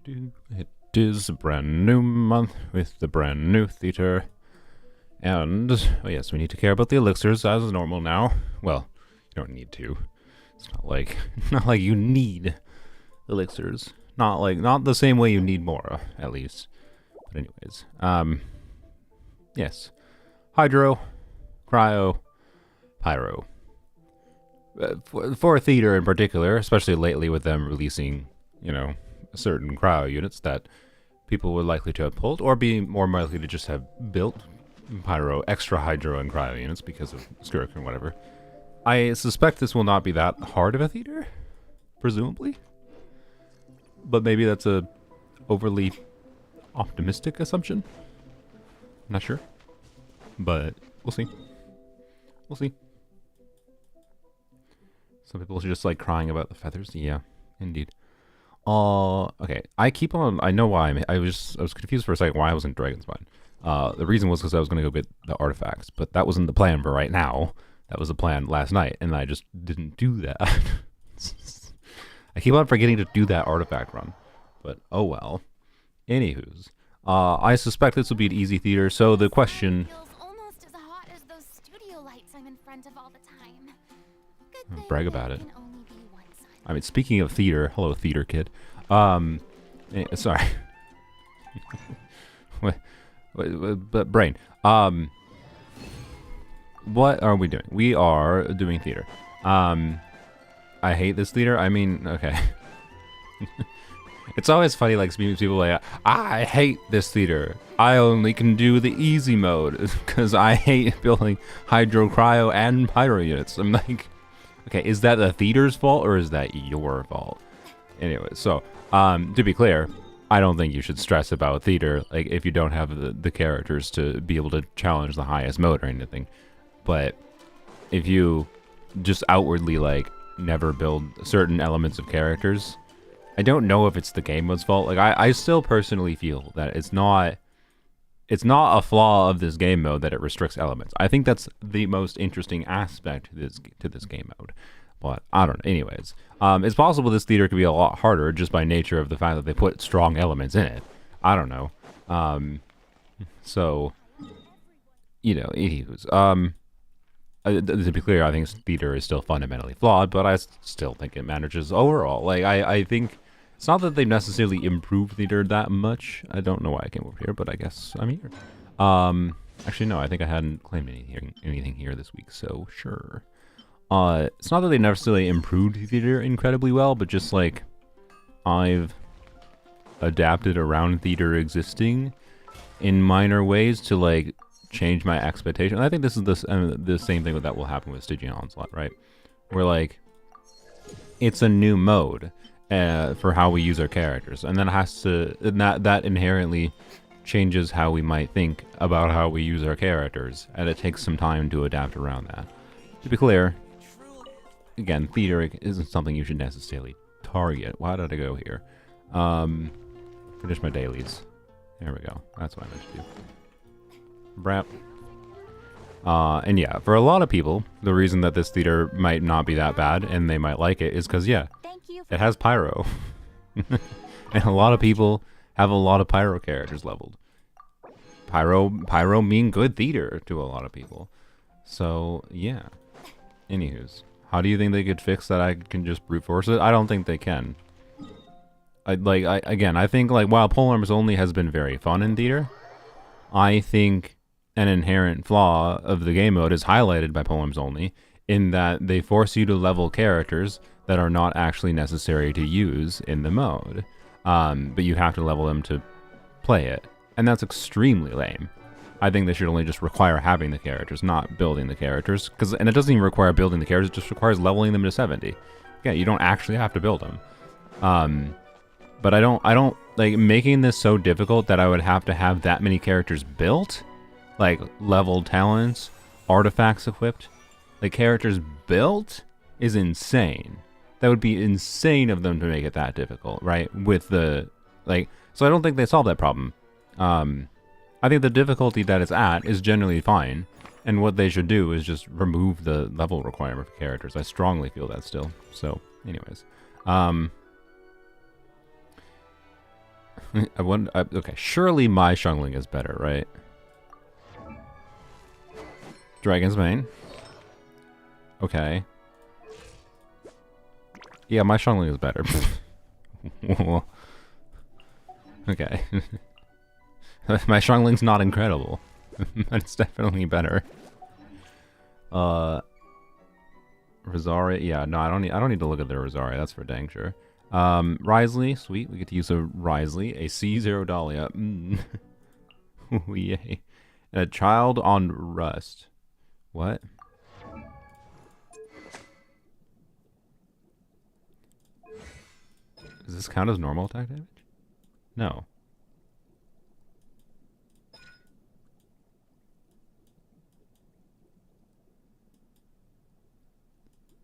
It is a brand new month with the brand new theater. And, oh yes, we need to care about the elixirs as normal now. Well, you don't need to. It's not like, not like you need elixirs. Not the same way you need more, at least. But anyways, yes. Hydro, Cryo, Pyro. For theater in particular, especially lately with them releasing, you know, certain cryo units that people would likely to have pulled, or be more likely to just have built Pyro, extra Hydro, and cryo units because of Skirk and whatever. I suspect this will not be that hard of a theater, presumably. But maybe that's a overly optimistic assumption. I'm not sure. But we'll see. We'll see. Some people are just like crying about the feathers. Yeah, indeed. Okay. I know why. I was confused for a second why I was in Dragon's Spine. The reason was because I was going to go get the artifacts, but that wasn't the plan for right now. That was the plan last night, and I just didn't do that. I keep on forgetting to do that artifact run, but oh well. Anywho's, I suspect this will be an easy theater. So the question. Feels almost as hot as those studio lights I'm in front of all the time. Good thing Brag about it. can only be one side. I mean, speaking of theater, hello theater kid. Sorry. But brain. What are we doing? We are doing theater. I hate this theater. I mean, okay. It's always funny, like, speaking to people like, I hate this theater. I only can do the easy mode because I hate building Hydro, Cryo, and Pyro units. I'm like, okay, is that the theater's fault or is that your fault? Anyway, so, to be clear, I don't think you should stress about theater, like, if you don't have the characters to be able to challenge the highest mode or anything. But if you just outwardly, like, never build certain elements of characters, I don't know if it's the game mode's fault. Like, I still personally feel that it's not a flaw of this game mode that it restricts elements. I think that's the most interesting aspect to this game mode. But I don't know. Anyways, it's possible this theater could be a lot harder just by nature of the fact that they put strong elements in it. I don't know. So, you know, anywho's. To be clear, I think theater is still fundamentally flawed, but I still think it manages overall. Like, I think it's not that they've necessarily improved theater that much. I don't know why I came over here, but I guess I'm here. Actually, no, I think I hadn't claimed anything here this week, so sure. It's not that they necessarily improved theater incredibly well, but just like I've adapted around theater existing in minor ways to like change my expectation. I think this is the same thing that will happen with Stygian Onslaught, right? Where like it's a new mode for how we use our characters, and then it has to that inherently changes how we might think about how we use our characters, and it takes some time to adapt around that. To be clear, again, theater isn't something you should necessarily target. Why did I go here? Finish my dailies. There we go. That's what I meant to do. Brap. And yeah, for a lot of people, the reason that this theater might not be that bad and they might like it is because, yeah, it has Pyro. And a lot of people have a lot of Pyro characters leveled. Pyro mean good theater to a lot of people. So, yeah. Anywho's. How do you think they could fix that I can just brute force it? I don't think they can. I think, like, while Polearms Only has been very fun in theater, I think an inherent flaw of the game mode is highlighted by Polearms Only in that they force you to level characters that are not actually necessary to use in the mode. But you have to level them to play it. And that's extremely lame. I think they should only just require having the characters, not building the characters. And it doesn't even require building the characters, it just requires leveling them to 70. Yeah, you don't actually have to build them. But I don't like making this so difficult that I would have to have that many characters built, like leveled talents, artifacts equipped. The characters built is insane. That would be insane of them to make it that difficult, right? With the so I don't think they solved that problem. I think the difficulty that it's at is generally fine, and what they should do is just remove the level requirement for characters. I strongly feel that still. So, anyways, Okay, surely my Shungling is better, right? Dragon's Mane. Okay. Yeah, my Shungling is better. Okay. My Shrungling's not incredible. But it's definitely better. Rosaria, yeah, no, I don't need to look at their Rosaria, that's for dang sure. Risley, sweet, we get to use a Risley, a C0 Dahlia. Ooh, yay. And a Child on Rust. What? Does this count as normal attack damage? No.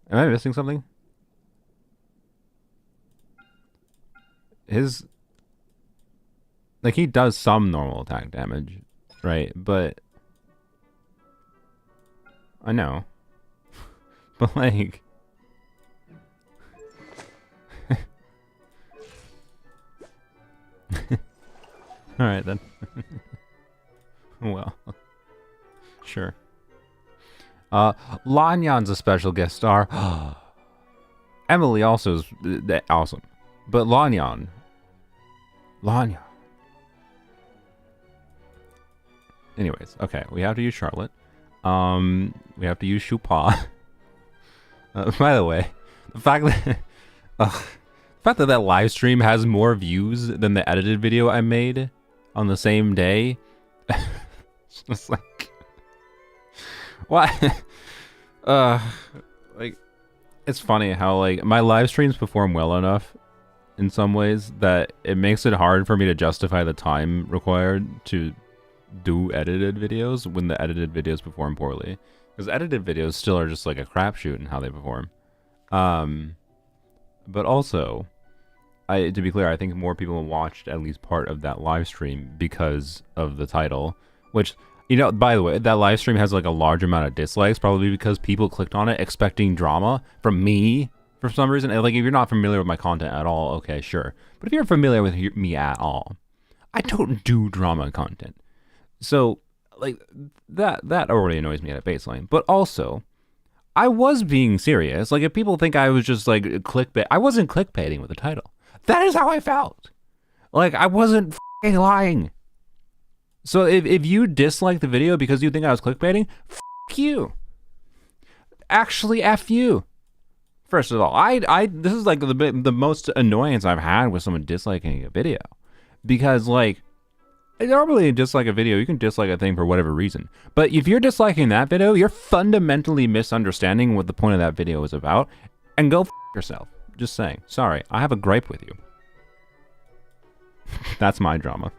Am I missing something? Like, he does some normal attack damage, right? But I know. But, like... Alright, then. Well. Sure. Lanyan's a special guest star. Emily also is awesome. But Lanyan. Anyways, okay, we have to use Charlotte. We have to use Chupa. By the way, the fact that that live stream has more views than the edited video I made on the same day. It's just like, what? Like, it's funny how, like, my live streams perform well enough in some ways that it makes it hard for me to justify the time required to do edited videos when the edited videos perform poorly. Because edited videos still are just like a crapshoot in how they perform. But also, to be clear, I think more people watched at least part of that live stream because of the title. Which, you know, by the way, that live stream has like a large amount of dislikes, probably because people clicked on it expecting drama from me for some reason. And, like, if you're not familiar with my content at all, okay, sure. But if you're familiar with me at all, I don't do drama content. So, like, that already annoys me at a baseline. But also, I was being serious. Like, if people think I was just, like, clickbait, I wasn't clickbaiting with the title. That is how I felt. Like, I wasn't f***ing lying. So if you dislike the video because you think I was clickbaiting, f*** you. Actually, F you. First of all, this is like the most annoyance I've had with someone disliking a video. Because, like, normally dislike a video, you can dislike a thing for whatever reason. But if you're disliking that video, you're fundamentally misunderstanding what the point of that video is about. And go f*** yourself. Just saying. Sorry, I have a gripe with you. That's my drama.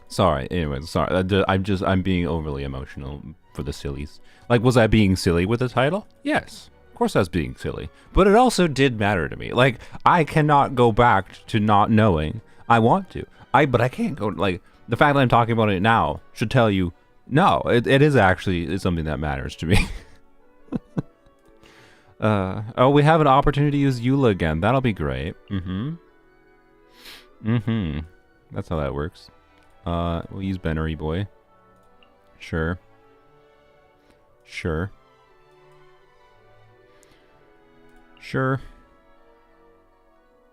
Sorry. Anyways, sorry. I'm being overly emotional for the sillies. Like, was I being silly with the title? Yes. Of course I was being silly. But it also did matter to me. Like, I cannot go back to not knowing. I want to. But I can't go, like, the fact that I'm talking about it now should tell you, no, it is actually something that matters to me. Oh, we have an opportunity to use Eula again. That'll be great. That's how that works. We'll use Bennery Boy. Sure.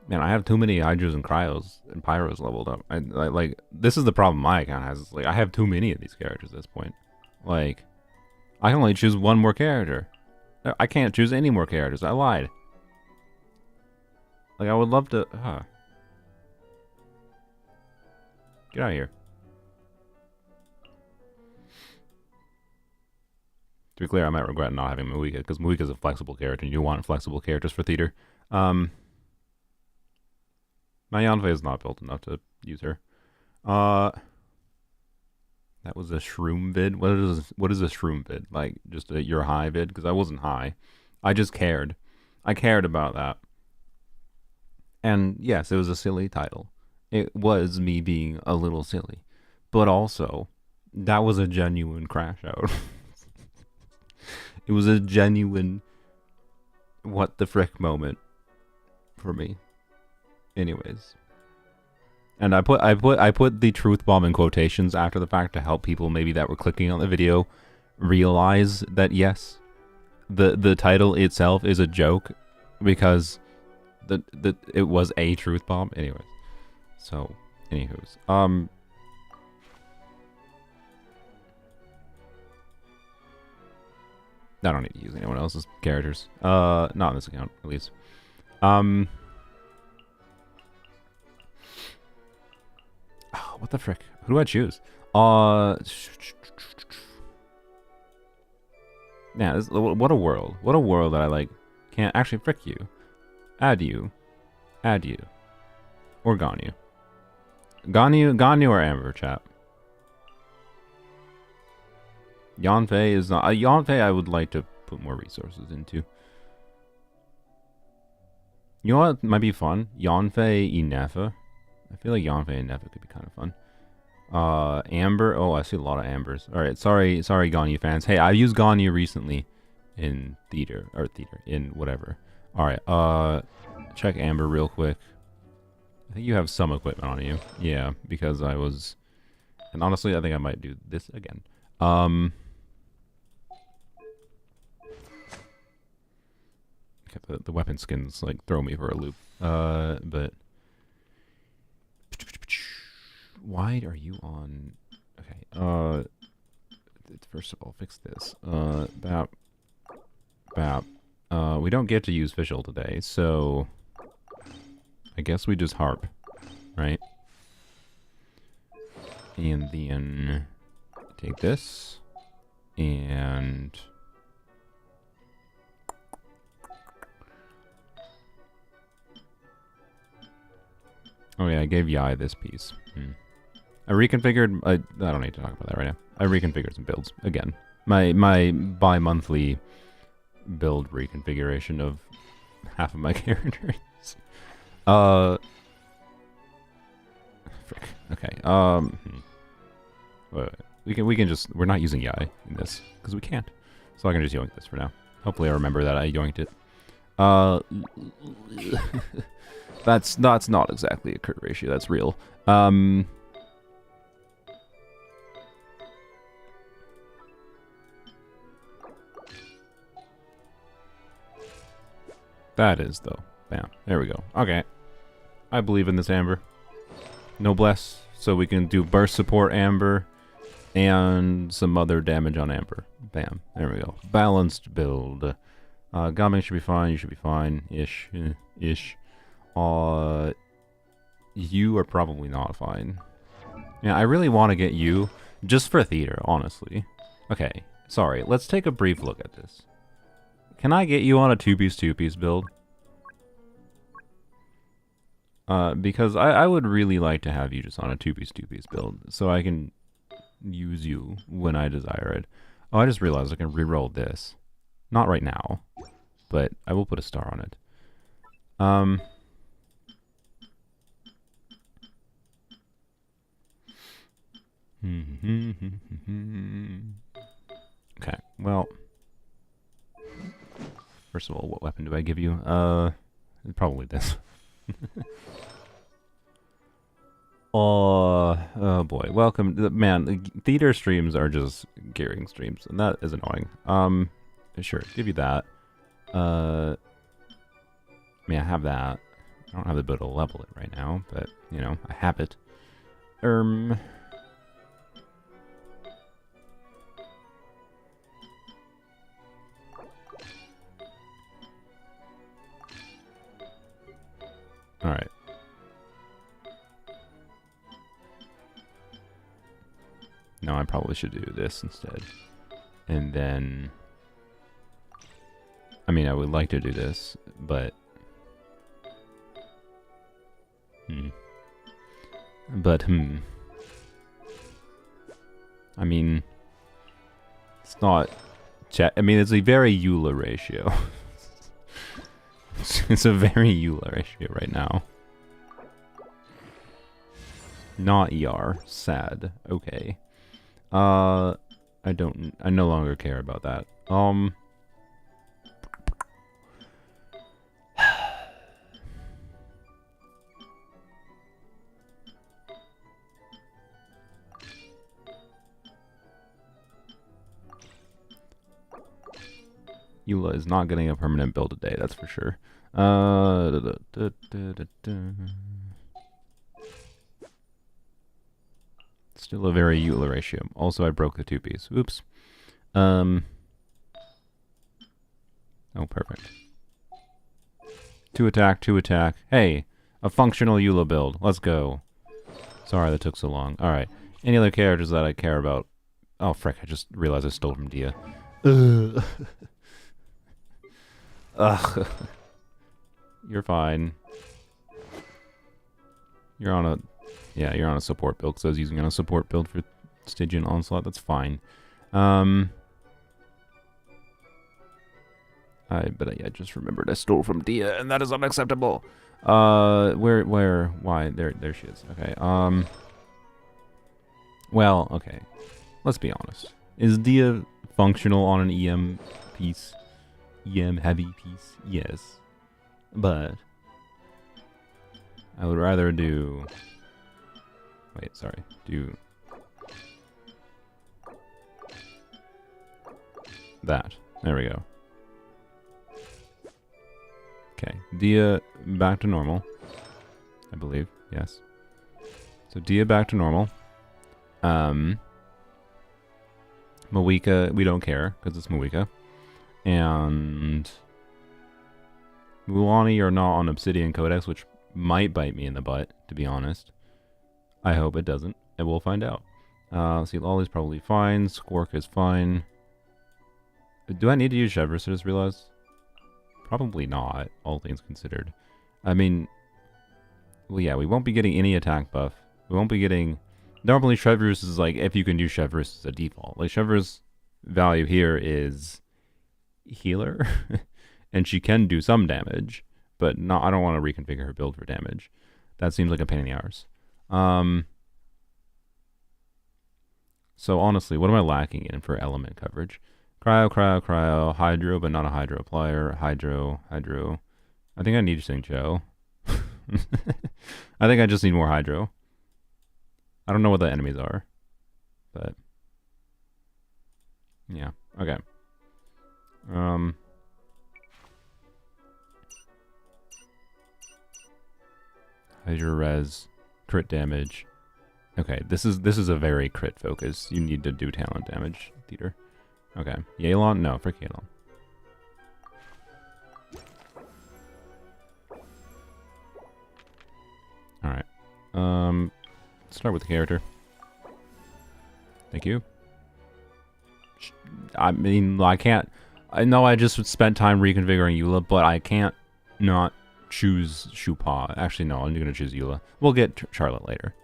Man, I have too many Hydras and Cryos and Pyros leveled up. I like, this is the problem my account has. Like, I have too many of these characters at this point. Like, I can only choose one more character. I can't choose any more characters. I lied. Like, I would love to... Get out of here. To be clear, I might regret not having Moika, because Moika's a flexible character, and you want flexible characters for theater. My Yanfei is not built enough to use her. That was a shroom vid. What is a shroom vid? Like, just a you're high vid? Because I wasn't high. I just cared. I cared about that. And yes, it was a silly title. It was me being a little silly. But also, that was a genuine crash out. It was a genuine what the frick moment for me. Anyways. And I put the truth bomb in quotations after the fact to help people maybe that were clicking on the video realize that yes, the title itself is a joke because it was a truth bomb. Anyways. So, anywho's. I don't need to use anyone else's characters. Not on this account, at least. Oh, what the frick? Who do I choose? Yeah, what a world. What a world that I like. Can't actually frick you. Add you. Add you. Or Ganyu. Ganyu or Amber, chat. Yanfei is not... Yanfei I would like to put more resources into. You know what might be fun? Yanfei Inefa. I feel like Yanfei and Nefa could be kind of fun. Amber. Oh, I see a lot of Ambers. Alright, sorry Ganyu fans. Hey, I've used Ganyu recently in theater. In whatever. Alright, check Amber real quick. I think you have some equipment on you. Yeah, because I was... And honestly, I think I might do this again. The weapon skins, like, throw me for a loop. But... Why are you on... Okay, first of all, fix this. We don't get to use Fischl today, so... I guess we just harp, right? And then... Take this. And... Oh yeah, I gave Yai this piece. I reconfigured... I don't need to talk about that right now. I reconfigured some builds. Again. My bi-monthly build reconfiguration of half of my characters. Frick. Okay, wait. We can just... We're not using Yai in this, because we can't. So I can just yoink this for now. Hopefully I remember that I yoinked it. That's not exactly a crit ratio, that's real. That is, though. Bam. There we go. Okay. I believe in this Amber. Noblesse. So we can do burst support Amber and some other damage on Amber. Bam. There we go. Balanced build. Gaming should be fine. You should be fine. Ish. Ish. You are probably not fine. Yeah, I really want to get you just for theater, honestly. Okay. Sorry. Let's take a brief look at this. Can I get you on a 2-piece build? Because I would really like to have you just on a 2-piece build, so I can use you when I desire it. Oh, I just realized I can reroll this. Not right now, but I will put a star on it. Okay, well... First of all, what weapon do I give you? Probably this. Oh boy. Welcome. Man, theater streams are just gearing streams, and that is annoying. Sure, give you that. I mean, I have that. I don't have the ability to level it right now, but, you know, I have it. Alright. No, I probably should do this instead. And then... I mean, I would like to do this, but... I mean... It's not... I mean, it's a very Euler ratio. It's a very Euler ratio right now. Not ER. Sad. Okay. I no longer care about that. Eula is not getting a permanent build today, that's for sure. Still a very Eula ratio. Also, I broke the 2-piece. Oops. Oh, perfect. 2 attack, 2 attack. Hey, a functional Eula build. Let's go. Sorry that took so long. Alright. Any other characters that I care about? Oh, frick. I just realized I stole from Dia. Ugh. Ugh. You're fine. You're on a... Yeah, you're on a support build, because I was using on a support build for Stygian Onslaught. That's fine. But I just remembered I stole from Dia, and that is unacceptable. Why? There she is. Okay. Well, okay. Let's be honest. Is Dia functional on an EM piece? EM heavy piece? Yes. But I would rather do... Wait, sorry. Do that. There we go. Okay. Dia back to normal. I believe. Yes. So Dia back to normal. Moika, we don't care, because it's Moika. And Muani are not on Obsidian Codex, which might bite me in the butt, to be honest. I hope it doesn't, and we'll find out. See, Lolly's probably fine. Squark is fine. Do I need to use Chevrolet, I just realized? Probably not, all things considered. I mean, well, yeah, we won't be getting any attack buff. We won't be getting... Normally, Chevrolet is like, if you can use Chevrolet as a default. Like, Chevrolet's value here is healer, and she can do some damage, but not. I don't want to reconfigure her build for damage. That seems like a pain in the arse. So honestly, what am I lacking in for element coverage? Cryo, Hydro, but not a Hydro applier. Hydro. I think I need to sing Joe. I think I just need more Hydro. I don't know what the enemies are, but yeah, okay. Hydro res, crit damage. Okay, this is a very crit focus. You need to do talent damage, Theater. Okay, Yelan? No, frick Yelan. Alright. Let's start with the character. Thank you. I mean, I can't... I know I just spent time reconfiguring Eula, but I can't not choose Shupa. Actually, no, I'm going to choose Eula. We'll get Charlotte later.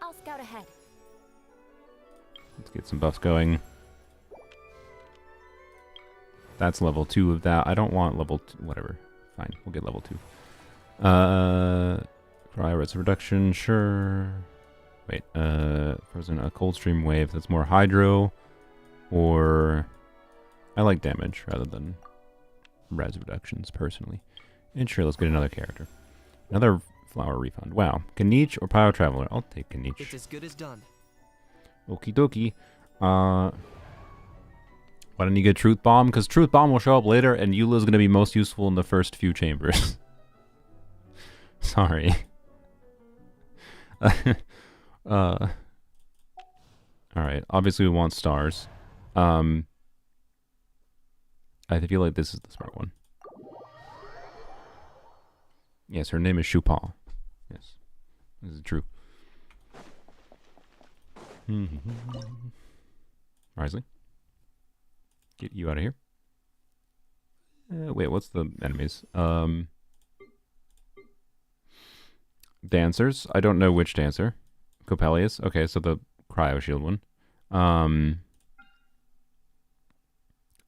I'll scout ahead. Let's get some buffs going. That's level 2 of that. I don't want level 2. Whatever. Fine. We'll get level 2. Cryo Res Reduction. Sure. Wait. Frozen. A Cold Stream Wave. That's more Hydro. Or... I like damage rather than res reductions, personally. And sure, let's get another character. Another flower refund. Wow. Kanich or Pyro Traveler? I'll take Kanich. It's as good as done. Okie dokie. Why don't you get Truth Bomb? Because Truth Bomb will show up later, and Eula's going to be most useful in the first few chambers. Sorry. Alright, obviously we want stars. I feel like this is the smart one. Yes, her name is Shupa. Yes, this is true. Risley, get you out of here. Wait, what's the enemies? Dancers. I don't know which dancer. Coppelius. Okay, so the Cryo Shield one.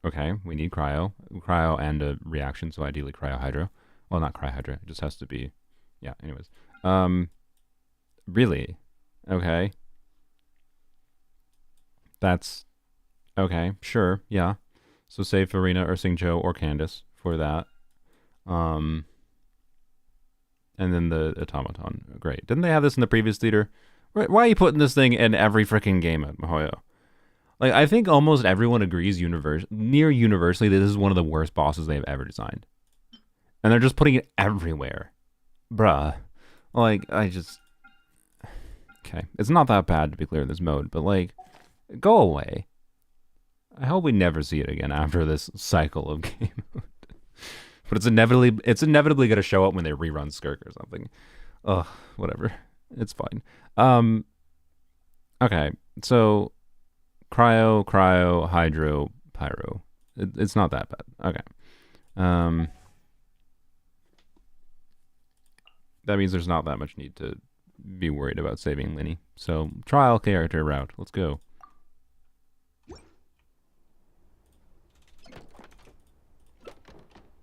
Okay, we need Cryo. Cryo and a reaction, so ideally Cryo Hydro. Well, not Cryo Hydro. It just has to be... Yeah, anyways. Really? Okay. That's... Okay, sure, yeah. So save Farina or Singjo or Candace for that. And then the Automaton. Great. Didn't they have this in the previous theater? Why are you putting this thing in every freaking game at Mihoyo? Like, I think almost everyone agrees near universally that this is one of the worst bosses they've ever designed. And they're just putting it everywhere. Bruh. Like, I just... Okay. It's not that bad, to be clear, in this mode, but, like, go away. I hope we never see it again after this cycle of game mode. But it's inevitably going to show up when they rerun Skirk or something. Ugh, whatever. It's fine. Okay, so... Cryo, Hydro, Pyro. It's not that bad. Okay. That means there's not that much need to be worried about saving Linny. So, trial character route. Let's go.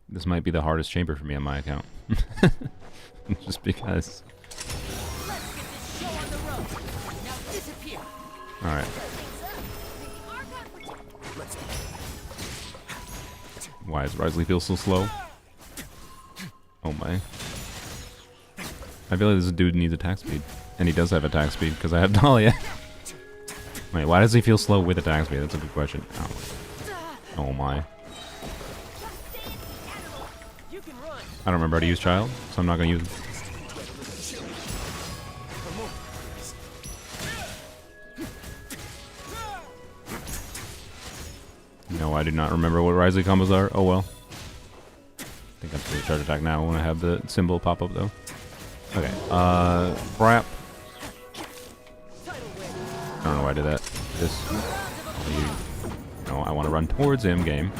This might be the hardest chamber for me on my account. Just because. Alright. Why does Risley feel so slow? Oh my. I feel like this dude needs attack speed. And he does have attack speed, because I have Dahlia. Wait, why does he feel slow with attack speed? That's a good question. Oh my. I don't remember how to use Child, so I'm not going to use it. No, I do not remember what Risley combos are. Oh well. I think I'm supposed to charge attack now when I have the symbol pop up though. Okay, Brap. I don't know why I did that. This. No, I want to run towards him, game.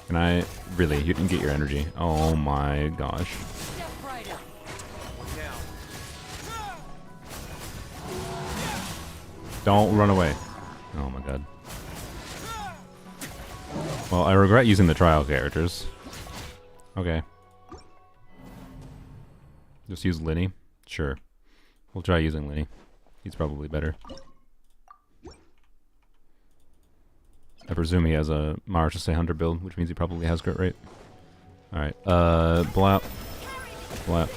Can I... Really, you can get your energy. Oh my gosh. Don't run away. Oh my god. Well, I regret using the trial characters. Okay. Just use Linny? Sure. We'll try using Linny. He's probably better. I presume he has a Mars to Stay Hunter build, which means he probably has crit rate. Alright, Blap. Blap.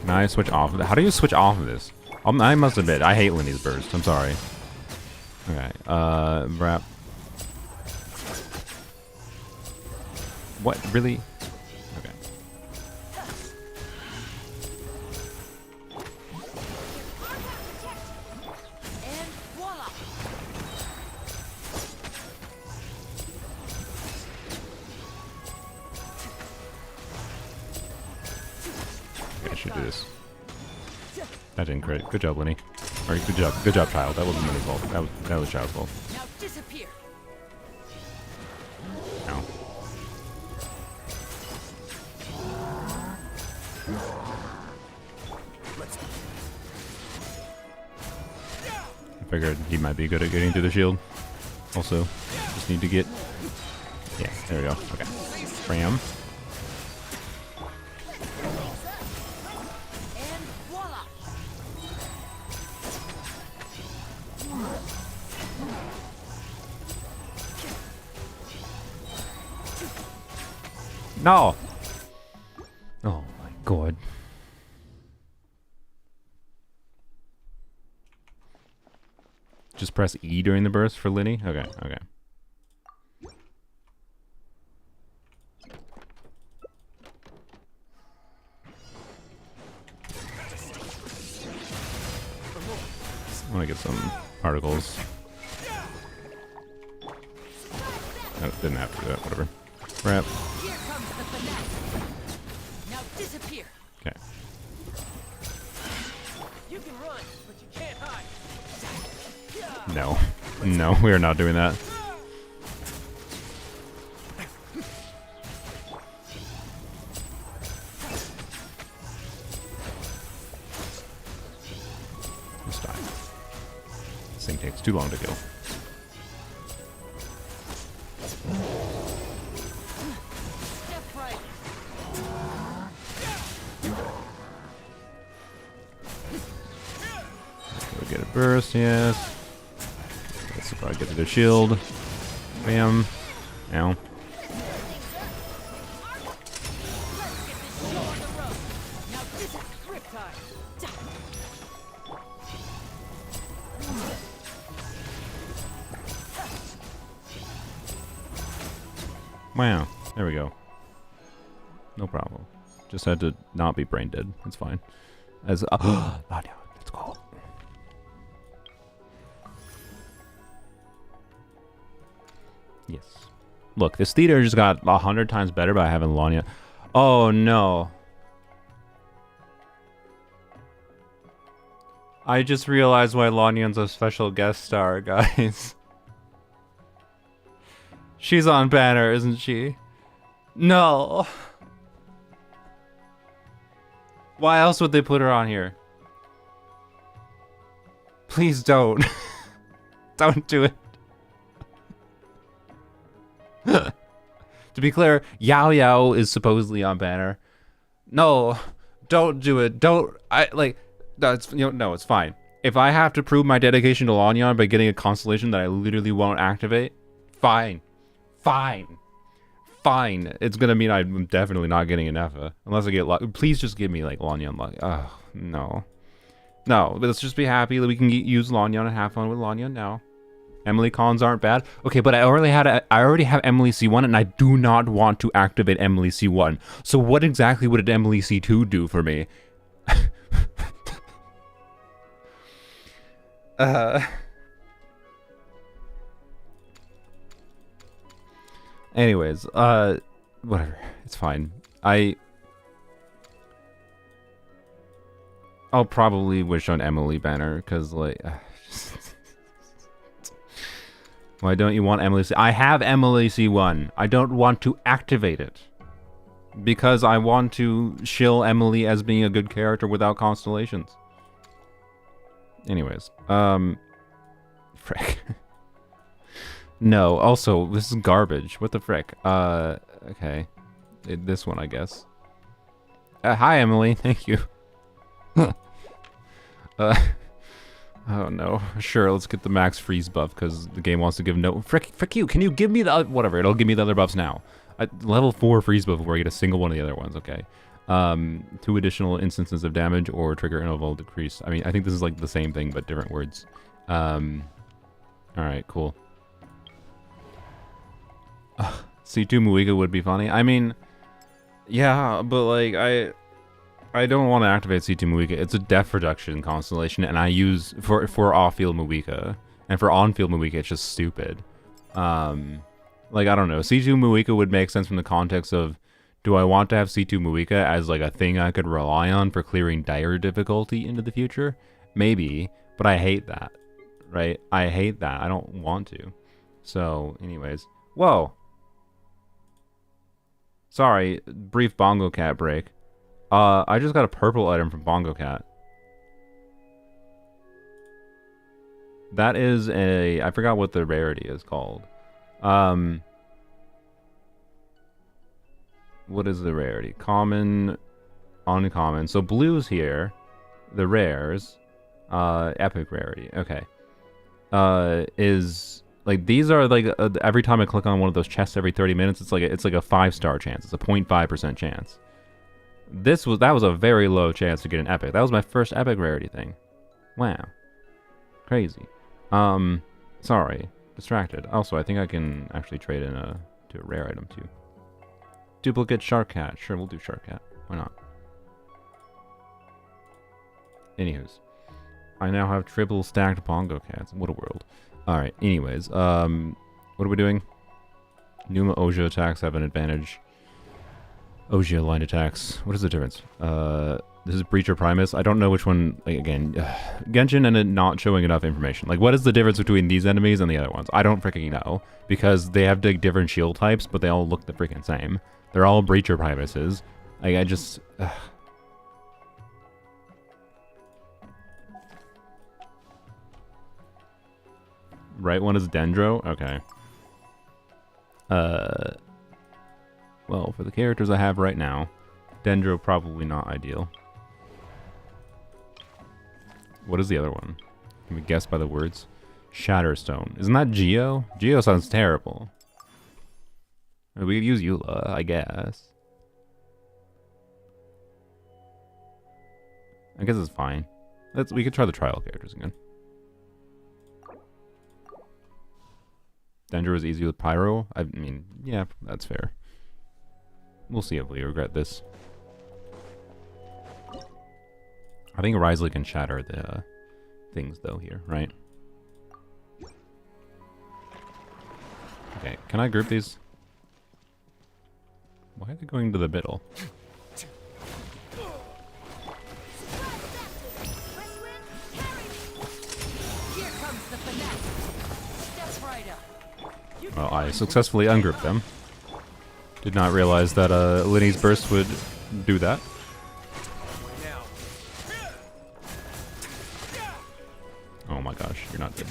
Can I switch off of it? How do you switch off of this? I must admit, I hate Linny's burst. I'm sorry. Okay, Brap. What? Really? Okay. I should do this. That didn't crit. Good job, Linny. Or good job, Child. That wasn't Linny's fault. That was Child's fault. Now disappear. No. I figured he might be good at getting through the shield. Also, just need to get... Yeah, there we go. Okay. Ram. No! Oh my god. Just press E during the burst for Linny? Okay, okay. I want to get some particles. No, didn't have to do that, whatever. Wrap. Here comes the finale. Now disappear. Okay. You can run, but you can't hide. No. No, we are not doing that. Just die. This thing takes too long to kill. Step right. We'll get a burst, yes. Let's probably get to the shield. Bam. Ow. Wow. There we go. No problem. Just had to not be brain dead. It's fine. As oh no, let's go. Yes. Look, this theater just got 100 times better by having Lanya. Oh no. I just realized why Lanyan's a special guest star, guys. She's on banner, isn't she? No. Why else would they put her on here? Please don't. Don't do it. To be clear, Yao Yao is supposedly on banner. No, don't do it. Don't. No, it's fine. If I have to prove my dedication to Lanyan by getting a constellation that I literally won't activate, fine. It's gonna mean I'm definitely not getting an Effa. Unless I get please just give me like Lanyan luck. Oh, no. No, but let's just be happy that we can use Lanyan and have fun with Lanyan now. Emily Collins aren't bad. Okay, but I already have Emily C1 and I do not want to activate Emily C1. So what exactly would an Emily C2 do for me? Anyways, whatever. It's fine. I'll probably wish on Emily banner because like why don't you want Emily C? I have Emily C1. I don't want to activate it because I want to shill Emily as being a good character without constellations. Anyways, frick. No, also, this is garbage. What the frick? Okay. This one, I guess. Hi, Emily. Thank you. Oh no. Sure, let's get the max freeze buff, because the game wants to give no... Frick you! Can you give me the... Whatever, it'll give me the other buffs now. Level 4 freeze buff before I get a single one of the other ones, okay. 2 additional instances of damage or trigger interval decrease. I mean, I think this is like the same thing, but different words. Alright, cool. C2 Muiga would be funny. I mean, yeah, but like, I don't want to activate C2 Muiga. It's a def reduction constellation, and I use for off-field Muiga, and for on-field Muiga, it's just stupid. Like, I don't know. C2 Muiga would make sense from the context of, do I want to have C2 Muiga as like a thing I could rely on for clearing dire difficulty into the future? Maybe, but I hate that, right? I hate that. I don't want to. So, anyways. Whoa. Sorry, brief Bongo Cat break. I just got a purple item from Bongo Cat. That is I forgot what the rarity is called. What is the rarity? Common, uncommon. So blue's here. The rares. Epic rarity. Okay. Is... Like, these are, like, every time I click on one of those chests every 30 minutes, it's like a 5-star chance. It's a 0.5% chance. That was a very low chance to get an epic. That was my first epic rarity thing. Wow. Crazy. Sorry. Distracted. Also, I think I can actually trade in to a rare item, too. Duplicate Shark Cat. Sure, we'll do Shark Cat. Why not? Anywho's. I now have triple stacked Bongo Cats. What a world. Alright, anyways, what are we doing? Numa Oja attacks have an advantage. Oja line attacks. What is the difference? This is Breacher Primus. I don't know which one, like, again, Genshin and it not showing enough information. Like, what is the difference between these enemies and the other ones? I don't freaking know. Because they have like, different shield types, but they all look the freaking same. They're all Breacher Primuses. Like, I just... Right one is Dendro? Okay. Well, for the characters I have right now, Dendro probably not ideal. What is the other one? Can we guess by the words? Shatterstone. Isn't that Geo? Geo sounds terrible. We could use Eula, I guess. I guess it's fine. We could try the trial characters again. Danger was easy with Pyro. I mean, yeah, that's fair. We'll see if we regret this. I think Risley can shatter the things though here, right? Okay, can I group these? Why are they going to the middle? Here comes the finesse. Steps right up. Well, I successfully ungrouped them. Did not realize that Linny's burst would do that. Oh my gosh, you're not good.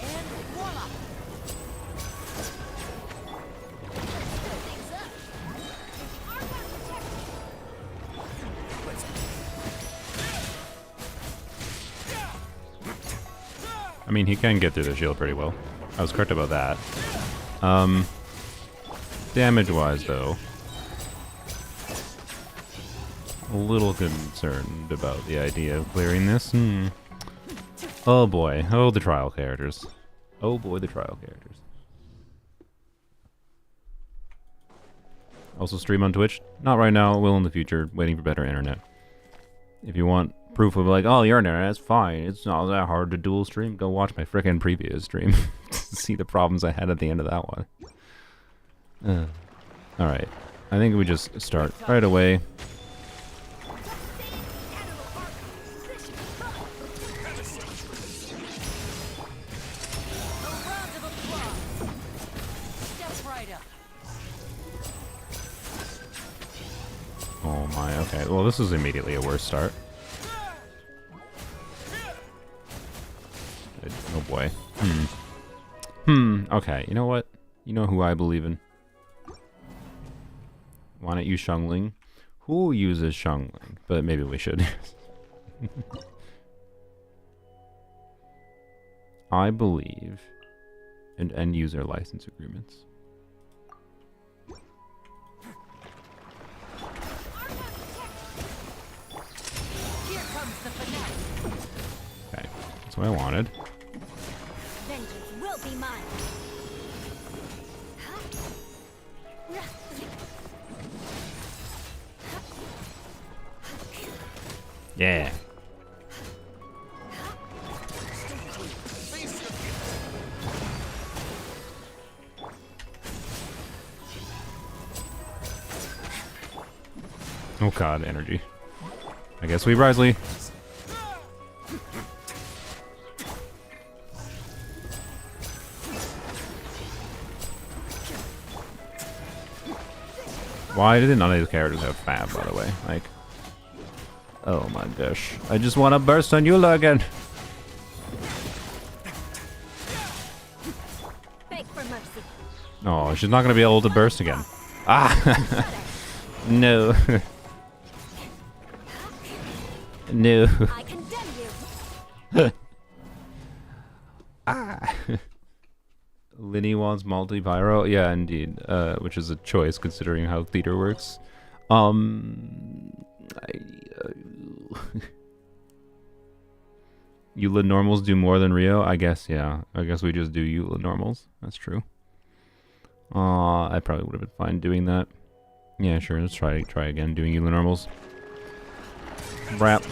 And voila. I mean, he can get through the shield pretty well. I was correct about that. Damage-wise, though, a little concerned about the idea of clearing this. Oh boy. Oh, the trial characters. Oh boy, the trial characters. Also stream on Twitch. Not right now, will in the future. Waiting for better internet. If you want proof of like, oh, your internet's fine. It's not that hard to dual stream. Go watch my frickin' previous stream. To see the problems I had at the end of that one. Alright. I think we just start right away. Oh my, okay. Well, this is immediately a worse start. Oh boy. Okay, you know what? You know who I believe in? Why not use Xiangling? Who uses Xiangling? But maybe we should. I believe in end user license agreements. Here comes the finesse. Okay, that's what I wanted. Vengeance will be mine. Yeah. Oh god, energy. I guess we Risley. Why did none of these characters have fab, by the way? Like, oh my gosh. I just want to burst on Eula again. Beg for mercy. Oh, she's not going to be able to burst again. Ah! No. No. I condemn you. Ah. Linny wants multi-pyro? Yeah, indeed. Which is a choice considering how theater works. Eula normals do more than Rio? I guess, yeah. I guess we just do Eula normals. That's true. I probably would have been fine doing that. Yeah, sure. Let's try again doing Eula normals. Wrap.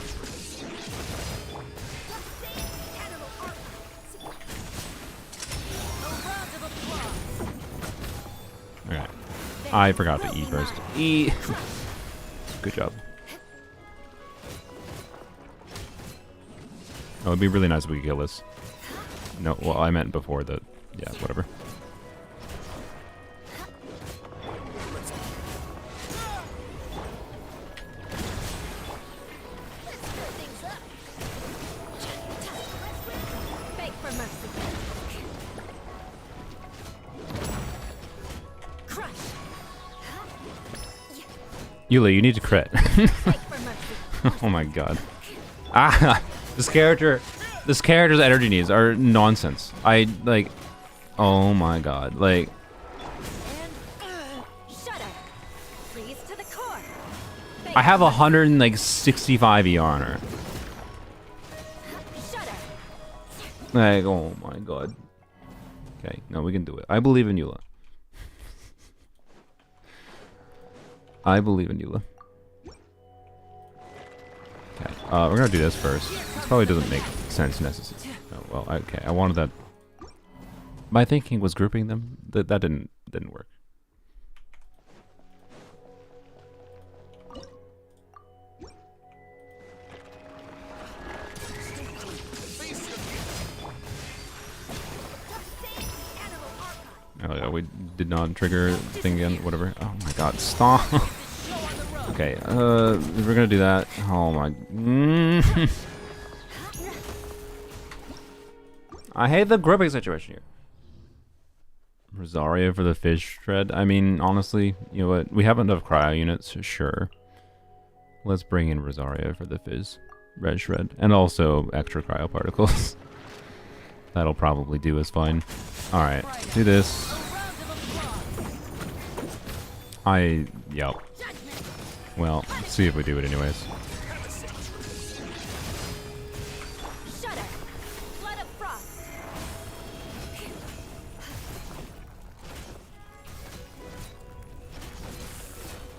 Okay. I forgot to E first. E. Good job. Oh, it'd be really nice if we could kill this. No, well, I meant before the... Yeah, whatever. Beg for mercy. Crush. Eula, you need to crit. Beg for mercy. Oh my god. Ah! This character's energy needs are nonsense. I, like... Oh my god. Like... And shudder. Freeze to the core. I have 165 ER on her. Like, oh my god. Okay, no, we can do it. I believe in Eula. I believe in Eula. Okay, we're gonna do this first. This probably doesn't make sense necessarily. Oh, well, okay, I wanted that. My thinking was grouping them. That didn't work. Oh yeah, we did not trigger thing again. Whatever. Oh my god, stop. Okay, we're gonna do that. Oh my. I hate the gripping situation here. Rosario for the fish shred. I mean, honestly, you know what? We have enough cryo units, sure. Let's bring in Rosario for the fizz red shred, and also extra cryo particles. That'll probably do us fine. All right, do this. Yep. Well, let's see if we do it anyways. Shudder. Flood of frost.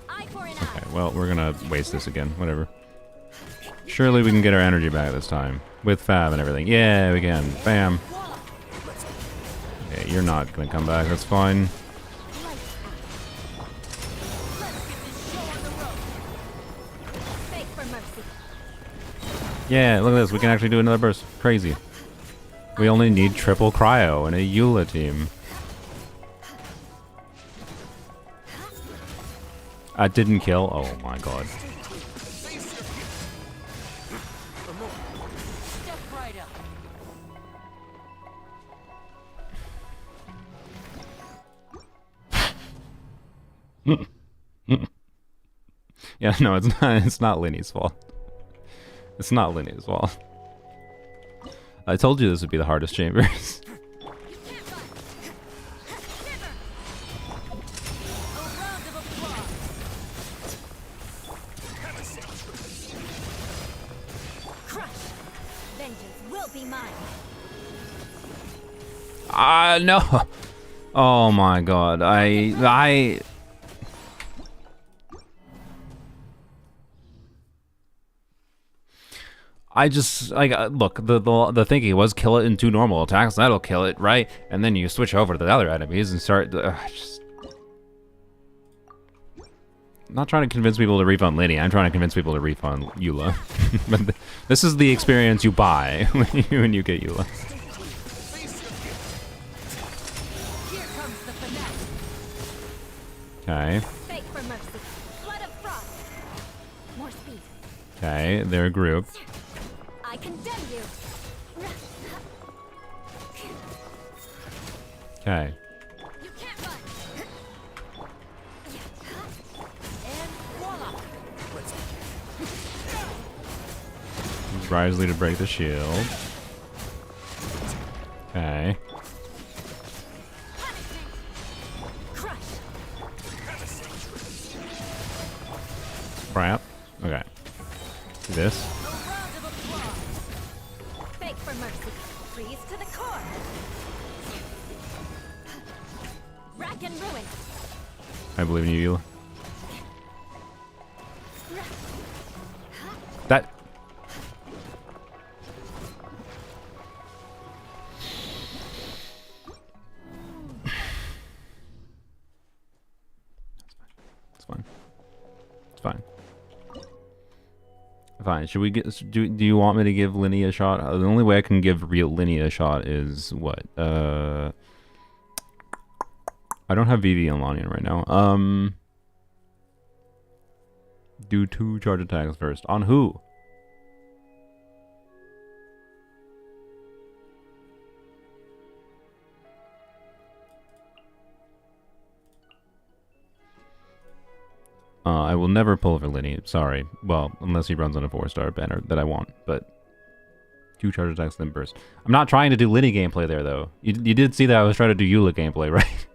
Eye for an eye. Okay, well, we're gonna waste this again. Whatever. Surely we can get our energy back this time. With Fab and everything. Yeah, we can. Bam. Okay, you're not gonna come back. That's fine. Beg for mercy. Yeah, look at this. We can actually do another burst. Crazy. We only need triple cryo and a Eula team. I didn't kill. Oh my god. Step right up. Yeah, no, it's not. It's not Linny's fault. It's not Linny's fault. I told you this would be the hardest chambers. A round of applause. Crush. Vengeance will be mine. No. Oh my god. I just like look, the thinking was kill it in 2 normal attacks. That'll kill it, right? And then you switch over to the other enemies and start. Just I'm not trying to convince people to refund Linny. I'm trying to convince people to refund Eula. But this is the experience you buy when you get Eula. Here comes the finesse. Okay. Beg for mercy. Flood of frost. More speed. Okay. They're grouped. I condemn you. Okay. You can't run. And voila. Use Risley to break the shield. Okay. Crush. Crap. Okay. Do this. A round of applause. Beg for mercy. Freeze to the core. Rack and ruin. I believe in you, Eula. That. It's fine. It's fine. Fine. Should we get? Do you want me to give Linny a shot? The only way I can give real Linny a shot is what? I don't have VV on Lanian right now. Do 2 charge attacks first. On who? I will never pull for Linny. Sorry. Well, unless he runs on a 4-star banner that I want. But 2 charge attacks, then burst. I'm not trying to do Linny gameplay there, though. You did see that I was trying to do Eula gameplay, right?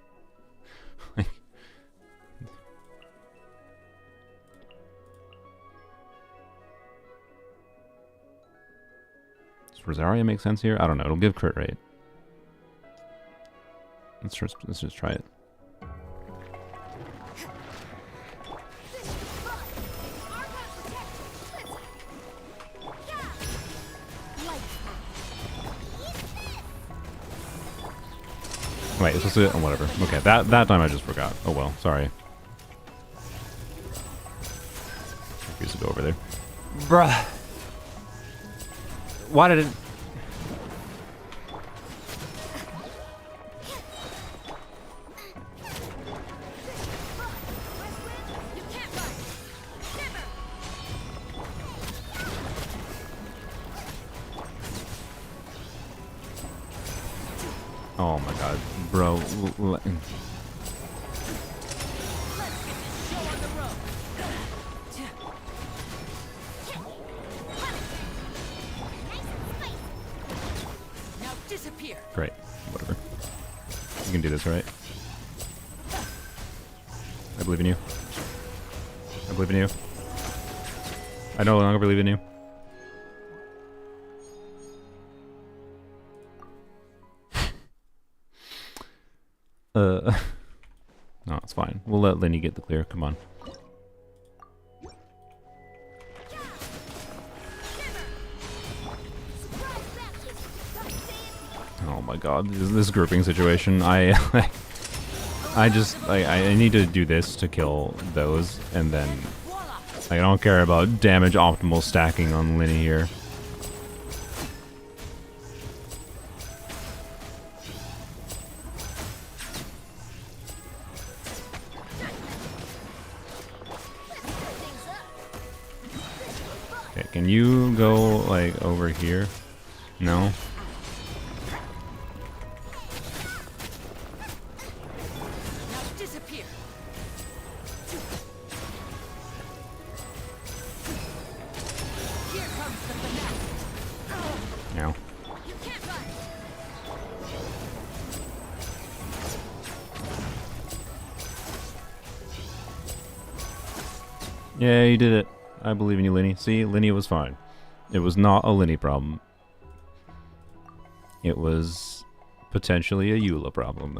Does Rosaria make sense here? I don't know. It'll give crit rate. Let's just try it. Wait, is this it? Oh, whatever. Okay, that time I just forgot. Oh well, sorry. Refuse to go over there. Bruh. Why did it... Oh my god, bro. Now disappear. Great, whatever. You can do this, right? I believe in you. I believe in you. I no longer believe in you. No, it's fine. We'll let Lenny get the clear. Come on. Oh my god, this grouping situation. I need to do this to kill those, and then I don't care about damage optimal stacking on Lenny here. Okay, can you go like over here? No? Now disappear. Here comes the finale. No. You can't run. Yeah, you did it. I believe in you, Lenny. See, Lenny was fine. It was not a Lenny problem. It was potentially a Eula problem,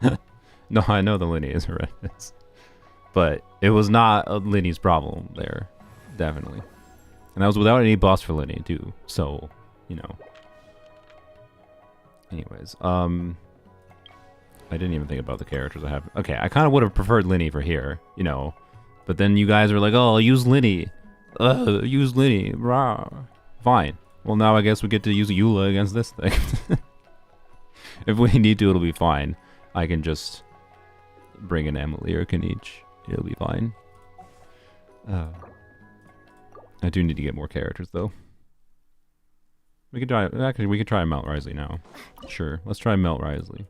though. No, I know the Lenny is horrendous. But it was not a Lenny's problem there. Definitely. And that was without any boss for Lenny, too. So, you know. Anyways, I didn't even think about the characters I have. Okay, I kind of would have preferred Lenny for here, you know. But then you guys are like, oh, use Lenny. Use Lenny. Rah. Fine. Well, now I guess we get to use Eula against this thing. If we need to, it'll be fine. I can just bring in Emily or Kanich. It'll be fine. I do need to get more characters, though. We could try. Actually, we could try Melt Risley now. Sure. Let's try Melt Risley.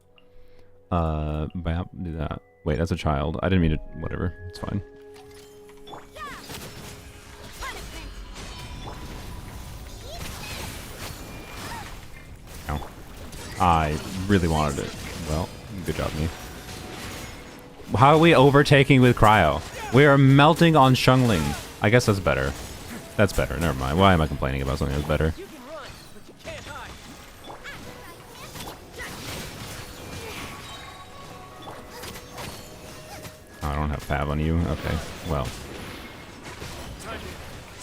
Do that. Wait, that's a child. I didn't mean to. Whatever. It's fine. I really wanted it. Well, good job, me. How are we overtaking with Cryo? We are melting on Shungling. I guess that's better. That's better. Never mind. Why am I complaining about something that's better? You can run, but you can't hide. Oh, I don't have Pav on you. Okay. Well.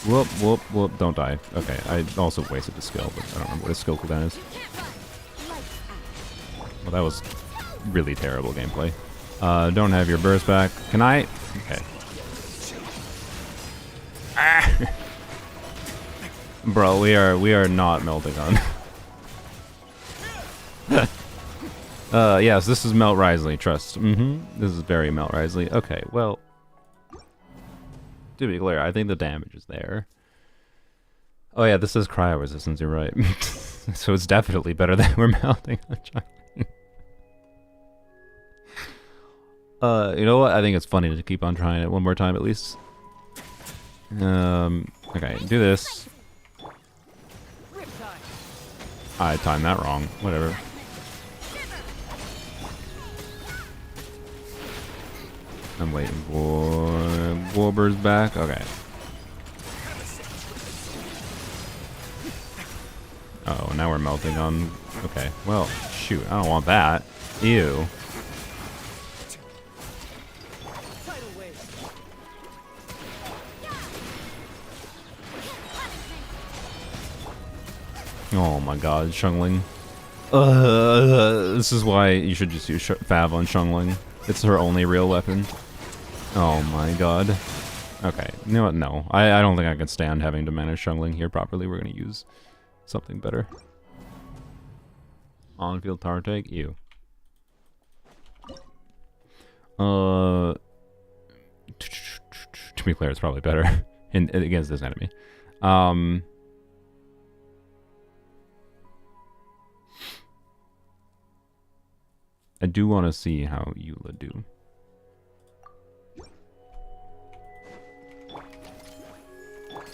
Whoop, whoop, whoop. Don't die. Okay. I also wasted the skill, but I don't remember what his skill cooldown is. Well, that was really terrible gameplay. Don't have your burst back. Can I? Okay. Ah! Bro, we are not melting on. Yes, this is Melt Risley, trust. This is very Melt Risley. Okay, well. To be clear, I think the damage is there. Oh yeah, this is cryo resistance, you're right. So it's definitely better than we're melting on China. You know what? I think it's funny to keep on trying it one more time at least. Okay, do this. I timed that wrong. Whatever. I'm waiting for Warbur's back. Okay. Oh, now we're melting on... Okay, well, shoot, I don't want that. Ew. Tidal wave. Oh my god, Shungling. This is why you should just use Fav on Shungling. It's her only real weapon. Oh my god. Okay, you know what? No. I don't think I can stand having to manage Shungling here properly. We're gonna use something better. On-field tower tag? Ew. To be clear, it's probably better against this enemy. I do want to see how Eula do.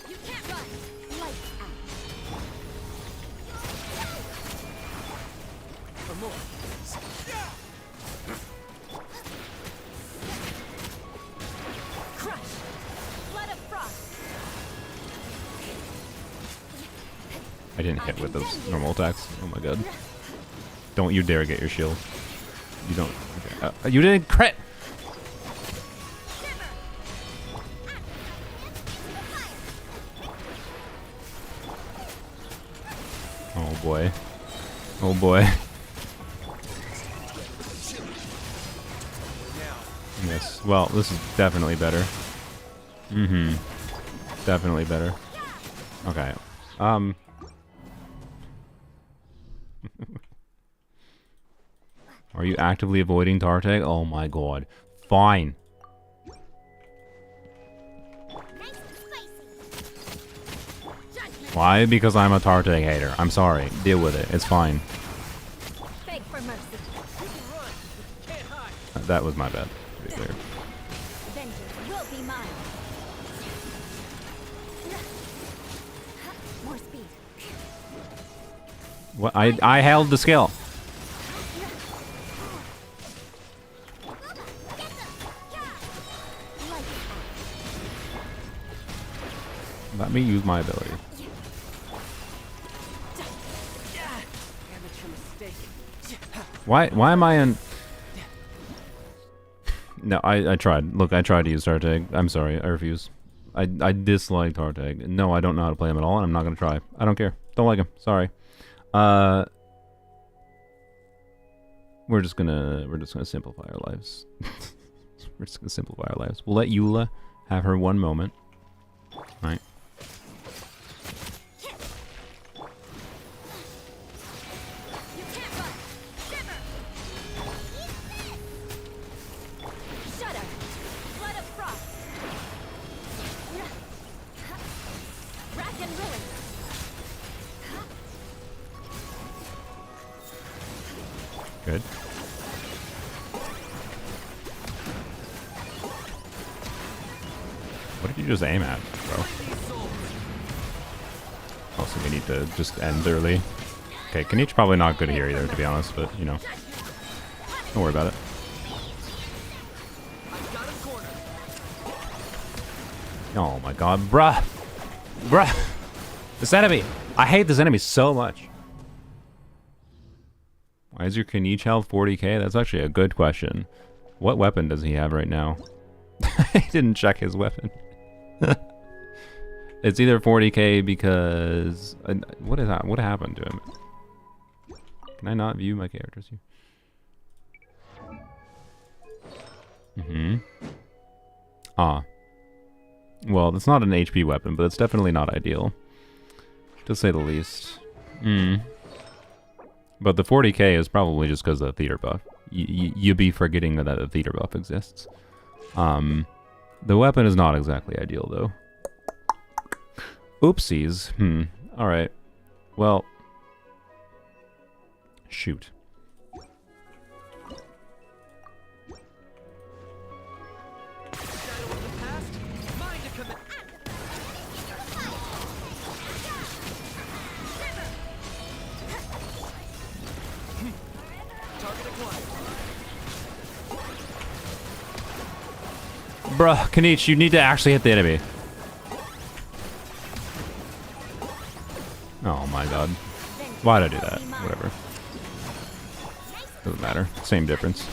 You can't run. Lights out. For more. Crush. Blood of frost. I didn't hit with those normal attacks. Oh my god. Don't you dare get your shield. You don't. Okay. You didn't crit! Oh boy. Oh boy. Yes. Well, this is definitely better. Mm-hmm. Definitely better. Okay. Are you actively avoiding Tartag? Oh my god. Fine. Nice and spicy. Judgment. Why? Because I'm a Tartag hater. I'm sorry. Deal with it. It's fine. Beg for mercy. You can run. You can't hide. That was my bad, to be clear. Vengeance will be mine. More speed. What? I held the skill. Let me use my ability. Amateur mistake. Why am I in... No, I tried. Look, I tried to use Tartag. I'm sorry, I refuse. I dislike Tartag. No, I don't know how to play him at all, and I'm not gonna try. I don't care. Don't like him. Sorry. We're just gonna simplify our lives. We're just gonna simplify our lives. We'll let Eula have her one moment. Right. You can't run. Shiver. Shudder. Blood of frost. Rack and ruin. Good. What did you just aim at, bro? Also, we need to just end early. Okay, Kanich's probably not good here either, to be honest, but, you know. Don't worry about it. I've got him cornered. Oh my god, bruh! Bruh! This enemy! I hate this enemy so much. Why is your Kanich health 40k? That's actually a good question. What weapon does he have right now? I didn't check his weapon. It's either 40k because... what is that? What happened to him? Can I not view my characters here? Mm-hmm. Ah. Well, that's not an HP weapon, but it's definitely not ideal. To say the least. But the 40k is probably just because of the theater buff. You'd be forgetting that the theater buff exists. The weapon is not exactly ideal, though. Oopsies. Alright. Well. Shoot. Shadow of the past. Mine to commit. Target acquired. Bruh, Kanich, you need to actually hit the enemy. Oh my god. Why'd I do that? Whatever. Doesn't matter. Same difference.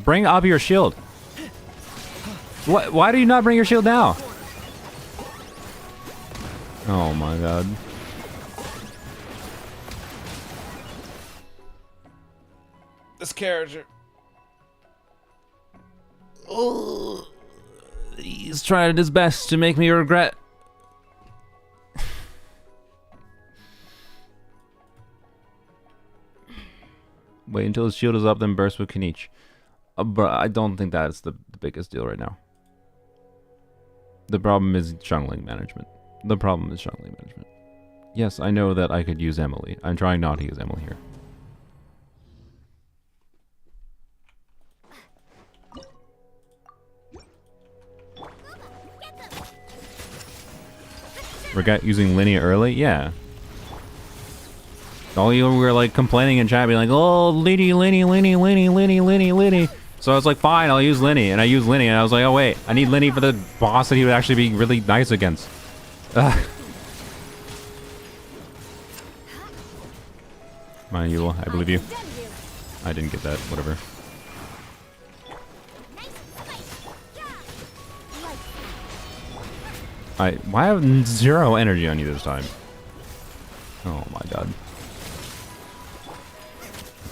Bring up your shield. What? Why do you not bring your shield now? Oh my god. This character. Oh, he's trying his best to make me regret. Wait until his shield is up, then burst with Kenichi. But I don't think that's the biggest deal right now. The problem is jungling management. The problem is jungling management. Yes, I know that I could use Emily. I'm trying not to use Emily here. We're using Linnea early? Yeah. All you were like complaining in chat, being like, oh, Linny. So I was like, fine, I'll use Linny. And I used Linny, and I was like, oh, wait, I need Linny for the boss that he would actually be really nice against. Mine, you will. I believe you. I didn't get that. Whatever. Why have zero energy on you this time? Oh my god.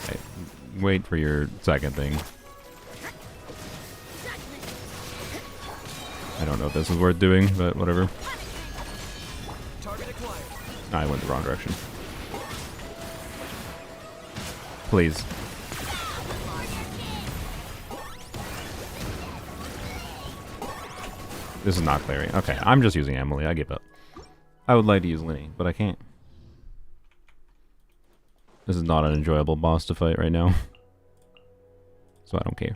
Okay, wait for your second thing. I don't know if this is worth doing, but whatever. I went the wrong direction. Please. This is not clearing. Okay, I'm just using Emily. I give up. I would like to use Linny, but I can't. This is not an enjoyable boss to fight right now. So I don't care.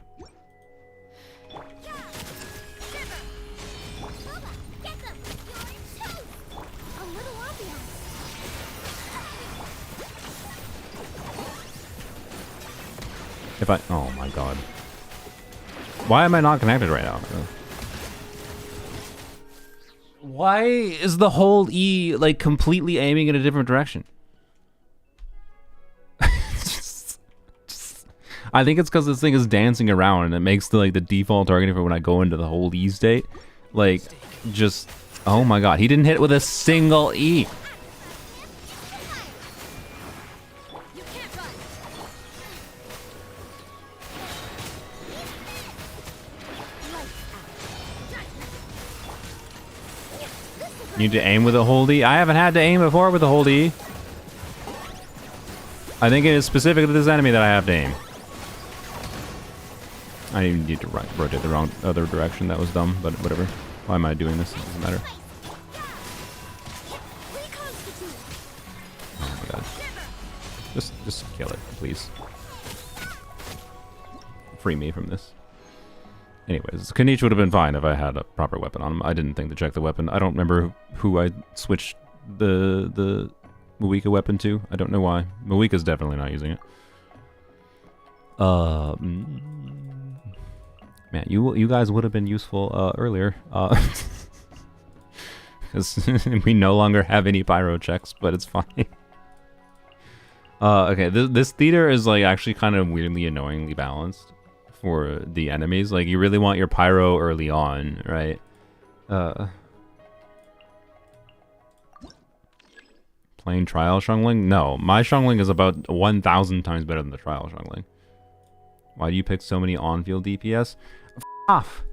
If I... Oh my god. Why am I not connected right now? Why is the whole E like completely aiming in a different direction? I think it's because this thing is dancing around and it makes the the default targeting for when I go into the whole E state. Like, just... Oh my god, he didn't hit with a single E. You need to aim with a hold E? I haven't had to aim before with a hold E. I think it is specific to this enemy that I have to aim. I need to rotate the wrong other direction. That was dumb, but whatever. Why am I doing this? It doesn't matter. Oh my god. Just kill it, please. Free me from this. Anyways, Kenichi would have been fine if I had a proper weapon on him. I didn't think to check the weapon. I don't remember who I switched the Muika weapon to. I don't know why. Muika's definitely not using it. Man, you guys would have been useful earlier. Because we no longer have any pyro checks, but it's fine. Okay, this theater is like actually kind of weirdly annoyingly balanced for the enemies. Like, you really want your pyro early on, right? Plain trial shungling? No, my shungling is about 1,000 times better than the trial shungling. Why do you pick so many on-field DPS? F off!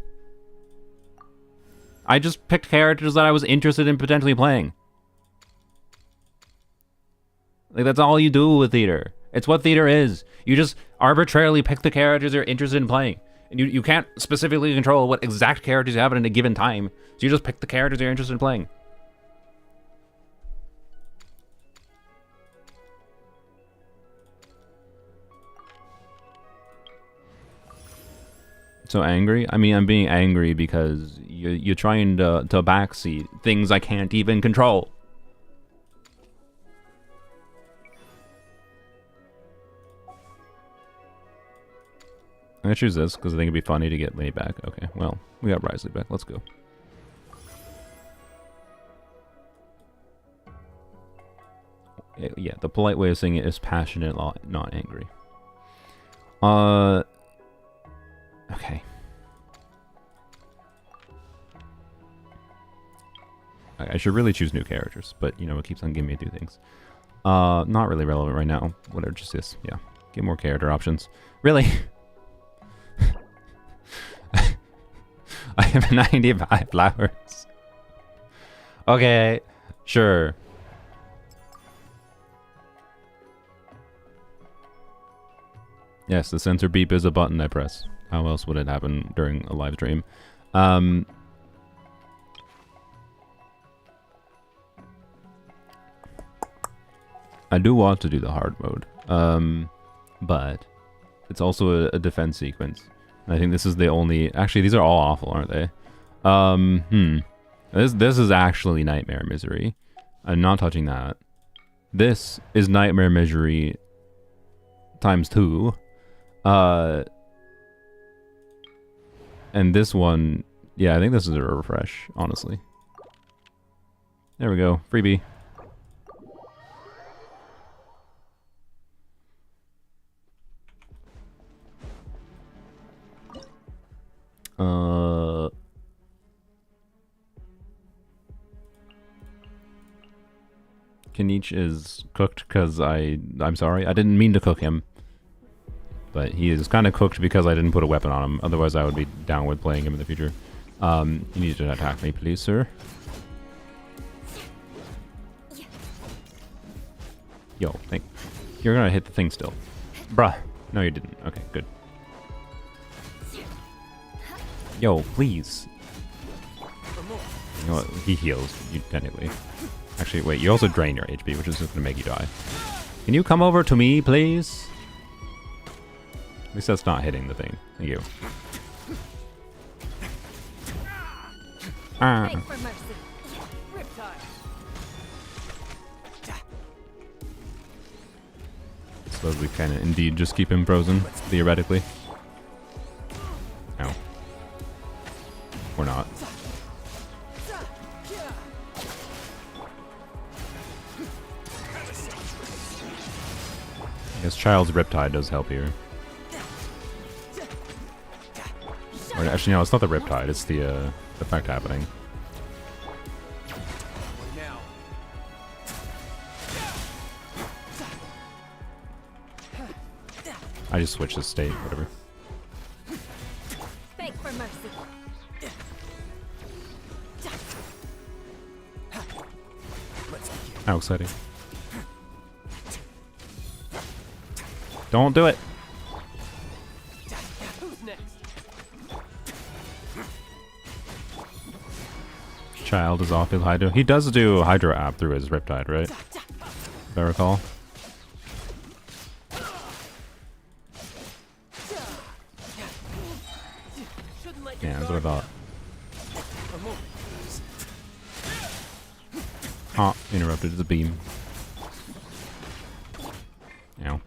I just picked characters that I was interested in potentially playing. Like, that's all you do with theater. It's what theater is. You just arbitrarily pick the characters you're interested in playing. And you can't specifically control what exact characters you have at a given time. So you just pick the characters you're interested in playing. So angry? I mean, I'm being angry because you're trying to backseat things I can't even control. gonna choose this because I think it'd be funny to get Lenny back. Okay, well, we got Risley back. Let's go. Yeah, the polite way of saying it is passionate, not angry. Okay. I should really choose new characters, but you know, it keeps on giving me to do things. Not really relevant right now. Whatever, just this. Yeah, get more character options. Really? I have 95 flowers. Okay, sure. Yes, the censor beep is a button I press. How else would it happen during a live stream? I do want to do the hard mode, but it's also a defense sequence. And I think this is the only... Actually, these are all awful, aren't they? This is actually Nightmare Misery. I'm not touching that. This is Nightmare Misery times 2. And this one... Yeah, I think this is a refresh, honestly. There we go. Freebie. Kanich is cooked because I'm sorry, I didn't mean to cook him. But he is kind of cooked because I didn't put a weapon on him. Otherwise I would be down with playing him in the future. You need to attack me, please, sir. Yo, you're gonna hit the thing still. Bruh. No, you didn't. Okay, good. Yo, please. You know what? He heals, you technically. Actually, wait, you also drain your HP, which is just gonna make you die. Can you come over to me, please? At least that's not hitting the thing. Thank you. Beg for mercy. Riptide. Slowly kind of indeed just keep him frozen, theoretically. Ow. Or not. I guess Child's Riptide does help here. Or actually, no, it's not the Riptide, it's the effect happening. I just switched the state, whatever. Beg for mercy. How exciting. Don't do it! Who's next? Child is off his Hydro. He does do Hydro app through his Riptide, right? If I recall. Yeah, that's what I thought. Oh, interrupted the beam. Ow.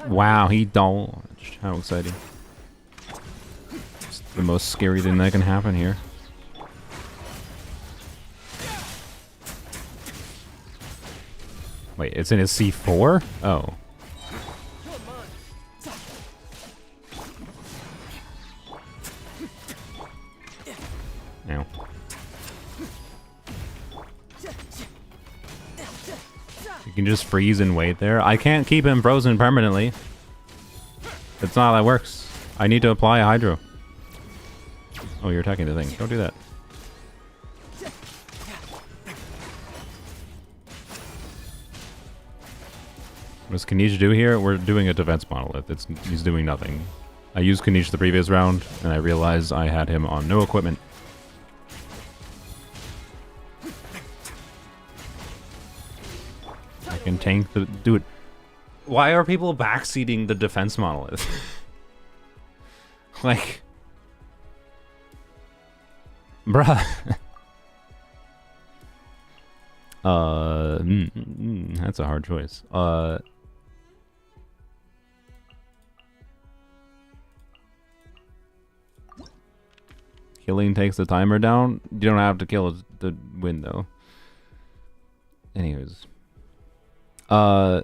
Wow, he dodged. How exciting. It's the most scary thing that can happen here. Wait, it's in his C4? Oh. Ow. You can just freeze and wait there. I can't keep him frozen permanently. That's not how that works. I need to apply a Hydro. Oh, you're attacking the thing. Don't do that. What does Kanij do here? We're doing a defense monolith. He's doing nothing. I used Kanij the previous round, and I realized I had him on no equipment. I can tank the... Dude, why are people backseating the defense monolith? Like... Bruh. That's a hard choice. killing takes the timer down. You don't have to kill to win though. Anyways, I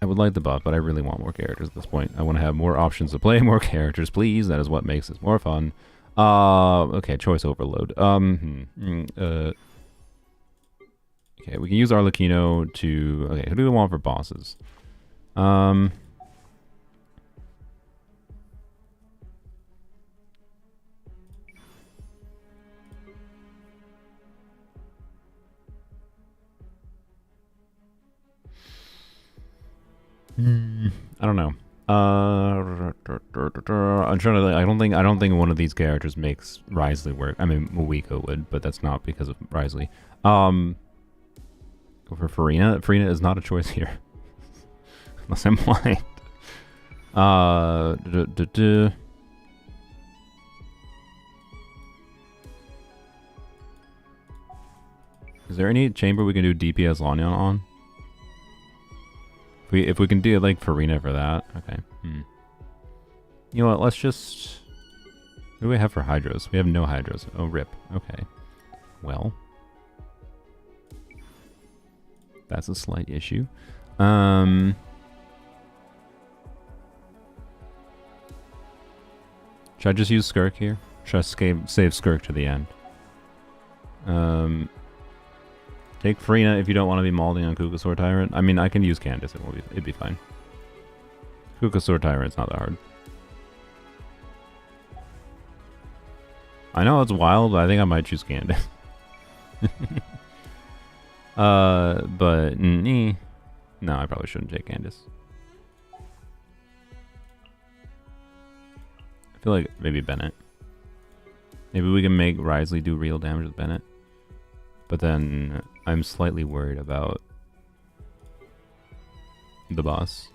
would like the buff, but I really want more characters at this point. I want to have more options to play more characters, please. That is what makes this more fun. Okay, choice overload. Okay, we can use Arlecchino to... Okay, who do we want for bosses? I don't know. I'm trying to. I don't think one of these characters makes Risley work. I mean, Mawiko would, but that's not because of Risley. Go for Farina. Farina is not a choice here, unless I'm blind. Is there any chamber we can do DPS Lanyon on? If we can do like Farina for that, okay. You know what? Let's just. What do we have for Hydros? We have no Hydros. Oh, rip. Okay. Well, that's a slight issue. Should I just use Skirk here? Should I save Skirk to the end? Take Farina if you don't want to be malding on Kukasaur Tyrant. I mean, I can use Candace. It'd be fine. Kukasaur Tyrant's not that hard. I know it's wild, but I think I might choose Candace. But no, I probably shouldn't take Candace. I feel like maybe Bennett. Maybe we can make Risley do real damage with Bennett. But then I'm slightly worried about the boss.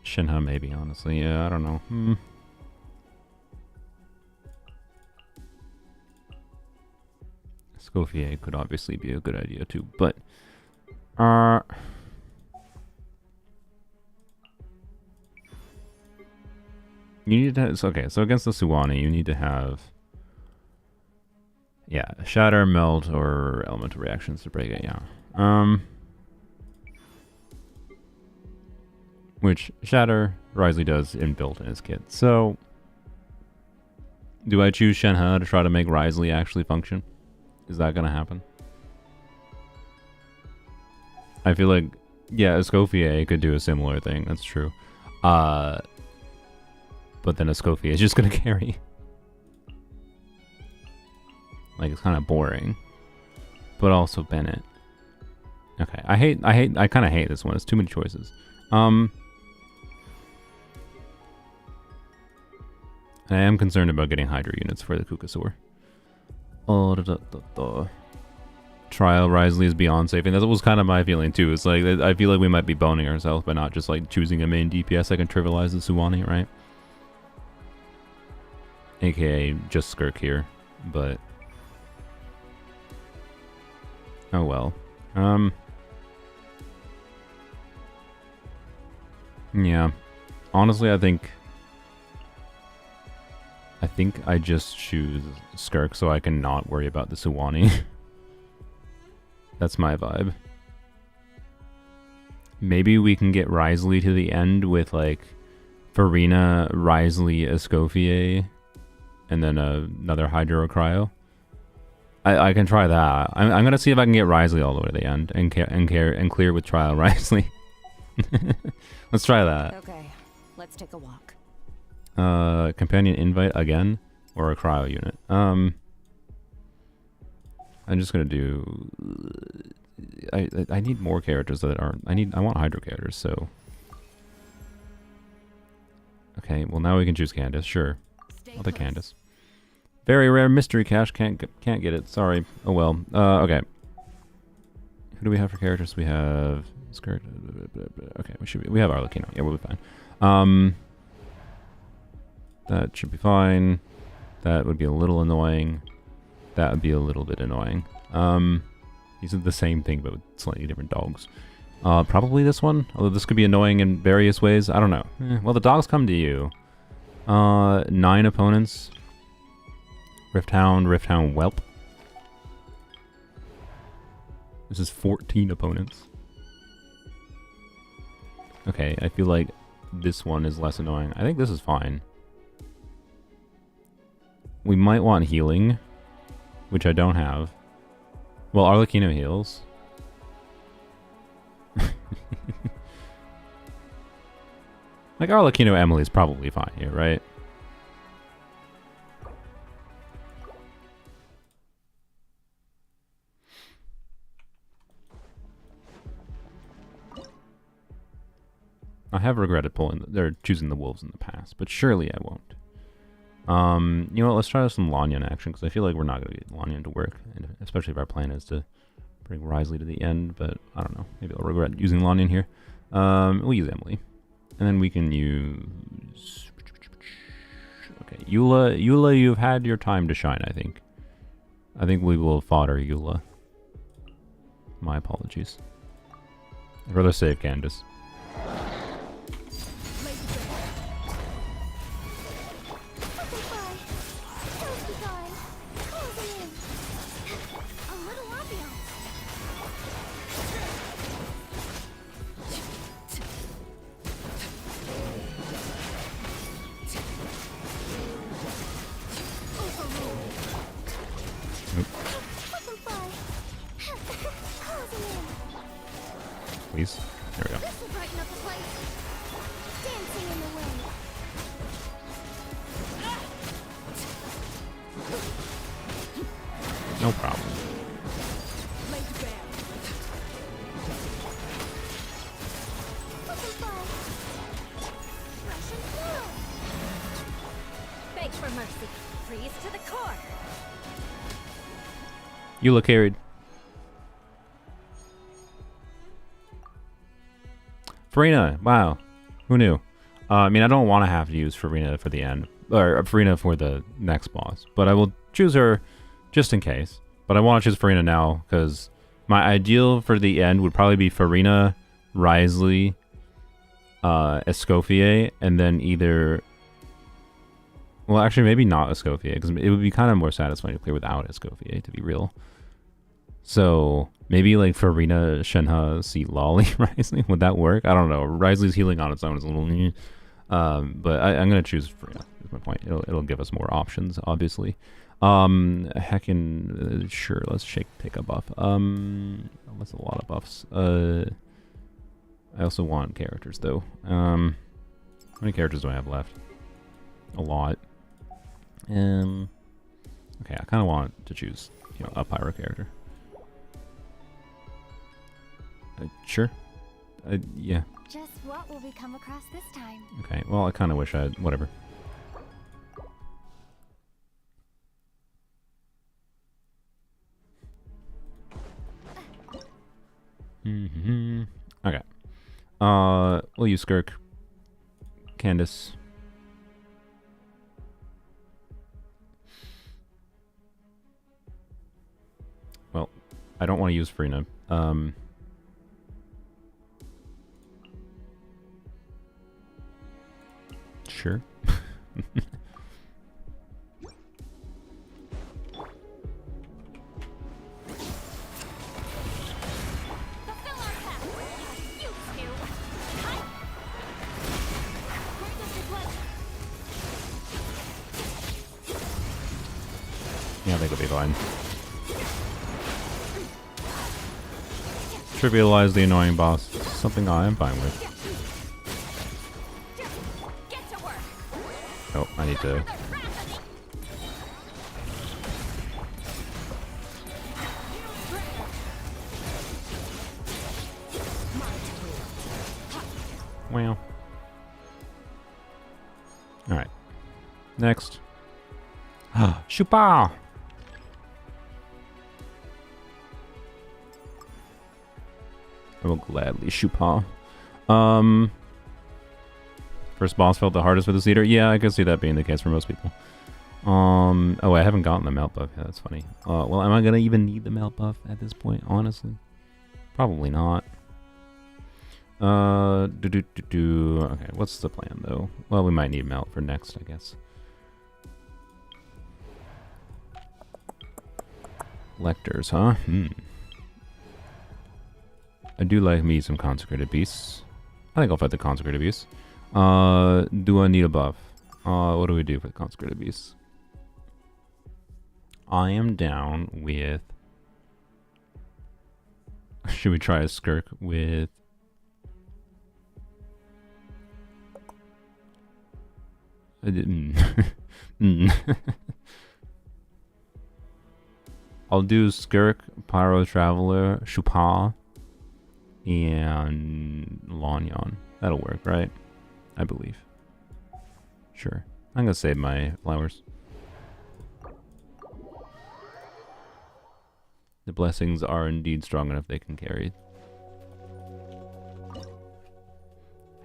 Shinha maybe, honestly. Yeah, I don't know. Escoffier could obviously be a good idea too, but you need to have, okay, so against the Suwani you need to have Shatter, Melt, or Elemental Reactions to break it, which Shatter, Risley does inbuilt in his kit. So, do I choose Shenhe to try to make Risley actually function? Is that gonna happen? I feel like, Escoffier could do a similar thing, that's true. But then Escoffier is just gonna carry. Like, it's kind of boring. But also Bennett. Okay, I kind of hate this one. It's too many choices. I am concerned about getting Hydra units for the Kukasaur. Trial Risley is beyond safe, and that was kind of my feeling too. It's like, I feel like we might be boning ourselves by not just like choosing a main DPS that can trivialize the Suwani, right? AKA just Skirk here, but oh well. Yeah. Honestly, I think I just choose Skirk so I can not worry about the Suwani. That's my vibe. Maybe we can get Risley to the end with like Farina, Risley, Escoffier, and then another Hydro Cryo. I can try that. I'm gonna see if I can get Risley all the way to the end and clear with Trial Risley. Let's try that. Okay, let's take a walk. Companion invite again, or a cryo unit. I'm just gonna do. I need more characters that aren't. I want Hydro characters. So. Okay, well now we can choose Candace. Sure, I'll take Candace. Very rare mystery cache. Can't get it. Sorry. Oh well. Okay. Who do we have for characters? We have Skirt. Okay, we have Arlecchino. Yeah, we'll be fine. That should be fine. That would be a little annoying. That would be a little bit annoying. These are the same thing, but with slightly different dogs. Probably this one, although this could be annoying in various ways. I don't know. Well, the dogs come to you. 9 opponents. Rift Hound, Whelp. This is 14 opponents. Okay, I feel like this one is less annoying. I think this is fine. We might want healing, which I don't have. Well, Arlecchino heals. Like, Arlecchino Emily's probably fine here, right? I have regretted choosing the wolves in the past, but surely I won't. You know what, let's try some Lanyan action, because I feel like we're not going to get Lanyan to work, especially if our plan is to bring Risley to the end, but I don't know. Maybe I'll regret using Lanyan here. We'll use Emily. And then we can use... Okay, Eula, you've had your time to shine, I think. I think we will fodder Eula. My apologies. I'd rather save Candace. Please. There we go. This will brighten up the place. Dancing in the wind. No problem. Beg for mercy. Freeze to the core. Eula carried. Farina, wow. Who knew? I mean, I don't want to have to use Farina for the end. Or Farina for the next boss. But I will choose her just in case. But I want to choose Farina now, because my ideal for the end would probably be Farina, Risley, Escoffier, and then either... Well, actually, maybe not Escoffier, because it would be kind of more satisfying to play without Escoffier, to be real. So, maybe like Farina, Shenhe, Seat Lolly, Risley. Would that work? I don't know. Risley's healing on its own is a little... but I'm going to choose Farina, is my point. It'll give us more options, obviously. Heckin', sure, let's take a buff. That's a lot of buffs. I also want characters, though. How many characters do I have left? A lot. Okay, I kind of want to choose, a Pyro character. Sure. Yeah. Just what will we come across this time? Okay, well, I kind of wish I had... Whatever. Okay. We'll use Skirk. Candace. Well, I don't want to use Farina. Sure. Yeah, I think it'll be fine. Trivialize the annoying boss. Something I am fine with. Oh, I need to... Well. Alright. Next. Shupa! I will gladly Shupa. First boss felt the hardest for this leader. Yeah, I could see that being the case for most people. Oh, I haven't gotten the melt buff. Yeah, that's funny. Well, am I gonna even need the melt buff at this point? Honestly, probably not. Okay, what's the plan though? Well, we might need melt for next, I guess. Lectors, huh? I do like me some consecrated beasts. I think I'll fight the consecrated beasts. Do I need a buff? What do we do for the consecrated beasts? I am down with... Should we try a skirk with... I didn't... I'll do skirk, pyro traveler, Chupa, and Lanyon. That'll work, right? I believe. Sure. I'm gonna save my flowers. The blessings are indeed strong enough they can carry.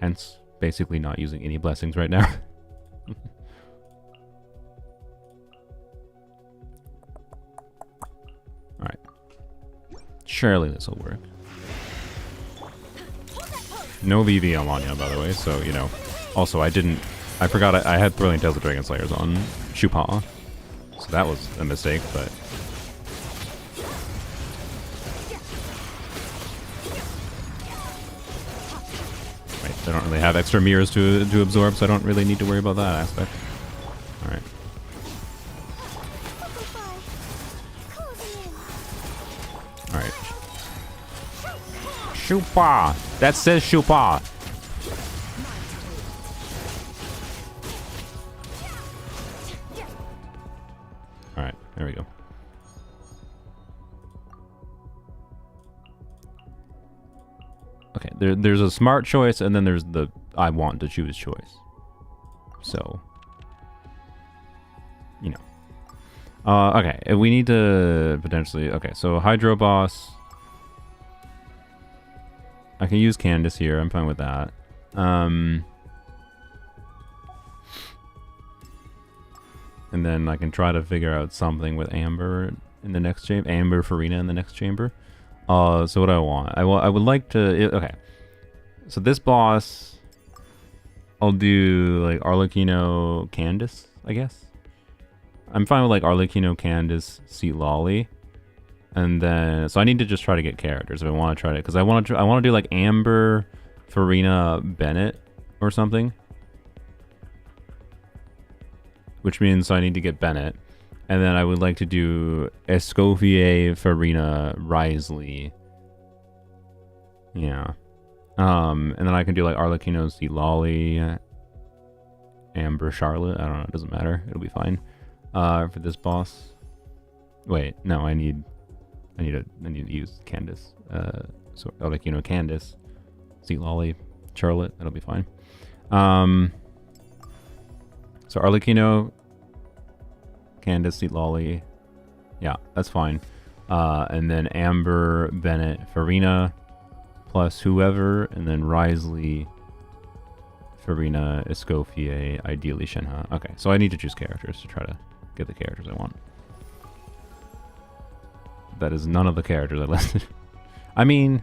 Hence, basically not using any blessings right now. Alright. Surely this will work. No VV on Lanya, by the way, so, you know. Also, I forgot I had Thrilling Tales of Dragon Slayers on Chupa. So that was a mistake, but... Wait, they don't really have extra mirrors to absorb, so I don't really need to worry about that aspect. Alright. Alright. Chupa! That says Chupa! Alright, there we go. Okay, there's a smart choice, and then there's the I want to choose choice. So, you know. Okay, if we need to potentially... Okay, so Hydro Boss... I can use Candace here, I'm fine with that. And then I can try to figure out something with Amber in the next chamber. Amber Farina in the next chamber. So what do I want? I would like to... Okay. So this boss... I'll do, like, Arlecchino Candace, I guess. I'm fine with, like, Arlecchino Candace, Seat Lolly. And then... So I need to just try to get characters if I want to try to... Because I want to do, like, Amber, Farina, Bennett, or something. Which means I need to get Bennett. And then I would like to do Escoffier, Farina, Risley. Yeah. And then I can do like Arlecchino, Seat Lolly, Amber, Charlotte. I don't know. It doesn't matter. It'll be fine. For this boss. Wait, no. I need to use Candace. So Arlecchino, Candace, Seat Lolly, Charlotte. That'll be fine. So Arlecchino, Candace, Seat Lolly. Yeah, that's fine. And then Amber, Bennett, Farina, plus whoever, and then Risley, Farina, Escoffier, ideally Shenhe. Okay, so I need to choose characters to try to get the characters I want. That is none of the characters I listed. I mean,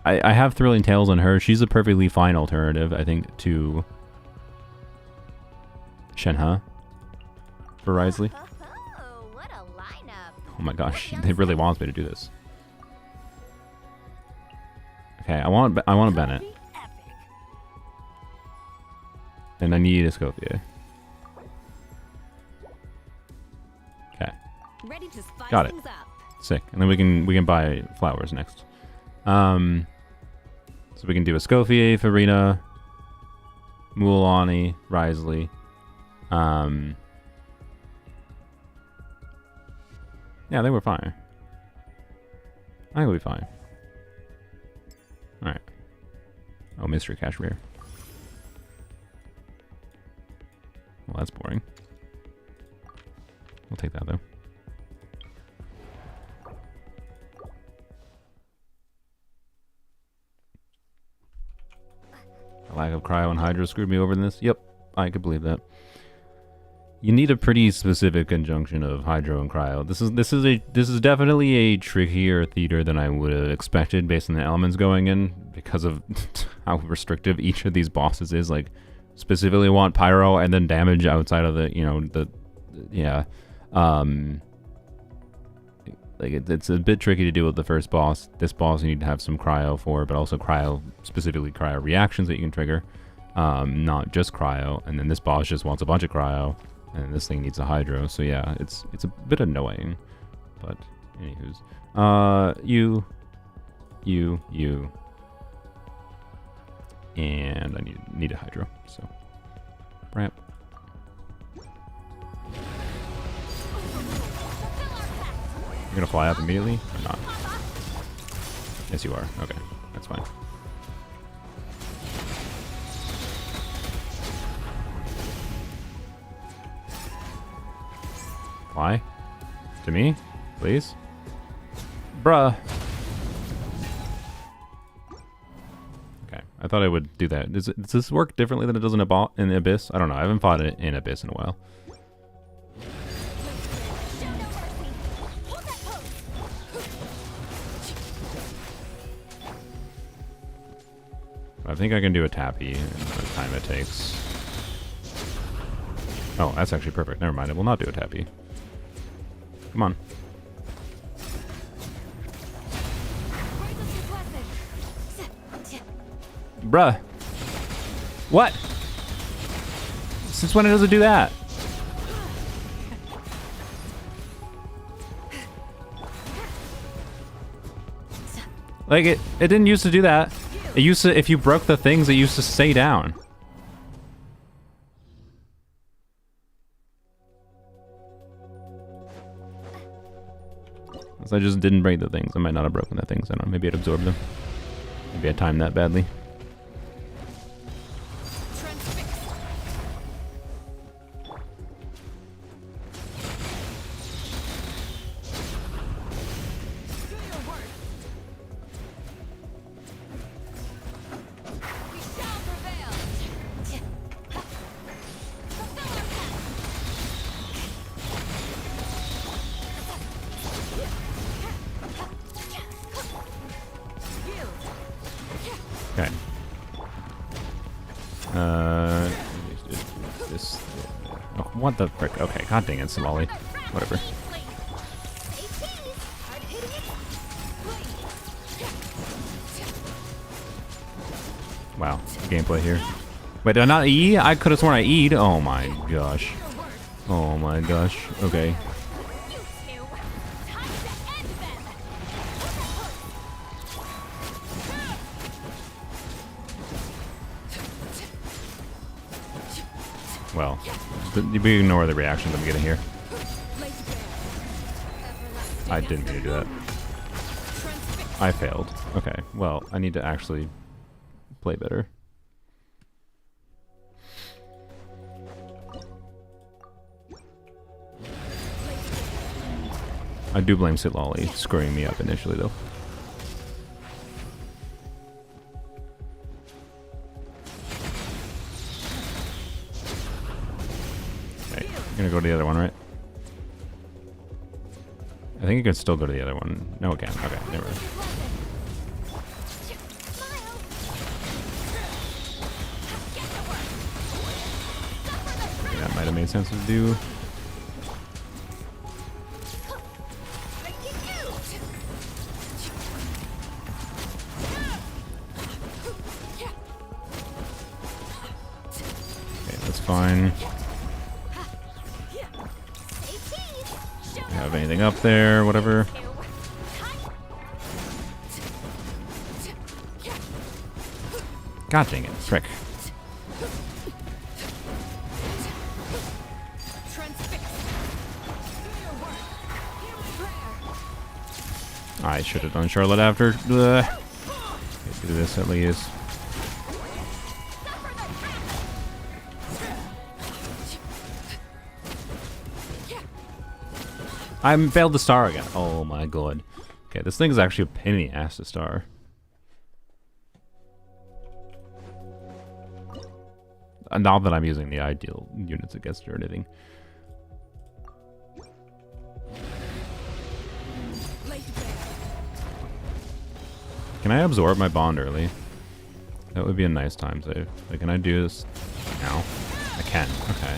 I have Thrilling Tales on her. She's a perfectly fine alternative, I think, to Shenhe for Risley. What a lineup. Oh my gosh, they really wants me to do this. Okay, I want a Bennett. And I need Escoffier. Okay. Ready to spice Got it. things up. Sick. And then we can buy flowers next. So we can do Escoffier, Farina, Mualani, Risley. Yeah, they were fine. I think we'll be fine. Alright. Oh, Mystery Cache Rare. Well, that's boring. We'll take that, though. The lack of Cryo and Hydro screwed me over in this. Yep, I could believe that. You need a pretty specific conjunction of Hydro and Cryo. This is definitely a trickier theater than I would have expected based on the elements going in, because of how restrictive each of these bosses is. Like, specifically want Pyro and then damage outside of the, you know, yeah. Like, it's a bit tricky to deal with the first boss. This boss you need to have some cryo for, but also specifically cryo reactions that you can trigger. Not just cryo. And then this boss just wants a bunch of cryo, and this thing needs a hydro. So yeah, it's a bit annoying. But anywho's, you, and I need a hydro. So ramp. You're gonna fly up immediately or not? Yes, you are. Okay, that's fine. Fly? To me? Please? Bruh. Okay, I thought I would do that. Does this work differently than it does in Abyss? I don't know. I haven't fought it in Abyss in a while. I think I can do a tappy in the time it takes. Oh, that's actually perfect. Never mind. It will not do a tappy. Come on. Bruh. What? Since when does it do that? Like, it didn't used to do that. It used to, if you broke the things, it used to stay down. So I just didn't break the things. I might not have broken the things. I don't know. Maybe it absorbed them. Maybe I timed that badly. Okay. This. Oh, what the frick? Okay, god dang it, Somali. Whatever. Wow, gameplay here. Wait, did I not E? I could have sworn I E'd. Oh my gosh. Oh my gosh. Okay. Well, we ignore the reactions I'm getting here. I didn't mean to do that. I failed. Okay, well, I need to actually play better. I do blame Sitlolly screwing me up initially, though. Okay, I'm gonna go to the other one, right? I think you can still go to the other one. No, it can't. Okay, never mind. Okay, that might have made sense to do. Fine. Have anything up there, whatever. God dang it, frick. I should have done Charlotte after. Do this at least. I failed the star again. Oh my god. Okay, this thing is actually a pain in the ass to star. Not that I'm using the ideal units against it or anything. Can I absorb my bond early? That would be a nice time save. Like, can I do this now? I can. Okay.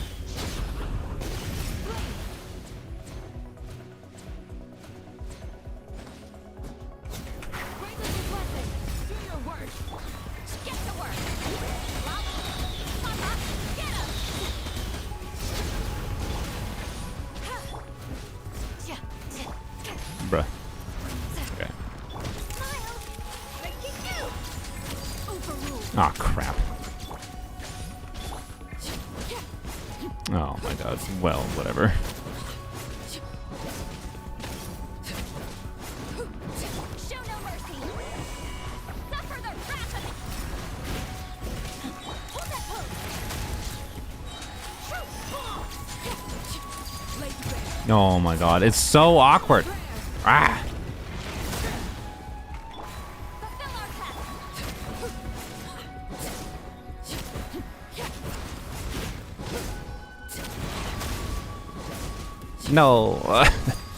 Bruh. Okay. Ah, crap. Oh my god. Well, whatever. Show no mercy. Suffer the wrath of it. Hold that pose. Oh my god. It's so awkward. Ah! Fulfill our path. No.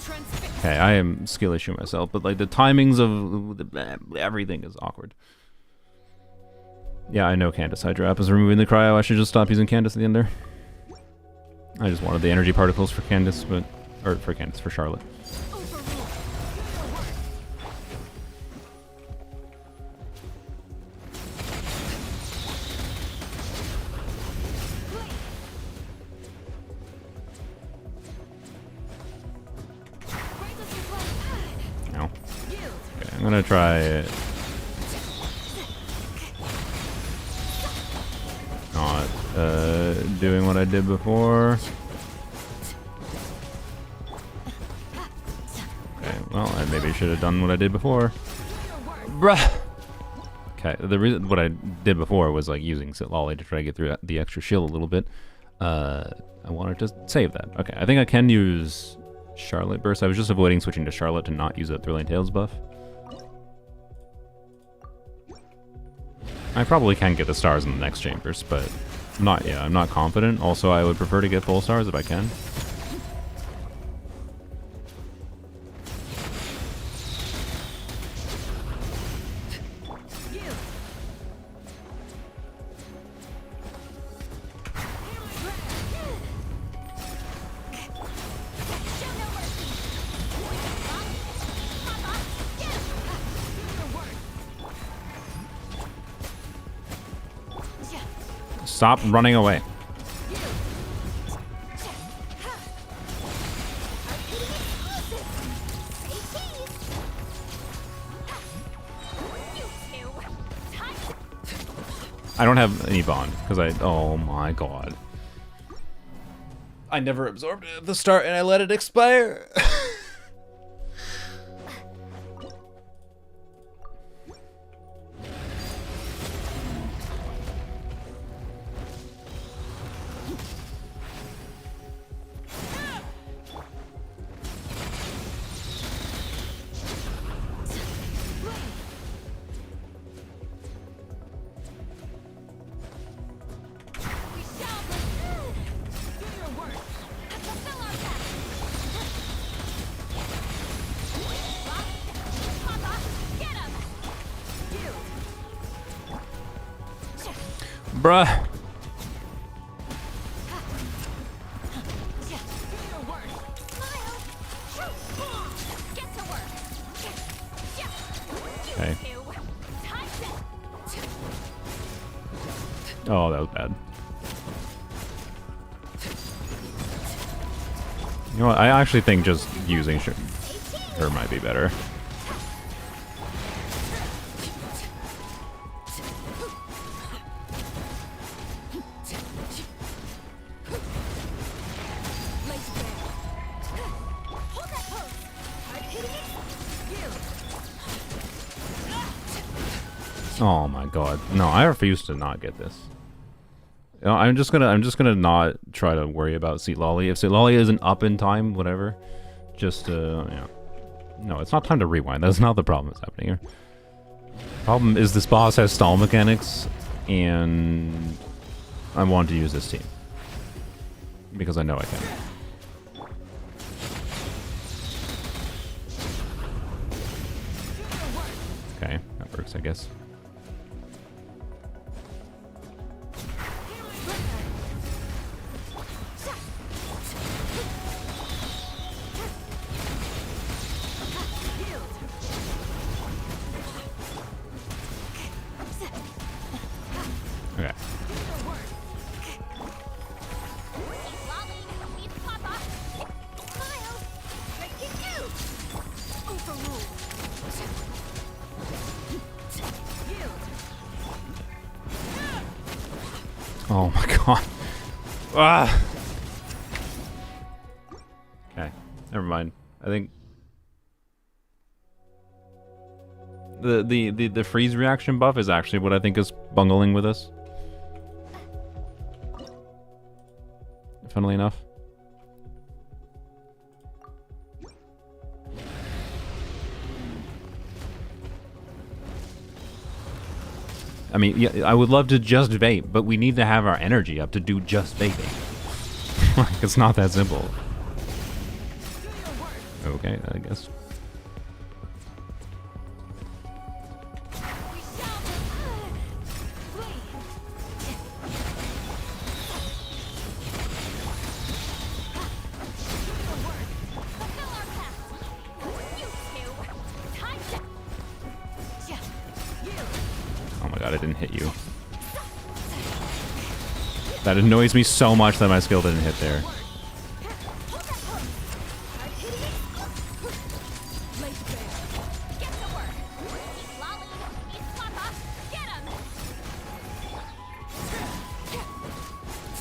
Transfix. Okay, I am skill issue myself, but like the timings of everything is awkward. Yeah, I know Candace Hydra app is removing the cryo. I should just stop using Candace at the end there. I just wanted the energy particles for Candace, but for Charlotte. No. Okay, I'm gonna try it. Not doing what I did before. Okay, well, I maybe should have done what I did before. Bruh. Okay, the reason what I did before was like using Sit Lolly to try to get through the extra shield a little bit. I wanted to save that. Okay, I think I can use Charlotte Burst. I was just avoiding switching to Charlotte to not use that Thrilling Tales buff. I probably can get the stars in the next chambers, but I'm not confident. Also, I would prefer to get full stars if I can. Stop running away. I don't have any bond because oh my god. I never absorbed it at the start and I let it expire. Bruh. Okay. Oh, that was bad. You know what? I actually think just using her might be better. Oh my god. No, I refuse to not get this. You know, I'm just gonna not try to worry about Seat Lolly. If Seat Lolly isn't up in time, whatever. Just yeah. No, it's not time to rewind. That's not the problem that's happening here. Problem is this boss has stall mechanics, and I want to use this team. Because I know I can. Okay, that works, I guess. Okay. Lolly, meet Papa. Miles, breaking news. Overrule. Oh my god. Ah. Okay. Never mind. I think the freeze reaction buff is actually what I think is bungling with us. Funnily enough. I mean, yeah, I would love to just vape, but we need to have our energy up to do just vaping. Like, it's not that simple. Okay, I guess. Oh my god, I didn't hit you. That annoys me so much that my skill didn't hit there.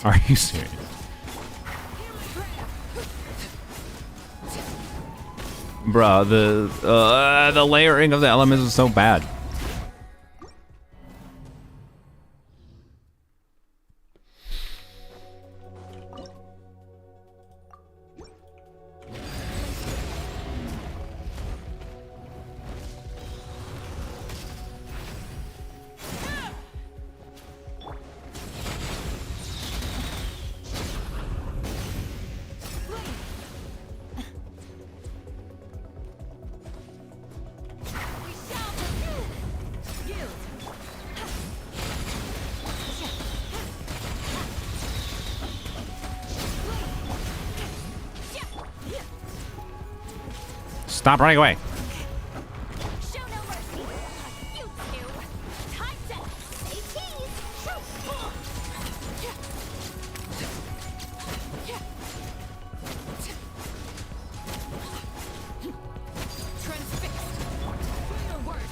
Are you serious? Bruh, the layering of the elements is so bad. Stop running away. Show no mercy. You two. Time set. Say cheese. Transfixed. Final word.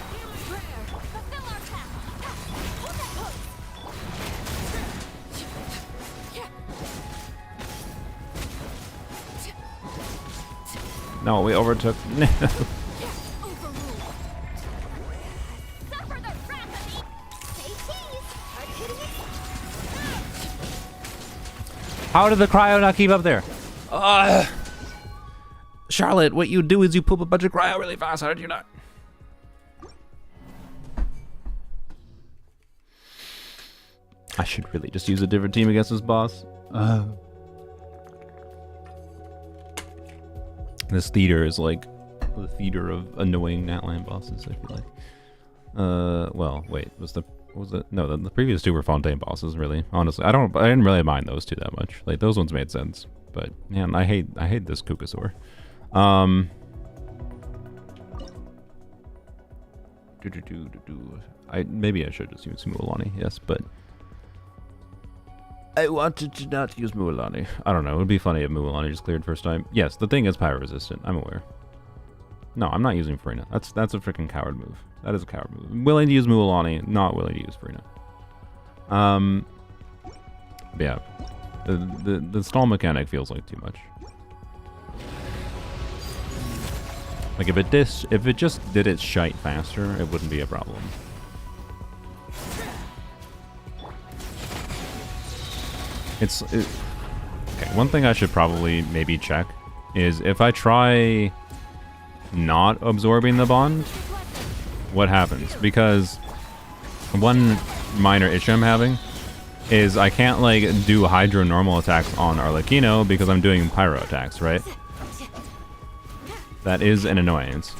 Healing prayer. Fulfill our path. Hold that pose. No, we overtook. No. Overrule. Suffer the wrath of me. Say cheese. Hard hitting it. How did the cryo not keep up there? Charlotte, what you do is you poop a bunch of cryo really fast. How did you not? I should really just use a different team against this boss. This theater is like the theater of annoying Natland bosses, I feel like. Well, wait, was it? No, the previous two were Fontaine bosses, really. Honestly, I didn't really mind those two that much. Like, those ones made sense. But, man, I hate this Kukasaur. Maybe I should just use Mualani, yes, but I wanted to not use Mualani. I don't know, it would be funny if Mualani just cleared first time. Yes, the thing is Pyro resistant, I'm aware. No, I'm not using Farina. That's a freaking coward move. That is a coward move. I'm willing to use Mualani, not willing to use Farina. Yeah. The stall mechanic feels like too much. Like if it just did its shite faster, it wouldn't be a problem. Okay, one thing I should probably maybe check is if I try not absorbing the bond, what happens? Because one minor issue I'm having is I can't like do Hydro normal attacks on Arlecchino because I'm doing Pyro attacks, right? That is an annoyance.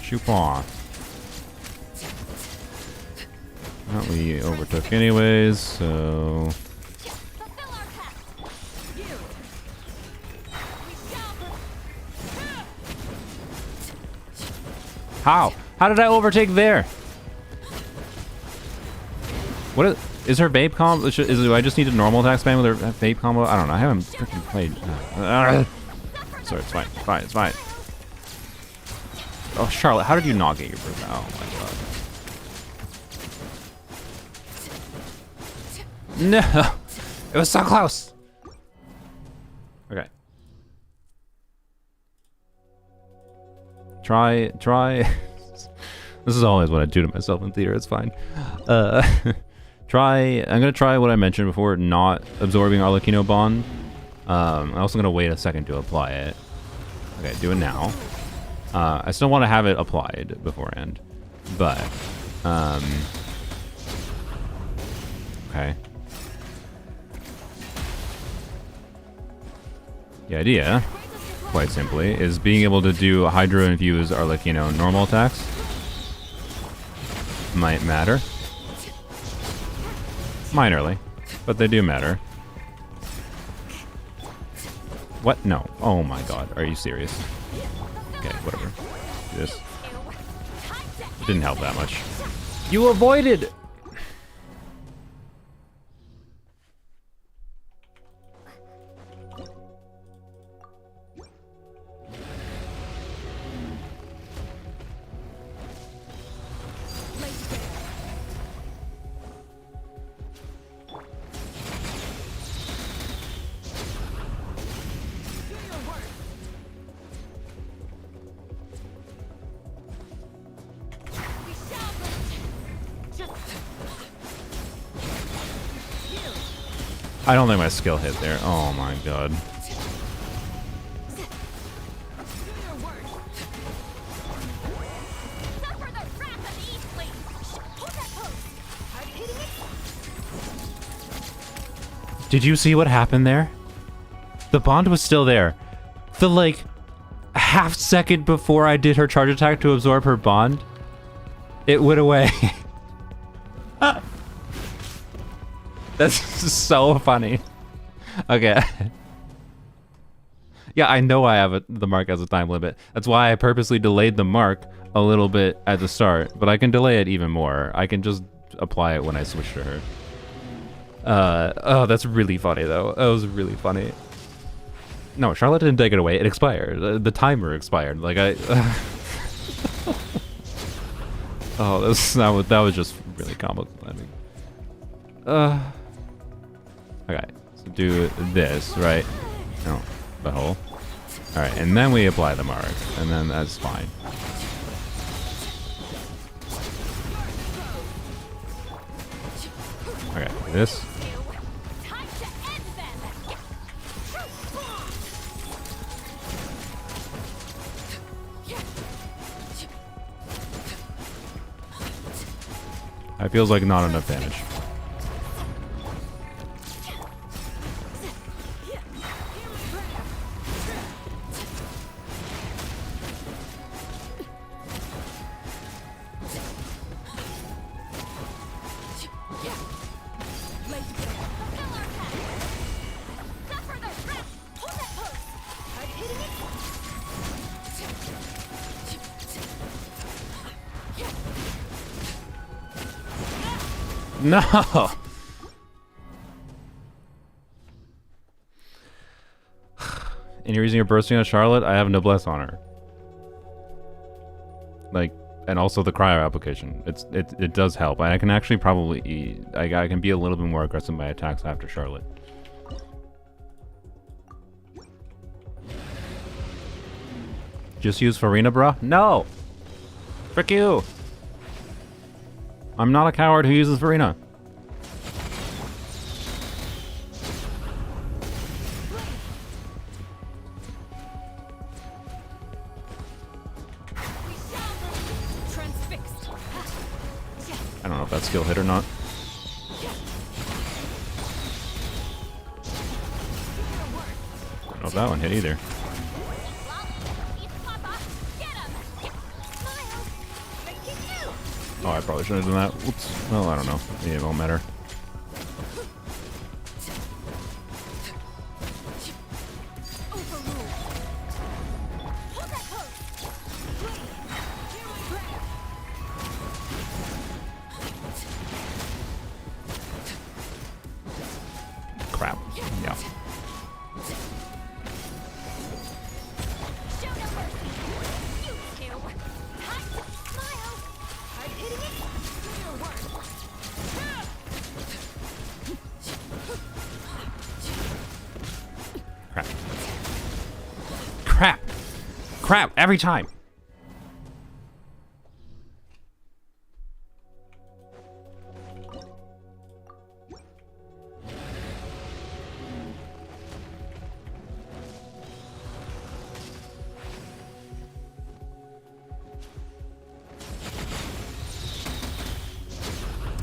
Choupon. Well, we overtook anyways, so... How? How did I overtake there? What is her vape combo? Do I just need a normal attack spam with her vape combo? I don't know. I haven't freaking played. Sorry, it's fine. It's fine. It's fine. Oh, Charlotte, how did you not get your bird? Oh my god. No! It was so close! Okay. Try. This is always what I do to myself in theater, it's fine. I'm gonna try what I mentioned before, not absorbing Arlecchino Bond. I'm also gonna wait a second to apply it. Okay, do it now. I still want to have it applied beforehand, but, okay. The idea, quite simply, is being able to do Hydro Infuse Arlecchino normal attacks. Might matter. Minorly, but they do matter. What? No. Oh my god, are you serious? Okay, whatever. Do this. It didn't help that much. You avoided! I don't think my skill hit there. Oh my god. Did you see what happened there? The bond was still there. The like half second before I did her charge attack to absorb her bond, it went away. That's so funny. Okay. Yeah, I know I have the mark as a time limit. That's why I purposely delayed the mark a little bit at the start, but I can delay it even more. I can just apply it when I switch to her. Oh, that's really funny though. That was really funny. No, Charlotte didn't take it away. It expired. The timer expired. Like oh, that was just really comical timing. Okay, so do this, right? No, butthole. Alright, and then we apply the mark, and then that's fine. Okay, this. That feels like not enough damage. No! And you're using your bursting on Charlotte? I have Noblesse on her. Like, and also the cryo application. It does help. I can actually probably I can be a little bit more aggressive in my attacks after Charlotte. Just use Farina, bruh? No! Frick you! I'm not a coward who uses Farina. I don't know if that skill hit or not. I don't know if that one hit either. Oh, I probably should have done that. Whoops. Well, I don't know. It won't matter. Crap. Crap, every time.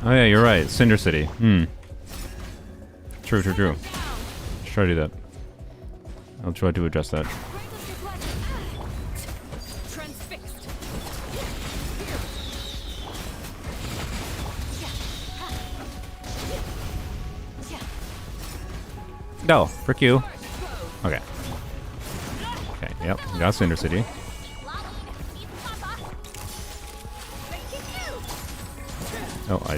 Oh yeah, you're right. Cinder City. True. Let's try to do that. I'll try to adjust that. Transfixed. No, frick you. Okay. Okay, yep. Got Cinder City. Oh, I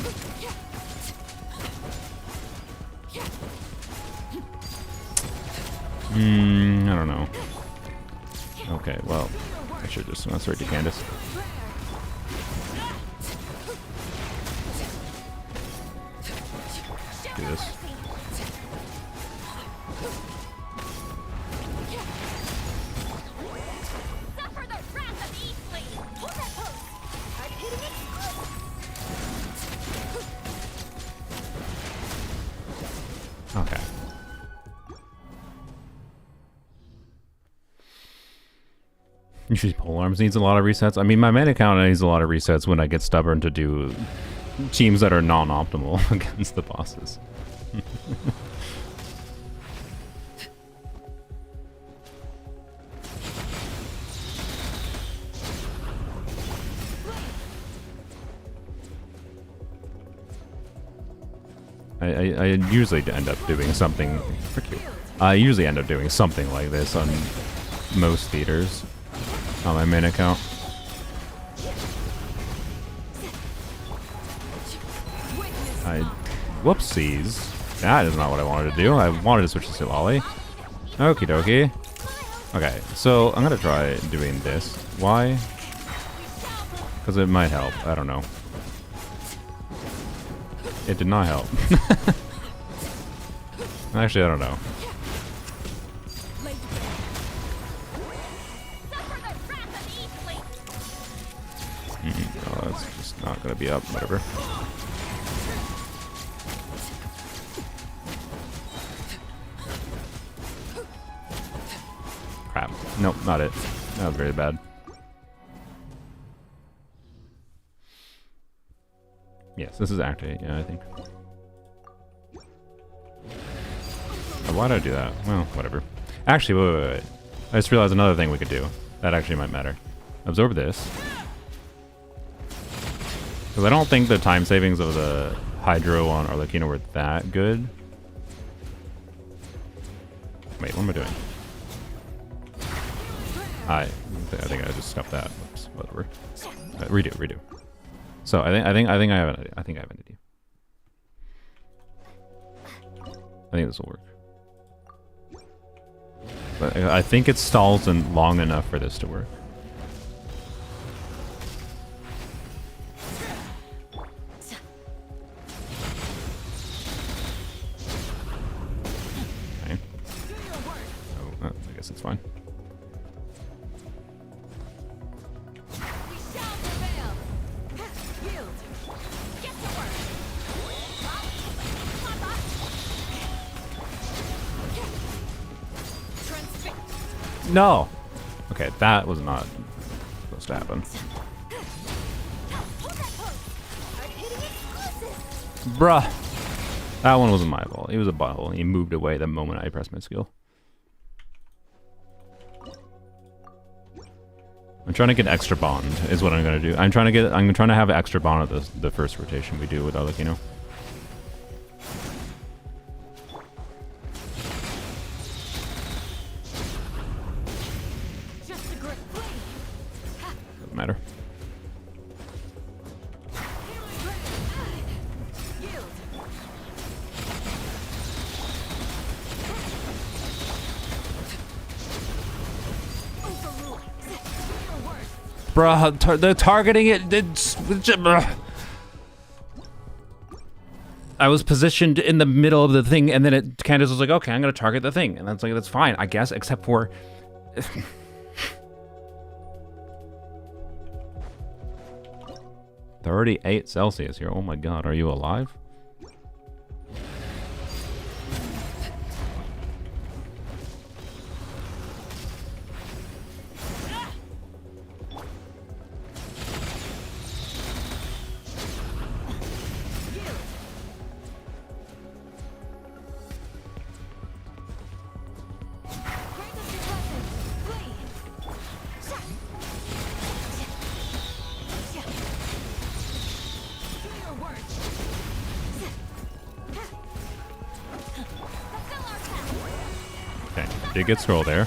don't know. Okay, well, I should just straight to Candace. Do this. Suffer the wrath of Eastling. Hold that pose. Hard hitting exclusive. Okay. Usually polearms needs a lot of resets. I mean, my main account needs a lot of resets when I get stubborn to do teams that are non-optimal against the bosses. I usually end up doing something. Frick you. I usually end up doing something like this on most theaters on my main account. Whoopsies. That is not what I wanted to do. I wanted to switch to Silali. Okie dokie. Okay, so I'm gonna try doing this. Why? Because it might help. I don't know. It did not help. Actually, I don't know. Oh, that's just not gonna be up. Whatever. Crap. Nope, not it. That was very bad. Yes, this is activate. Yeah, I think. Why did I do that? Well, whatever. Actually, wait. I just realized another thing we could do. That actually might matter. Absorb this. Because I don't think the time savings of the Hydro on Arlecchino were that good. Wait, what am I doing? I think I just stuffed that. Oops, whatever. Redo. So I think I have an idea. I think this will work. But I think it stalls in long enough for this to work. Okay. Oh, I guess it's fine. No! Okay, that was not supposed to happen. Bruh! That one wasn't my fault. He was a butthole. He moved away the moment I pressed my skill. I'm trying to get extra bond, is what I'm gonna do. I'm trying to have extra bond at the first rotation we do with Arlecchino. Matter. Bruh, they're targeting it. I was positioned in the middle of the thing, and then Candace was like, "Okay, I'm gonna target the thing," and that's like, that's fine, I guess, except for. 38 Celsius here. Oh my god, are you alive? Did get scroll there.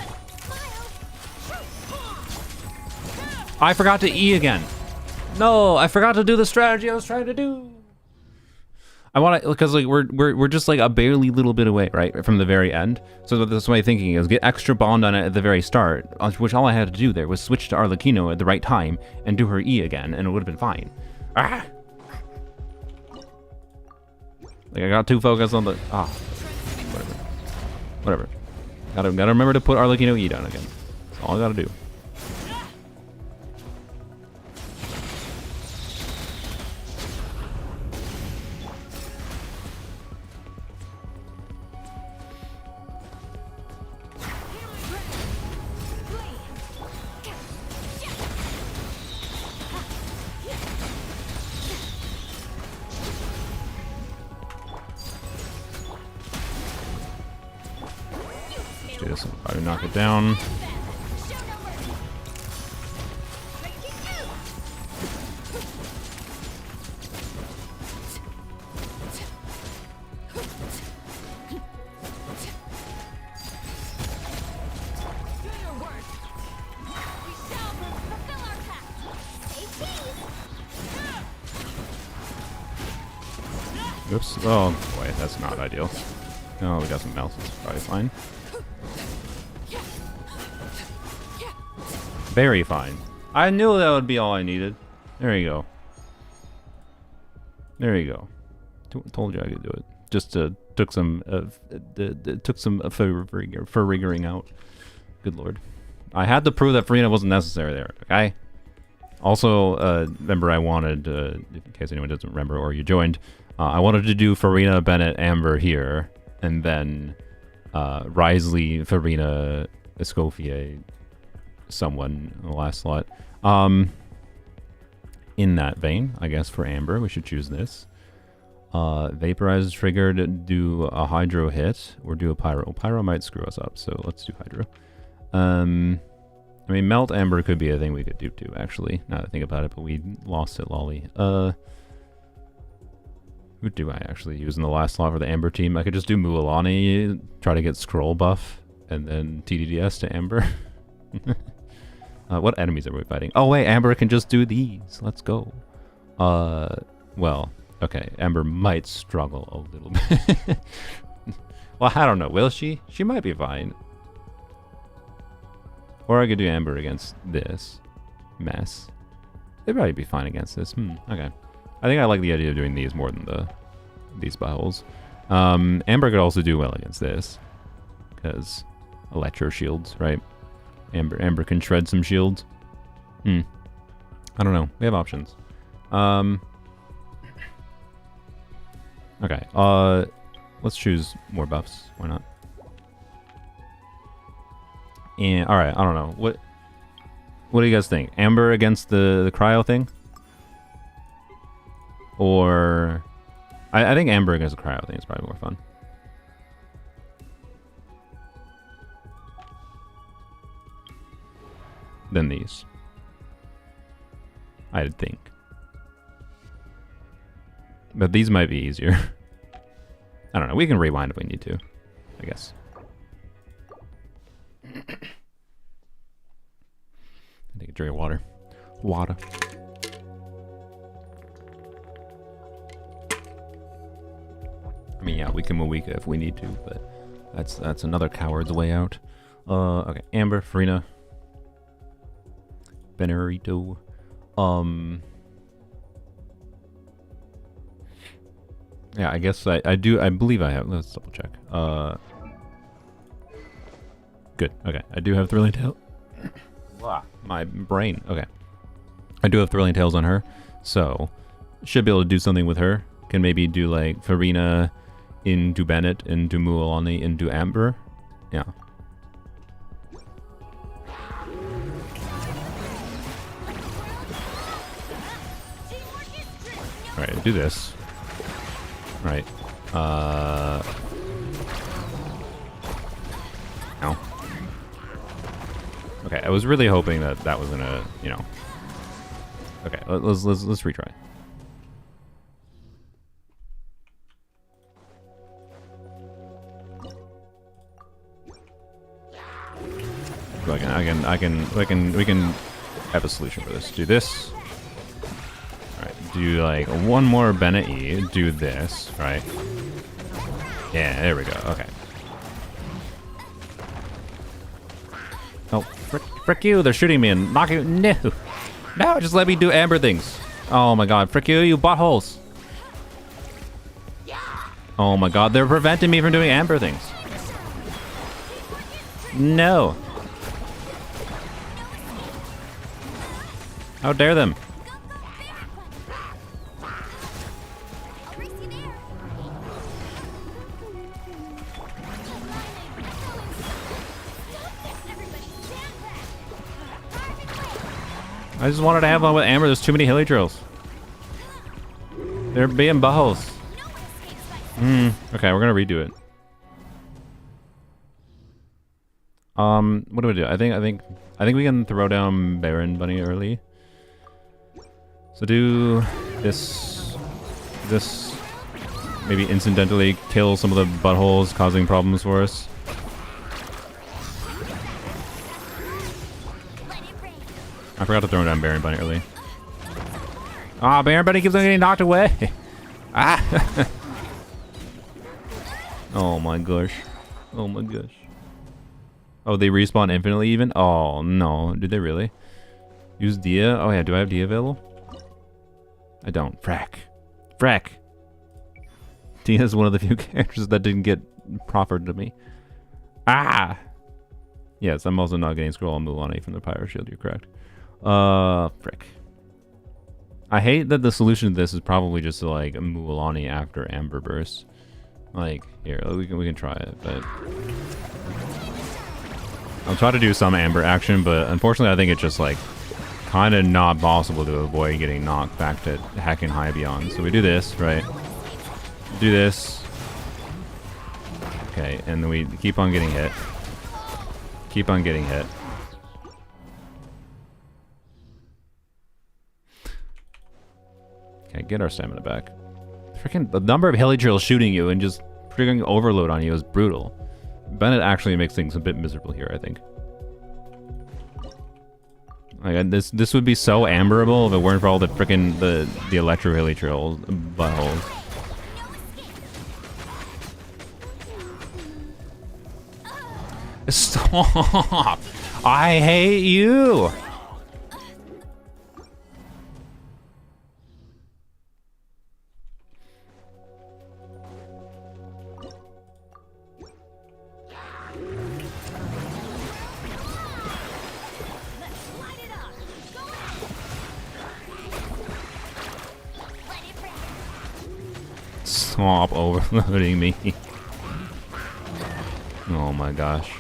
I forgot to E again. No, I forgot to do the strategy I was trying to do. I want to, because like we're just like a barely little bit away, right, from the very end. So that's my thinking is get extra bond on it at the very start, which all I had to do there was switch to Arlecchino at the right time and do her E again, and it would have been fine. Ah. Like I got too focused on the whatever. Gotta remember to put Arlecchino E down again. That's all I gotta do. Probably knock it down. Oops. Oh boy, that's not ideal. Oh, we got some else. It's probably fine. Very fine. I knew that would be all I needed. There you go. There you go. Told you I could do it. Just took some figuring out. Good lord. I had to prove that Farina wasn't necessary there. Okay. Also, remember I wanted, in case anyone doesn't remember or you joined, I wanted to do Farina, Bennett, Amber here, and then Risley, Farina, Escoffier, someone in the last slot. In that vein, I guess for Amber, we should choose this. Vaporize is triggered, do a Hydro hit, or do a Pyro. Pyro might screw us up, so let's do Hydro. I mean, Melt Amber could be a thing we could do too, actually, now that I think about it, but we lost it, lolly. Who do I actually use in the last slot for the Amber team? I could just do Mualani, try to get Scroll buff, and then TDDS to Amber. What enemies are we fighting? Oh wait, Amber can just do these. Let's go. Well, okay. Amber might struggle a little bit. Well, I don't know. Will she? She might be fine. Or I could do Amber against this mess. They'd probably be fine against this. Okay. I think I like the idea of doing these more than these battles. Amber could also do well against this, because Electro shields, right? Amber can shred some shields. I don't know. We have options. Okay. Let's choose more buffs. Why not? And all right. I don't know. What do you guys think? Amber against the cryo thing, or I think Amber against the cryo thing is probably more fun. Than these, I'd think. But these might be easier. I don't know. We can rewind if we need to, I guess. Take a drink of water. Water. I mean, yeah, we can Moika if we need to, but that's another coward's way out. Okay, Amber, Farina, Benarito. Yeah, I guess I believe I have. Let's double check. Good. Okay, I do have Thrilling Tales. My brain. Okay, I do have Thrilling Tales on her. So should be able to do something with her. Can maybe do like Farina into Bennett, into Mualani, into Amber. Yeah. Alright, do this. Alright. Ow. Okay, I was really hoping that that was gonna, you know. Okay, let's retry. So we can have a solution for this. Do this. Alright, do like one more Bennett E. Do this, right? Yeah, there we go. Okay. Oh, frick you! They're shooting me and knocking. No, no! Just let me do Amber things. Oh my god, frick you! You buttholes! Oh my god, they're preventing me from doing Amber things. No! How dare them! I just wanted to have fun with Amber. There's too many hilly trails. They're being buttholes. Okay, we're gonna redo it. What do we do? I think we can throw down Baron Bunny early. So do this, maybe incidentally kill some of the buttholes causing problems for us. I forgot to throw down Baron Bunny early. Ah, Baron Bunny keeps on getting knocked away. Ah! Oh my gosh. Oh my gosh. Oh, they respawn infinitely even? Oh no, did they really? Use Dia? Oh yeah, do I have Dia available? I don't. Frack. Frack. Dia is one of the few characters that didn't get proffered to me. Ah! Yes, I'm also not getting Scroll on Mualani from the Pyro Shield, you're correct. Frick. I hate that the solution to this is probably just to like Mualani after Amber Burst. Like, here, we can try it, but I'll try to do some Amber action, but unfortunately I think it's just like kind of not possible to avoid getting knocked back to hacking high beyond. So we do this, right? Do this. Okay, and then we keep on getting hit. Keep on getting hit. Okay, get our stamina back. Freaking the number of hilly trails shooting you and just triggering overload on you is brutal. Bennett actually makes things a bit miserable here, I think. Like this would be so amberable if it weren't for all the freaking the electro hilly trails buttholes. Stop! I hate you! Stop overloading me. Oh my gosh.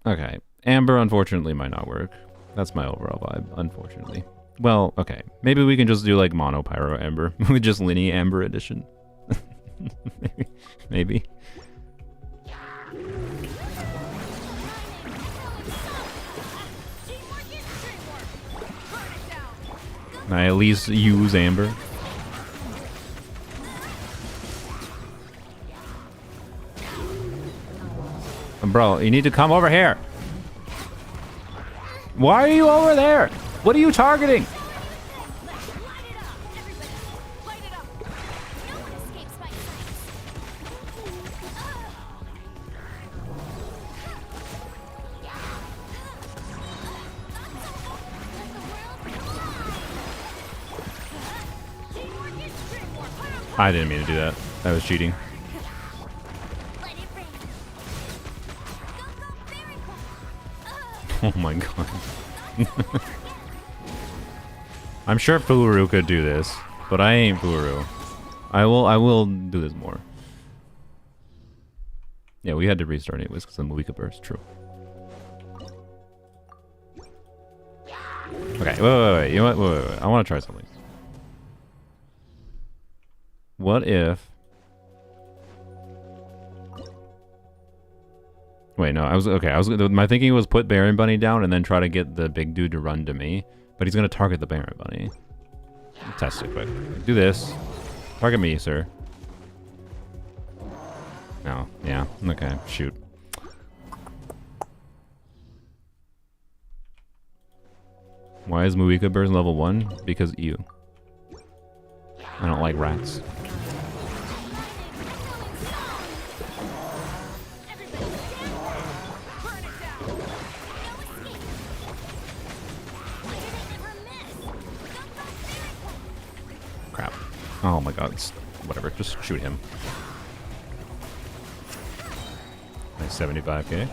Okay. Amber unfortunately might not work. That's my overall vibe, unfortunately. Well, okay. Maybe we can just do like mono Pyro Amber with just Linny Amber edition. Maybe. I at least use Amber. Bro, you need to come over here. Why are you over there? What are you targeting? I didn't mean to do that. That was cheating. Oh my god. I'm sure Furu could do this, but I ain't Furu. I will do this more. Yeah, we had to restart anyways because of the Moika burst. True. Okay, wait. You know what? Wait. I want to try something. What if... Wait, no, my thinking was put Baron Bunny down and then try to get the big dude to run to me. But he's going to target the Baron Bunny. Test it quick. Do this. Target me, sir. No, yeah, okay, shoot. Why is Moika Burst level 1? Because you. I don't like rats. Crap. Oh my god, whatever, just shoot him. Nice 75k.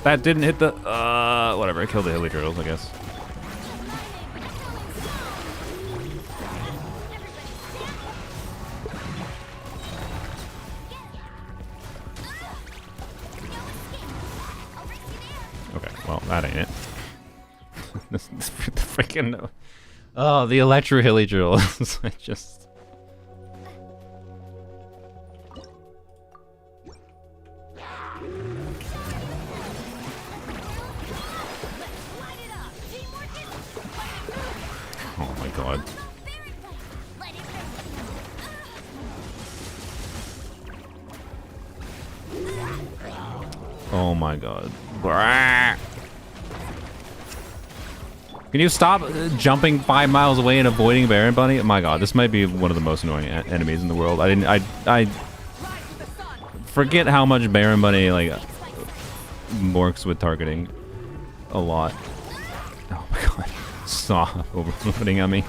That didn't hit the, whatever, I killed the hilly turtles, I guess. Okay, well, that ain't it. This freaking, oh, the electro hilly turtles. I just... Oh my god. Oh my god. Can you stop jumping 5 miles away and avoiding Baron Bunny? Oh my god, this might be one of the most annoying enemies in the world. I forget how much Baron Bunny like works with targeting a lot. Oh my god. Stop overloading on me.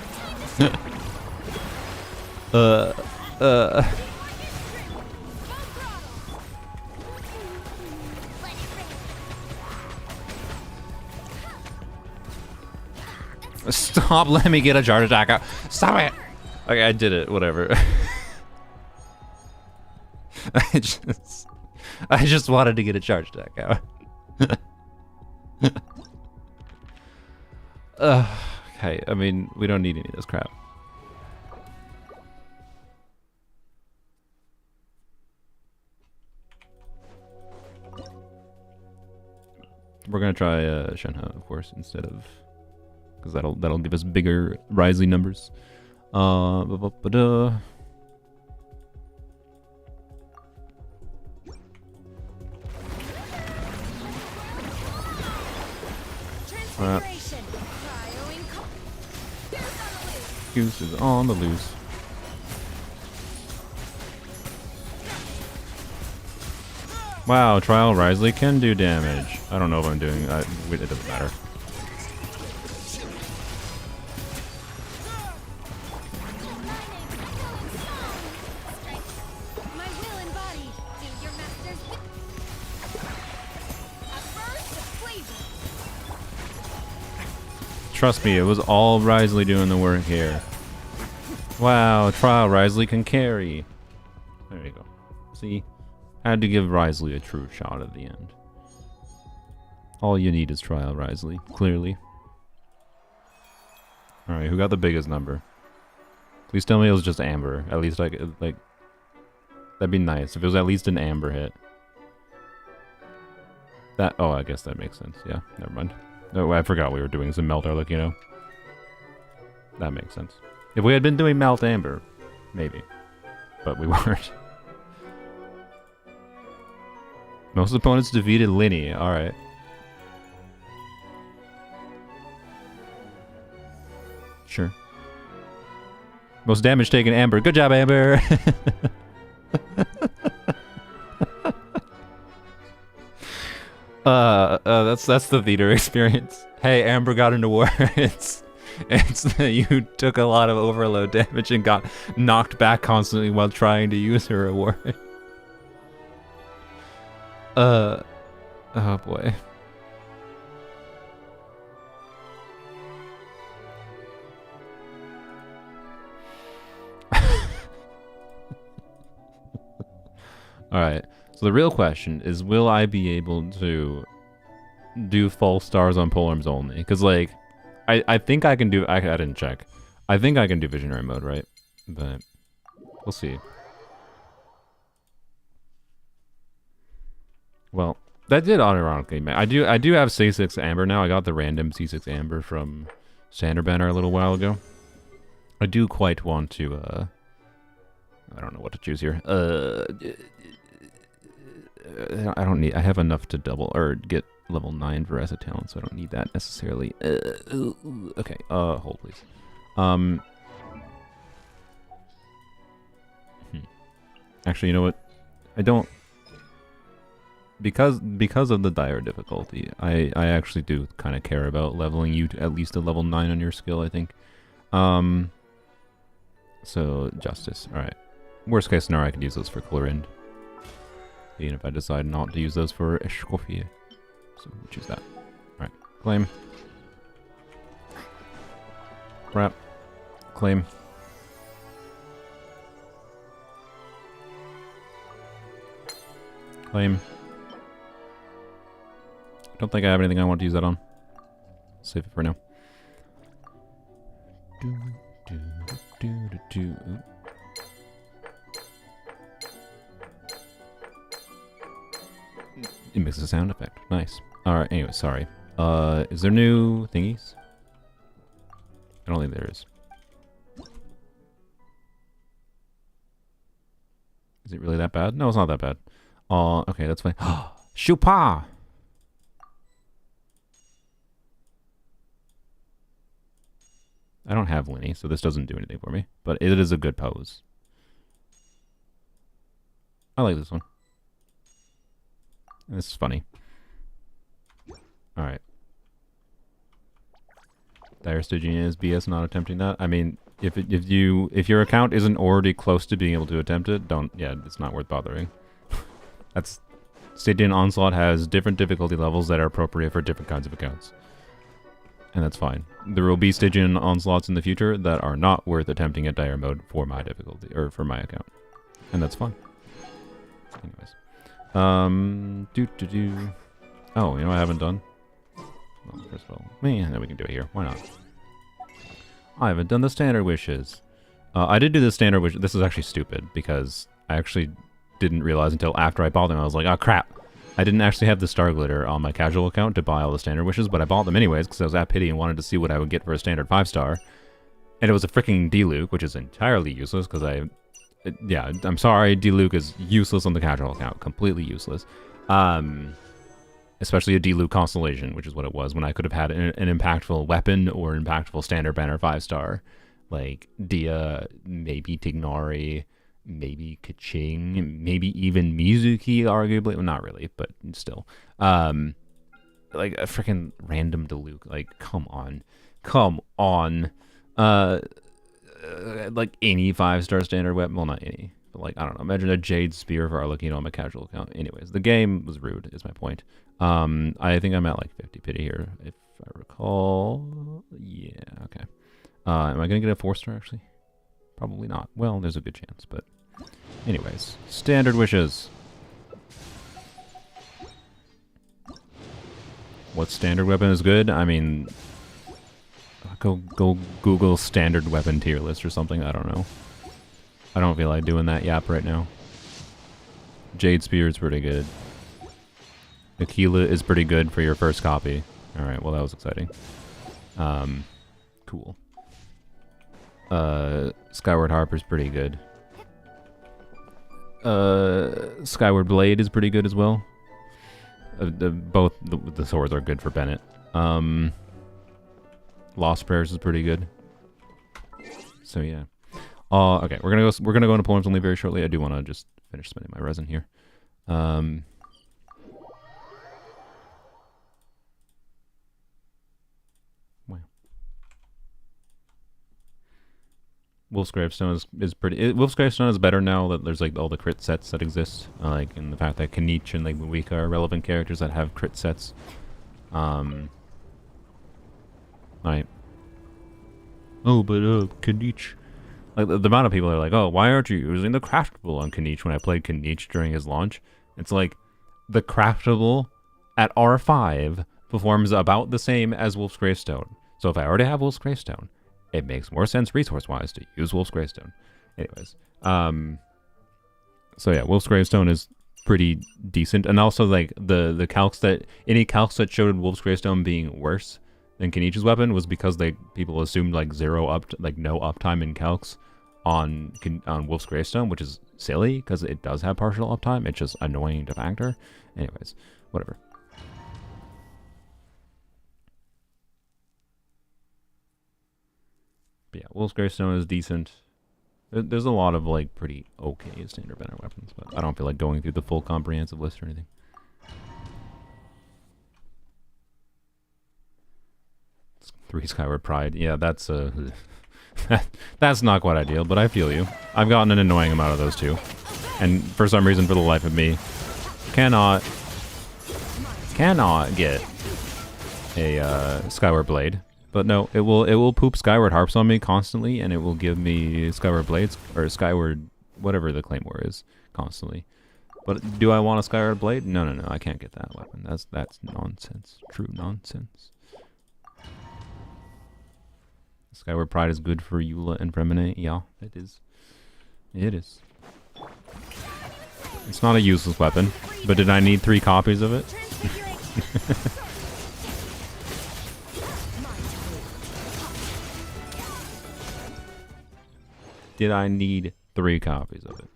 Stop, let me get a charge attack out. Stop it! Okay, I did it, whatever. I just wanted to get a charge attack out. Okay, I mean, we don't need any of this crap. We're gonna try Shenhe, of course, instead of, because that'll give us bigger Risley numbers. Goose is on the loose. Wow, Trial Risley can do damage. I don't know if I'm doing it doesn't matter. Trust me, it was all Risley doing the work here. Wow, Trial Risley can carry. There you go. See? Had to give Risley a true shot at the end. All you need is Trial Risley, clearly. Alright, who got the biggest number? Please tell me it was just Amber. At least like that'd be nice if it was at least an Amber hit. That, oh, I guess that makes sense. Yeah, never mind. Oh, I forgot we were doing some Melt Arlecchino. That makes sense. If we had been doing Melt Amber, maybe. But we weren't. Most opponents defeated Linny. Alright. Sure. Most damage taken, Amber. Good job, Amber! That's the theater experience. Hey, Amber got into war. It's that you took a lot of overload damage and got knocked back constantly while trying to use her award. Oh boy. Alright, so the real question is, will I be able to do false stars on polearms only? Because, like, I think I can do... I didn't check. I think I can do visionary mode, right? But we'll see. Well, that did unironically, man. I do have C6 Amber now. I got the random C6 Amber from Standard Banner a little while ago. I do quite want to, I don't know what to choose here. I don't need... I have enough to double, or get level 9 Veresa talent, so I don't need that necessarily. Okay, hold please. Actually, you know what? I don't... Because of the dire difficulty, I actually do kind of care about leveling you to at least a level 9 on your skill, I think. So, Justice. Alright. Worst case scenario, I could use those for Chlorind. Even if I decide not to use those for Escoffier. So, we'll choose that. Alright. Claim. Wrap. Claim. Claim. Don't think I have anything I want to use that on. Save it for now. It makes a sound effect. Nice. Alright, anyway, sorry. Is there new thingies? I don't think there is. Is it really that bad? No, it's not that bad. Okay, that's fine. Chupa! I don't have Winnie, so this doesn't do anything for me. But it is a good pose. I like this one. This is funny. Alright. Dire Stygian is BS not attempting that. I mean, if your account isn't already close to being able to attempt it, yeah, it's not worth bothering. That's... Stygian Onslaught has different difficulty levels that are appropriate for different kinds of accounts. And that's fine. There will be Stygian Onslaughts in the future that are not worth attempting at dire mode for my difficulty, or for my account. And that's fine. Anyways. Oh, you know what I haven't done? Well, first of all, man, we can do it here. Why not? I haven't done the standard wishes. I did do the standard wish. This is actually stupid, because I actually didn't realize until after I bought them. I was like, oh crap. I didn't actually have the Star Glitter on my casual account to buy all the standard wishes, but I bought them anyways because I was at pity and wanted to see what I would get for a standard 5-star. And it was a freaking D-Luke, which is entirely useless because yeah, I'm sorry, D-Luke is useless on the casual account. Completely useless. Especially a D-Luke Constellation, which is what it was when I could have had an impactful weapon or impactful standard banner 5-star. Like Dia, maybe Tignari, maybe Kaching, maybe even Mizuki, arguably. Well, not really, but still. Like a freaking random Diluc. Like, come on. Come on. Like any 5-star standard weapon. Well, not any. But like, I don't know. Imagine a Jade Spear for Arlecchino on my casual account. Anyways, the game was rude, is my point. I think I'm at like 50 pity here, if I recall. Yeah, okay. Am I going to get a 4-star, actually? Probably not. Well, there's a good chance, but... Anyways, standard wishes. What standard weapon is good? I mean... Go Google standard weapon tier list or something, I don't know. I don't feel like doing that yap right now. Jade Spear is pretty good. Aquila is pretty good for your first copy. Alright, well that was exciting. Cool. Skyward Harp is pretty good. Skyward Blade is pretty good as well. Both the swords are good for Bennett. Lost Prayers is pretty good. So yeah. Okay, we're gonna go into poems only very shortly. I do want to just finish spending my resin here. Wolf's Gravestone is pretty. Wolf's Gravestone is better now that there's like all the crit sets that exist, like and the fact that Kanich and like Wika are relevant characters that have crit sets. Right. Oh, but Kanich. Like the amount of people are like, oh, why aren't you using the craftable on Kanich when I played Kanich during his launch? It's like the craftable at R5 performs about the same as Wolf's Gravestone. So if I already have Wolf's Gravestone, it makes more sense resource-wise to use Wolf's Gravestone. Anyways, so yeah, Wolf's Gravestone is pretty decent, and also like the calcs that any calcs that showed Wolf's Gravestone being worse than Kenichi's weapon was because people assumed like no uptime in calcs on Wolf's Gravestone, which is silly because it does have partial uptime. It's just annoying to factor. Anyways, whatever. But yeah, Wolf's Gravestone is decent. There's a lot of like pretty okay standard banner weapons, but I don't feel like going through the full comprehensive list or anything. 3 Skyward Pride. Yeah, that's that's not quite ideal, but I feel you. I've gotten an annoying amount of those too. And for some reason, for the life of me, cannot get a Skyward Blade. But no, it will poop Skyward Harps on me constantly, and it will give me Skyward Blades, or Skyward, whatever the Claymore is, constantly. But do I want a Skyward Blade? No, I can't get that weapon. That's nonsense. True nonsense. Skyward Pride is good for Eula and Fremine. Yeah, it is. It is. It's not a useless weapon, but did I need 3 copies of it? Did I need 3 copies of it?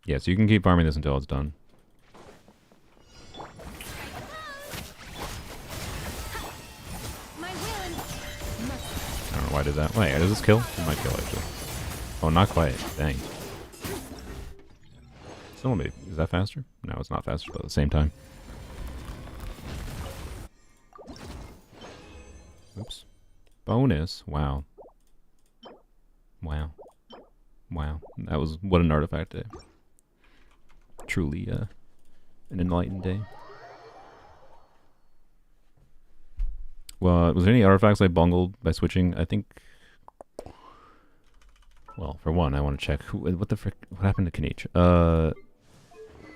Yeah, so you can keep farming this until it's done. I don't know why I did that. Wait, does this kill? It might kill, actually. Oh, not quite. Dang. Still maybe. Is that faster? No, it's not faster, but at the same time. Oops. Bonus. Wow. Wow. Wow. That was... What an artifact day. Truly, an enlightened day. Well, was there any artifacts I bungled by switching? I think... Well, for one, I want to check. What the frick... What happened to Kanich?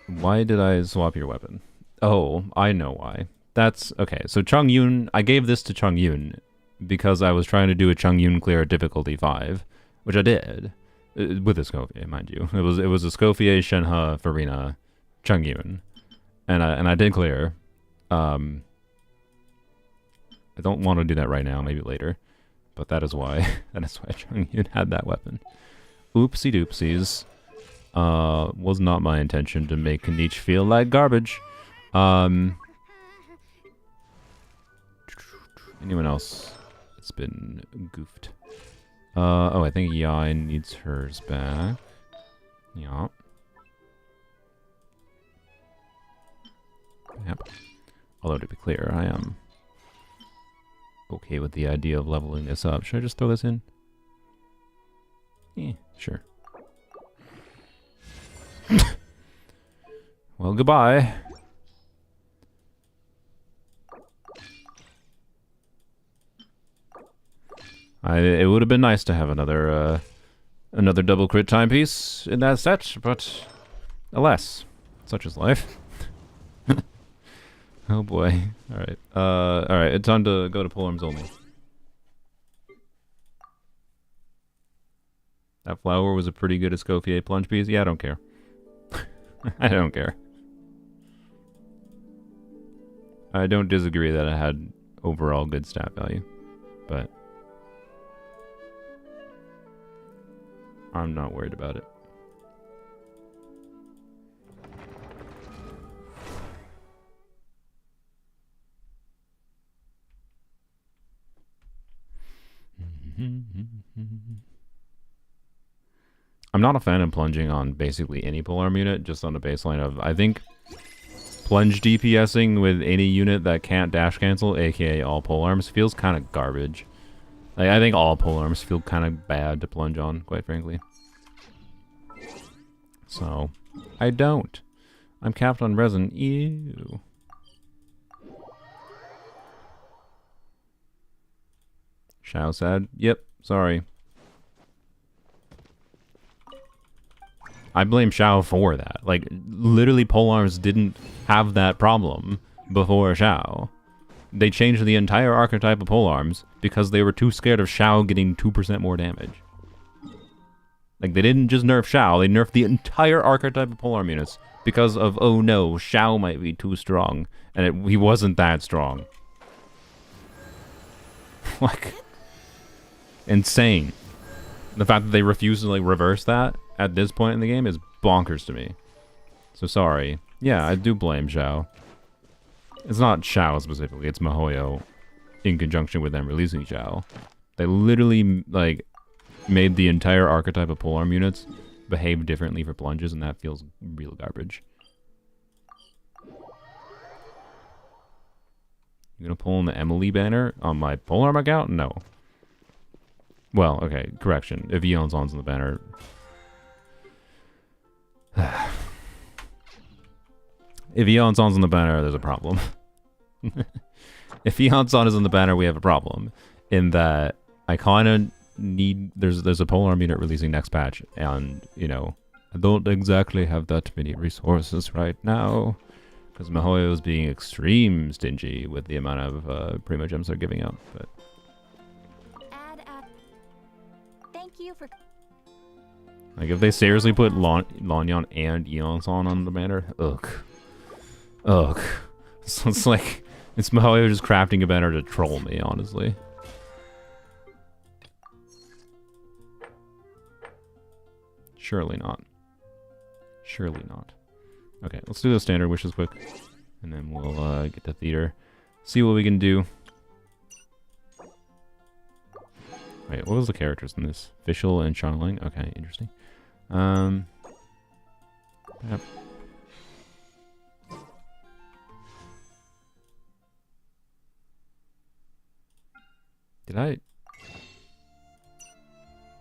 Why did I swap your weapon? Oh, I know why. That's... Okay, so Chung Yun... I gave this to Chung Yun because I was trying to do a Chung Yun clear at difficulty 5, which I did. With a Scofier, mind you. It was a Scofier, Shenhe, Farina, Chung Yun. And I did clear. I don't want to do that right now, maybe later. But that is why Chung Yun had that weapon. Oopsie doopsies. Was not my intention to make Kanich feel like garbage. Anyone else? It's been goofed. Oh, I think Yai needs hers back. Yeah. Yep. Although, to be clear, I am okay with the idea of leveling this up. Should I just throw this in? Yeah, sure. Well, goodbye. It would have been nice to have another double crit timepiece in that set, but alas, such is life. Oh boy. Alright. Alright, it's time to go to polearms only. That flower was a pretty good Escoffier plunge piece. Yeah, I don't care. I don't care. I don't disagree that it had overall good stat value, but I'm not worried about it. I'm not a fan of plunging on basically any polearm unit, just on the baseline of, I think plunge DPSing with any unit that can't dash cancel, aka all polearms, feels kind of garbage. Like, I think all polearms feel kind of bad to plunge on, quite frankly. So, I don't. I'm capped on resin. Ew. Shao said, yep, sorry. I blame Shao for that. Like, literally polearms didn't have that problem before Shao. They changed the entire archetype of polearms because they were too scared of Shao getting 2% more damage. Like, they didn't just nerf Shao, they nerfed the entire archetype of polearm units because of, oh no, Shao might be too strong. And he wasn't that strong. Like, insane. The fact that they refuse to, like, reverse that at this point in the game is bonkers to me. So sorry. Yeah, I do blame Shao. It's not Shao specifically, it's Mihoyo in conjunction with them releasing Shao. They literally, like, made the entire archetype of polearm units behave differently for plunges, and that feels real garbage. You gonna pull in the Emily banner on my polearm account? No. Well, okay, correction. If Eon's on the banner... If Eon's on the banner, there's a problem. If Eon's on is on the banner, we have a problem. In that, I kind of need... There's a polearm unit releasing next patch, and, you know, I don't exactly have that many resources right now. Because Mihoyo is being extreme stingy with the amount of Primo Gems they're giving out, but... Thank you for... Like, if they seriously put Lanyon and Eon's on the banner, ugh. Ugh. So it's like, it's Mihoyo just crafting a banner to troll me, honestly. Surely not. Surely not. Okay, let's do the standard wishes quick. And then we'll get to theater. See what we can do. Wait, what was the characters in this? Fischl and Xiangling? Okay, interesting. Yep. Did I?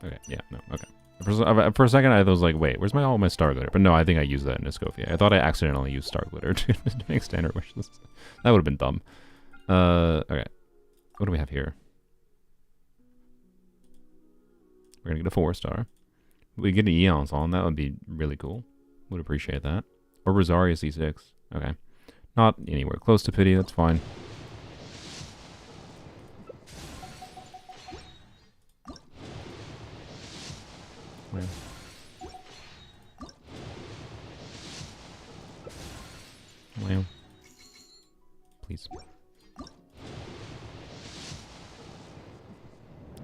Okay, yeah, no, okay. For a second, I was like, wait, where's all my star glitter? But no, I think I used that in Escofia. I thought I accidentally used star glitter to make standard wishes. That would have been dumb. Okay. What do we have here? We're gonna get a 4-star. We get an Eon's on, that would be really cool. Would appreciate that. Or Rosaria C6. Okay. Not anywhere close to pity, that's fine. Well. Well. Please.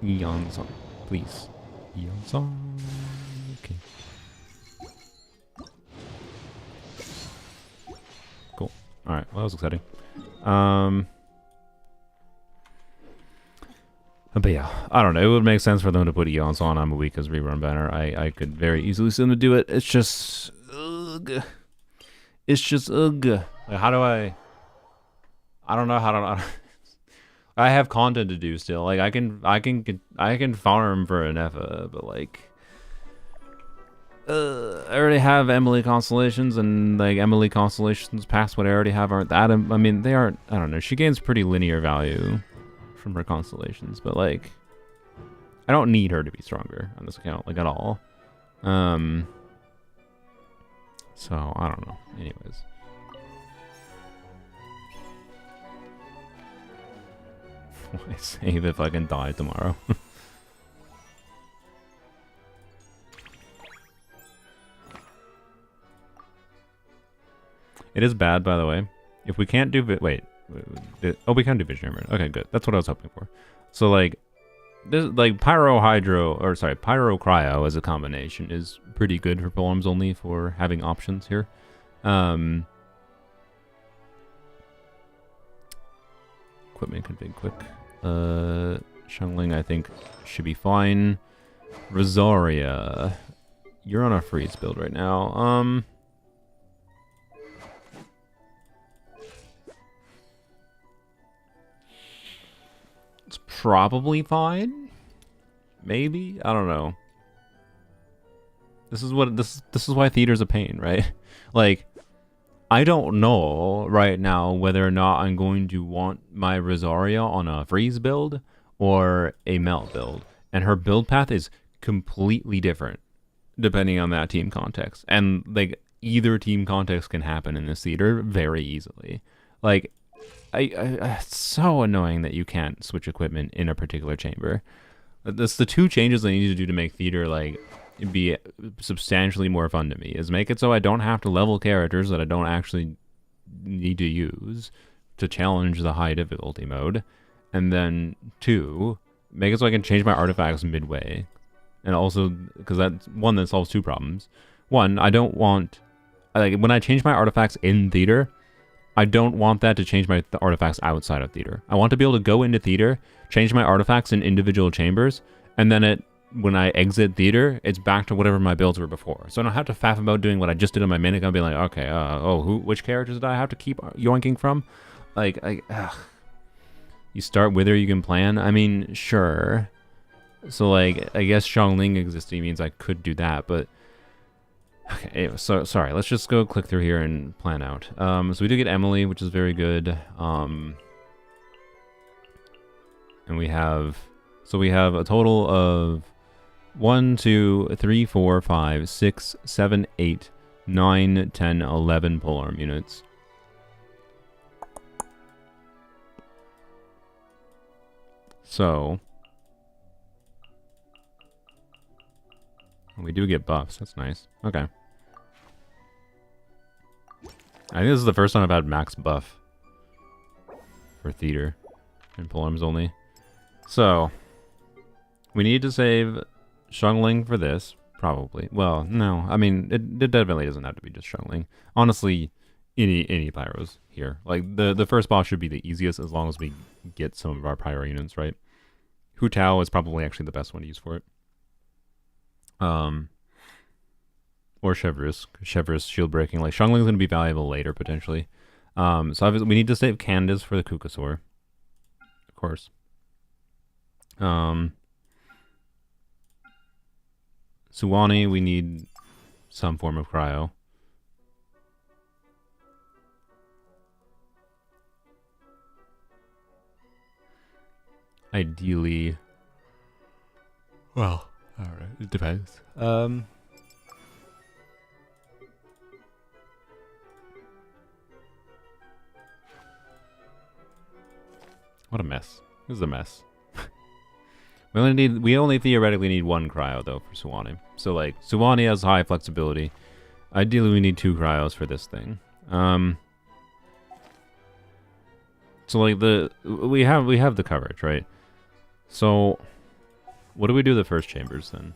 Eon's on, please. Eon's on. Okay. Cool. Alright, well, that was exciting. But yeah, I don't know. It would make sense for them to put Eon's on. I'm a weak as rerun banner. I could very easily see them to do it. It's just... ugh. It's just ugh. Like, how do I don't know how to... I have content to do still. Like, I can farm for an Effa, but like... I already have Emily Constellations, and like Emily Constellations past what I already have aren't that... I mean, they aren't... I don't know. She gains pretty linear value from her constellations, but like I don't need her to be stronger on this account, like, at all. So I don't know. Anyways. Why save if I can die tomorrow? It is bad, by the way. If we can't do wait. Oh, we can do Visionary. Okay, good. That's what I was hoping for. So, like, this, like, Pyro Hydro, or sorry, Pyro Cryo as a combination is pretty good for polearms only for having options here. Equipment config quick. Xiangling, I think, should be fine. Rosaria. You're on a freeze build right now. It's probably fine. Maybe, I don't know. This is why theater's a pain, right? Like, I don't know right now whether or not I'm going to want my Rosaria on a freeze build or a melt build. And her build path is completely different depending on that team context. And like either team context can happen in this theater very easily. Like it's so annoying that you can't switch equipment in a particular chamber. That's the two changes I need to do to make theater like be substantially more fun to me, is make it so I don't have to level characters that I don't actually need to use to challenge the high difficulty mode, and then 2, make it so I can change my artifacts midway. And also, because that's one that solves 2 problems. 1, I don't want, like, when I change my artifacts in theater, I don't want that to change my artifacts outside of theater. I want to be able to go into theater, change my artifacts in individual chambers, and then when I exit theater, it's back to whatever my builds were before. So I don't have to faff about doing what I just did on my minic. I'll be like, okay, which characters did I have to keep yoinking from? Like, you start with her, you can plan. I mean, sure. So like, I guess Xiangling existing means I could do that, but okay. Anyway, so sorry. Let's just go click through here and plan out. So we do get Emily, which is very good. And we have a total of 1, 2, 3, 4, 5, 6, 7, 8, 9, 10, 11 polearm units. So we do get buffs. That's nice. Okay. I think this is the first time I've had max buff for theater and polearms only. So we need to save Xiangling for this, probably. Well, no, I mean it definitely doesn't have to be just Xiangling. Honestly, any pyros here. Like the first boss should be the easiest as long as we get some of our pyro units right. Hu Tao is probably actually the best one to use for it. Or Chevreuse. Chevreuse shield breaking. Like Xiangling's gonna be valuable later potentially. So obviously we need to save Candace for the Kukasaur, of course. Suwani, we need some form of cryo. Ideally, well, all right, it depends. What a mess. This is a mess. We only theoretically need 1 cryo though for Suwani. So like Suwani has high flexibility. Ideally we need 2 cryos for this thing. So like we have the coverage, right? So what do we do the first chambers then?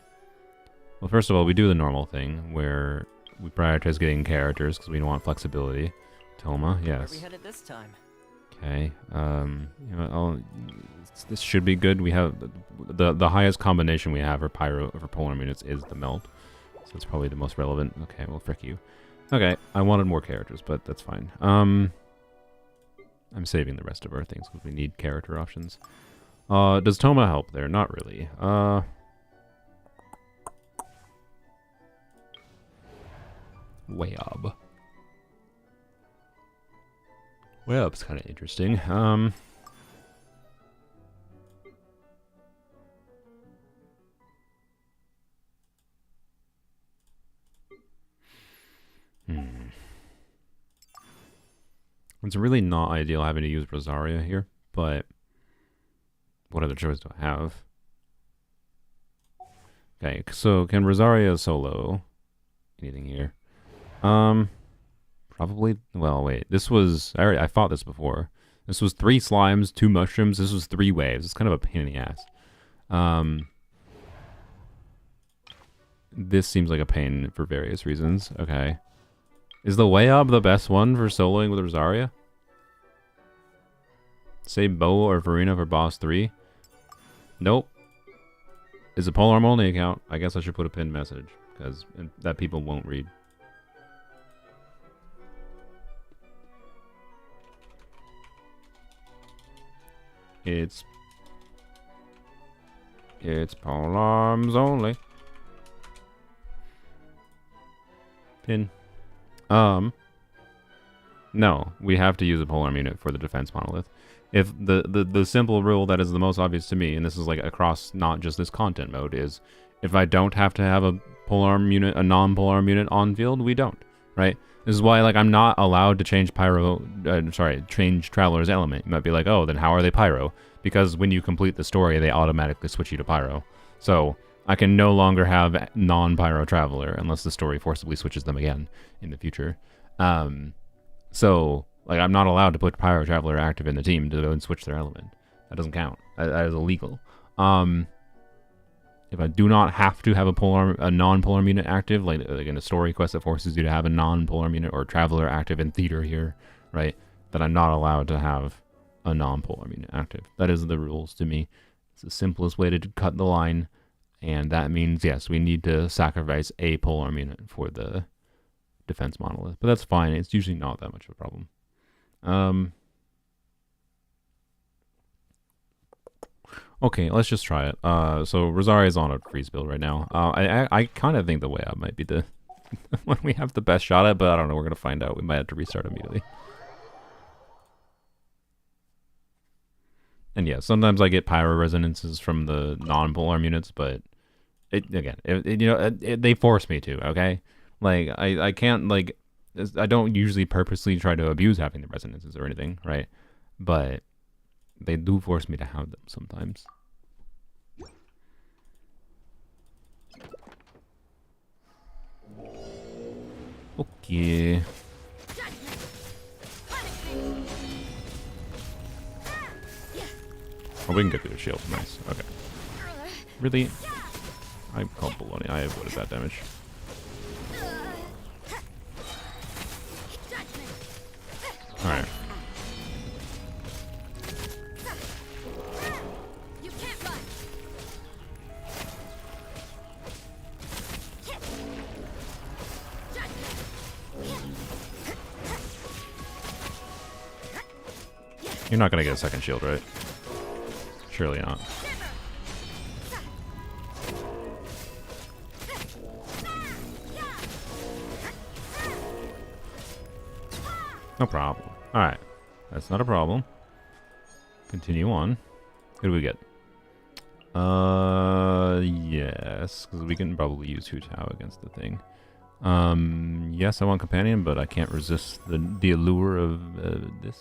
Well, first of all, we do the normal thing where we prioritize getting characters because we don't want flexibility. Toma, yes. Where are we headed this time? Okay. You know, this should be good. We have the highest combination we have for pyro for polar units is the melt, so it's probably the most relevant. Okay, well, frick you. Okay, I wanted more characters, but that's fine. I'm saving the rest of our things because we need character options. Does Toma help there? Not really. Wayab. Wayab's kind of interesting. It's really not ideal having to use Rosaria here, but what other choice do I have? Okay, so can Rosaria solo anything here? Probably. Well, wait. This was I fought this before. This was 3 slimes, 2 mushrooms. This was 3 waves. It's kind of a pain in the ass. This seems like a pain for various reasons. Okay. Is the Wayab the best one for soloing with Rosaria? Say Bo or Farina for boss 3. Nope. Is a polearm only account? I guess I should put a pinned message. because that people won't read. It's polearms only. Pin. No, we have to use a polearm unit for the defense monolith. If the simple rule that is the most obvious to me, and this is like across not just this content mode, is if I don't have to have a polearm unit, a non-polearm unit on field, we don't, right? This is why, like, I'm not allowed to change change Traveler's element. You might be like, oh, then how are they Pyro? Because when you complete the story, they automatically switch you to Pyro. So I can no longer have non-Pyro Traveler unless the story forcibly switches them again in the future. So, like, I'm not allowed to put Pyro Traveler active in the team to go and switch their element. That doesn't count. That is illegal. If I do not have to have a non-polearm unit active, like in a story quest that forces you to have a non-polearm unit or Traveler active in theater here, right, then I'm not allowed to have a non-polearm unit active. That is the rules to me. It's the simplest way to cut the line, and that means, yes, we need to sacrifice a polearm unit for the defense monolith. But that's fine. It's usually not that much of a problem. Okay, let's just try it. So Rosaria's on a freeze build right now. I kind of think the way up might be the when we have the best shot at, but I don't know. We're gonna find out. We might have to restart immediately. And yeah, sometimes I get pyro resonances from the non-polearm units, but they force me to. Okay, like I can't, like, I don't usually purposely try to abuse having the resonances or anything, right? But they do force me to have them sometimes. Okay. Oh, we can get through the shield. Nice. Okay. Really? I called baloney. I avoided that damage. Alright. You're not gonna get a second shield, right? Surely not. No problem. Alright. That's not a problem. Continue on. Who do we get? Yes. Because we can probably use Hu Tao against the thing. Yes, I want companion, but I can't resist the allure of this.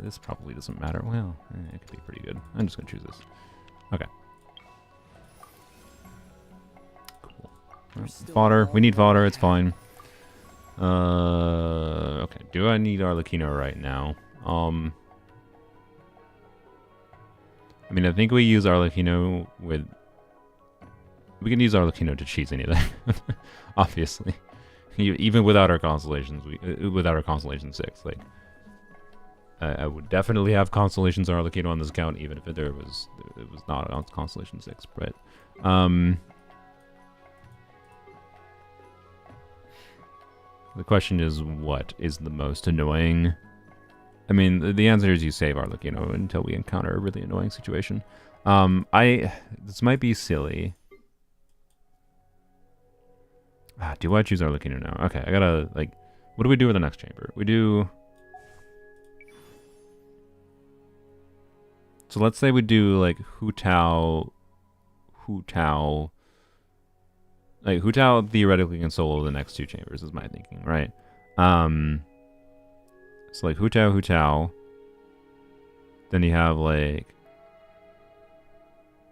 This probably doesn't matter. Well, it could be pretty good. I'm just going to choose this. Okay. Cool. Right, fodder. We need fodder. It's fine. Okay. Do I need Arlecchino right now? I mean, I think we use Arlecchino with... We can use Arlecchino to cheese anything. Obviously. Even without our constellations. Without our Constellation 6. Like... I would definitely have Constellations Arlecchino on this account, even if it was not on Constellation 6. But the question is, what is the most annoying? I mean, the answer is you save Arlecchino until we encounter a really annoying situation. This might be silly. Do I choose Arlecchino now? Okay, I gotta, like, what do we do with the next chamber? We do... So let's say we do, like, Hu Tao... Like, Hu Tao theoretically can solo the next two chambers, is my thinking, right? So, like, Hu Tao. Then you have, like...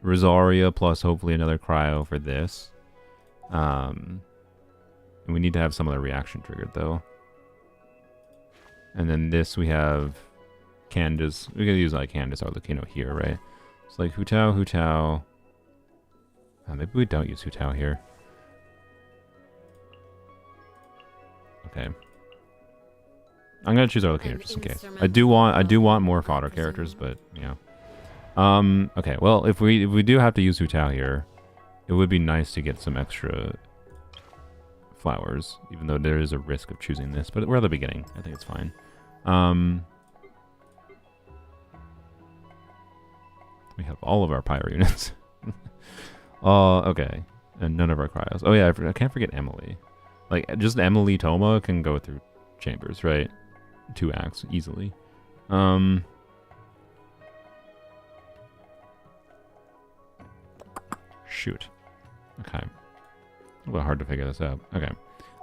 Rosaria plus hopefully another cryo for this. And we need to have some other reaction triggered, though. And then this we have... Candace. We're gonna use like Candace Arlecchino here, right? It's like Hu Tao. Maybe we don't use Hu Tao here. Okay. I'm gonna choose Arlecchino just in case. I do want more fodder characters, but yeah. Okay. Well, if we do have to use Hu Tao here, It would be nice to get some extra flowers, even though there is a risk of choosing this. But we're at the beginning. I think it's fine. We have all of our Pyro units. Okay. And none of our cryos. Oh yeah, I can't forget Emily. Like, just Emily Toma can go through chambers, right? 2 acts, easily. Shoot. Okay. A little hard to figure this out. Okay.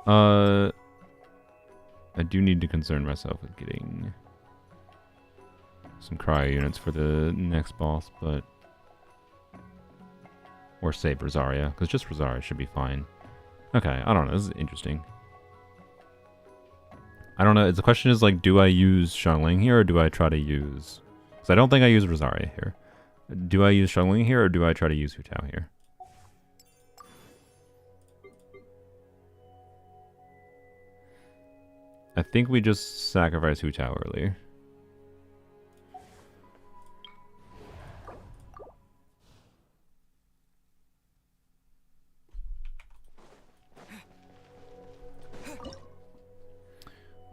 I do need to concern myself with getting some cryo units for the next boss, but... Or save Rosaria, because just Rosaria should be fine. Okay, I don't know. This is interesting. I don't know. The question is, like, do I use Xiangling here, or do I try to use... Because I don't think I use Rosaria here. Do I use Xiangling here, or do I try to use Hu Tao here? I think we just sacrifice Hu Tao earlier.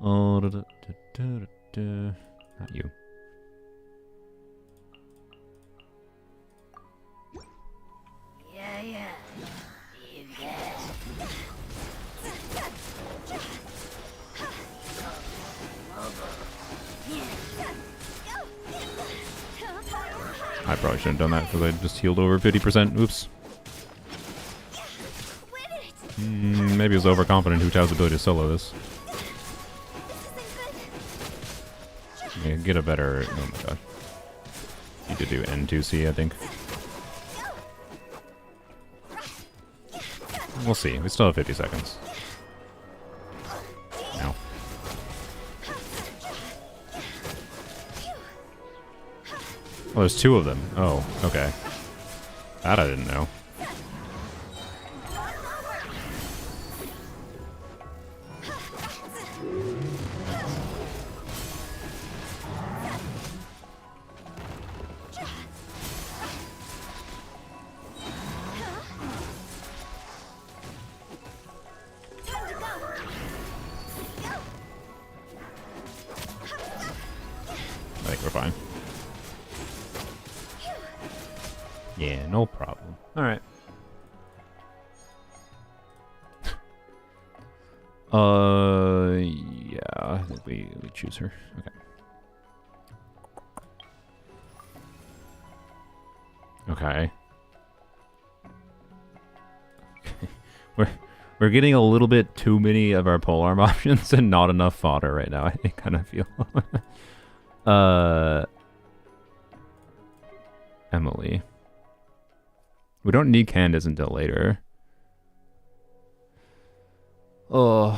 Oh, not you. Yeah, yeah. You get I probably shouldn't have done that because I just healed over 50%. Oops. Maybe I was overconfident Hu Tao's ability to solo this. Yeah, get a better... Oh my god. Need to do N2C, I think. We'll see. We still have 50 seconds. Ow. Oh, there's 2 of them. Oh, okay. That I didn't know. I think we're fine. Yeah, no problem. Alright. Yeah, I think we choose her. Okay. Okay. We're getting a little bit too many of our polearm options and not enough fodder right now, I kind of feel. Emily. We don't need Candace until later. Oh,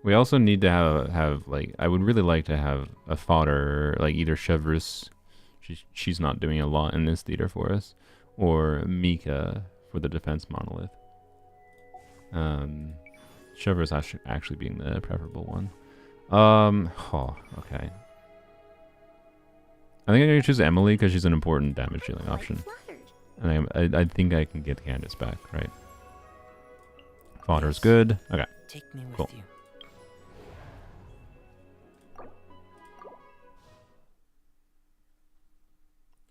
We also need to have like, I would really like to have a fodder, like either Chevreuse, she's not doing a lot in this theater for us, or Mika for the defense monolith. Chevreuse actually being the preferable one. Oh, okay. I think I'm gonna choose Emily because she's an important damage dealing option. And I think I can get Candace back, right? Fodder's good. Okay. Take me with Cool. you.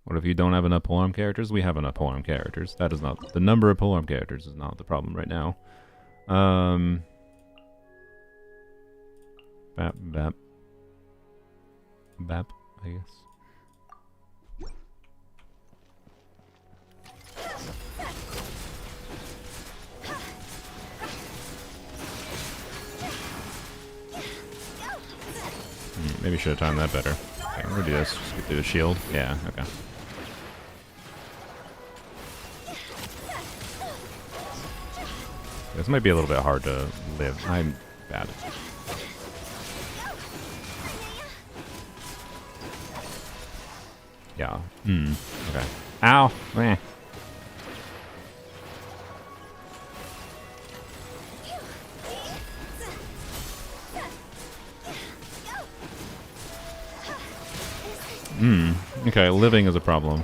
What if you don't have enough polearm characters? We have enough polearm characters. That is not the number of polearm characters is not the problem right now. Bap, I guess. Maybe should have timed that better. Okay, we'll do this. Just get through the shield. Yeah, okay. This might be a little bit hard to live. I'm bad. Yeah. Okay. Ow! Meh. Okay, living is a problem.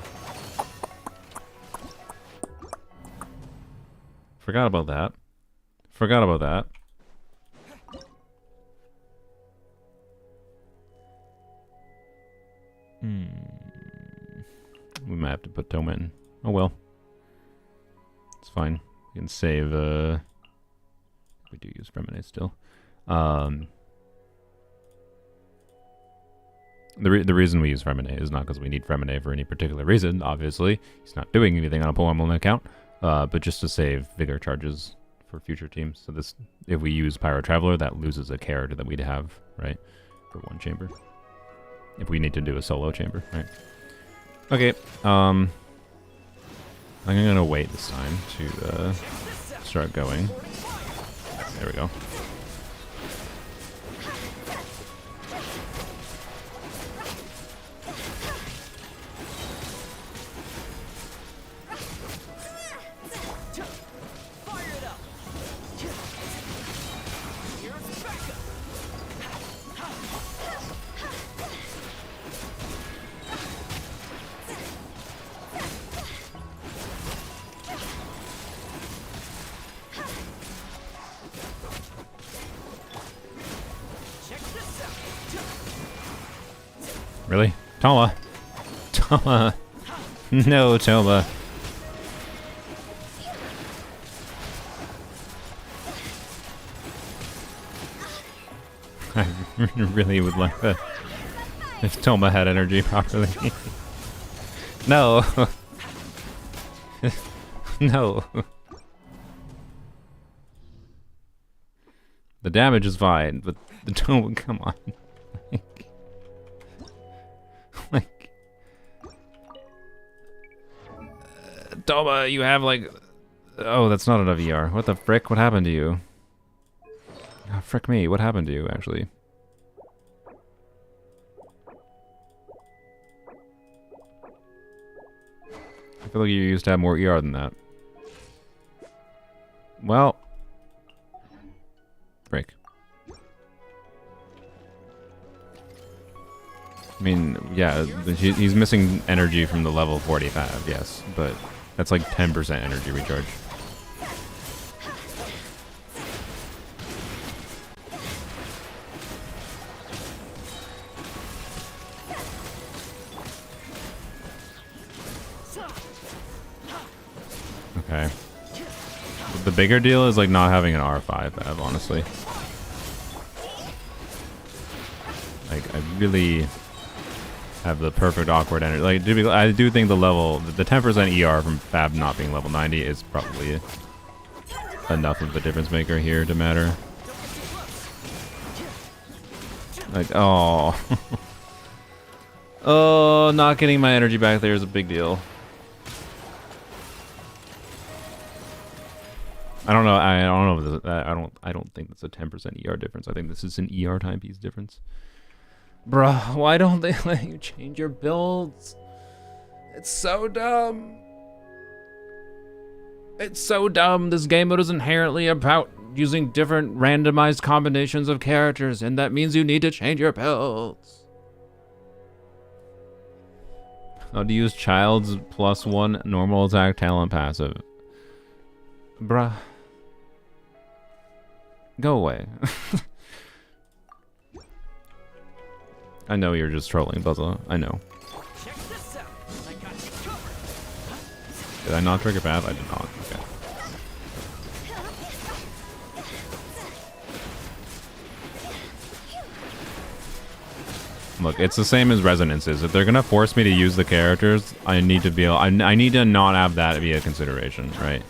Forgot about that. Forgot about that. We might have to put Toma in. Oh well. It's fine. We can save, we do use Feminate still. The reason we use Feminate is not because we need Feminate for any particular reason, obviously. He's not doing anything on a Poemon account, but just to save Vigor charges for future teams. So this, if we use Pyro Traveler, that loses a character that we'd have, right? For one chamber. If we need to do a solo chamber, right? Okay, I'm gonna wait this time to start going. There we go. Really? Toma! Toma! No, Toma! I really would like that. If Toma had energy properly. No! No! The damage is fine, but the Toma, come on. Like, Toma, you have like, oh, that's not enough ER. What the frick? What happened to you? Oh, frick me, what happened to you, actually? I feel like you used to have more ER than that. Well, frick. I mean, yeah, he's missing energy from the level 45, yes, but that's like 10% energy recharge. Okay. The bigger deal is like not having an R5 honestly. Like, I really have the perfect awkward energy. Like, I do think the 10% ER from Fab not being level 90 is probably enough of a difference maker here to matter. Like, oh. Oh, not getting my energy back there is a big deal. I don't know. I don't know. I don't think that's a 10% ER difference. I think this is an ER timepiece difference. Bruh, why don't they let you change your builds? It's so dumb. It's so dumb. This game mode is inherently about using different randomized combinations of characters, and that means you need to change your builds. How to use Child's +1 normal attack talent passive. Bruh. Go away. I know you're just trolling, Buzza. I know. Did I not trigger Fab? I did not. Okay. Look, it's the same as resonances. If they're gonna force me to use the characters, I need to be able, I need to not have that be a consideration, right?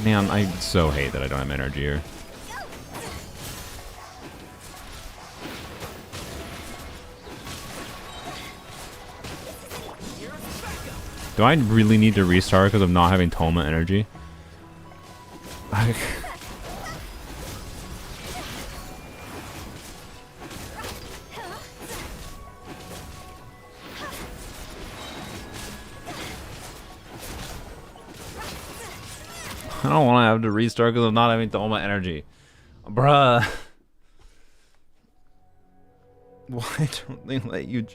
Man, I so hate that I don't have energy here. Do I really need to restart because of not having Toma energy? I don't want to have to restart because of not having Toma energy. Bruh. Why don't they let you...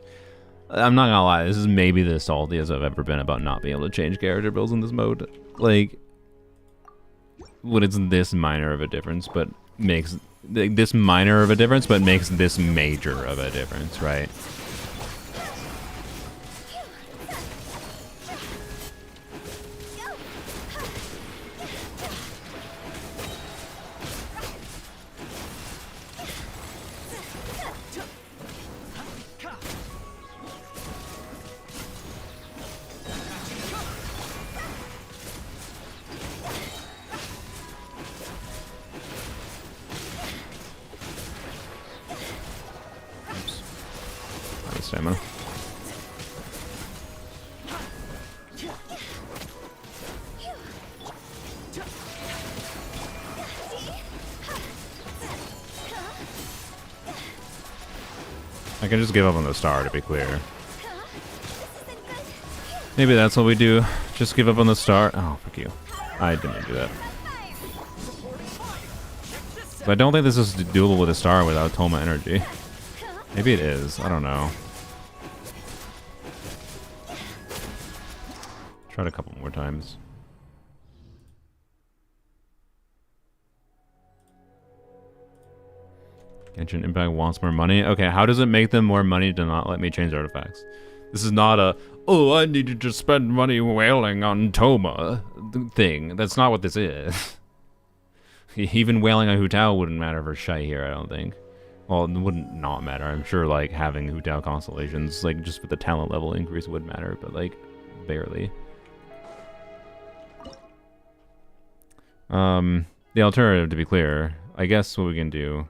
I'm not gonna lie, this is maybe the saltiest I've ever been about not being able to change character builds in this mode. Like, when it's this minor of a difference, but makes this minor of a difference, but makes this major of a difference, right? Stamina. I can just give up on the star, to be clear. Maybe that's what we do. Just give up on the star. Oh, fuck you. I didn't do that. But I don't think this is doable with a star without Toma energy. Maybe it is. I don't know. Try it a couple more times. Genshin Impact wants more money. Okay, how does it make them more money to not let me change artifacts? This is not a, oh, I needed to spend money wailing on Toma thing. That's not what this is. Even wailing on Hu Tao wouldn't matter for Shai here, I don't think. Well, it wouldn't not matter. I'm sure, like, having Hu Tao constellations, like, just with the talent level increase would matter, but, like, barely. The alternative, to be clear, I guess what we can do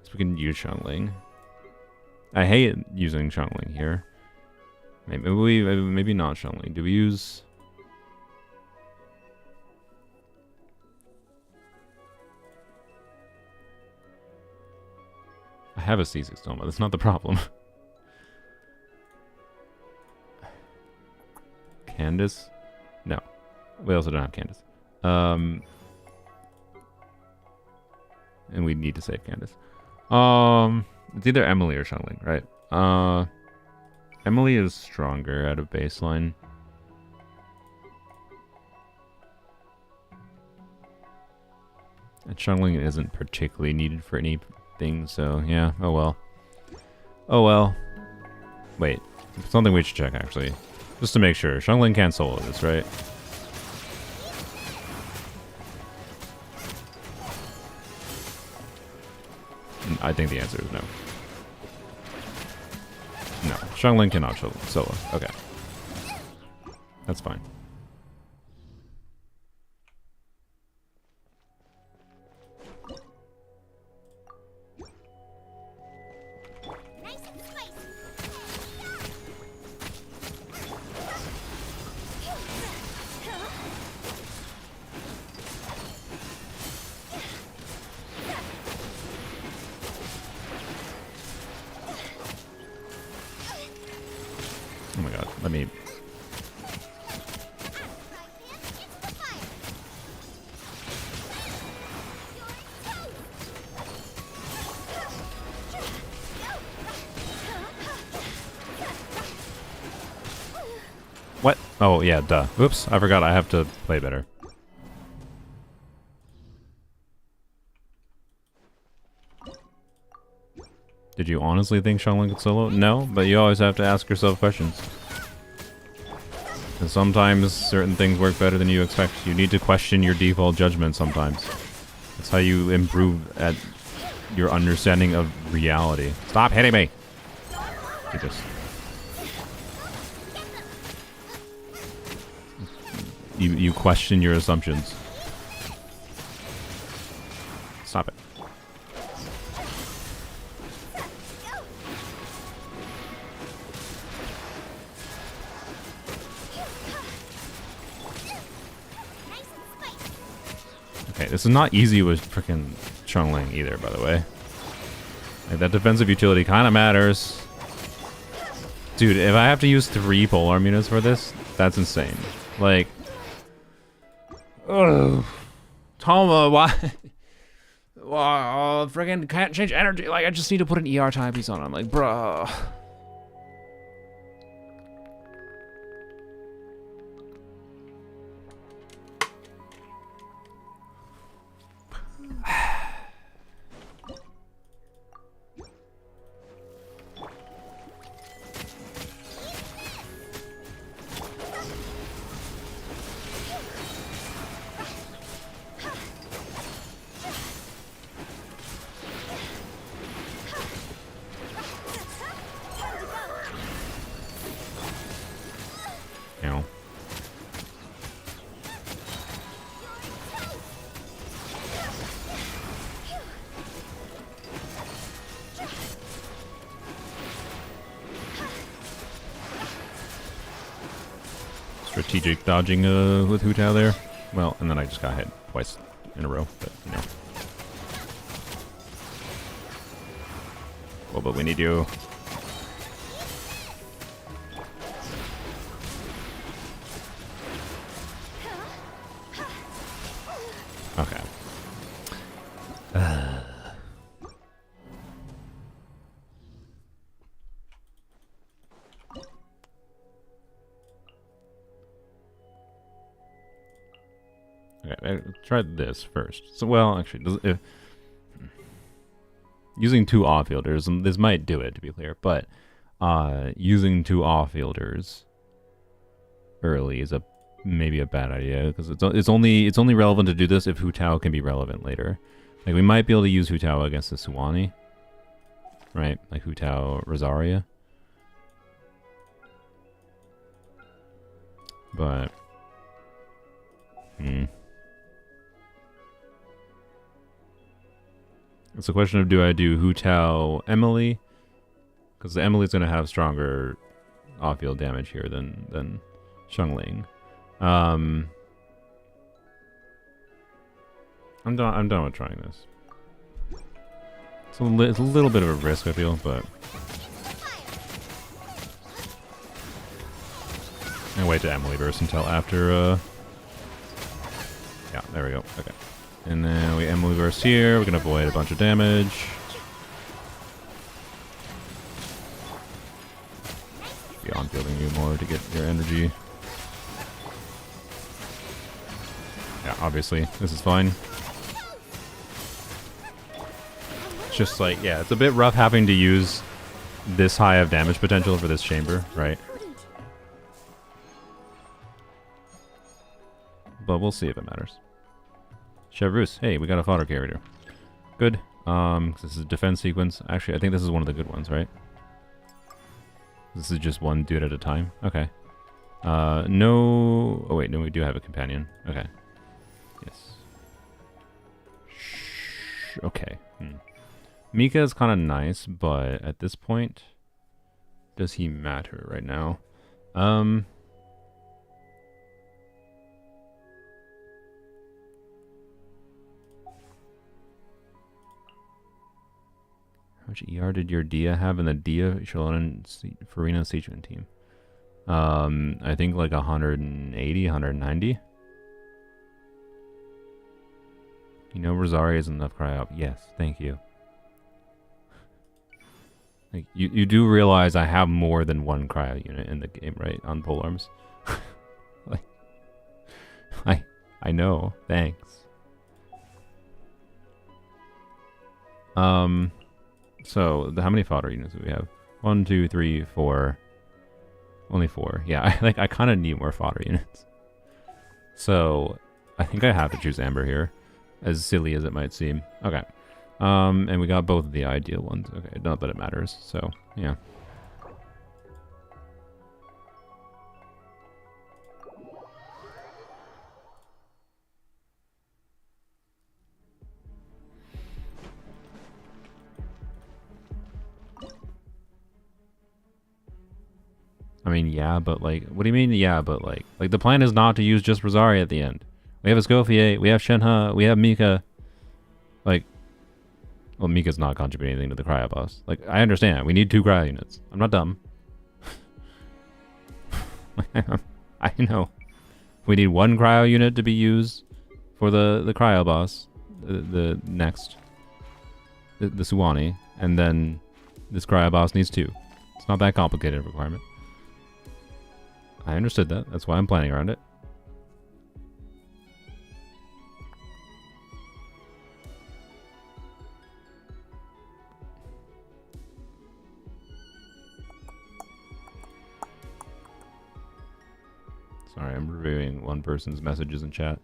is we can use Xiangling. I hate using Xiangling here. Maybe not Xiangling. Do we use... I have a C6 Toma. That's not the problem. Candace? No. We also don't have Candace. And we need to save Candace. It's either Emily or Xiangling, right? Emily is stronger out of baseline. And Xiangling isn't particularly needed for anything, so yeah, oh well. Oh well. Wait, something we should check actually. Just to make sure. Xiangling can't solo this, right? I think the answer is no. No, Xiangling cannot solo. Okay. That's fine. Oh my god, let me... What? Oh, yeah, duh. Oops, I forgot I have to play better. Did you honestly think Xiangling could solo? No, but you always have to ask yourself questions. And sometimes certain things work better than you expect. You need to question your default judgment sometimes. That's how you improve at your understanding of reality. Stop hitting me! Jesus. You question your assumptions. Stop it. Okay, this is not easy with frickin' Xiangling either, by the way. Like, that defensive utility kind of matters. Dude, if I have to use 3 polearm units for this, that's insane. Like... Ugh. Toma, why? Wow, friggin' can't change energy. Like, I just need to put an ER timepiece on. I'm like, bruh. strategic dodging with Hu Tao there. Well, and then I just got hit twice in a row, but you know. Well, but we need you. Okay. Okay, try this first. So, well, actually, using 2 off-fielders, this might do it, to be clear, but using 2 off-fielders early is maybe a bad idea, because it's only relevant to do this if Hu Tao can be relevant later. Like, we might be able to use Hu Tao against the Suwani, right? Like Hu Tao Rosaria. But, it's a question of, do I do Hu Tao Emily? Because the Emily's going to have stronger off-field damage here than Xiangling. I'm done with trying this. It's a little bit of a risk, I feel, but I'll wait to Emily burst until after. Yeah, there we go. Okay, and then we Emily burst here. We can avoid a bunch of damage. Be on fielding you more to get your energy. Yeah, obviously, this is fine. It's just like, yeah, it's a bit rough having to use this high of damage potential for this chamber, right? But we'll see if it matters. Chevrus, hey, we got a fodder carrier. Good. This is a defense sequence. Actually, I think this is one of the good ones, right? This is just one dude at a time. Okay. No... Oh, wait, no, we do have a companion. Okay. Yes. Okay. Mika is kind of nice, but at this point, does he matter right now? How much ER did your Dia have in the Dia Shalon Farina Seichuan team? I think like 180, 190. You know Rosaria is enough cry out. Yes, thank you. Like, you do realize I have more than one cryo unit in the game, right? On polearms. Like, I know. Thanks. So how many fodder units do we have? 1, 2, 3, 4. Only 4. Yeah, I kind of need more fodder units. So I think I have to choose Amber here, as silly as it might seem. Okay. And we got both of the ideal ones. Okay, not that it matters. So yeah. I mean, yeah, but like, what do you mean, yeah, but like the plan is not to use just Rosaria at the end. We have Escoffier, we have Shenhe, we have Mika. Like, well, Mika's not contributing anything to the cryo boss. Like, I understand, we need 2 cryo units. I'm not dumb. I know. We need 1 cryo unit to be used for the cryo boss, the next, the Suwani, and then this cryo boss needs 2. It's not that complicated a requirement. I understood that. That's why I'm planning around it. Sorry, I'm reviewing one person's messages in chat.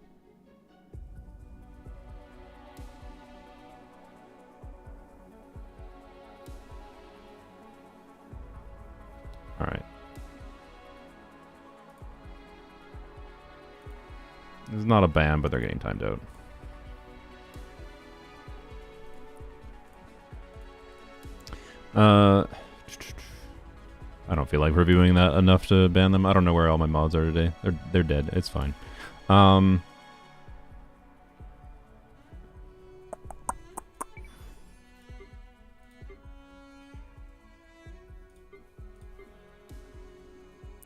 Alright. This is not a ban, but they're getting timed out. I don't don't feel like reviewing that enough to ban them. I don't know where all my mods are today. They're dead. It's fine.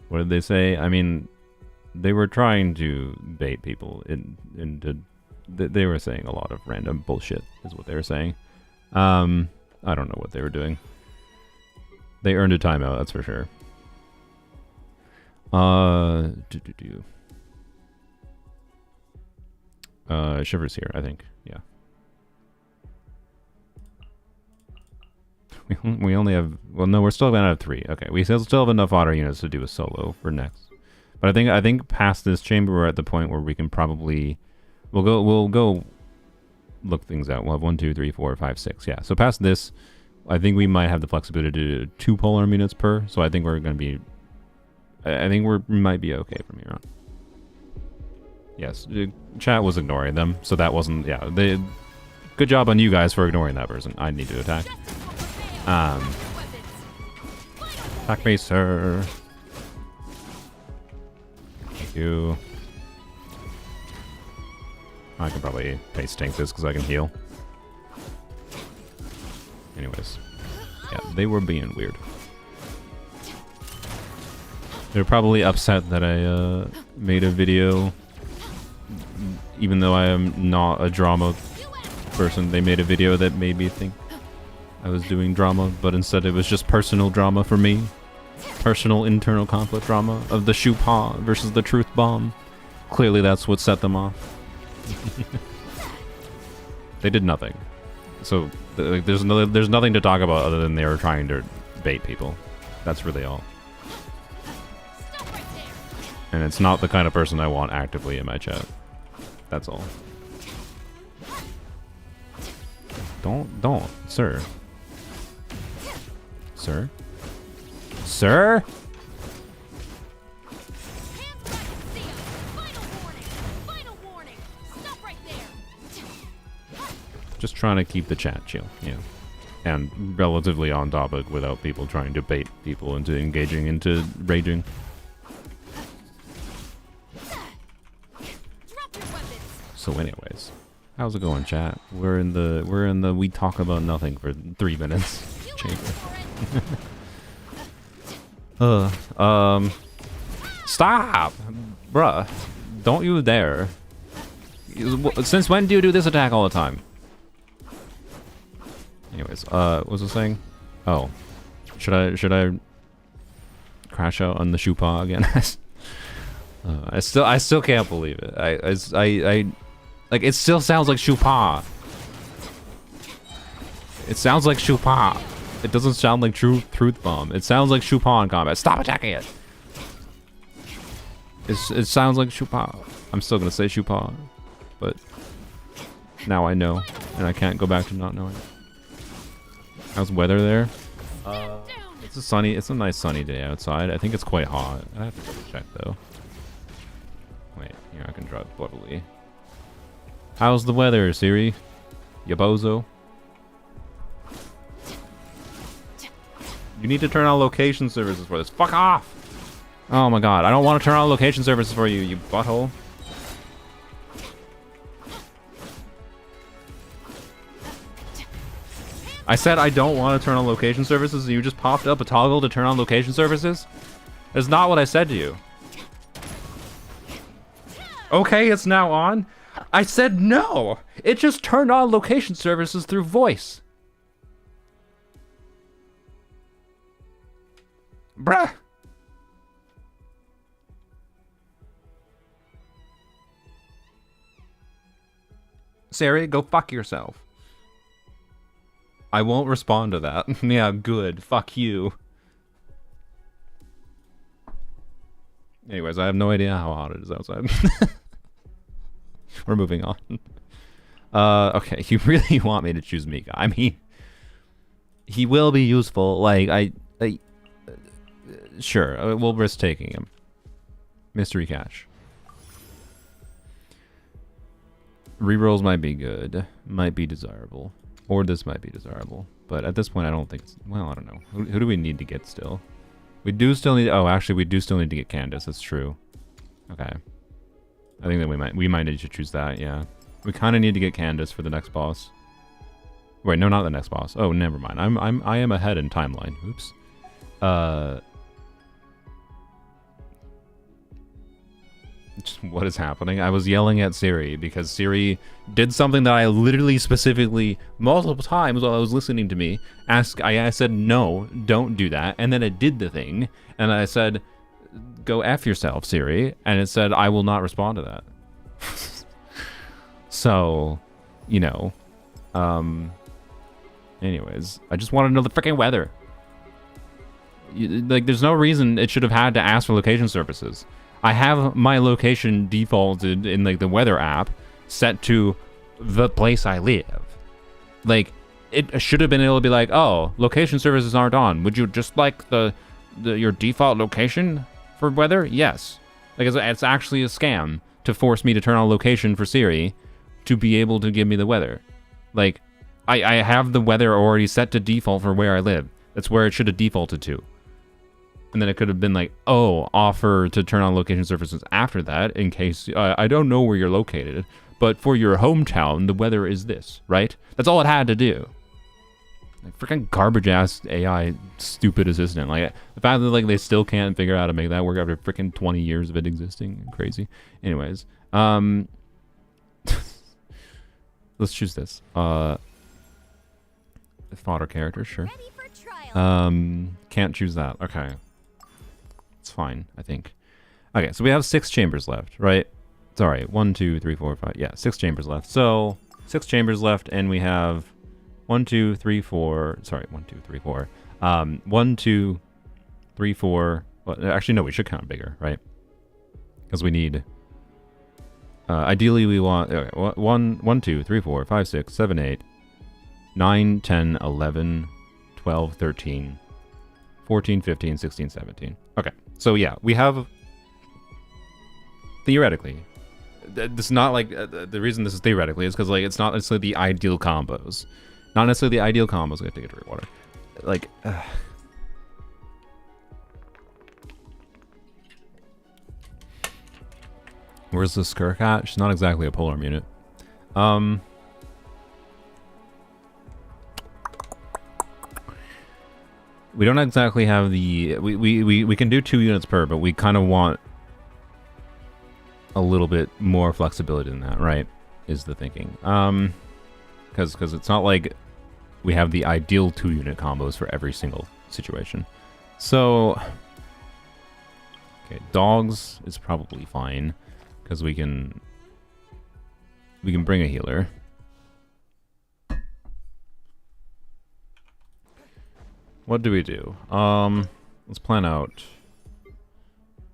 What did they say? I mean, they were trying to bait people into. They were saying a lot of random bullshit, is what they were saying. I don't know what they were doing. They earned a timeout, that's for sure. Shiver's here, I think. Yeah. We only have... Well, no, we're still gonna have 3. Okay, we still have enough otter units to do a solo for next. But I think past this chamber, we're at the point where we can probably... We'll go look things out. We'll have 1, 2, 3, 4, 5, 6. Yeah, so past this, I think we might have the flexibility to do 2 polearm units per. So I think we're going to be... I think we might be okay from here on. Yes, chat was ignoring them, so that wasn't... Yeah, good job on you guys for ignoring that person. I need to attack. Attack me, sir. Thank you. I can probably face tank this because I can heal. Anyways. Yeah, they were being weird. They're probably upset that I made a video. Even though I am not a drama person, they made a video that made me think I was doing drama, but instead it was just personal drama for me. Personal internal conflict drama of the shoe paw versus the truth bomb. Clearly that's what set them off. They did nothing. So there's nothing to talk about other than they were trying to bait people. That's really all. And it's not the kind of person I want actively in my chat. That's all. Don't, sir. Sir? Sir? Just trying to keep the chat chill, yeah. And relatively on topic without people trying to bait people into engaging into raging. So anyways, how's it going, chat? We're in the we talk about nothing for 3 minutes chamber. Stop! Bruh. Don't you dare. Since when do you do this attack all the time? Anyways, what was I saying? Oh. Should I crash out on the shoe paw again? I still can't believe it. I like, it still sounds like shoe paw. It sounds like shoe paw. It doesn't sound like truth bomb. It sounds like shoe paw in combat. Stop attacking it. It sounds like shoe paw. I'm still gonna say shoe paw, but now I know, and I can't go back to not knowing. How's weather there? It's a nice sunny day outside. I think it's quite hot. I have to double check though. Wait, here I can drive bubbly. How's the weather, Siri? Ya bozo? You need to turn on location services for this. Fuck off! Oh my god, I don't want to turn on location services for you, you butthole. I said I don't want to turn on location services, and you just popped up a toggle to turn on location services? That's not what I said to you. Okay, it's now on. I said no! It just turned on location services through voice. Bruh! Siri, go fuck yourself. I won't respond to that. Yeah, good. Fuck you. Anyways, I have no idea how hot it is outside. We're moving on. Okay, you really want me to choose Mika. I mean, he will be useful. Like, sure, we'll risk taking him. Mystery cache. Rerolls might be good. Might be desirable. Or this might be desirable. But at this point, I don't think it's... Well, I don't know. Who do we need to get still? We do still need... Oh, actually, we do still need to get Candace. That's true. Okay. I think that we might need to choose that, yeah. We kind of need to get Candace for the next boss. Wait, no, not the next boss. Oh, never mind. I am ahead in timeline. Oops. What is happening? I was yelling at Siri because Siri did something that I literally specifically multiple times while I was listening to me I said no, don't do that, and then it did the thing, and I said go F yourself, Siri, and it said I will not respond to that. So, you know, anyways, I just want to know the freaking weather. Like, there's no reason it should have had to ask for location services. I have my location defaulted in, like, the weather app set to the place I live. Like, it should have been able to be like, oh, location services aren't on. Would you just like your default location for weather? Yes. Like, it's actually a scam to force me to turn on location for Siri to be able to give me the weather. Like, I have the weather already set to default for where I live. That's where it should have defaulted to. And then it could have been like, oh, offer to turn on location services after that in case I don't know where you're located, but for your hometown, the weather is this, right? That's all it had to do. Like, freaking garbage ass AI, stupid assistant. Like, the fact that like they still can't figure out how to make that work after freaking 20 years of it existing, crazy. Anyways, let's choose this. Fodder character, sure. Can't choose that. Okay. It's fine, I think. Okay, so we have 6 chambers left, right? Sorry, 1, 2, 3, 4, 5. Yeah, 6 chambers left. So 6 chambers left, and we have 1, 2, 3, 4. Sorry, 1, 2, 3, 4. 1, 2, 3, 4. Well, actually, no, we should count bigger, right? Because we need. Ideally, we want 1, 2, 3, 4, 5, 6, 7, 8, 9, 10, 11, 12, 13, 14, 15, 16, 17. Okay, so yeah, we have, theoretically, this is not like, the reason this is theoretically is because like it's not necessarily the ideal combos. Not necessarily the ideal combos. We have to get drink water. Like, where's the Skirk at? She's not exactly a polearm unit. We don't exactly have the... We can do 2 units per, but we kind of want a little bit more flexibility than that, right? Is the thinking. Because it's not like we have the ideal 2-unit combos for every single situation. So... Okay, dogs is probably fine. Because we can bring a healer. What do we do? Let's plan out.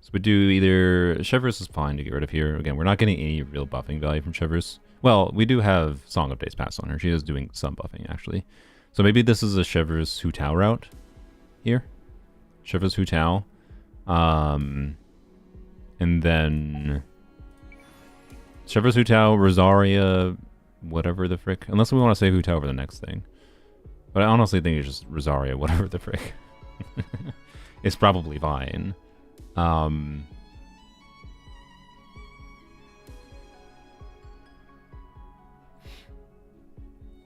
So we do either... Chevrolet is fine to get rid of here. Again, we're not getting any real buffing value from Chevrolet. Well, we do have Song of Days Past on her. She is doing some buffing, actually. So maybe this is a Chevrolet Hu Tao route here. Chevrolet Hu Tao. And then... Chevrolet Hu Tao, Rosaria, whatever the frick. Unless we want to say Hu Tao for the next thing. But I honestly think it's just Rosaria, whatever the frick. It's probably fine.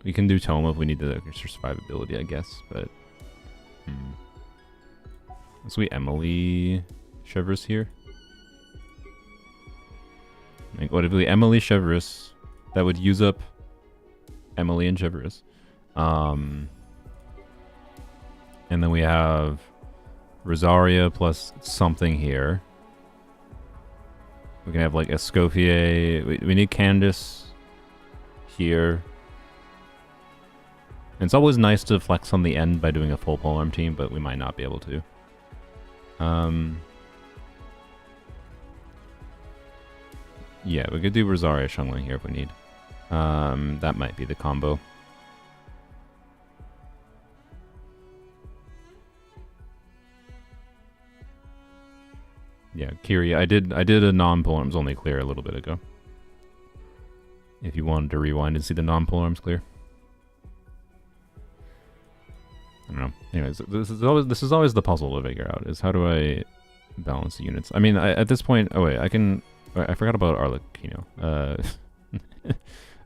We can do Toma if we need the extra survivability, I guess. But so we Emily Chevrolet here. Like, what if we Emily Chevrolet? That would use up Emily and Chevrolet. And then we have Rosaria plus something here. We can have like Escoffier. We need Candace here. And it's always nice to flex on the end by doing a full polearm team, but we might not be able to. Yeah, we could do Rosaria Shungling here if we need. That might be the combo. Yeah, Kiri, I did a non-polearms only clear a little bit ago. If you wanted to rewind and see the non-polearms clear. I don't know. Anyways. anyways, this is always the puzzle to figure out, is how do I balance the units. I mean, at this point, oh wait, I forgot about Arlecchino.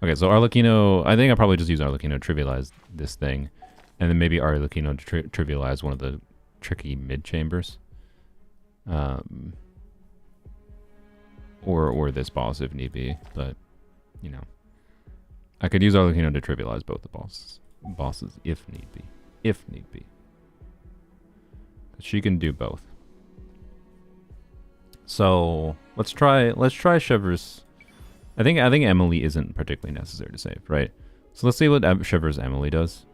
Okay, so Arlecchino, I think I probably just use Arlecchino to trivialize this thing, and then maybe Arlecchino to trivialize one of the tricky mid chambers, or this boss if need be. But you know, I could use Arlecchino to trivialize both the bosses if need be, She can do both. So let's try Chevr's. I think Emily isn't particularly necessary to save, right? So let's see what Chevr's Emily does.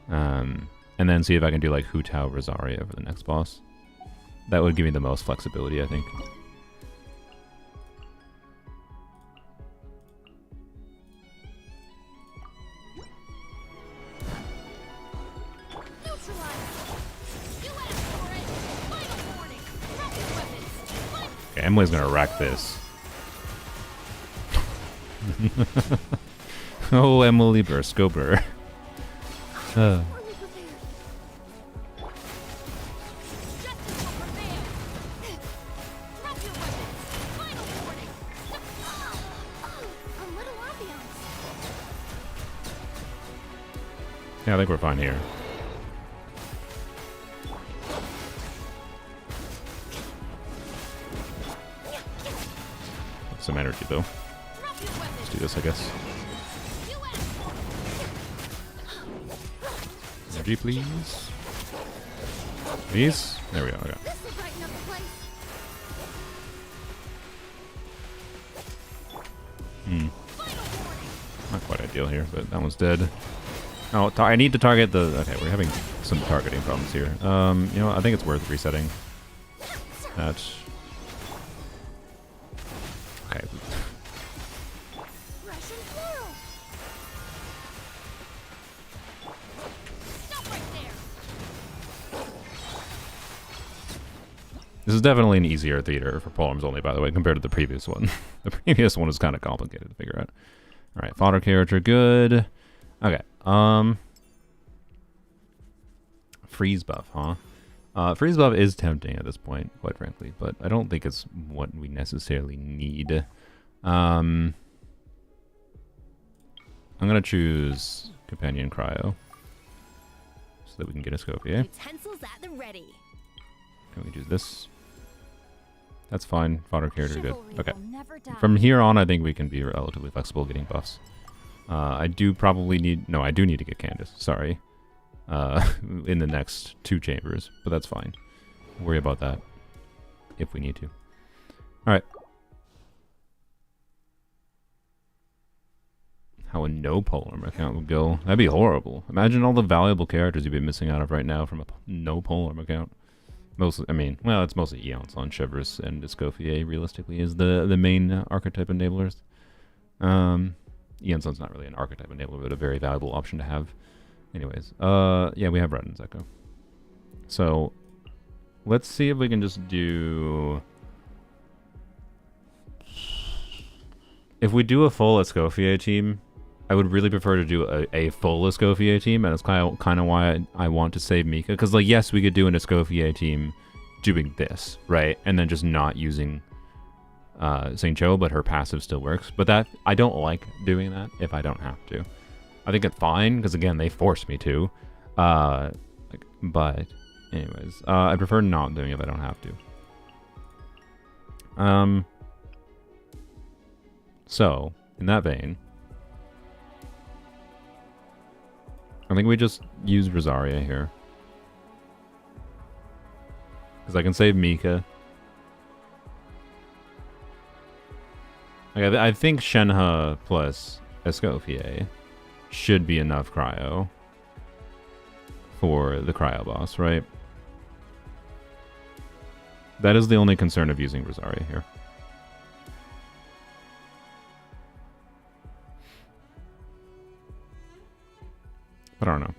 And then see if I can do like Hu Tao Rosaria for the next boss. That would give me the most flexibility, I think. Okay, Emily's gonna wreck this. Oh, Emily Burskoper. Yeah, I think we're fine here. Some energy though. Let's do this, I guess. Energy, please. Please. There we go. Okay. Not quite ideal here, but that one's dead. Oh, I need to target the. Okay, we're having some targeting problems here. You know, I think it's worth resetting. That's. Okay. This is definitely an easier theater for polearms only, by the way, compared to the previous one. The previous one was kind of complicated to figure out. All right, fodder character, good. Okay. Freeze buff, huh? Freeze buff is tempting at this point, quite frankly, but I don't think it's what we necessarily need. I'm gonna choose Companion Cryo so that we can get a Scopier. Utensils at the ready. Can we do this? That's fine. Fodder character, good. Okay. From here on, I think we can be relatively flexible getting buffs. I do probably need... No, I do need to get Candace. Sorry. In the next 2 chambers, but that's fine. We'll worry about that if we need to. Alright. How a no polearm account would go. That'd be horrible. Imagine all the valuable characters you'd be missing out of right now from a no polearm account. Mostly, I mean, well, it's mostly Eonson, Chevrus, and Escoffier, realistically, is the main archetype enablers. Eonson's not really an archetype enabler, but a very valuable option to have. Anyways, yeah, we have Red and Zeko. So, let's see if we can just do... If we do a full Escoffier team, I would really prefer to do a full Escoffier team, and that's kind of why I want to save Mika. Because, like, yes, we could do an Escoffier team doing this, right? And then just not using St. Cho, but her passive still works. But that, I don't like doing that if I don't have to. I think it's fine, because, again, they force me to. But, anyways, I prefer not doing it if I don't have to. So, in that vein... I think we just use Rosaria here. Because I can save Mika. Like, I think Shenhe plus Escoffier should be enough cryo for the cryo boss, right? That is the only concern of using Rosaria here. I don't know.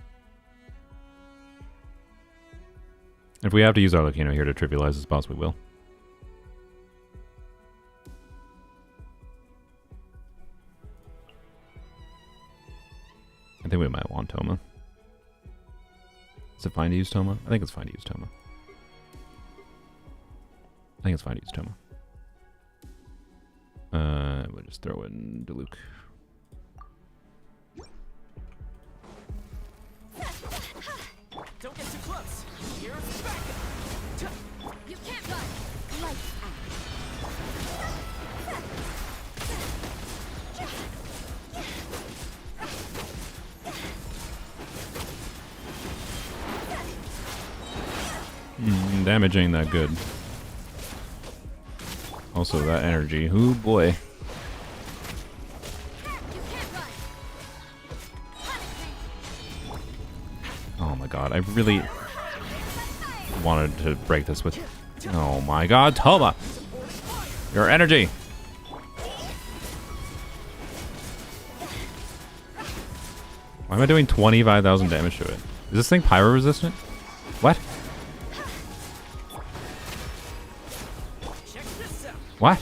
If we have to use Arlecchino here to trivialize this boss, we will. I think we might want Toma. Is it fine to use Toma? I think it's fine to use Toma. I think it's fine to use Toma. We'll just throw in Diluc. Don't get too close. Here's backup. You can't run. Lights Damage ain't that good. Also, that energy. Ooh, boy. You can't run. Oh my god, I really wanted to break this with... Oh my god, Toma! Your energy! Why am I doing 25,000 damage to it? Is this thing pyro resistant? What? Check this out. What?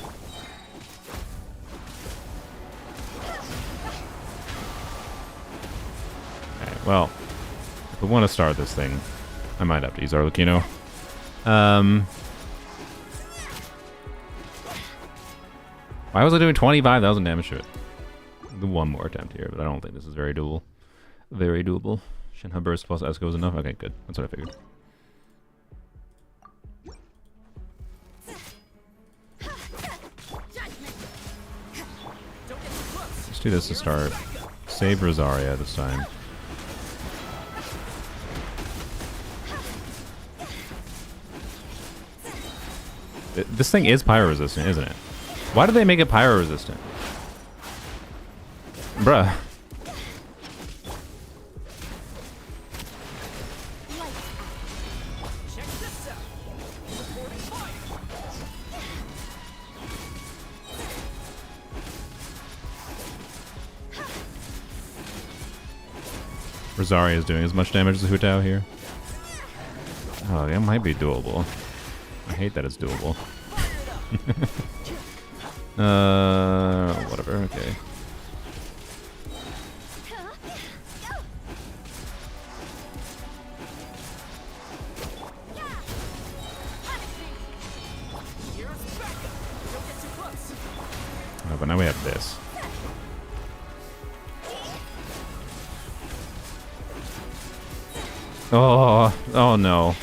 Okay, well, if we want to start this thing, I might have to use Arlecchino. Why was I doing 25,000 damage to it? The one more attempt here, but I don't think this is very doable. Very doable. Shinha Burst plus Esco is enough? Okay, good. That's what I figured. Let's do this to start. Save Rosaria this time. This thing is pyro resistant, isn't it? Why did they make it pyro resistant? Bruh. Check this out. Reporting fire. Rosaria is doing as much damage as Hu Tao here. Oh, that might be doable. I hate that it's doable. Whatever, okay. Here's backup. Don't get too close. Oh, but now we have this. Oh no.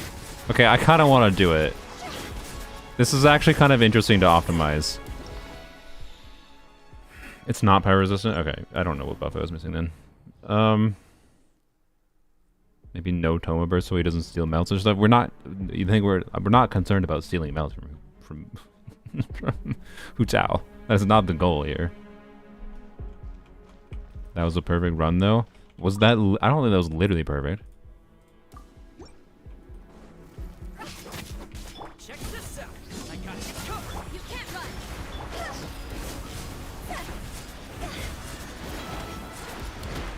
Okay, I kind of want to do it. This is actually kind of interesting to optimize. It's not pyro resistant? Okay, I don't know what buff I was missing then. Maybe no Toma Burst so he doesn't steal melts or stuff. We're not... You think we're not concerned about stealing melts from Hu Tao. That's not the goal here. That was a perfect run though. Was that... I don't think that was literally perfect. Check this out. I got you covered. You can't run.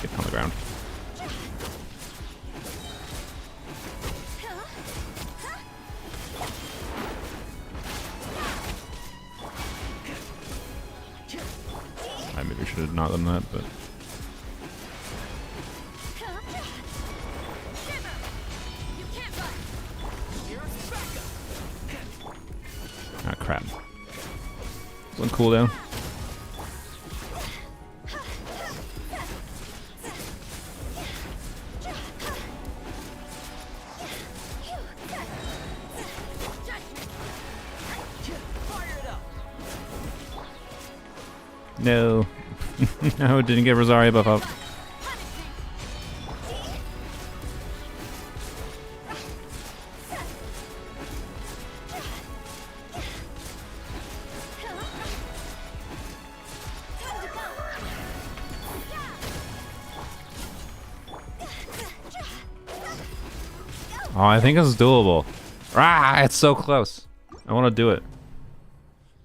Get on the ground. I maybe should have not done that, but... You can't run. Here's backup. Ah, crap. One cooldown. Fire it up. No. No, didn't get Rosaria buff up. Oh, I think this is doable. Ah, it's so close. I want to do it.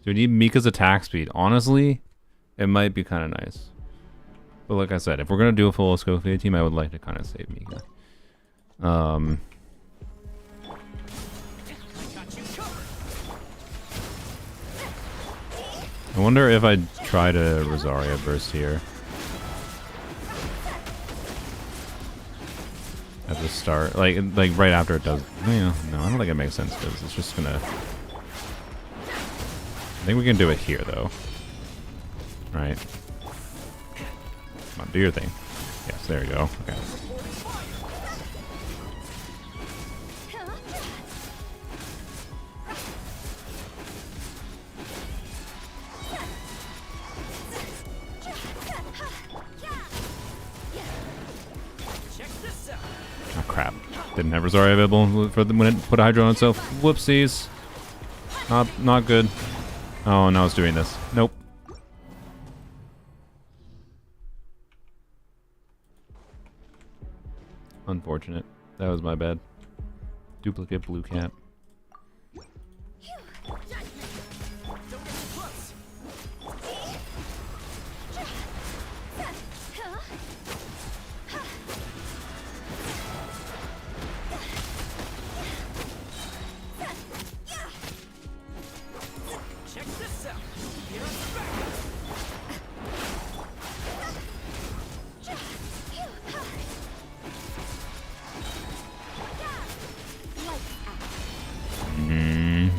Do we need Mika's attack speed? Honestly, it might be kind of nice. But like I said, if we're going to do a full Escoffier team, I would like to kind of save Mika. I got you covered. I wonder if I try to Rosaria burst here. At the start, like right after it does. Yeah, no, I don't think it makes sense because it's just gonna. I think we can do it here though. Right. Come on, do your thing. Yes, there you go. Okay. Oh crap! Didn't have Rosaria available for the when it put a Hydro on itself. Whoopsies. Not good. Oh, now it's doing this. Nope. Unfortunate. That was my bad. Duplicate blue cap.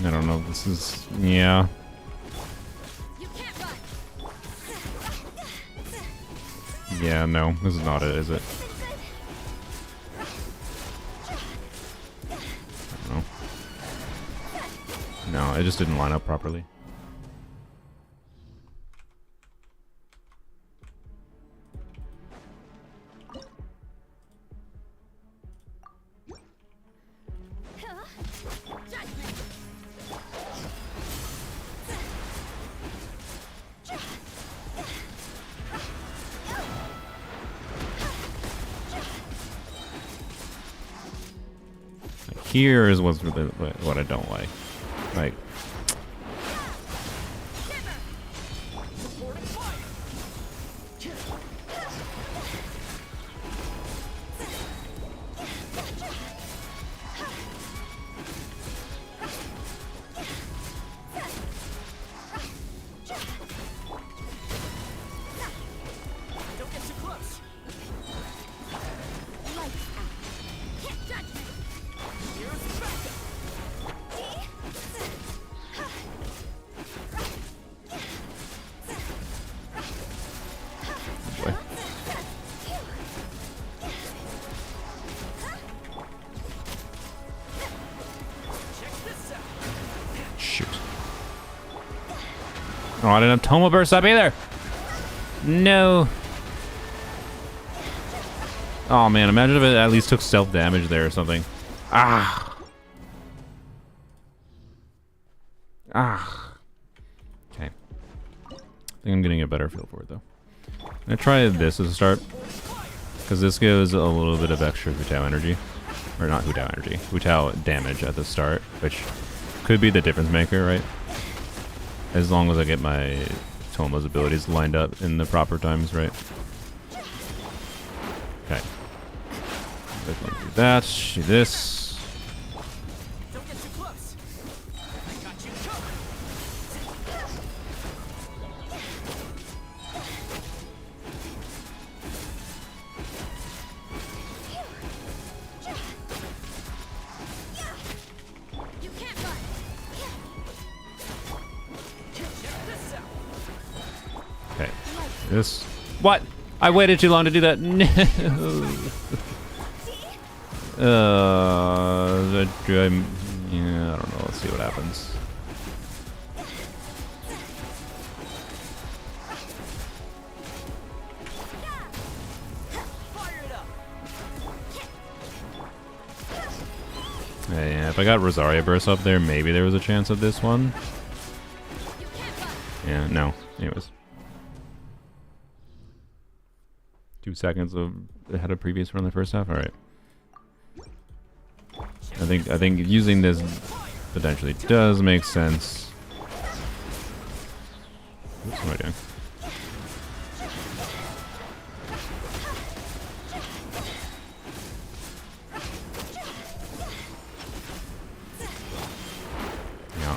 I don't know if this is... yeah. Yeah, no. This is not it, is it? No. No, it just didn't line up properly. Here is what I don't like. Like, shoot. Oh, I didn't have Toma burst up either. No. Oh man, imagine if it at least took self damage there or something. Ah. Ah. Okay. I think I'm getting a better feel for it though. I'm gonna try this as a start, because this gives a little bit of extra Hutao energy. Or not Hutao energy, Hutao damage at the start, which could be the difference maker, right? As long as I get my Toma's abilities lined up in the proper times, right? Okay. Do that, do this. Don't get too close. I got you covered. You can't run. Okay. This. What? I waited too long to do that. No. Yeah, I don't know. Let's see what happens. Fire it up. Yeah, if I got Rosaria burst up there, maybe there was a chance of this one. Yeah, no. Anyways. 2 seconds of ahead of previous run in the first half. All right. I think using this potentially does make sense. Oops, what am I doing? Yeah.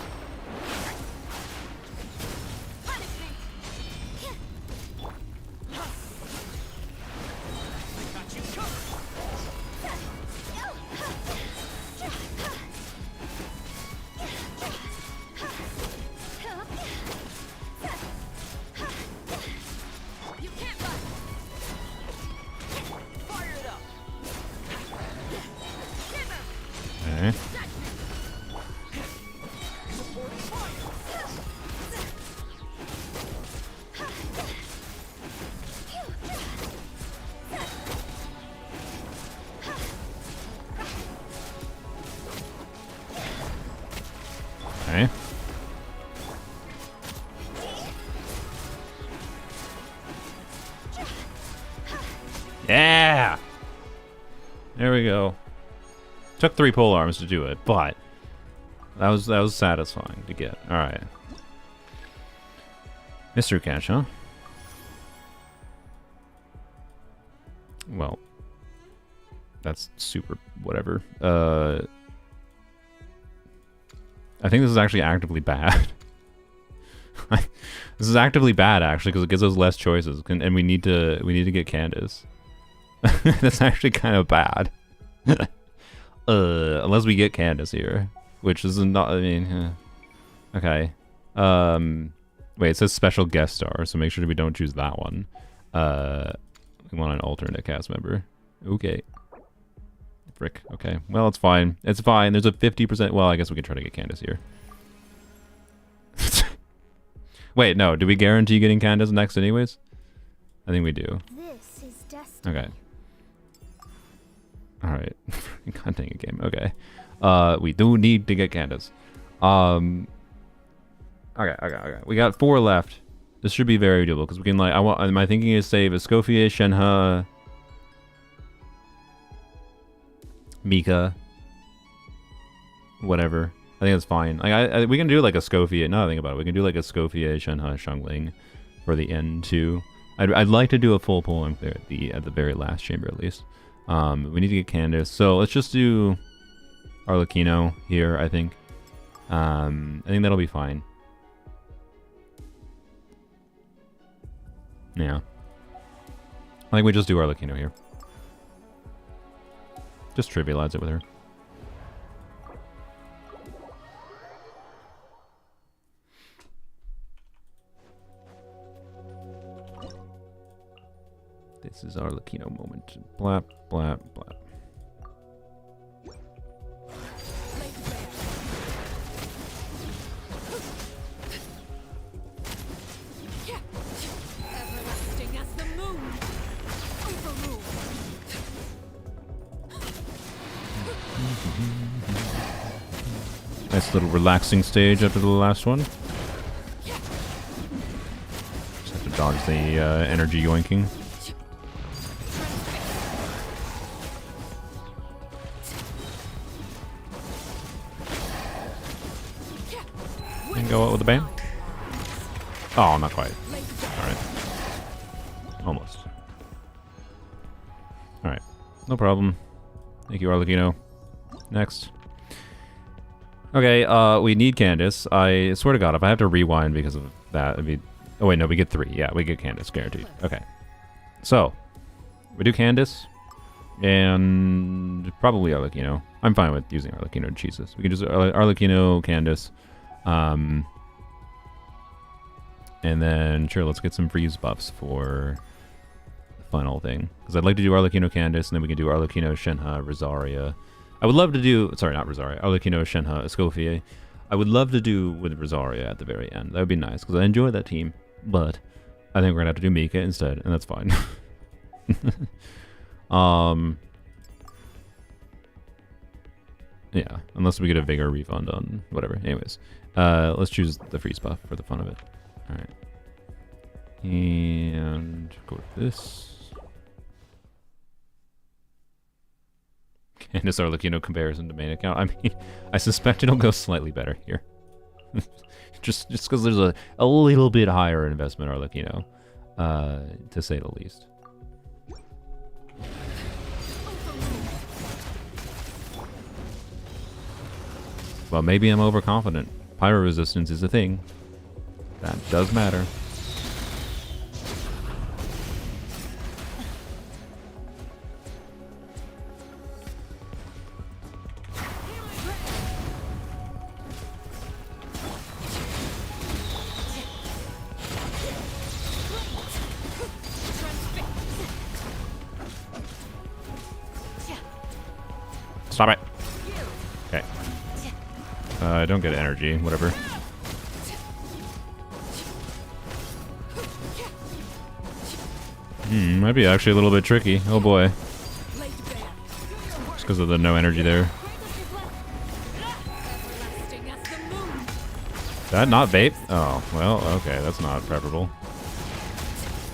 Okay. Yeah! There we go. Took 3 pole arms to do it, but that was satisfying to get. All right. Mystery cache, huh? Well, that's super whatever. I think this is actually actively bad. This is actively bad actually because it gives us less choices, and we need to get Candace. That's actually kind of bad. Unless we get Candace here, which is not. I mean, okay. Wait, it says special guest star, so make sure we don't choose that one. We want an alternate cast member. Okay. Frick. Okay. Well, it's fine. It's fine. There's a 50%. Well, I guess we can try to get Candace here. Wait, no. Do we guarantee getting Candace next anyways? I think we do. This is destiny. Okay. Alright. God dang it, game. Okay. We do need to get Candace. Okay. We got 4 left. This should be very doable because we can, like, my thinking is save Escoffier, Shenhe, Mika, whatever. I think that's fine. Like, we can do like a Escoffier. Now that I think about it, we can do like a Escoffier, Shenhe, Xiangling for the end too. I'd like to do a full pull there at the very last chamber at least. We need to get Candace, so let's just do Arlecchino here. I think that'll be fine. Yeah. I think we just do Arlecchino here. Just trivialize it with her. This is Arlecchino moment. Blap, blap, blap. Everlasting as the moon. Overrule. Nice little relaxing stage after the last one. Just have to dodge the energy yoinking. And go out with the bam. Oh, not quite. Alright. Almost. Alright. No problem. Thank you, Arlecchino. Next. Okay, we need Candace. I swear to God, if I have to rewind because of that, it'd be... Oh, wait, no, we get 3. Yeah, we get Candace, guaranteed. Okay. So, we do Candace. And probably Arlecchino. I'm fine with using Arlecchino to cheese this. We can just Arlecchino, Candace. And then, sure, let's get some freeze buffs for the final thing. Because I'd like to do Arlecchino, Candace, and then we can do Arlecchino, Shenhe, Rosaria. I would love to do... Sorry, not Rosaria. Arlecchino, Shenhe, Escoffier. I would love to do with Rosaria at the very end. That would be nice, because I enjoy that team. But I think we're going to have to do Mika instead, and that's fine. Yeah, unless we get a Vigor refund on whatever. Anyways, let's choose the freeze buff for the fun of it. Alright. And go with this. Candace Arlecchino comparison to main account. I mean, I suspect it'll go slightly better here. just because there's a little bit higher investment Arlecchino, to say the least. Well, maybe I'm overconfident. Pyro resistance is a thing. That does matter. Stop it. Okay. I don't get energy, whatever. Might be actually a little bit tricky. Oh boy. Just because of the no energy there. That not vape? Oh, well, okay, that's not preferable.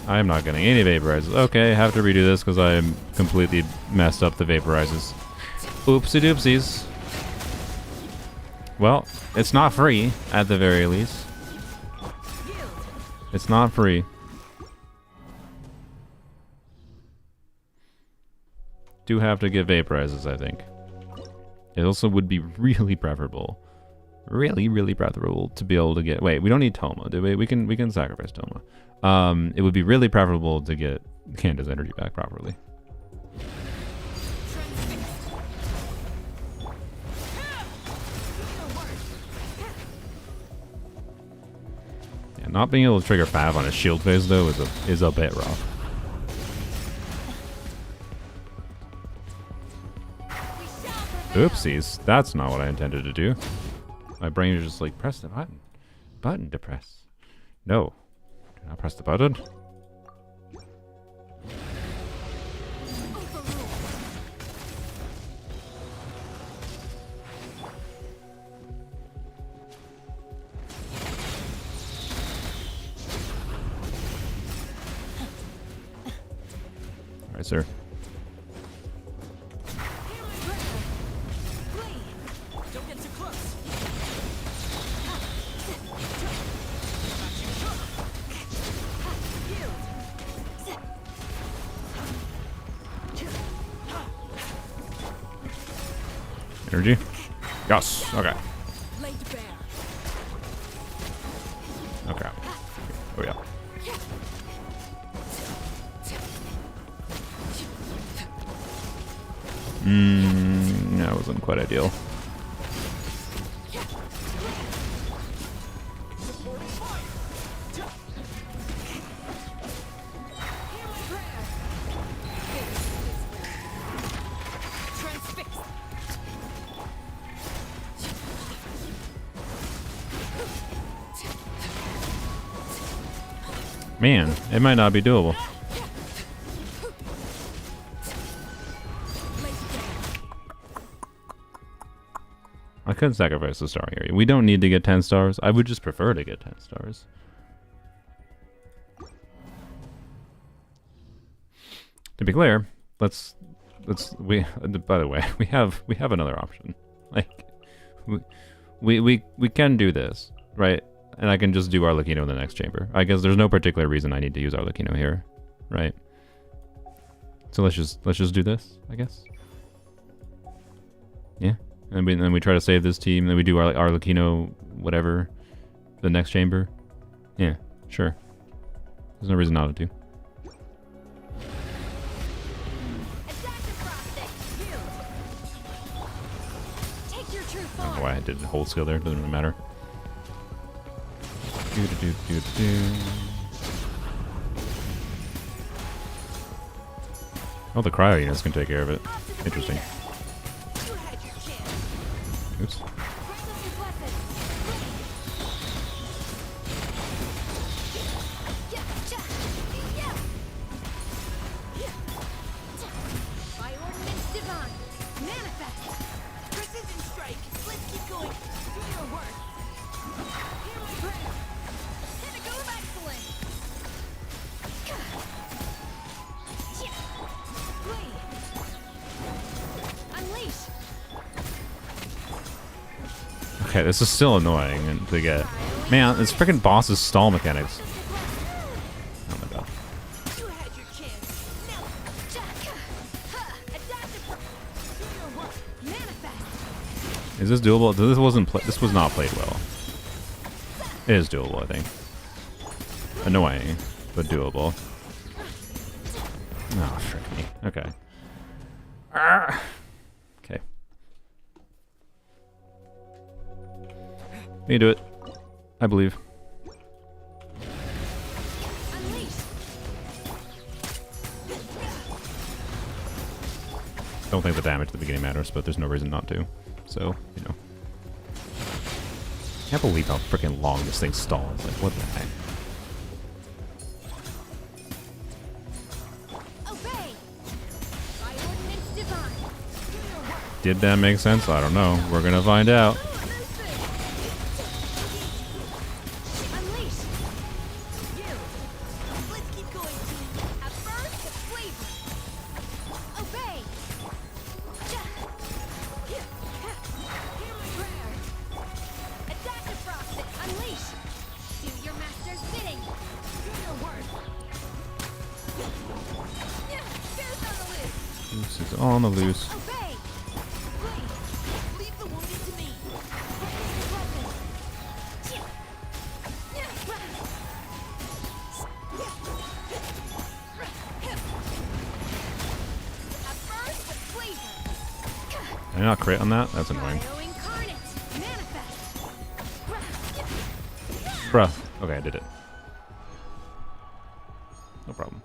I am not getting any vaporizers. Okay, have to redo this because I am completely messed up the vaporizers. Oopsie doopsies. Well, it's not free, at the very least. It's not free. Do have to get vaporizers, I think. It also would be really preferable. Really preferable to be able to get... Wait, we don't need Toma, do we? We can sacrifice Toma. It would be really preferable to get Candace's energy back properly. Yeah, not being able to trigger Fav on his shield phase though is a bit rough. Oopsies, that's not what I intended to do. My brain is just like, press the button. Button to press. No. Do not press the button. Alright, sir. Don't get too close. Energy? Yes. Okay. Laid bare. Okay. Oh yeah. That wasn't quite ideal. Man, it might not be doable. I could sacrifice the star area. We don't need to get 10 stars. I would just prefer to get 10 stars. To be clear, by the way, we have another option. Like we can do this, right? And I can just do Arlecchino in the next chamber. I guess there's no particular reason I need to use Arlecchino here, right? So let's just do this, I guess. Yeah. And then we try to save this team, then we do Arlecchino, whatever, the next chamber. Yeah, sure. There's no reason not to. I don't know why I did hold skill there, doesn't really matter. Oh, the cryo units can take care of it. Interesting. Oops. Okay, this is still annoying to get. Man, this freaking boss's stall mechanics. Oh my god. Is this doable? This was not played well. It is doable, I think. Annoying, but doable. Oh, frick me. Okay. Okay. You do it. I believe. Don't think the damage at the beginning matters, but there's no reason not to. So, you know. Can't believe how freaking long this thing stalls. Like, what the heck? Did that make sense? I don't know. We're gonna find out. on the loose. Obey. Please, leave the wounded to me. A burst of flavor. Did I not crit on that? That's annoying. Pyro incarnate. Manifest. Bruh. Okay, I did it. No problem.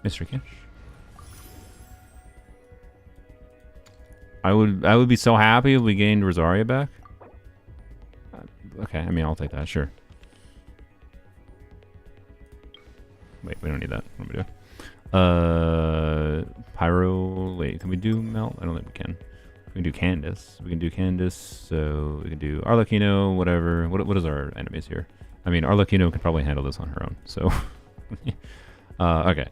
Mr. Kinch. I would be so happy if we gained Rosaria back. Okay, I mean I'll take that, sure. Wait, we don't need that. What am I doing? Pyro. Wait, can we do melt? I don't think we can. We can do Candace. We can do Candace. So we can do Arlecchino. Whatever. What is our enemies here? I mean, Arlecchino could probably handle this on her own. So, okay.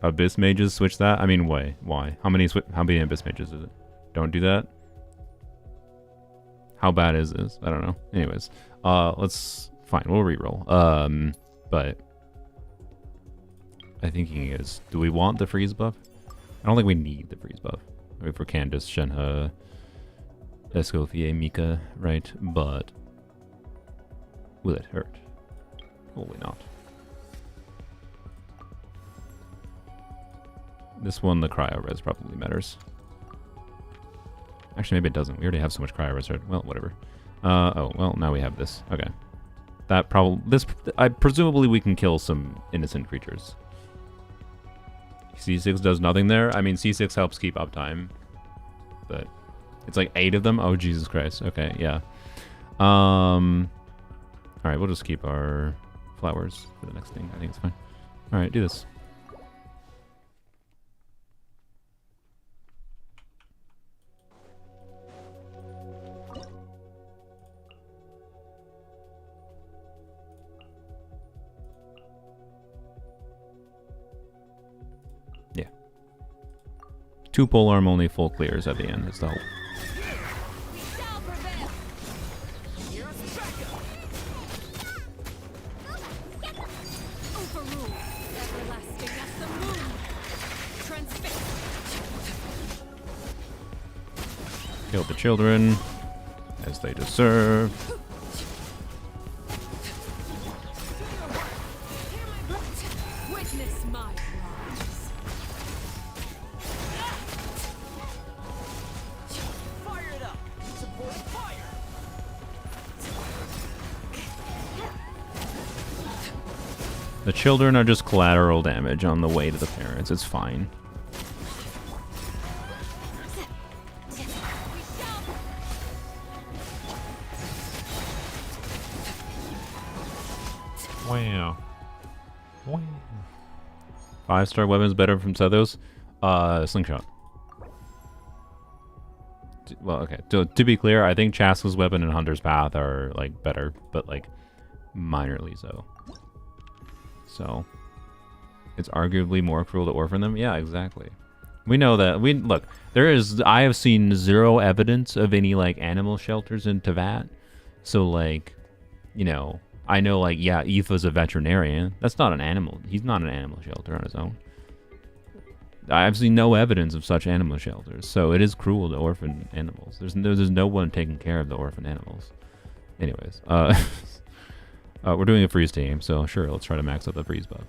Abyss mages switch that. I mean, why? How many Abyss mages is it? Don't do that. How bad is this? I don't know. Anyways, let's fine. We'll reroll. But my thinking is, do we want the freeze buff? I don't think we need the freeze buff. I mean, for Candace, Shenhe, Escoffier, Mika, right? But will it hurt? Probably not. This one, the cryo res probably matters. Actually, maybe it doesn't. We already have so much cryo res. Well, whatever. Oh, well, now we have this. Okay. That presumably we can kill some innocent creatures. C6 does nothing there. I mean, C6 helps keep uptime, but it's like 8 of them. Oh, Jesus Christ. Okay, yeah. All right, we'll just keep our flowers for the next thing. I think it's fine. All right, do this. Yeah. 2 polearm, only full clears at the end is the hope. We shall prevail. Here's backup. Overrule. Everlasting as the moon. Transfix. Kill the children as they deserve. Witness my rise. Fire it up. Support fire. The children are just collateral damage on the way to the parents. It's fine. Wow. Wow. 5-star weapons better from Sethos? Slingshot. Well, okay. To be clear, I think Chaska's weapon and Hunter's Path are like better, but like minorly so. So it's arguably more cruel to orphan them. Yeah, exactly. We know that. Look. I have seen 0 evidence of any like animal shelters in Tevat. So like, you know. I know, like, yeah, Aoife's a veterinarian. That's not an animal. He's not an animal shelter on his own. I've seen no evidence of such animal shelters, so it is cruel to orphan animals. There's no one taking care of the orphan animals. Anyways, we're doing a freeze team, so sure, let's try to max out the freeze buff.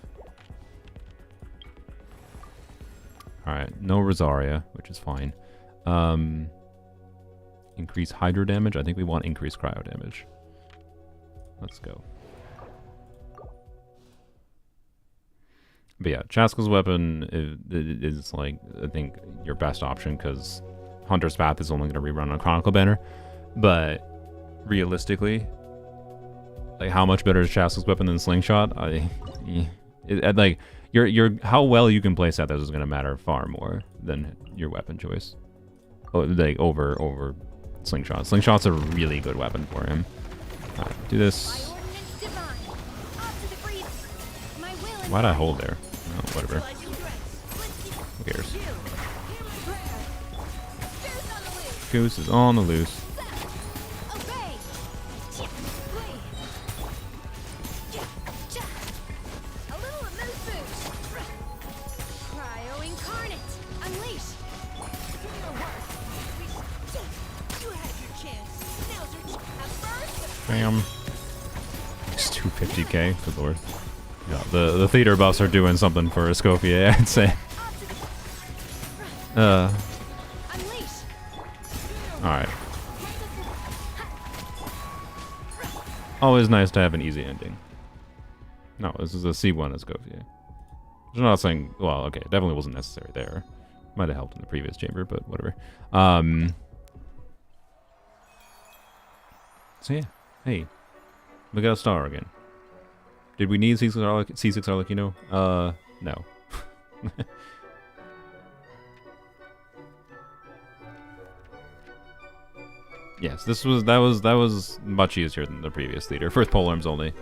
All right, no Rosaria, which is fine. Increase hydro damage. I think we want increased cryo damage. Let's go. But yeah, Chaska's weapon is like, I think, your best option because Hunter's Path is only going to rerun on Chronicle Banner. But realistically, like, how much better is Chaska's weapon than Slingshot? Like, how well you can play set those is going to matter far more than your weapon choice. Like over Slingshot. Slingshot's a really good weapon for him. Alright, do this. Why'd I hold there? Oh, whatever. Who cares? Goose is on the loose. Unleash. Do your work. You had your chance. Now's your chance. First. Bam. It's 250k. Good lord. Yeah, the theater buffs are doing something for Escoffier, I'd say. Unleash. Alright. Always nice to have an easy ending. No, this is a C1 Escoffier. I'm not saying, well, okay, it definitely wasn't necessary there. Might have helped in the previous chamber, but whatever. So yeah, hey, we got a star again. Did we need C6 Arlecchino? No. Yes, that was much easier than the previous leader. First polearms only.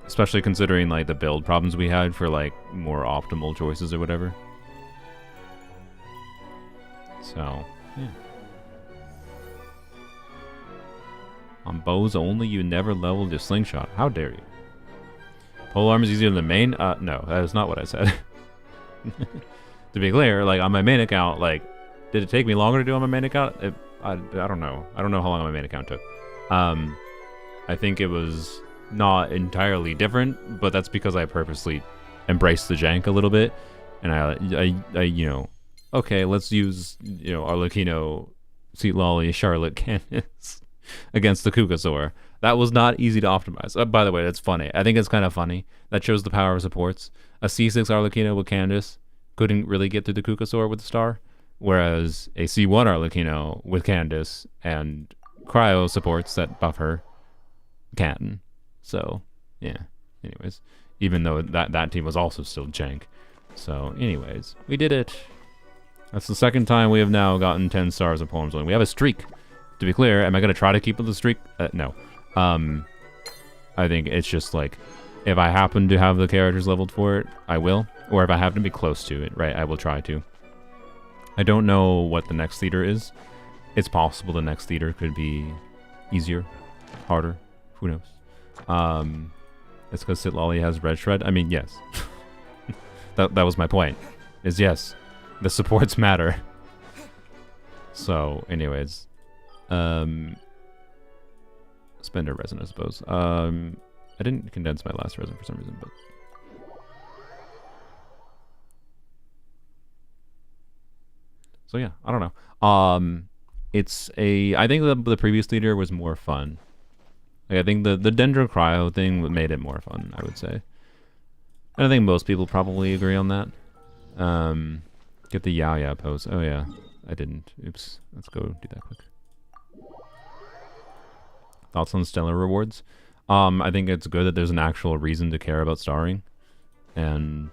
Especially considering like the build problems we had for like more optimal choices or whatever. So, yeah. On bows only, you never leveled your slingshot. How dare you? Polearm is easier than the main? No, that is not what I said. To be clear, like on my main account, like, did it take me longer to do on my main account? I don't know. I don't know how long my main account took. I think it was not entirely different, but that's because I purposely embraced the jank a little bit, and I you know, okay, let's use, you know, Arlecchino, Sweet Lolly, Charlotte, Candace against the Kukasaur. That was not easy to optimize. By the way, that's funny. I think it's kind of funny. That shows the power of supports. A C6 Arlecchino with Candace couldn't really get through the Kukasaur with the star, whereas a C1 Arlecchino with Candace and Cryo supports that buff her can. So, yeah. Anyways, even though that team was also still jank. So, anyways, we did it. That's the second time we have now gotten 10 stars of poems. We have a streak. To be clear, am I going to try to keep the streak? No. I think it's just like, if I happen to have the characters leveled for it, I will. Or if I happen to be close to it, right, I will try to. I don't know what the next theater is. It's possible the next theater could be easier, harder, who knows. It's because Sitlolly has Red Shred. I mean, yes. that was my point. Is yes, the supports matter. So, anyways, spend a resin, I suppose. I didn't condense my last resin for some reason, but so yeah, I don't know. It's a. I think the previous leader was more fun. Like, I think the Dendro Cryo thing made it more fun, I would say. And I think most people probably agree on that. Get the Yao pose. Oh yeah, I didn't. Oops. Let's go do that quick. Thoughts on stellar rewards? I think it's good that there's an actual reason to care about starring, and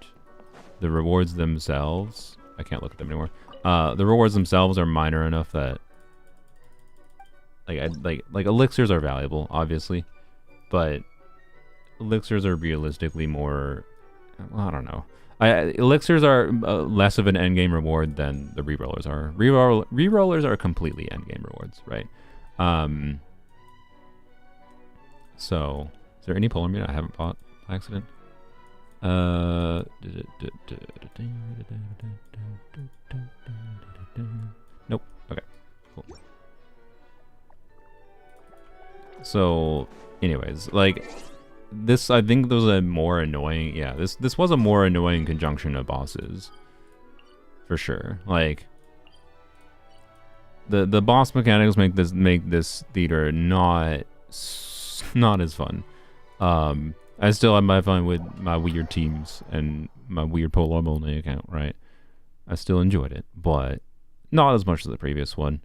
the rewards themselves. I can't look at them anymore. The rewards themselves are minor enough that like elixirs are valuable, obviously, but elixirs are realistically more. Well, I don't know. Elixirs are less of an endgame reward than the rerollers are. Rerollers are completely endgame rewards, right? So, is there any polar meat I haven't bought by accident? Nope. Okay. Cool. So, anyways, like this, I think was a more annoying. Yeah, this was a more annoying conjunction of bosses, for sure. Like the boss mechanics make this theater not as fun. I still have my fun with my weird teams and my weird Polar only account, right? I still enjoyed it, but not as much as the previous one.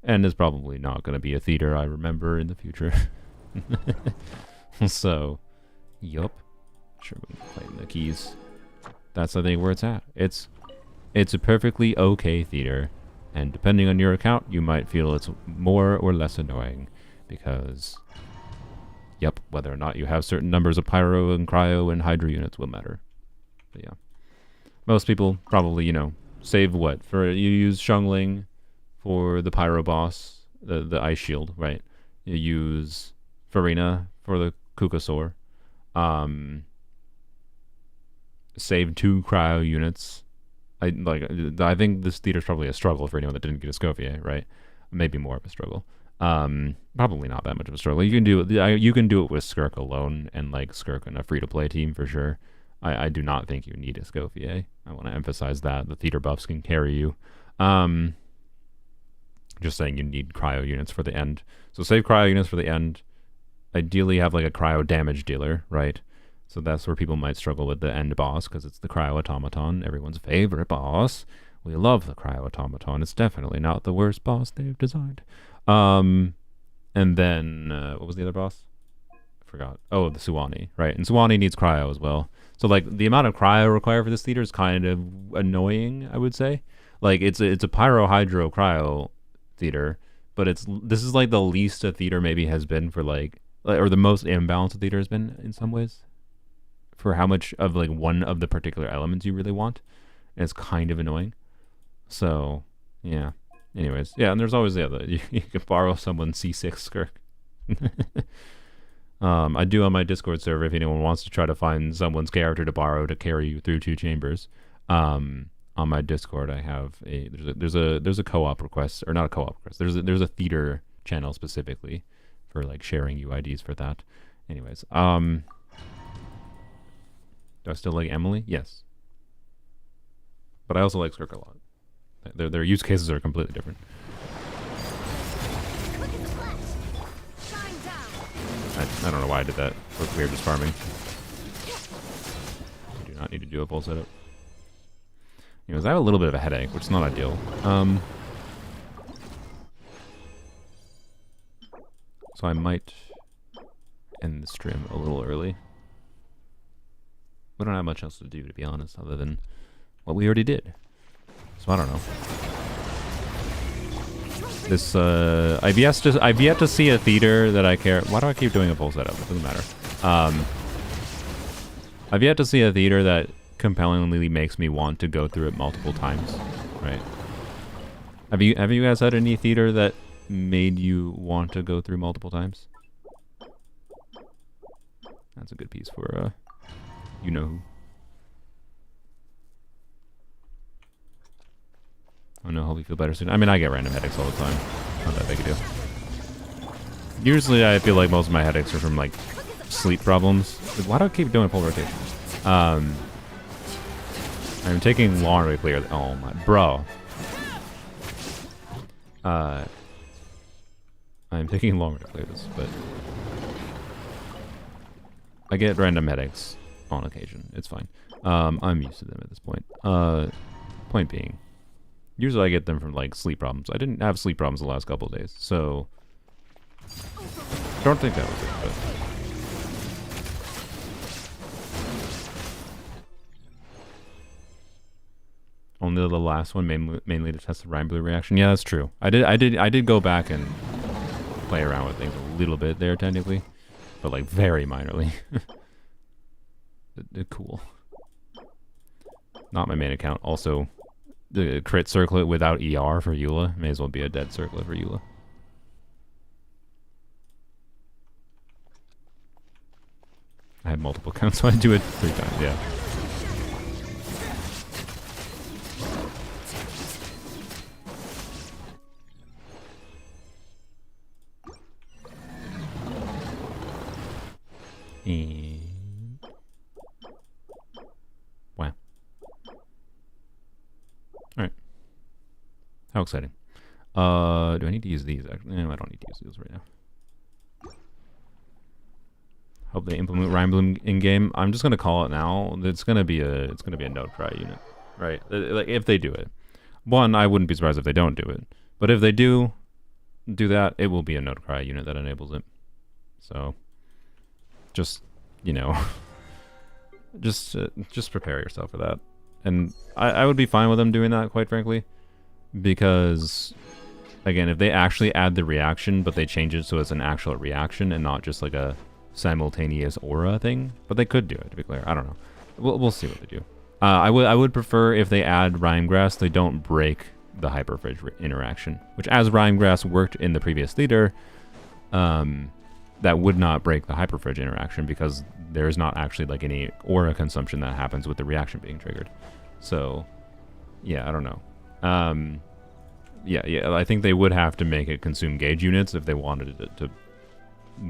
And it's probably not going to be a theater I remember in the future. So, yup. Sure, we can play the keys. That's, I think, where it's at. It's a perfectly okay theater. And depending on your account, you might feel it's more or less annoying. Because, yep, whether or not you have certain numbers of Pyro and Cryo and Hydra units will matter. But yeah. Most people probably, you know, save what? You use Shungling for the Pyro boss, the Ice Shield, right? You use Farina for the Kukasaur. Save 2 Cryo units I think this theater's probably a struggle for anyone that didn't get a Scovier, right? Maybe more of a struggle. Probably not that much of a struggle. You can do it with Skirk alone, and like Skirk in a free to play team for sure. I do not think you need a Scovier. I want to emphasize that the theater buffs can carry you. Just saying you need cryo units for the end. So save cryo units for the end. Ideally have like a cryo damage dealer, right? So that's where people might struggle with the end boss, because it's the cryo automaton, everyone's favorite boss. We love the cryo automaton. It's definitely not the worst boss they've designed. And then what was the other boss? I forgot. Oh, the Suwani, right? And Suwani needs cryo as well. So like the amount of cryo required for this theater is kind of annoying, I would say. Like it's a pyro hydro cryo theater, but this is like the least a theater maybe has been for like, or the most imbalanced a theater has been in some ways, for how much of like one of the particular elements you really want. And it's kind of annoying. So yeah. Anyways, yeah, and there's always the other. You can borrow someone's C6 Skirk. I do on my Discord server if anyone wants to try to find someone's character to borrow to carry you through 2 chambers. On my Discord, I have there's a co-op request, or not a co-op request. There's a theater channel specifically for like sharing UIDs for that. Anyways, do I still like Emily? Yes, but I also like Skirk a lot. Their use cases are completely different. I don't know why I did that. We were just farming. I do not need to do a full setup. Anyways, I have a little bit of a headache, which is not ideal. So I might end the stream a little early. We don't have much else to do, to be honest, other than what we already did. So I don't know. This I've yet to see a theater that I care. Why do I keep doing a full setup? It doesn't matter. I've yet to see a theater that compellingly makes me want to go through it multiple times. Right? Have you guys had any theater that made you want to go through multiple times? That's a good piece for you know who. Oh no, hope you feel better soon. I mean, I get random headaches all the time. Not that big a deal. Usually I feel like most of my headaches are from like sleep problems. Like, why do I keep doing full rotation? I'm taking longer to clear. Oh my, bro. I'm taking longer to clear this, but I get random headaches on occasion. It's fine. I'm used to them at this point. Point being, usually I get them from like sleep problems. I didn't have sleep problems the last couple of days, so I don't think that was it. But only the last one, mainly to test the Rhyme Blue reaction. Yeah, that's true. I did go back and play around with things a little bit there, technically, but like very minorly. Cool. Not my main account. Also, the crit circlet without ER for Eula may as well be a dead circlet for Eula. I have multiple accounts, so I do it 3 times. Yeah. Wow. Alright. How exciting. Do I need to use these? Actually, no, I don't need to use these right now. Hope they implement Rhyme Bloom in game. I'm just gonna call it now. It's gonna be a node cry unit, right? Like if they do it. One, I wouldn't be surprised if they don't do it. But if they do that, it will be a node cry unit that enables it. So just, you know, just prepare yourself for that. And I would be fine with them doing that, quite frankly, because again, if they actually add the reaction, but they change it so it's an actual reaction and not just like a simultaneous aura thing, but they could do it, to be clear. I don't know. We'll see what they do. I would prefer if they add Rhymegrass, they don't break the Hyperfridge interaction, which as Rhymegrass worked in the previous theater, that would not break the Hyperfridge interaction because there's not actually like any aura consumption that happens with the reaction being triggered. So Yeah, I don't know. Yeah, I think they would have to make it consume gauge units if they wanted it to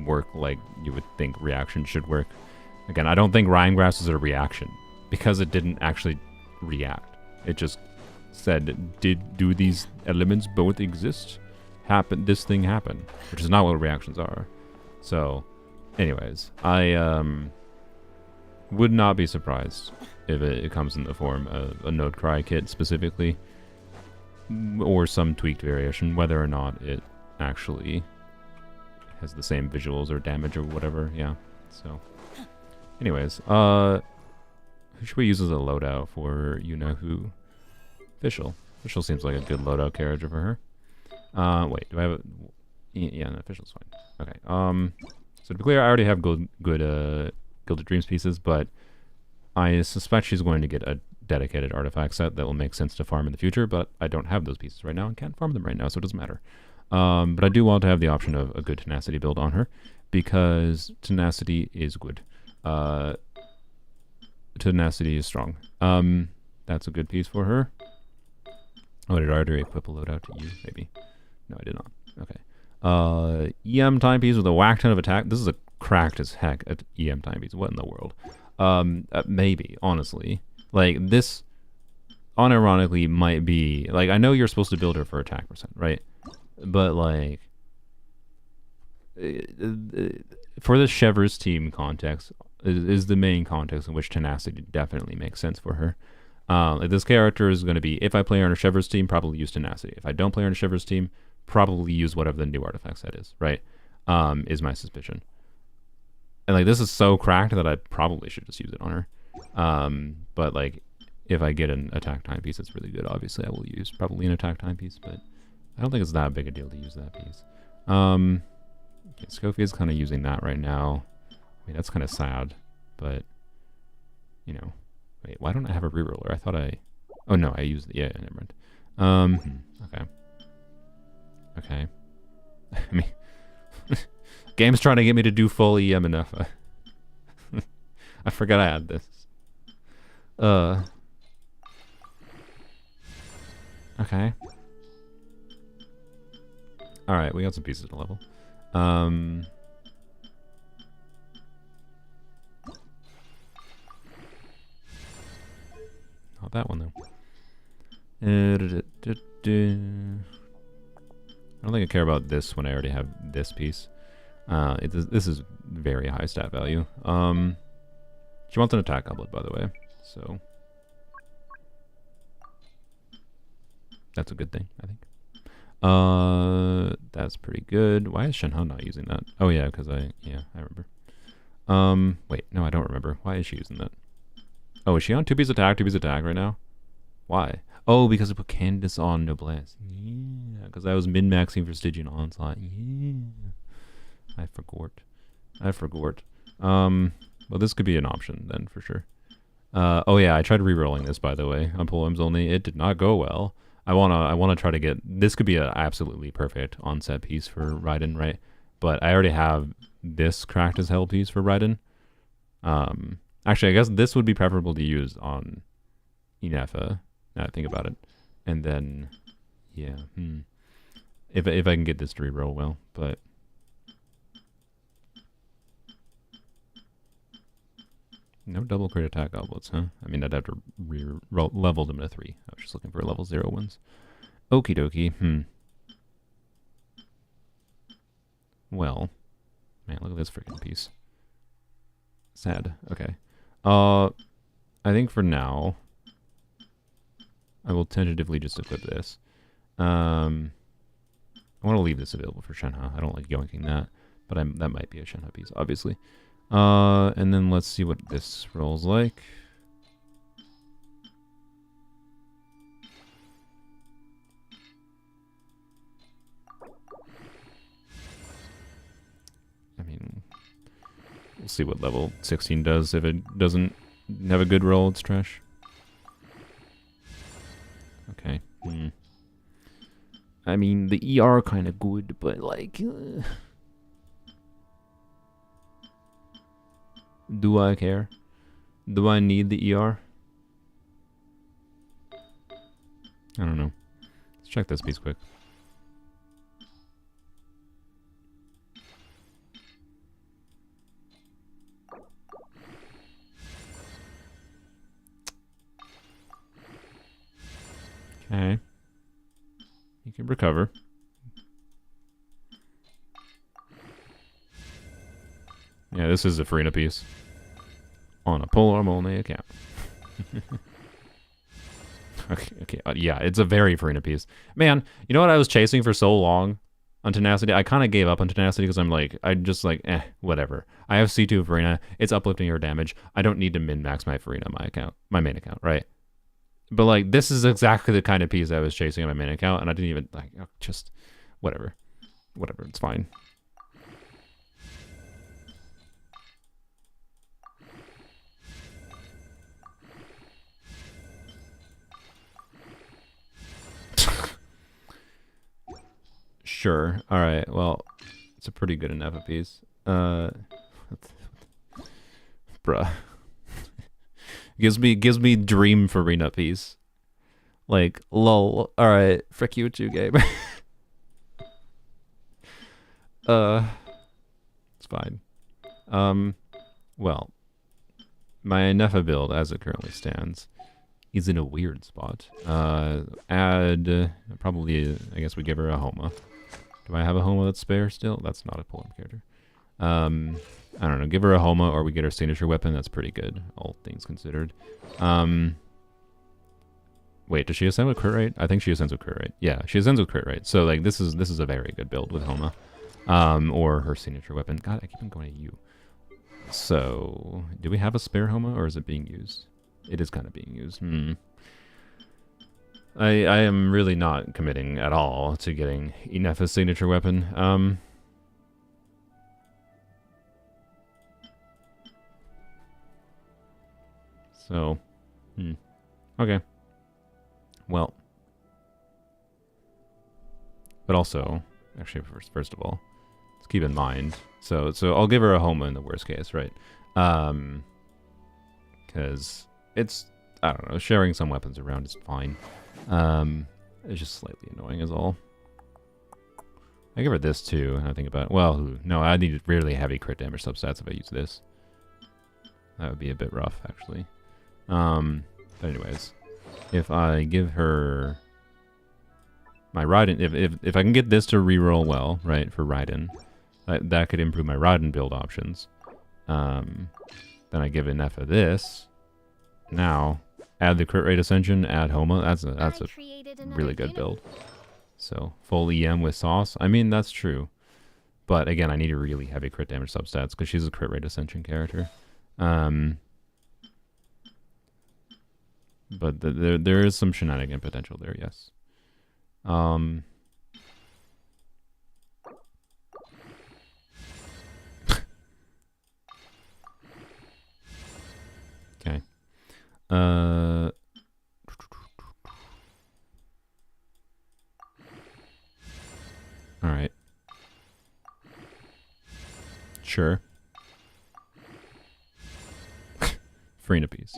work like you would think reaction should work. Again, I don't think Ryan Grass is a reaction because it didn't actually react. It just said, do these elements both exist? This thing happen, which is not what reactions are. So, anyways, I would not be surprised if it comes in the form of a Node Cry kit specifically, or some tweaked variation, whether or not it actually has the same visuals or damage or whatever. Yeah. So, anyways, who should we use as a loadout for you know who? Official. Official seems like a good loadout character for her. Wait, do I have a... Yeah, no, Official's fine. Okay, so to be clear, I already have good Gilded Dreams pieces, but I suspect she's going to get a dedicated artifact set that will make sense to farm in the future, but I don't have those pieces right now and can't farm them right now, so it doesn't matter. But I do want to have the option of a good Tenacity build on her, because Tenacity is good. Tenacity is strong. That's a good piece for her. Oh, did I already equip a loadout to you? Maybe. No, I did not. Okay. EM timepiece with a whack ton of attack. This is a cracked as heck at EM timepiece. What in the world? Maybe, honestly. Like, this unironically might be... Like, I know you're supposed to build her for attack percent, right? But, like... for the Chevers team context, is the main context in which Tenacity definitely makes sense for her. Like this character is going to be, if I play her on a Chevers team, probably use Tenacity. If I don't play her on a Chevers team, probably use whatever the new artifact set is, right? Is my suspicion. And like this is so cracked that I probably should just use it on her. But like if I get an attack timepiece that's really good, obviously I will use probably an attack timepiece, but I don't think it's that big a deal to use that piece. Okay, Scofie is kind of using that right now. I mean, that's kind of sad, but you know. Wait, why don't I have a reroller? I thought I... Oh, no, I used... Yeah, never mind. Okay. Okay. I mean... Game's trying to get me to do full EM enough. I forgot I had this. Okay. Alright, we got some pieces to level. Not that one, though. I don't think I care about this when I already have this piece. This is very high stat value. She wants an attack goblet, by the way. So... that's a good thing, I think. That's pretty good. Why is Shenhe not using that? Oh, yeah, because I remember. Wait, no, I don't remember. Why is she using that? Oh, is she on 2-piece attack right now? Why? Oh, because I put Candace on Noblesse. Yeah, because I was min-maxing for Stygian Onslaught. Yeah. I forgot. Well, this could be an option then, for sure. Oh yeah, I tried re-rolling this, by the way, on Poems Only. It did not go well. I wanna try to get... This could be an absolutely perfect on-set piece for Raiden, right? But I already have this cracked as hell piece for Raiden. Actually, I guess this would be preferable to use on Inefa, now I think about it. And then, yeah, if I can get this to reroll well, but... No double crit attack goblets, huh? I mean, I'd have to level them to 3. I was just looking for level 0 ones. Okie dokie, Well, man, look at this freaking piece. Sad. Okay. I think for now, I will tentatively just equip this. I want to leave this available for Shenhe. I don't like yoinking that, but that might be a Shenhe piece, obviously. And then let's see what this rolls like. I mean, we'll see what level 16 does. If it doesn't have a good roll, it's trash. Okay. I mean, the ER kind of good, but like... do I care? Do I need the ER? I don't know. Let's check this piece quick. Okay. You can recover. Yeah, this is a Farina piece. On a Polar Molnay account. Okay. Yeah, it's a very Farina piece. Man, you know what I was chasing for so long on Tenacity? I kind of gave up on Tenacity because I'm just like, whatever. I have C2 Farina. It's uplifting your damage. I don't need to min-max my Farina on my main account, right? But like, this is exactly the kind of piece I was chasing on my main account, and I didn't even, like, just, whatever. Whatever, it's fine. Sure. All right. Well, it's a pretty good enough piece. Bruh. gives me dream Farina piece. Like, lol. All right. Frick you too, game. It's fine. Well, my Nefa build as it currently stands is in a weird spot. Add probably. I guess we give her a Homa. Do I have a Homa that's spare still? That's not a poem character. I don't know. Give her a Homa or we get her signature weapon. That's pretty good, all things considered. Wait, does she ascend with crit rate? I think she ascends with crit rate. Yeah, she ascends with crit rate. So like this is a very good build with Homa. Or her signature weapon. God, I keep on going to you. So, do we have a spare Homa or is it being used? It is kind of being used. I am really not committing at all to getting Inefa's signature weapon. So, okay. Well, but also, actually, first of all, let's keep in mind. So I'll give her a Homa in the worst case, right? Because it's, I don't know, sharing some weapons around is fine. It's just slightly annoying is all. I give her this too, and I think about, well, no, I need really heavy crit damage substats if I use this. That would be a bit rough, actually. But anyways, if I give her my Raiden, if I can get this to reroll well, right, for Raiden, that could improve my Raiden build options. Then I give Inefa this. Now, add the crit rate ascension, add Homa. That's a really good build. So full EM with sauce. I mean, that's true. But again, I need a really heavy crit damage substats because she's a crit rate ascension character. But there is some shenanigan potential there, yes. Okay. All right. Sure. Farina piece.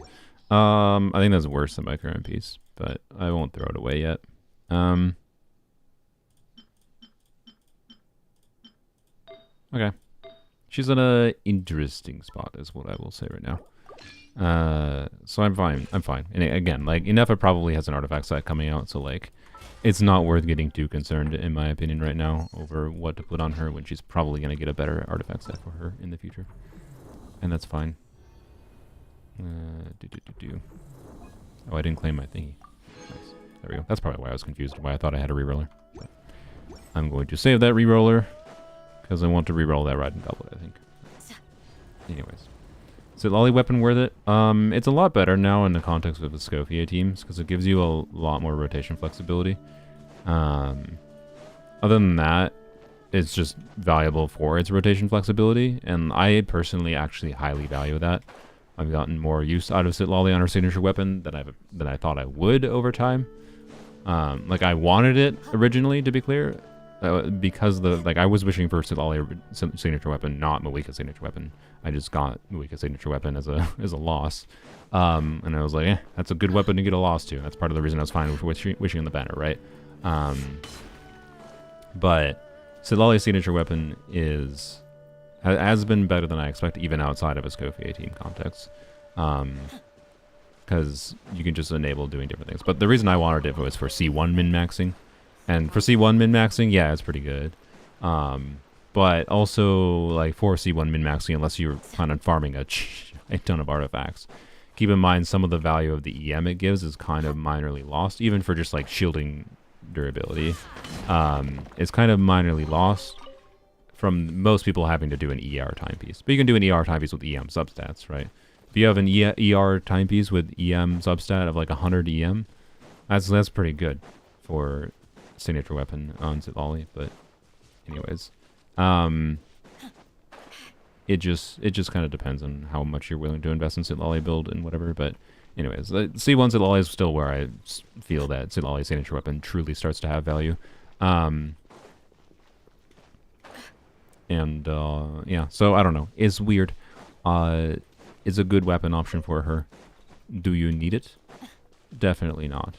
I think that's worse than my current piece, but I won't throw it away yet. Okay. She's in a interesting spot, is what I will say right now. So I'm fine. And again, like, Inefa probably has an artifact set coming out, so like, it's not worth getting too concerned, in my opinion, right now, over what to put on her when she's probably going to get a better artifact set for her in the future. And that's fine. Oh, I didn't claim my thingy. Nice. There we go. That's probably why I was confused, why I thought I had a reroller. But I'm going to save that reroller, because I want to reroll that Raiden Goblet, I think. Anyways. Is it Lolly Weapon worth it? It's a lot better now in the context of the Scofia teams, because it gives you a lot more rotation flexibility. Other than that, it's just valuable for its rotation flexibility, and I personally actually highly value that. I've gotten more use out of Sit Lolly on her signature weapon than I thought I would over time. Like, I wanted it originally, to be clear, because I was wishing for Sitlali signature weapon, not Malika's signature weapon. I just got Malika's signature weapon as a loss. And I was like, that's a good weapon to get a loss to. That's part of the reason I was fine with wishing the banner, right? But Sitlali's signature weapon has been better than I expect, even outside of a Kofi 18 context. Because you can just enable doing different things. But the reason I wanted it was for C1 min-maxing. And for C1 min-maxing, yeah, it's pretty good. But also, like, for C1 min-maxing, unless you're planning on farming a ton of artifacts, keep in mind some of the value of the EM it gives is kind of minorly lost, even for just, like, shielding durability. It's kind of minorly lost from most people having to do an ER timepiece. But you can do an ER timepiece with EM substats, right? If you have an ER timepiece with EM substat of like 100 EM, that's pretty good for signature weapon on Sitlali. But anyways, it just kind of depends on how much you're willing to invest in Sitlali build and whatever. But anyways, C1 Sitlali is still where I feel that Sitlali signature weapon truly starts to have value. Yeah, so I don't know. It's weird. It's a good weapon option for her. Do you need it? Definitely not.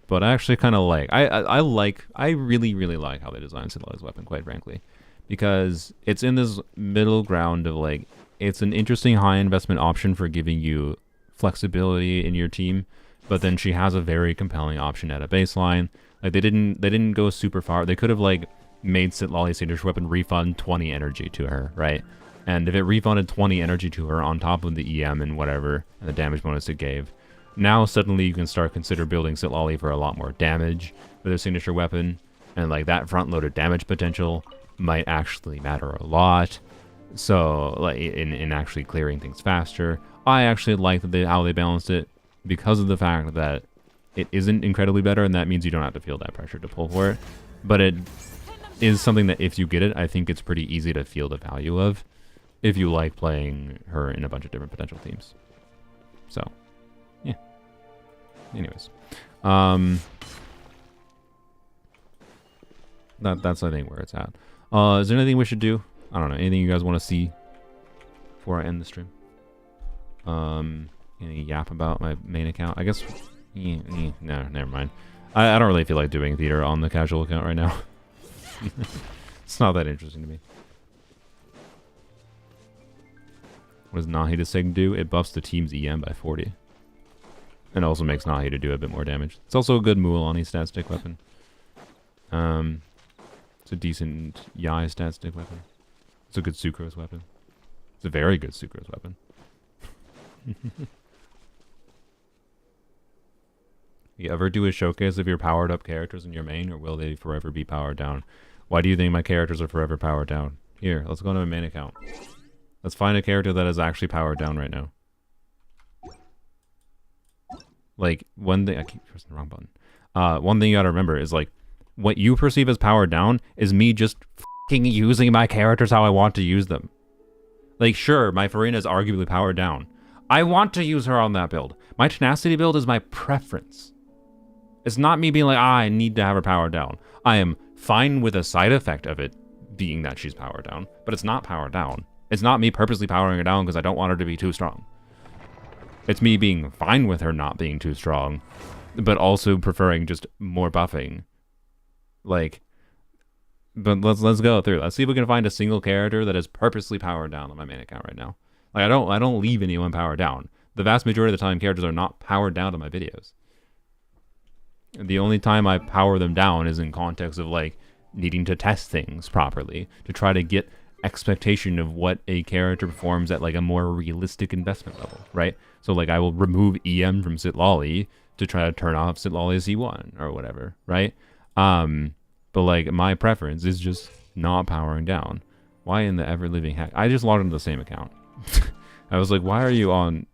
But I actually kind of like... I really, really like how they designed Sitlali's weapon, quite frankly. Because it's in this middle ground of, like... It's an interesting high investment option for giving you flexibility in your team. But then she has a very compelling option at a baseline. Like, they didn't go super far. They could have, like, made Sitlali's signature weapon refund 20 energy to her, right? And if it refunded 20 energy to her on top of the EM and whatever, and the damage bonus it gave, now suddenly you can start consider building Sitlali for a lot more damage with a signature weapon, and like that front-loaded damage potential might actually matter a lot. So like in actually clearing things faster, I actually like how they balanced it because of the fact that it isn't incredibly better, and that means you don't have to feel that pressure to pull for it. But it is something that if you get it, I think it's pretty easy to feel the value of if you like playing her in a bunch of different potential teams. So, yeah. Anyways. That's, I think, where it's at. Is there anything we should do? I don't know. Anything you guys want to see before I end the stream? Any yap about my main account? I guess... no, never mind. I don't really feel like doing theater on the casual account right now. It's not that interesting to me. What does Nahida Sig do? It buffs the team's EM by 40. And also makes Nahida do a bit more damage. It's also a good Mualani stat stick weapon. It's a decent Yai stat stick weapon. It's a good Sucrose weapon. It's a very good Sucrose weapon. You ever do a showcase of your powered up characters in your main, or will they forever be powered down? Why do you think my characters are forever powered down? Here, let's go to my main account. Let's find a character that is actually powered down right now. Like, one thing... I keep pressing the wrong button. One thing you gotta remember is, like, what you perceive as powered down is me just f***ing using my characters how I want to use them. Like, sure, my Farina is arguably powered down. I want to use her on that build. My Tenacity build is my preference. It's not me being like, I need to have her powered down. I am fine with a side effect of it being that she's powered down, but it's not powered down. It's not me purposely powering her down because I don't want her to be too strong. It's me being fine with her not being too strong, but also preferring just more buffing. Like, but let's go through. Let's see if we can find a single character that is purposely powered down on my main account right now. Like, I don't leave anyone powered down. The vast majority of the time, characters are not powered down to my videos. The only time I power them down is in context of, like, needing to test things properly, to try to get expectation of what a character performs at, like, a more realistic investment level, right? So, like, I will remove EM from Sitlali to try to turn off Sitlali C1 or whatever, right? But, like, my preference is just not powering down. Why in the ever-living heck? I just logged into the same account. I was like, why are you on...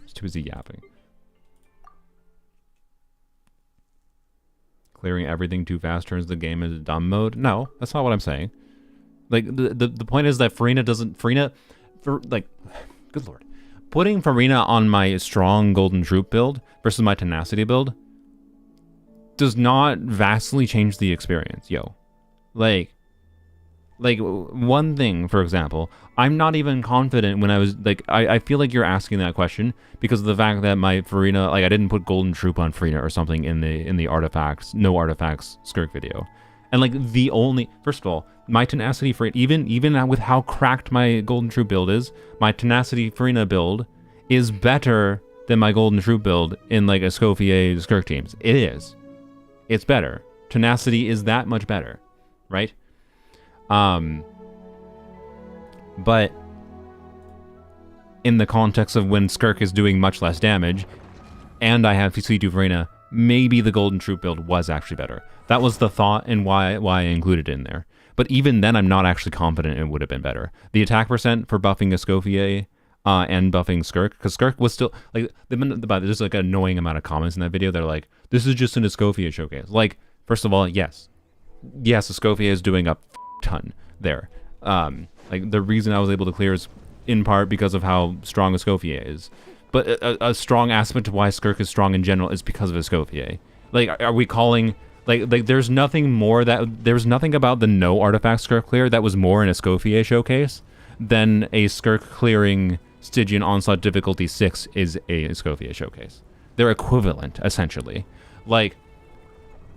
Just too busy yapping. Clearing everything too fast turns the game into dumb mode? No, that's not what I'm saying. Like, the point is that Farina doesn't... like, good lord. Putting Farina on my strong Golden Troop build versus my Tenacity build does not vastly change the experience, yo. Like one thing, for example, I'm not even confident when I was like, I feel like you're asking that question because of the fact that my Farina, like I didn't put Golden Troop on Farina or something in the artifacts, no artifacts Skirk video. And like the only, first of all, my Tenacity Farina, even with how cracked my Golden Troop build is, my Tenacity Farina build is better than my Golden Troop build in like Escoffier Skirk teams. It is. It's better. Tenacity is that much better, right? But in the context of when Skirk is doing much less damage, and I have C2 Farina, maybe the Golden Troop build was actually better. That was the thought and why I included it in there. But even then, I'm not actually confident it would have been better. The attack percent for buffing Escoffier and buffing Skirk, because Skirk was still, like, there's like an annoying amount of comments in that video that are like, this is just an Escoffier showcase. Like, first of all, yes, Escoffier is doing a ton there. Like, the reason I was able to clear is in part because of how strong Escoffier is. But a strong aspect of why Skirk is strong in general is because of Escoffier. Like, are we calling... Like there's nothing more that... There's nothing about the no artifact Skirk clear that was more in Escoffier showcase than a Skirk clearing Stygian Onslaught difficulty 6 is a Escoffier showcase. They're equivalent, essentially. Like,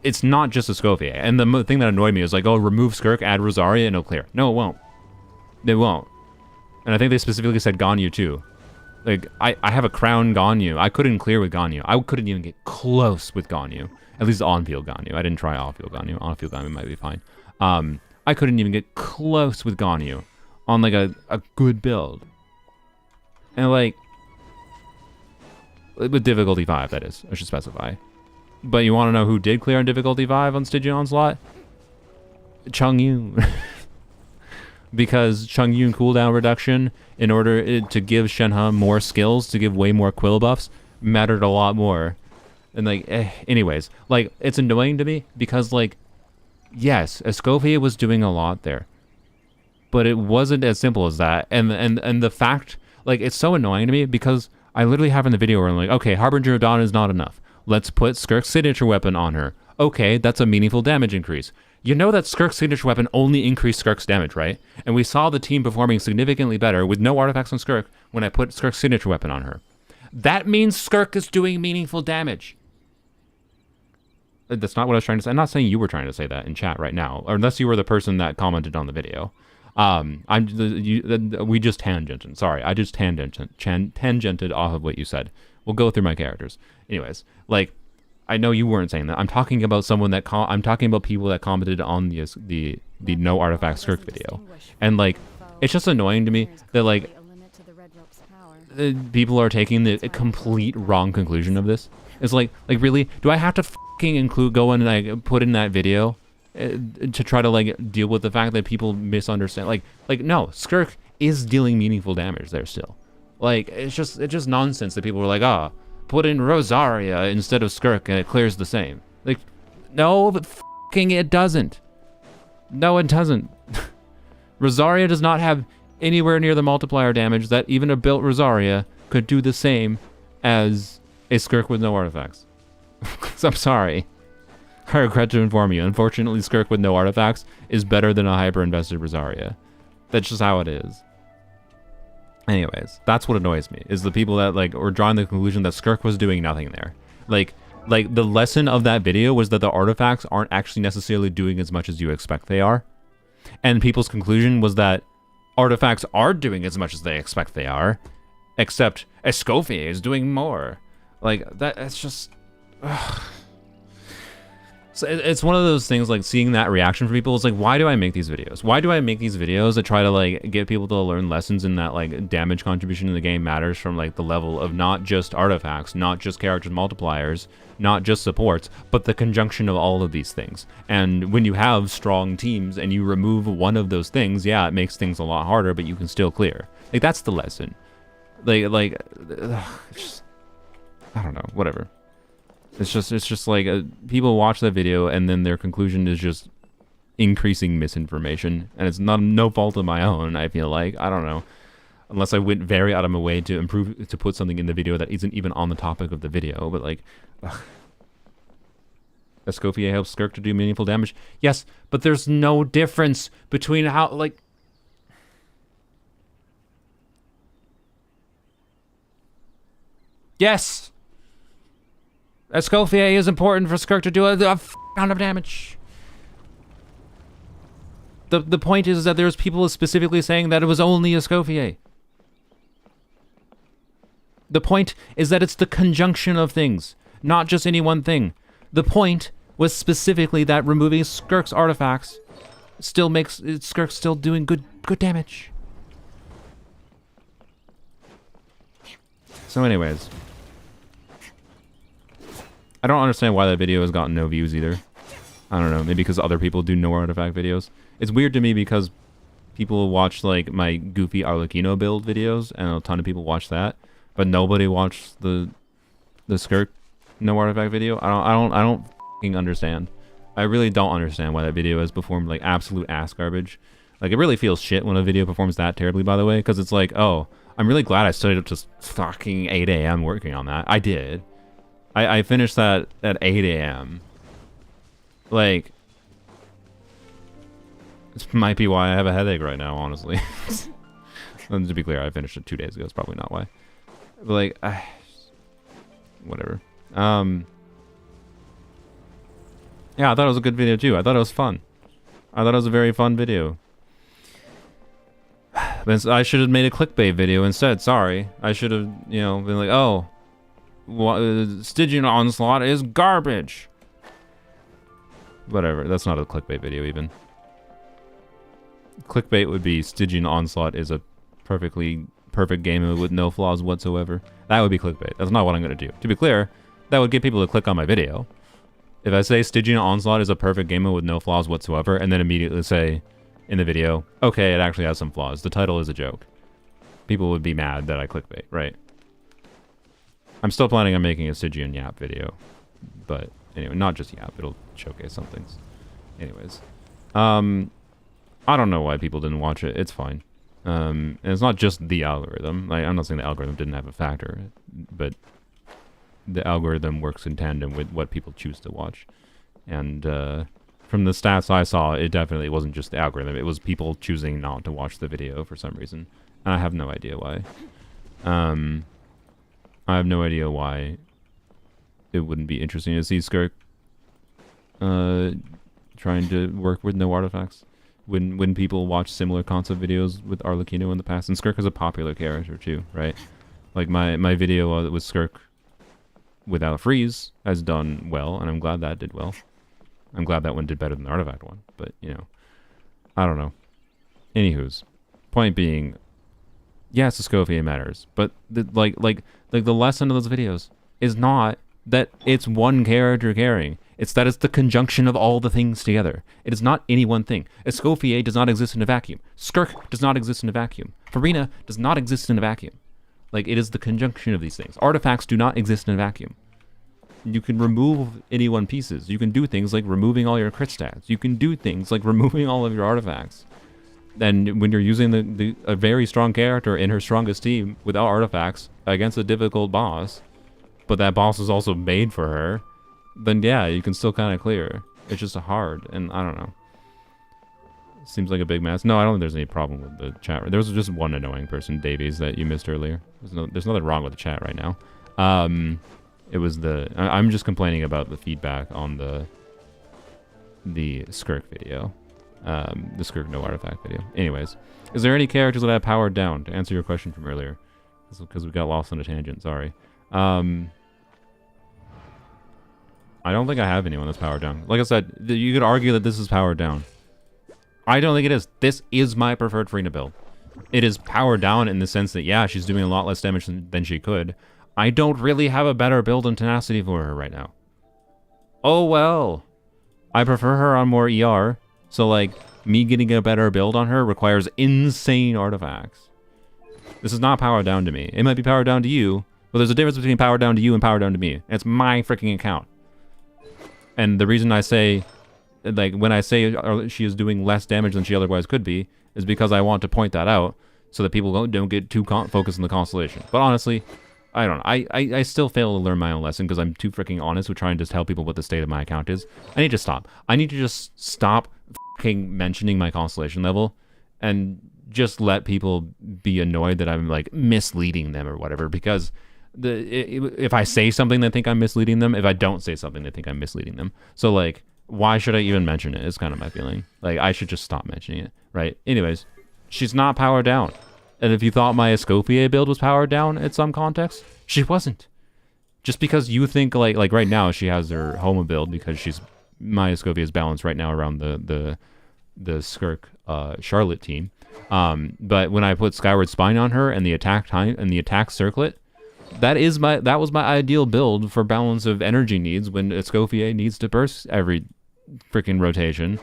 it's not just Escoffier. And the thing that annoyed me is like, oh, remove Skirk, add Rosaria, and it'll clear. No, it won't. It won't. And I think they specifically said Ganyu, too. Like, I have a Crown Ganyu. I couldn't clear with Ganyu. I couldn't even get close with Ganyu. At least on-field Ganyu. I didn't try off-field Ganyu. On-field Ganyu might be fine. I couldn't even get close with Ganyu on, like, a good build. And, like, with difficulty 5, that is. I should specify. But you want to know who did clear on difficulty 5 on Stygian Onslaught? Changyu. Because Changyu cooldown reduction, in order to give Shenhe more skills, to give way more quill buffs, mattered a lot more. And like, anyways, like, it's annoying to me because, like, yes, Escoffier was doing a lot there, but it wasn't as simple as that. And the fact, like, it's so annoying to me because I literally have in the video where I'm like, okay, Harbinger of Dawn is not enough. Let's put Skirk's signature weapon on her. Okay, that's a meaningful damage increase. You know that Skirk's signature weapon only increased Skirk's damage, right? And we saw the team performing significantly better with no artifacts on Skirk when I put Skirk's signature weapon on her. That means Skirk is doing meaningful damage. That's not what I was trying to say. I'm not saying you were trying to say that in chat right now, or unless you were the person that commented on the video. We just tangented. Sorry, I just tangented off of what you said. We'll go through my characters. Anyways, like, I know you weren't saying that. I'm talking about someone that I'm talking about people that commented on the no artifact Skirk video, and like, it's just annoying to me that like people are taking the complete wrong conclusion of this. It's like really, do I have to go and like put in that video to try to like deal with the fact that people misunderstand? Like no, Skirk is dealing meaningful damage there still. Like, it's just nonsense that people were like, put in Rosaria instead of Skirk and it clears the same. Like, no, but it doesn't. No, it doesn't. Rosaria does not have anywhere near the multiplier damage that even a built Rosaria could do the same as a Skirk with no artifacts. So I'm sorry. I regret to inform you. Unfortunately, Skirk with no artifacts is better than a hyper-invested Rosaria. That's just how it is. Anyways, that's what annoys me, is the people that like were drawing the conclusion that Skirk was doing nothing there. Like the lesson of that video was that the artifacts aren't actually necessarily doing as much as you expect they are. And people's conclusion was that artifacts are doing as much as they expect they are, except Escoffier is doing more. Like, that's just... Ugh. So it's one of those things, like, seeing that reaction from people is like, why do I make these videos? Why do I make these videos that try to, like, get people to learn lessons in that, like, damage contribution in the game matters from, like, the level of not just artifacts, not just character multipliers, not just supports, but the conjunction of all of these things. And when you have strong teams and you remove one of those things, yeah, it makes things a lot harder, but you can still clear. Like, that's the lesson. Like, just, I don't know, whatever. It's just like people watch that video and then their conclusion is just increasing misinformation, and it's no fault of my own. I feel like, I don't know, unless I went very out of my way to put something in the video that isn't even on the topic of the video. But like, ugh. Escoffier helps Skirk to do meaningful damage. Yes, but there's no difference between how, like... Yes! Escoffier is important for Skirk to do a ton of damage. The point is that there's people specifically saying that it was only Escoffier. The point is that it's the conjunction of things, not just any one thing. The point was specifically that removing Skirk's artifacts still makes Skirk still doing good damage. So anyways, I don't understand why that video has gotten no views either. I don't know, maybe because other people do no artifact videos. It's weird to me because people watch like my goofy Arlecchino build videos, and a ton of people watch that, but nobody watched the Skirk no artifact video. I don't f***ing understand. I really don't understand why that video has performed like absolute ass garbage. Like, it really feels shit when a video performs that terribly, by the way, because it's like, oh, I'm really glad I stayed up to fucking 8 a.m. working on that. I did. I finished that at 8 a.m. Like, this might be why I have a headache right now, honestly. And to be clear, I finished it 2 days ago. It's probably not why. But like, whatever. Yeah, I thought it was a good video too. I thought it was fun. I thought it was a very fun video. But I should have made a clickbait video instead. Sorry. I should have, you know, been like, oh, Stygian Onslaught is garbage. Whatever. That's not a clickbait video even. Clickbait would be Stygian Onslaught is a perfectly perfect game with no flaws whatsoever. That would be clickbait. That's not what I'm going to do. To be clear, that would get people to click on my video. If I say Stygian Onslaught is a perfect game with no flaws whatsoever, and then immediately say in the video, okay, it actually has some flaws. The title is a joke. People would be mad that I clickbait, right? I'm still planning on making a Stygian Yap video. But anyway, not just Yap. It'll showcase some things. Anyways. I don't know why people didn't watch it. It's fine. And it's not just the algorithm. Like, I'm not saying the algorithm didn't have a factor, but the algorithm works in tandem with what people choose to watch. And from the stats I saw, it definitely wasn't just the algorithm. It was people choosing not to watch the video for some reason. And I have no idea why. I have no idea why it wouldn't be interesting to see Skirk trying to work with no artifacts. When people watch similar concept videos with Arlecchino in the past, and Skirk is a popular character too, right? Like my video with Skirk without freeze has done well, and I'm glad that did well. I'm glad that one did better than the artifact one, but you know, I don't know. Anywho's, point being, yes, Escoffier matters, but the lesson of those videos is not that it's one character carrying. It's that it's the conjunction of all the things together. It is not any one thing. Escoffier does not exist in a vacuum. Skirk does not exist in a vacuum. Farina does not exist in a vacuum. Like, it is the conjunction of these things. Artifacts do not exist in a vacuum. You can remove any one pieces. You can do things like removing all your crit stats. You can do things like removing all of your artifacts. And when you're using a very strong character in her strongest team without artifacts against a difficult boss, but that boss is also made for her, then yeah, you can still kind of clear. It's just hard, and I don't know. Seems like a big mess. No, I don't think there's any problem with the chat. There was just one annoying person, Davies, that you missed earlier. There's nothing wrong with the chat right now. It was I'm just complaining about the feedback on the Skirk video. The Skirk no artifact video. Anyways, is there any characters that I have powered down, to answer your question from earlier? Because we got lost on a tangent, sorry. I don't think I have anyone that's powered down. Like I said, you could argue that this is powered down. I don't think it is. This is my preferred Farina build. It is powered down in the sense that, yeah, she's doing a lot less damage than she could. I don't really have a better build and tenacity for her right now. Oh well. I prefer her on more ER. So, like, me getting a better build on her requires insane artifacts. This is not powered down to me. It might be powered down to you, but there's a difference between powered down to you and powered down to me. And it's my freaking account. And the reason I say, like, when I say she is doing less damage than she otherwise could be, is because I want to point that out so that people don't get too focused on the constellation. But honestly, I don't know. I still fail to learn my own lesson because I'm too freaking honest with trying to tell people what the state of my account is. I need to stop. I need to just stop fucking mentioning my constellation level and just let people be annoyed that I'm like misleading them or whatever, because if I say something they think I'm misleading them, if I don't say something they think I'm misleading them. So like, why should I even mention it is kind of my feeling. Like, I should just stop mentioning it, right? Anyways, she's not powered down. And if you thought my Escoffier build was powered down in some context, she wasn't. Just because you think like right now she has her Homa build because my Escoffier is balanced right now around the Skirk Charlotte team. But when I put Skyward Spine on her and the attack time and the attack circlet, that was my ideal build for balance of energy needs when Escoffier needs to burst every freaking rotation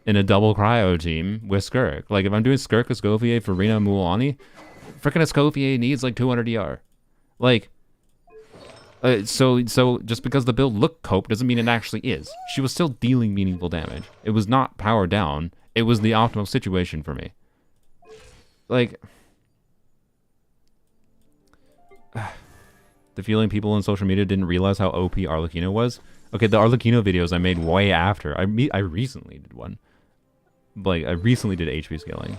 in a double cryo team with Skirk. Like, if I'm doing Skirk, Escoffier, Farina, Mualani, freaking Escoffier needs like 200 ER. Like, so just because the build looked cope doesn't mean it actually is. She was still dealing meaningful damage. It was not powered down. It was the optimal situation for me. Like, the feeling people on social media didn't realize how OP Arlecchino was. Okay, the Arlecchino videos I made way after. I recently did one. Like, I recently did HP scaling.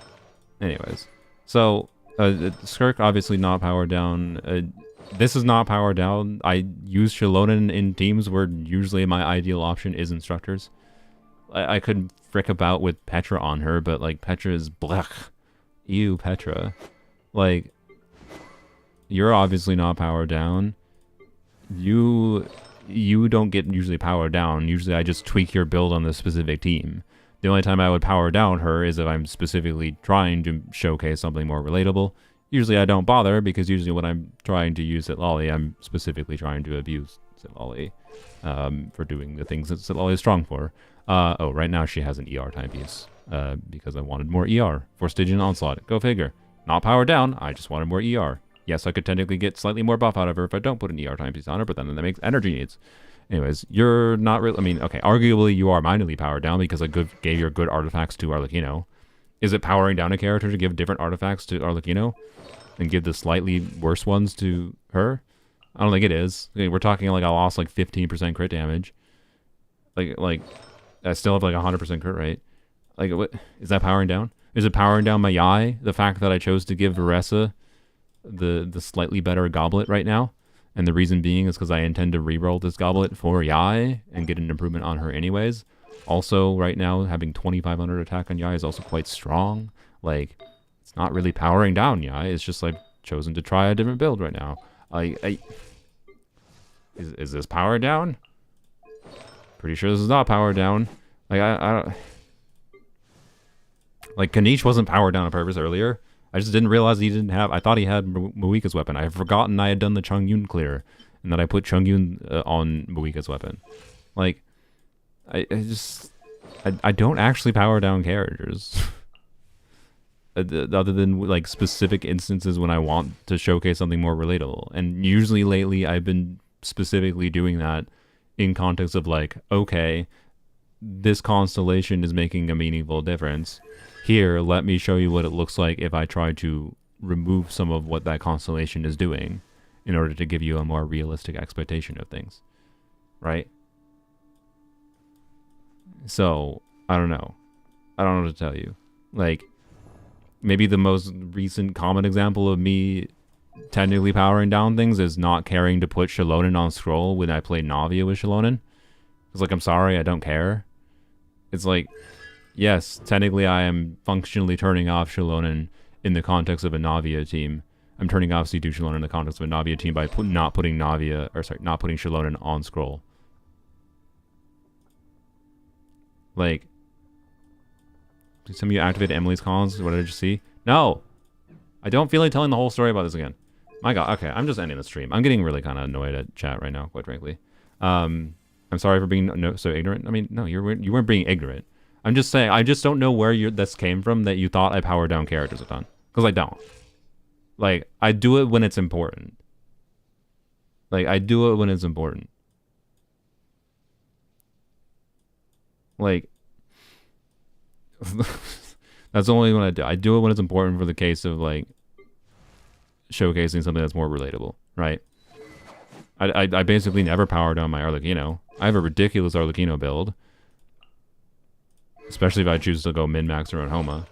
Anyways. So, Skirk obviously not powered down. This is not powered down. I use Shilonen in teams where usually my ideal option is instructors. I could frick about with Petra on her, but like, Petra is blech. Ew, Petra. Like, you're obviously not powered down. You don't get usually powered down. Usually I just tweak your build on the specific team. The only time I would power down her is if I'm specifically trying to showcase something more relatable. Usually I don't bother, because usually when I'm trying to use Sitlali, I'm specifically trying to abuse Sitlali for doing the things that Sitlali is strong for. Right now she has an ER timepiece because I wanted more ER for Stygian Onslaught. Go figure. Not powered down, I just wanted more ER. Yes, I could technically get slightly more buff out of her if I don't put an ER timepiece on her, but then that makes energy needs. Anyways, you're not really... I mean, okay, arguably you are minorly powered down because I gave your good artifacts to Arlecchino. Is it powering down a character to give different artifacts to Arlecchino and give the slightly worse ones to her? I don't think it is. Okay, we're talking like I lost like 15% crit damage. Like I still have like 100% crit rate. Like, what is that powering down? Is it powering down my Yai? The fact that I chose to give Varessa the slightly better goblet right now? And the reason being is because I intend to reroll this goblet for Yai and get an improvement on her anyways. Also, right now, having 2,500 attack on Yai is also quite strong. Like, it's not really powering down Yai. It's just like chosen to try a different build right now. Is this powered down? Pretty sure this is not powered down. Like, I don't... Like, Kanish wasn't powered down on purpose earlier. I just didn't realize he didn't have... I thought he had Muika's weapon. I had forgotten I had done the Chongyun clear. And that I put Chongyun on Muika's weapon. Like, I don't actually power down characters. Other than, like, specific instances when I want to showcase something more relatable. And usually lately, I've been specifically doing that in context of, like, okay, this constellation is making a meaningful difference. Here, let me show you what it looks like if I try to remove some of what that constellation is doing in order to give you a more realistic expectation of things. Right? So, I don't know. I don't know what to tell you. Like, maybe the most recent common example of me technically powering down things is not caring to put Shilonen on scroll when I play Navia with Shilonen. It's like, I'm sorry, I don't care. It's like, yes, technically I am functionally turning off Shilonen in the context of a Navia team. I'm turning off C2 Shilonen in the context of a Navia team by not putting Shilonen on scroll. Like, did some of you activate Emily's cons? What did you see? No! I don't feel like telling the whole story about this again. My god, okay, I'm just ending the stream. I'm getting really kind of annoyed at chat right now, quite frankly. I'm sorry for being so ignorant. I mean, no, you weren't being ignorant. I'm just saying, I just don't know where this came from that you thought I power down characters a ton. Because I don't. Like, I do it when it's important. Like, I do it when it's important. Like, that's the only one I do. I do it when it's important for the case of, like, showcasing something that's more relatable, right? I basically never power down my Arlecchino. I have a ridiculous Arlecchino build. Especially if I choose to go min-max or on Homa.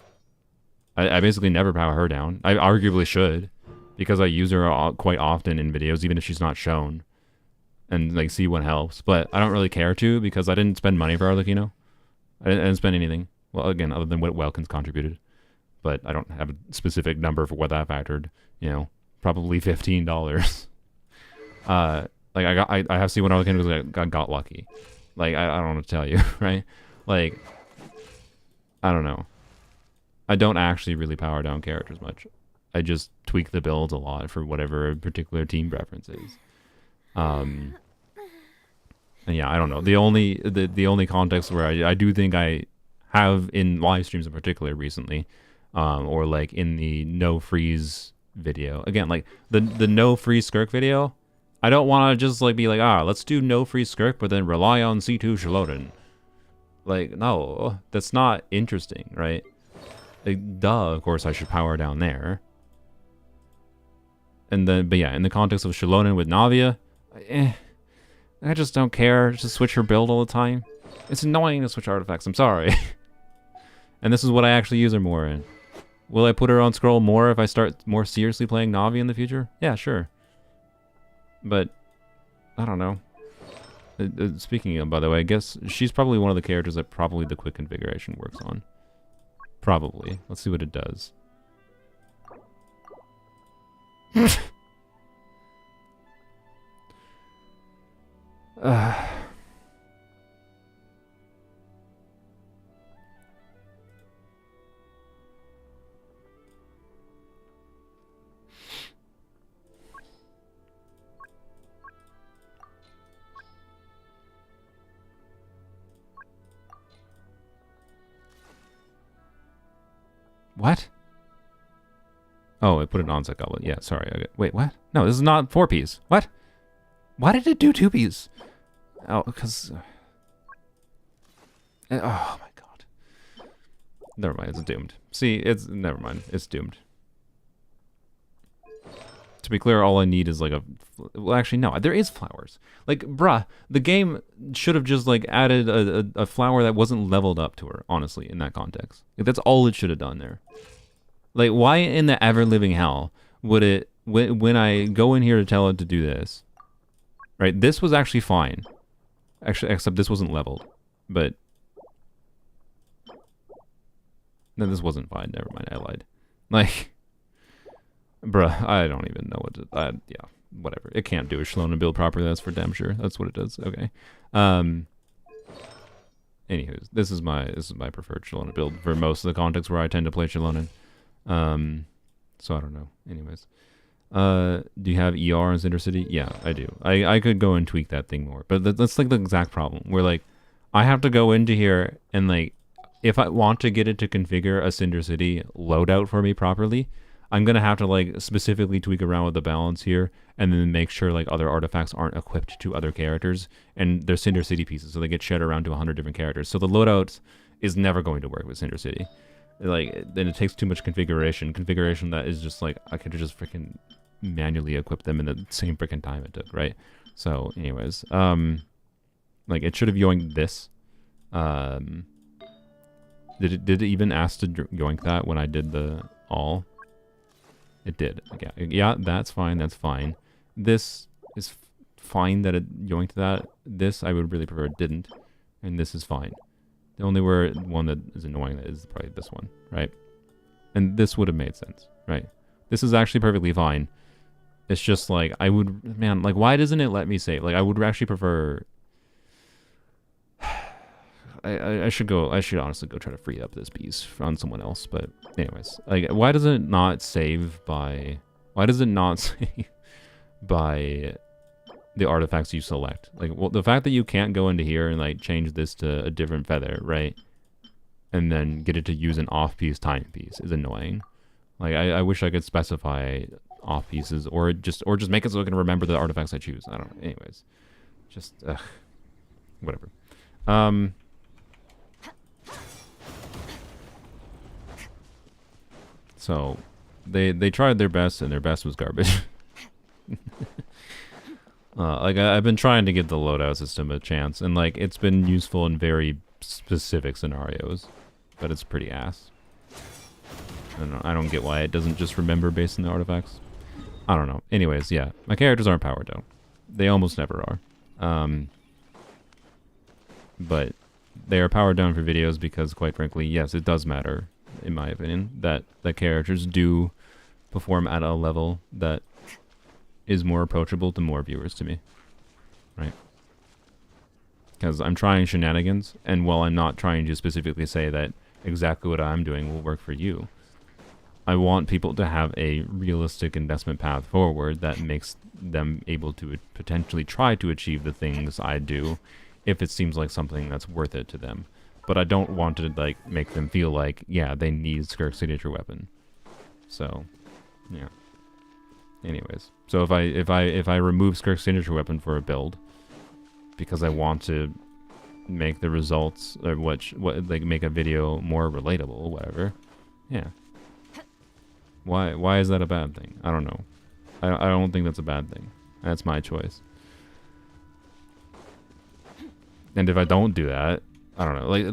I basically never power her down. I arguably should. Because I use her quite often in videos, even if she's not shown. And like see what helps. But I don't really care to because I didn't spend money for Arlecchino. I didn't spend anything. Well, again, other than what Welkins contributed. But I don't have a specific number for what that factored. You know, probably $15. Like I have seen what Arlecchino was like, I got lucky. Like I don't want to tell you, right? Like I don't know. I don't actually really power down characters much. I just tweak the builds a lot for whatever particular team preference is. And yeah, I don't know. The only context where I do think I have in live streams in particular recently, or like in the no freeze video. Again, like the no freeze skirk video, I don't want to just like be like, let's do no freeze skirk, but then rely on C2 Shaloden. Like, no, that's not interesting, right? Like, duh, of course I should power down there. And then, but yeah, in the context of Shalonen with Navia, I just don't care to switch her build all the time. It's annoying to switch artifacts, I'm sorry. And this is what I actually use her more in. Will I put her on scroll more if I start more seriously playing Navi in the future? Yeah, sure. But, I don't know. Speaking of, by the way, I guess she's probably one of the characters that probably the quick configuration works on. Probably. Let's see what it does. What? Oh, it put an onset goblet. Yeah, sorry. Okay. Wait, what? No, this is not 4-piece. What? Why did it do 2-piece? Oh, because... oh my god. Never mind, it's doomed. See, it's... Never mind, it's doomed. To be clear, all I need is like a... Well, actually, no, there is flowers. Like, bruh, the game should have just like added a flower that wasn't leveled up to her, honestly, in that context. Like, that's all it should have done there. Like, why in the ever-living hell would it... When I go in here to tell it to do this... Right, this was actually fine. Actually, except this wasn't leveled. But... No, this wasn't fine. Never mind, I lied. Like... Bruh, I don't even know what to... yeah, whatever. It can't do a Shalonen build properly, that's for damn sure. That's what it does, okay. Anywho's, this is my preferred Shalonen build for most of the context where I tend to play Shalonen. So I don't know. Anyways. Do you have ER in Cinder City? Yeah, I do. I could go and tweak that thing more. But that's like the exact problem. Where like, I have to go into here and like, if I want to get it to configure a Cinder City loadout for me properly, I'm going to have to like specifically tweak around with the balance here and then make sure like other artifacts aren't equipped to other characters and they're Cinder City pieces. So they get shed around to 100 different characters. So the loadout is never going to work with Cinder City. Like, then it takes too much configuration. Configuration that is just like, I could just freaking manually equip them in the same freaking time it took, right? So anyways, like it should have yoinked this. Did it even ask to yoink that when I did the all? It did. Yeah, that's fine. That's fine. This is fine that it yoinked that. This I would really prefer it didn't, and this is fine. The only one that is annoying that is probably this one, right? And this would have made sense, right? This is actually perfectly fine. It's just like I would, man, like why doesn't it let me save? Like I would actually prefer. I should honestly go try to free up this piece on someone else. But anyways, like why does it not save by? Why does it not save by the artifacts you select? Like, well, the fact that you can't go into here and like change this to a different feather, right? And then get it to use an off-piece timepiece is annoying. Like I wish I could specify off pieces or just make it so I can remember the artifacts I choose. I don't know. Anyways, just whatever. So they tried their best and their best was garbage. Like I've been trying to give the loadout system a chance, and like it's been useful in very specific scenarios, but it's pretty ass. I don't know. I don't get why it doesn't just remember based on the artifacts. I don't know. Anyways, yeah, my characters aren't powered down. They almost never are. But they are powered down for videos because, quite frankly, yes, it does matter, in my opinion, that the characters do perform at a level that is more approachable to more viewers to me, right? Because I'm trying shenanigans, and while I'm not trying to specifically say that exactly what I'm doing will work for you, I want people to have a realistic investment path forward that makes them able to potentially try to achieve the things I do if it seems like something that's worth it to them. But I don't want to like make them feel like, yeah, they need Skirk's signature weapon. So, yeah. Anyways, so if I remove Skirk's signature weapon for a build because I want to make the results or what like make a video more relatable, whatever. Yeah. Why is that a bad thing? I don't know. I don't think that's a bad thing. That's my choice. And if I don't do that, I don't know. Like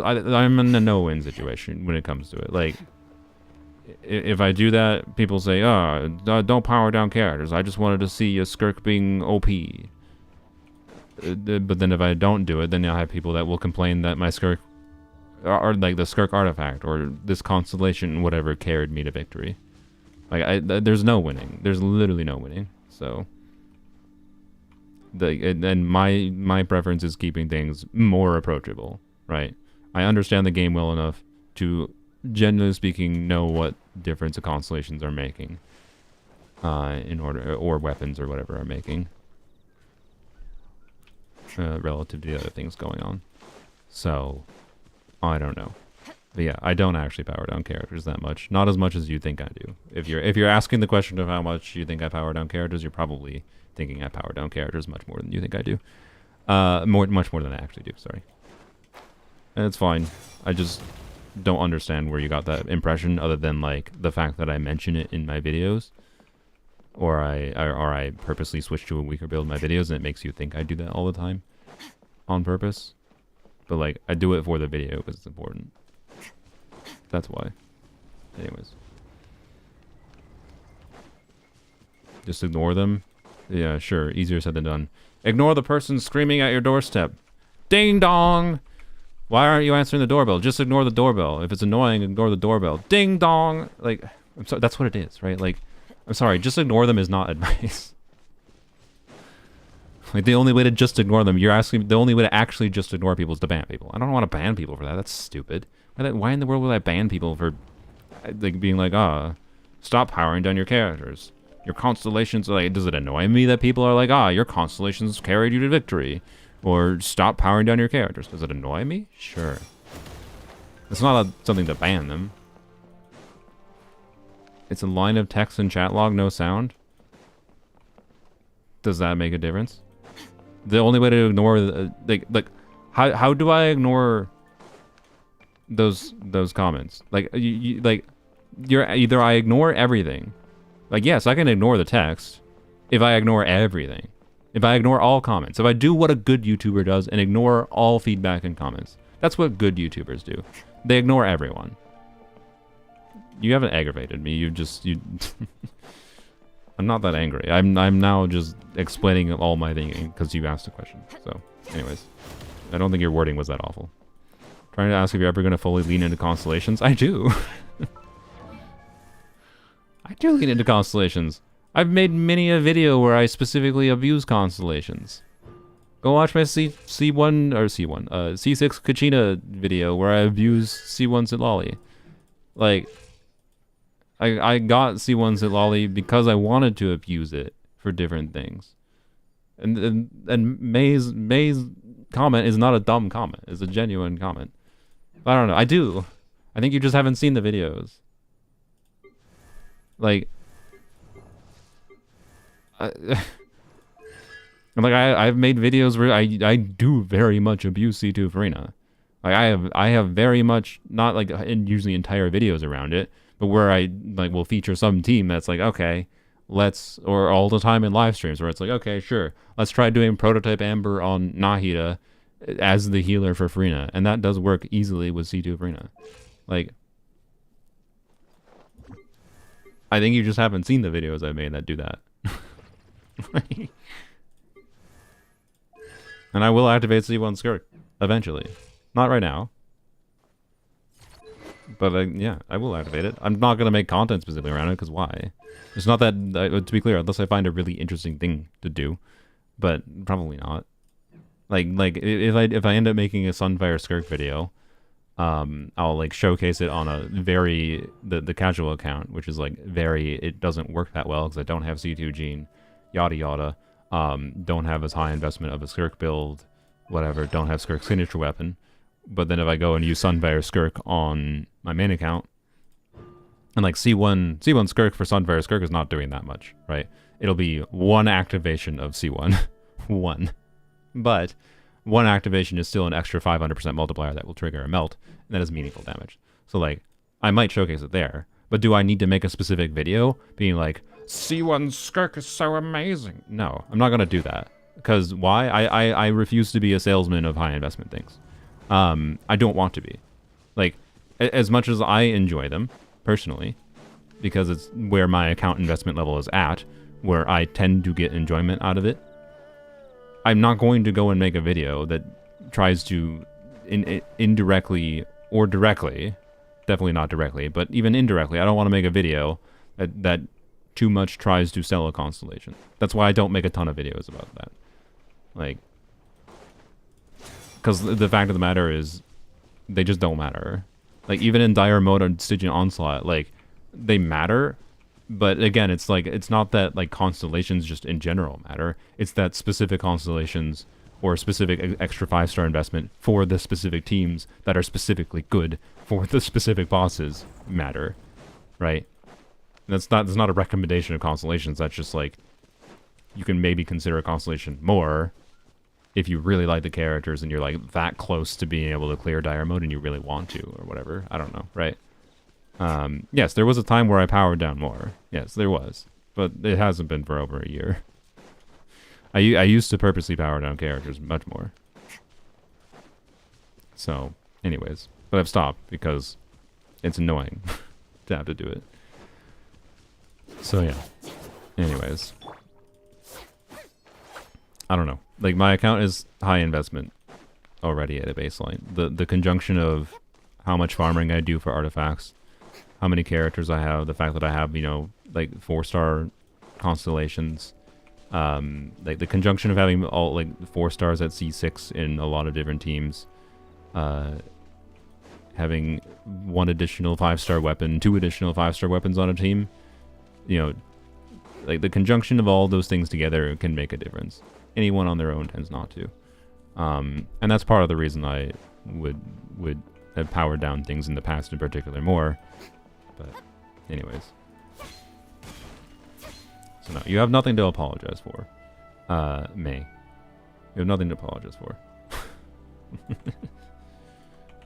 I'm in a no-win situation when it comes to it. Like if I do that, people say, "Oh, don't power down characters. I just wanted to see a Skirk being OP." But then if I don't do it, then I'll have people that will complain that my Skirk, or like the Skirk artifact, or this constellation, whatever, carried me to victory. Like there's no winning. There's literally no winning. So, and my preference is keeping things more approachable, right? I understand the game well enough to, generally speaking, know what difference the constellations are making, in order, or weapons or whatever are making, relative to the other things going on. So, I don't know. But yeah, I don't actually power down characters that much. Not as much as you think I do. If you're asking the question of how much you think I power down characters, you're probably thinking I power down characters much more than you think I do. Much more than I actually do, sorry. And it's fine. I just don't understand where you got that impression, other than like the fact that I mention it in my videos, or I purposely switch to a weaker build in my videos, and it makes you think I do that all the time on purpose. But like, I do it for the video because it's important. That's why. Anyways. Just ignore them? Yeah, sure. Easier said than done. Ignore the person screaming at your doorstep. Ding dong! Why aren't you answering the doorbell? Just ignore the doorbell. If it's annoying, ignore the doorbell. Ding dong! Like, I'm sorry, that's what it is, right? Like, I'm sorry, just ignore them is not advice. Like, the only way to just ignore them, you're asking, the only way to actually just ignore people is to ban people. I don't want to ban people for that. That's stupid. Why in the world would I ban people for, like, being like, stop powering down your characters. Your constellations, like, does it annoy me that people are like, your constellations carried you to victory? Or stop powering down your characters. Does it annoy me? Sure. It's not something to ban them. It's a line of text and chat log, no sound. Does that make a difference? The only way to ignore, like, how do I ignore those comments? Like, you're either I ignore everything. Like, yes, I can ignore the text if I ignore everything. If I ignore all comments. If I do what a good YouTuber does and ignore all feedback and comments. That's what good YouTubers do. They ignore everyone. You haven't aggravated me. You I'm not that angry. I'm now just explaining all my thinking because you asked a question. So, anyways. I don't think your wording was that awful. Trying to ask if you're ever going to fully lean into constellations. I do. I do lean into constellations. I've made many a video where I specifically abuse constellations. Go watch my C6 Kachina video where I abuse C1 Sitlali. Like, I got C1 Sitlali because I wanted to abuse it for different things. And May's comment is not a dumb comment. It's a genuine comment. I don't know. I do. I think you just haven't seen the videos. Like, I've made videos where I do very much abuse C2 Farina. Like I have very much, not like usually entire videos around it, but where I like will feature some team that's like, okay, or all the time in live streams where it's like, okay, sure, let's try doing prototype Amber on Nahida as the healer for Farina, and that does work easily with C2 Farina. Like, I think you just haven't seen the videos I made that do that. And I will activate C1 Skirk eventually. Not right now. But yeah, I will activate it. I'm not going to make content specifically around it, because why? It's not that, to be clear, unless I find a really interesting thing to do. But probably not. Like if I end up making a Sunfire Skirk video, I'll like showcase it on a very, the casual account, which is like very, it doesn't work that well because I don't have C2 Gene, yada yada. Don't have as high investment of a Skirk build, whatever, don't have Skirk's signature weapon. But then if I go and use Sunfire Skirk on my main account, and like C1 Skirk for Sunfire Skirk is not doing that much, right? It'll be one activation of C1. One. But one activation is still an extra 500% multiplier that will trigger a melt, and that is meaningful damage. So like, I might showcase it there, but do I need to make a specific video being like, C1 Skirk is so amazing? No, I'm not gonna do that. Because why? I refuse to be a salesman of high investment things. I don't want to be. Like, as much as I enjoy them, personally, because it's where my account investment level is at, where I tend to get enjoyment out of it, I'm not going to go and make a video that tries to indirectly or directly, definitely not directly, but even indirectly, I don't want to make a video that too much tries to sell a constellation. That's why I don't make a ton of videos about that. Like, because the fact of the matter is, they just don't matter. Like, even in dire mode or Stygian Onslaught, like, they matter, but again, it's like, it's not that, like, constellations just in general matter. It's that specific constellations or specific extra 5-star investment for the specific teams that are specifically good for the specific bosses matter, right? That's not a recommendation of constellations. That's just like, you can maybe consider a constellation more if you really like the characters and you're like that close to being able to clear dire mode and you really want to, or whatever. I don't know, right? Yes, there was a time where I powered down more. Yes, there was, but it hasn't been for over a year. I used to purposely power down characters much more. So, anyways, but I've stopped because it's annoying to have to do it. So yeah. Anyways. I don't know. Like, my account is high investment already at a baseline. The conjunction of how much farming I do for artifacts, how many characters I have, the fact that I have, you know, like 4-star constellations, like the conjunction of having all like 4 stars at C6 in a lot of different teams, having 1 additional 5-star weapon, 2 additional 5-star weapons on a team, you know, like the conjunction of all those things together can make a difference. Anyone on their own tends not to. And that's part of the reason I would have powered down things in the past in particular more. But anyways. So no, you have nothing to apologize for. May. You have nothing to apologize for.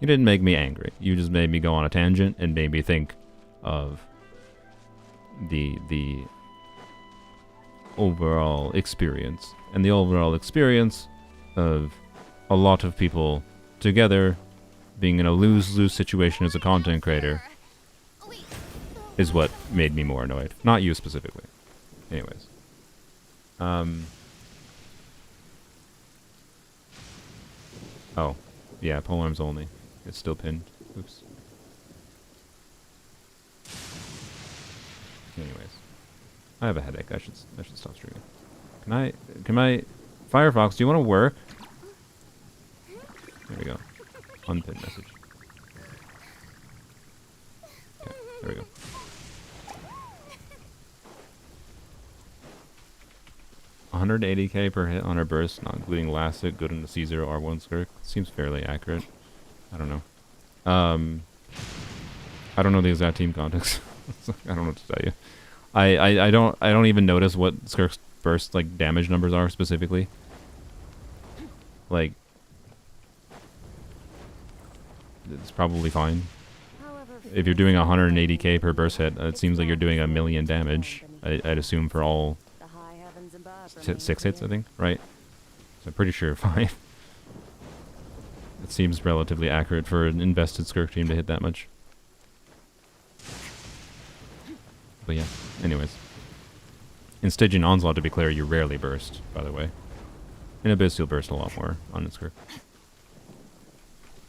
You didn't make me angry. You just made me go on a tangent and made me think of the overall experience. And the overall experience of a lot of people together being in a lose-lose situation as a content creator is what made me more annoyed. Not you specifically. Anyways. Oh. Yeah, polearms only. It's still pinned. Oops. Anyways. I have a headache. I should stop streaming. Can my Firefox, do you want to work? There we go. Unpinned message. Okay, there we go. $180k per hit on her burst, not including elastic, good in the C0 R1 Skirk. Seems fairly accurate. I don't know. I don't know the exact team context. I don't know what to tell you. I don't even notice what Skirk's burst like damage numbers are specifically. Like, it's probably fine. If you're doing 180k per burst hit, it seems like you're doing 1,000,000 damage. I'd assume for all The high heavens above 6 hits, I think, right? So I'm pretty sure 5. It seems relatively accurate for an invested Skirk team to hit that much. But yeah, anyways. In Stygian Onslaught, to be clear, you rarely burst, by the way. In Abyss, you'll burst a lot more on its Skirk.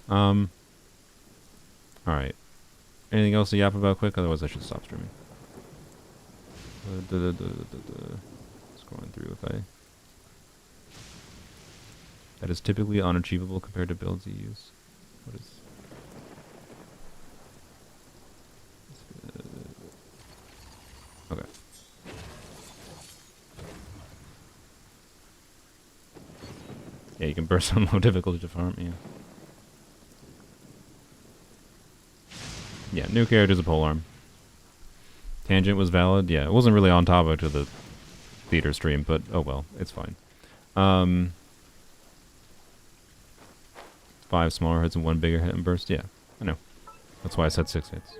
Alright. Anything else to yap about quick? Otherwise, I should stop streaming. Scrolling through if I... That is typically unachievable compared to builds you use. What is... Okay. Yeah, you can burst on low difficulty to farm, yeah. Yeah, new character's a polearm. Tangent was valid, yeah. It wasn't really on topic to the theater stream, but oh well, it's fine. 5 smaller hits and 1 bigger hit and burst, yeah, I know. That's why I said 6 hits.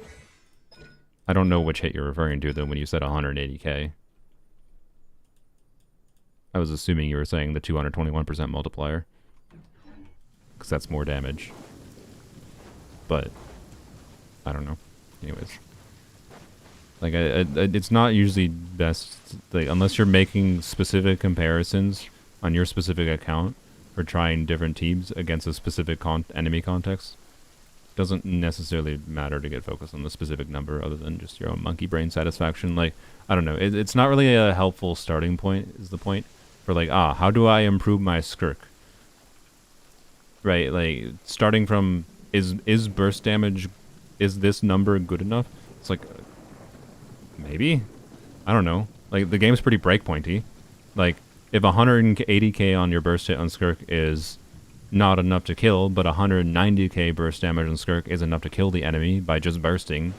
I don't know which hit you're referring to, though, when you said 180k. I was assuming you were saying the 221% multiplier. Because that's more damage. But, I don't know. Anyways. Like, it's not usually best, like, unless you're making specific comparisons on your specific account, or trying different teams against a specific enemy context. Doesn't necessarily matter to get focused on the specific number other than just your own monkey brain satisfaction. Like, I don't know, it's not really a helpful starting point, is the point. For like, how do I improve my Skirk? Right, like, starting from, is burst damage, is this number good enough? It's like, maybe? I don't know. Like, the game's pretty breakpointy. Like, if 180k on your burst hit on Skirk is not enough to kill, but 190k burst damage on Skirk is enough to kill the enemy by just bursting,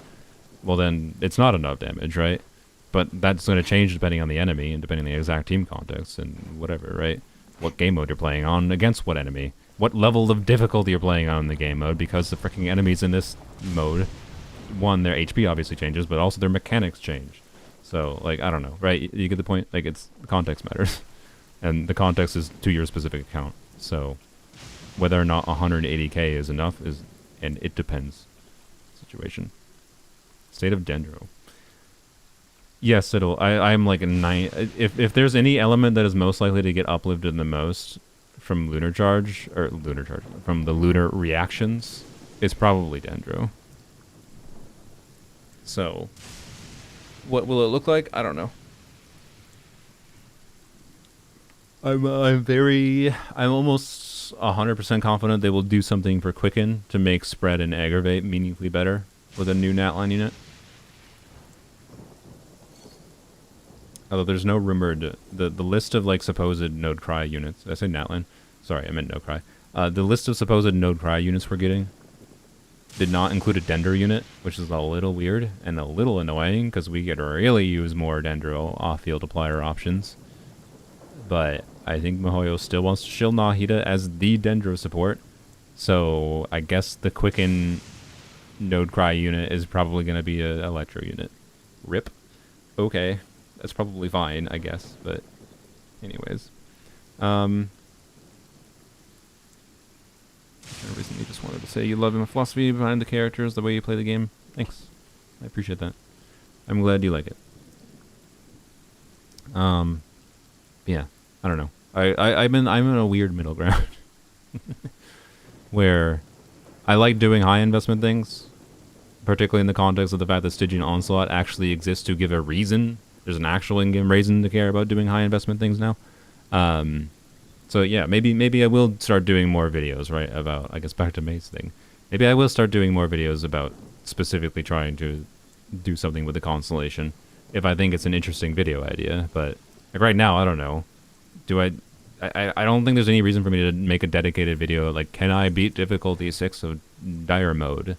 well then, it's not enough damage, right? But that's going to change depending on the enemy, and depending on the exact team context, and whatever, right? What game mode you're playing on, against what enemy. What level of difficulty you're playing on in the game mode, because the freaking enemies in this mode, one, their HP obviously changes, but also their mechanics change. So, like, I don't know, right? You get the point? Like, it's, context matters. And the context is to your specific account. So, whether or not 180k is enough is, and it depends. Situation. State of Dendro. Yes, I'm like a 9. If there's any element that is most likely to get uplifted the most from Lunar Charge, from the Lunar reactions, it's probably Dendro. So, what will it look like? I don't know. I'm almost 100% confident they will do something for Quicken to make Spread and Aggravate meaningfully better with a new Natline unit. Although there's no rumored, the list of like supposed Node Cry units, I say Natline, sorry I meant Node Cry. The list of supposed Node Cry units we're getting did not include a Dendro unit, which is a little weird and a little annoying because we could really use more Dendro off-field applier options. But I think Mihoyo still wants to shield Nahida as the Dendro support. So I guess the Quicken Node Cry unit is probably going to be a Electro unit. RIP. Okay. That's probably fine, I guess. But anyways. I recently just wanted to say you love my philosophy behind the characters, the way you play the game. Thanks. I appreciate that. I'm glad you like it. Yeah. I don't know. I'm in a weird middle ground where I like doing high investment things, particularly in the context of the fact that Stygian Onslaught actually exists to give a reason. There's an actual in-game reason to care about doing high investment things now. So yeah, maybe I will start doing more videos, right, about, I guess back to May's thing. Maybe I will start doing more videos about specifically trying to do something with the Constellation if I think it's an interesting video idea. But like right now, I don't know. I don't think there's any reason for me to make a dedicated video like, can I beat difficulty 6 of Dire Mode?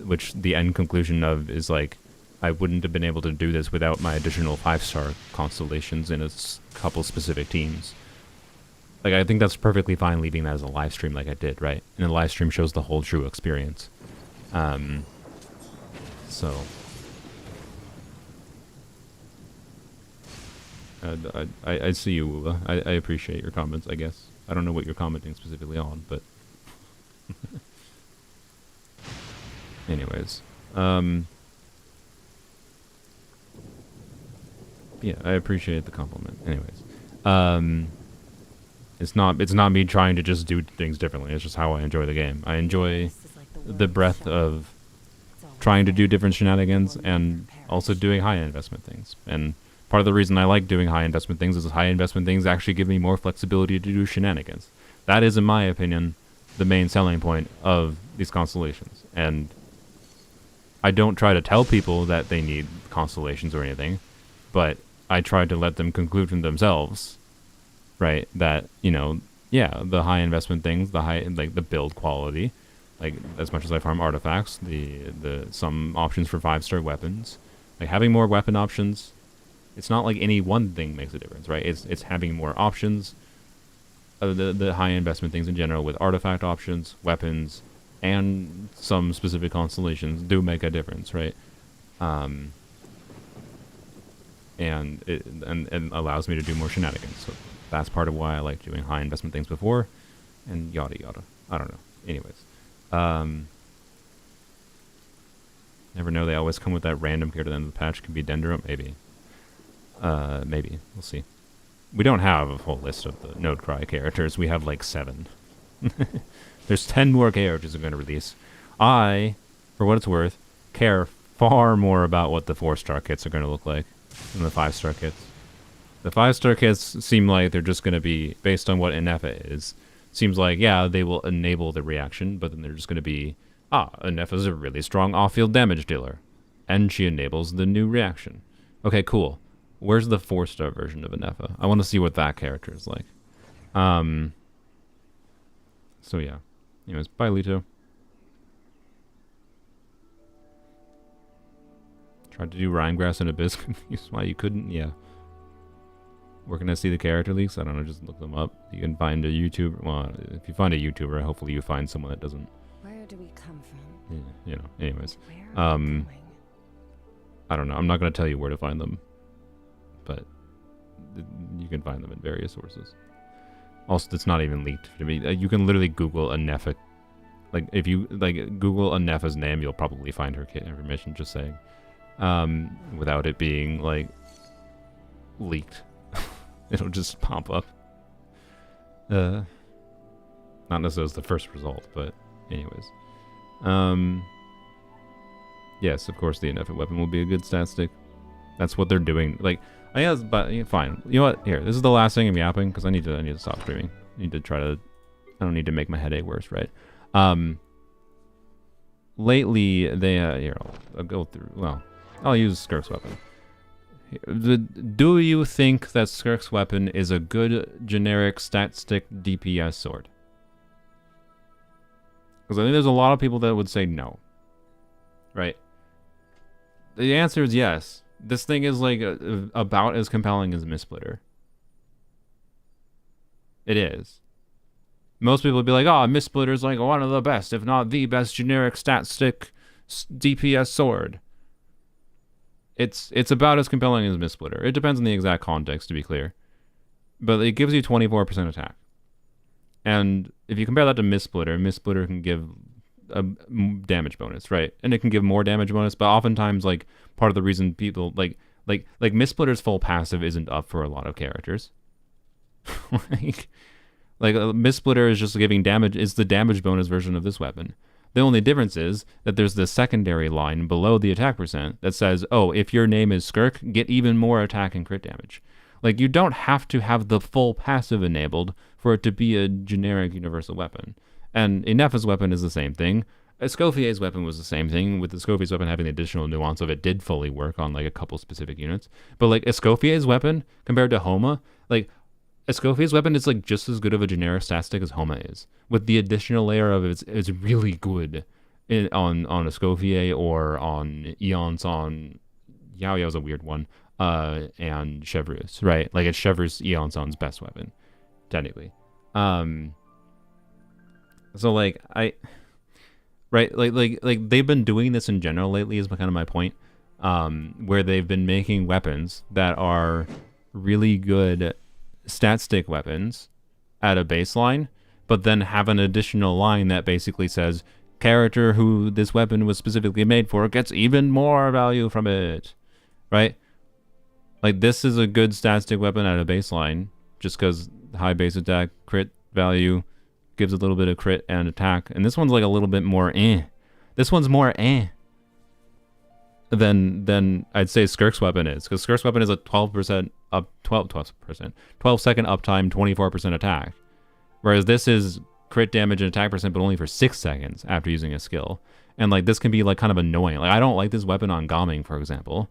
Which the end conclusion of is like, I wouldn't have been able to do this without my additional 5-star constellations in a couple specific teams. Like, I think that's perfectly fine leaving that as a live stream like I did, right? And the live stream shows the whole true experience. So... I see you, Woola. I appreciate your comments, I guess. I don't know what you're commenting specifically on, but... Anyways. Yeah, I appreciate the compliment. Anyways. It's not me trying to just do things differently. It's just how I enjoy the game. I enjoy the breadth of trying to do different shenanigans and also doing high investment things. And part of the reason I like doing high investment things is high investment things actually give me more flexibility to do shenanigans. That is, in my opinion, the main selling point of these constellations. And I don't try to tell people that they need constellations or anything, but I try to let them conclude from themselves, right, that, you know, yeah, the high investment things, the high, like, the build quality, like, as much as I farm artifacts, the some options for 5-star weapons, like, having more weapon options, it's not like any one thing makes a difference, right? It's having more options, the high investment things in general with artifact options, weapons, and some specific constellations do make a difference, right? And it allows me to do more shenanigans. So that's part of why I like doing high investment things before, and yada yada. I don't know. Anyways, never know. They always come with that random character at the end of the patch. Could be Dendro, maybe. Maybe we'll see. We don't have a full list of the Node Cry characters. We have like 7. There's 10 more characters we're going to release. I, for what it's worth, care far more about what the 4-star kits are going to look like than the 5-star kits. The 5-star kits seem like they're just going to be, based on what Inefa is, seems like, yeah, they will enable the reaction, but then they're just going to be, Inefa is a really strong off-field damage dealer, and she enables the new reaction. Okay, cool. Where's the 4-star version of Inefa? I want to see what that character is like. So yeah. Anyways, bye, Lito. Tried to do Rhymegrass and Abyss. Confused why you couldn't? Yeah. Where can I see the character leaks? I don't know, just look them up. You can find a YouTuber. Well, if you find a YouTuber, hopefully you find someone that doesn't. Where do we come from? Yeah, you know, anyways. Where are we going? I don't know. I'm not going to tell you where to find them. But you can find them in various sources. Also, it's not even leaked to me. You can literally Google Anefa. Like, if you Google Anefa's name, you'll probably find her kit information, just saying. Without it being, like, leaked. It'll just pop up. Not necessarily as the first result, but anyways. Yes, of course, the Anefa weapon will be a good stat stick. That's what they're doing. Like, I guess, but fine. You know what? Here, this is the last thing I'm yapping because I need to stop streaming. I need to try to. I don't need to make my headache worse, right? Lately, they here I'll go through. Well, I'll use Skirk's weapon. Do you think that Skirk's weapon is a good generic stat stick DPS sword? Because I think there's a lot of people that would say no. Right? The answer is yes. This thing is like about as compelling as Mistsplitter. It is. Most people would be like, oh, Mistsplitter is like one of the best, if not the best generic stat stick DPS sword. It's about as compelling as Mistsplitter. It depends on the exact context, to be clear. But it gives you 24% attack. And if you compare that to Mistsplitter, Mistsplitter can give a damage bonus, right? And it can give more damage bonus, but oftentimes, like, part of the reason people like Mistsplitter's full passive isn't up for a lot of characters. like Mistsplitter is just giving damage, is the damage bonus version of this weapon. The only difference is that there's the secondary line below the attack percent that says, oh, if your name is Skirk, get even more attack and crit damage. Like, you don't have to have the full passive enabled for it to be a generic universal weapon. And Inefa's weapon is the same thing. Escoffier's weapon was the same thing, with Escoffier's weapon having the additional nuance of it did fully work on, like, a couple specific units. But, like, Escoffier's weapon, compared to Homa, like, Escoffier's weapon is, like, just as good of a generic stat stick as Homa is. With the additional layer of it's really good on Escoffier or on Eons, on Yao Yao's a weird one, and Chevreuse, right? Like, it's Chevreuse Eonson's best weapon, technically. So, like, right, like they've been doing this in general lately is kind of my point, where they've been making weapons that are really good stat stick weapons at a baseline, but then have an additional line that basically says character who this weapon was specifically made for gets even more value from it, right? Like, this is a good stat stick weapon at a baseline, just because high base attack, crit value, gives a little bit of crit and attack. And this one's like a little bit more This one's more than I'd say Skirk's weapon is, because Skirk's weapon is a 12% up, 12%, 12 second uptime, 24% attack. Whereas this is crit damage and attack percent, but only for 6 seconds after using a skill. And like, this can be like kind of annoying. Like, I don't like this weapon on Gomming, for example.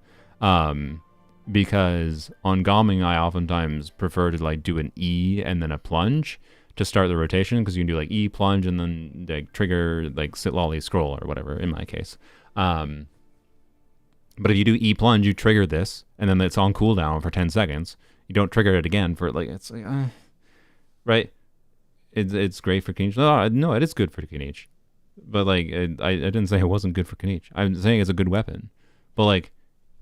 Because on Gomming, I oftentimes prefer to like do an E and then a plunge to start the rotation, because you can do like E plunge and then like trigger like sit lolly scroll or whatever in my case. But if you do E plunge, you trigger this and then it's on cooldown for 10 seconds. You don't trigger it again for like, it's like, right? It's great for Kenichi. No, it is good for Kenichi. But like, I didn't say it wasn't good for Kenichi. I'm saying it's a good weapon. But like,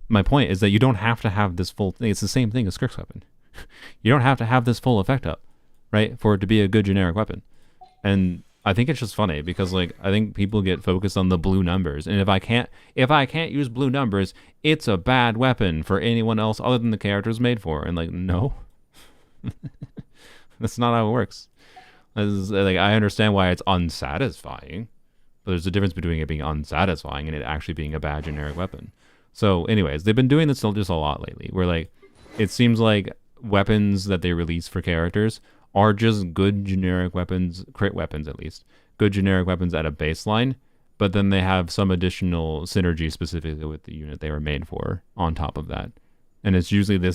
my point is that you don't have to have this full thing. It's the same thing as Skirk's weapon. You don't have to have this full effect up, right, for it to be a good generic weapon. And I think it's just funny because like, I think people get focused on the blue numbers, and if I can't use blue numbers, it's a bad weapon for anyone else other than the character it's made for. And like, no, that's not how it works. Like, I understand why it's unsatisfying, but there's a difference between it being unsatisfying and it actually being a bad generic weapon. So anyways, they've been doing this just a lot lately, where like, it seems like weapons that they release for characters are just good generic weapons, crit weapons at least, good generic weapons at a baseline, but then they have some additional synergy specifically with the unit they were made for on top of that. And it's usually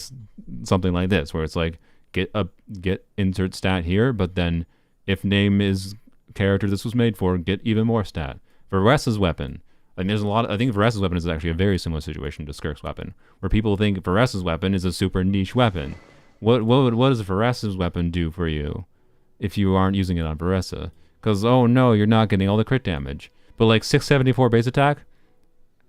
something like this, where it's like, get insert stat here, but then if name is character this was made for, get even more stat. For Varessa's weapon, like, there's a lot. I think Varessa's weapon is actually a very similar situation to Skirk's weapon, where people think Varessa's weapon is a super niche weapon. What does Varessa's weapon do for you if you aren't using it on Varessa? Because, oh no, you're not getting all the crit damage. But like 674 base attack,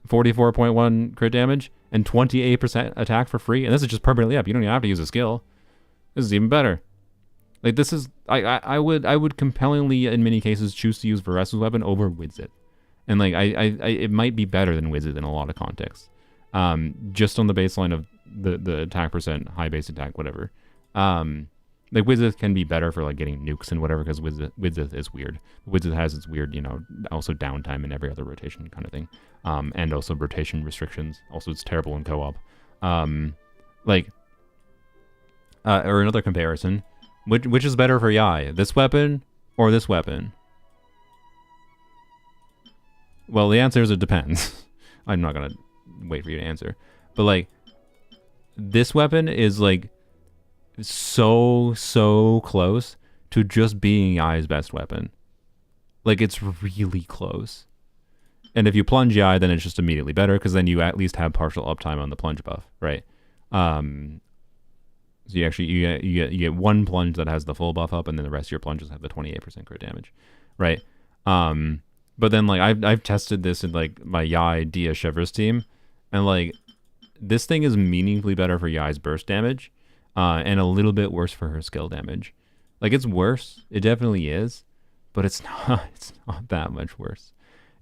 44.1 crit damage, and 28% attack for free, and this is just permanently up. You don't even have to use a skill. This is even better. Like, this is I would compellingly in many cases choose to use Varessa's weapon over Widzit. And like, it might be better than Widzit in a lot of contexts. Just on the baseline of the attack percent, high base attack, whatever. Like, Widzit can be better for like getting nukes and whatever, because Widzit is weird. Widzit has its weird, also downtime in every other rotation kind of thing. And also rotation restrictions. Also, it's terrible in co-op. Or another comparison, which is better for Yai, this weapon or this weapon? Well, the answer is it depends. I'm not gonna wait for you to answer. But like, this weapon is like so close to just being Yai's best weapon. Like, it's really close. And if you plunge Yai, then it's just immediately better, because then you at least have partial uptime on the plunge buff, right? So you get one plunge that has the full buff up, and then the rest of your plunges have the 28% crit damage, right? But then like, I've tested this in like my Yai Dia Chevreuse team, and like, this thing is meaningfully better for Yai's burst damage, and a little bit worse for her skill damage. Like, it's worse, it definitely is, but it's not that much worse.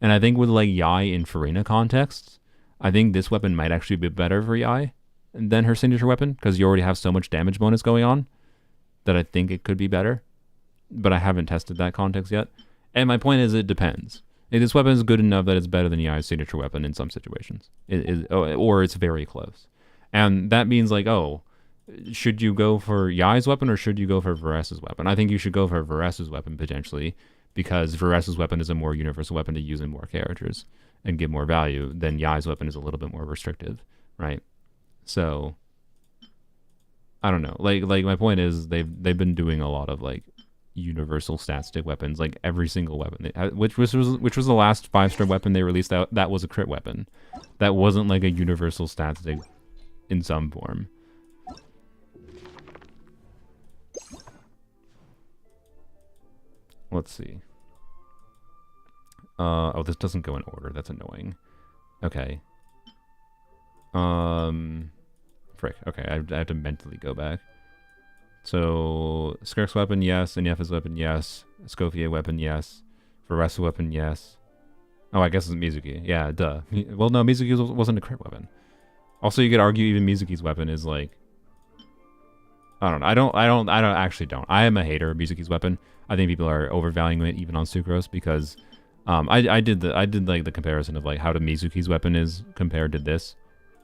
And I think with like Yai in Farina contexts, I think this weapon might actually be better for Yai than her signature weapon, because you already have so much damage bonus going on that I think it could be better. But I haven't tested that context yet. And my point is, it depends. If this weapon is good enough that it's better than Yai's signature weapon in some situations, or it's very close. And that means like, oh, should you go for Yai's weapon or should you go for Varessa's weapon? I think you should go for Varessa's weapon potentially, because Varessa's weapon is a more universal weapon to use in more characters and give more value than Yai's weapon is a little bit more restrictive, right? So I don't know. Like my point is, they've been doing a lot of like universal stat stick weapons, like every single weapon, which was the last 5-star weapon they released out. That was a crit weapon. That wasn't like a universal stat stick in some form. Let's see. Oh, this doesn't go in order. That's annoying. Okay. For frick. Okay, I have to mentally go back. So, Skirk's weapon, yes. Inyefa's weapon, yes. Escoffier weapon, yes. Varesa weapon, yes. Oh, I guess it's Mizuki. Yeah, duh. Well, no, Mizuki wasn't a crit weapon. Also, you could argue even Mizuki's weapon is like... I don't know. I am a hater of Mizuki's weapon. I think people are overvaluing it even on Sucrose because... I did like the comparison of like how the Mizuki's weapon is compared to this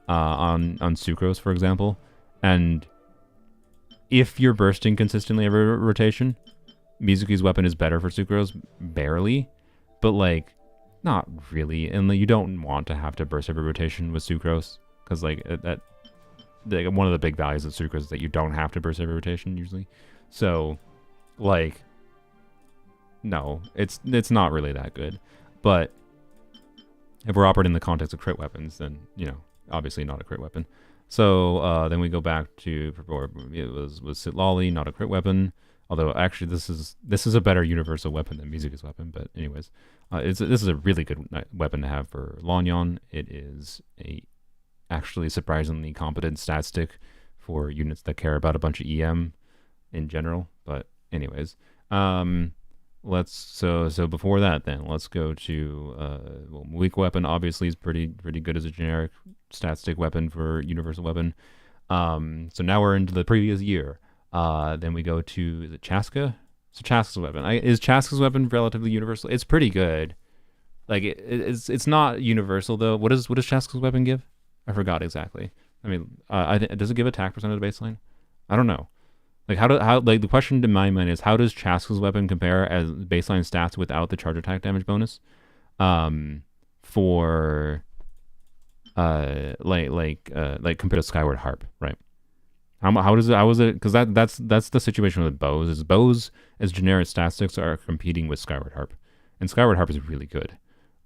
on Sucrose, for example. And if you're bursting consistently every rotation, Mizuki's weapon is better for Sucrose, barely, but like not really. And like, you don't want to have to burst every rotation with Sucrose because like one of the big values of Sucrose is that you don't have to burst every rotation usually. So like. No, it's not really that good. But if we're operating in the context of crit weapons, then, you know, obviously not a crit weapon. So then we go back to, it was Sitlali, not a crit weapon. Although, actually, this is a better universal weapon than Mizuki's weapon. But anyways, this is a really good weapon to have for Lanyon. It is a actually surprisingly competent stat stick for units that care about a bunch of EM in general. But anyways, so before that then let's go to well, weak weapon obviously is pretty good as a generic stat stick weapon for universal weapon. So now we're into the previous year. Then we go to the Chaska. So Chaska's weapon is Chaska's weapon relatively universal. It's pretty good. Like it's not universal though. What does Chaska's weapon give? I forgot exactly. I mean, does it give attack percentage baseline? I don't know. Like how like the question to my mind is how does Chaska's weapon compare as baseline stats without the charge attack damage bonus? For like compared to Skyward Harp, right? How was it? Because that's the situation with bows. Is bows as generic stat sticks are competing with Skyward Harp, and Skyward Harp is really good.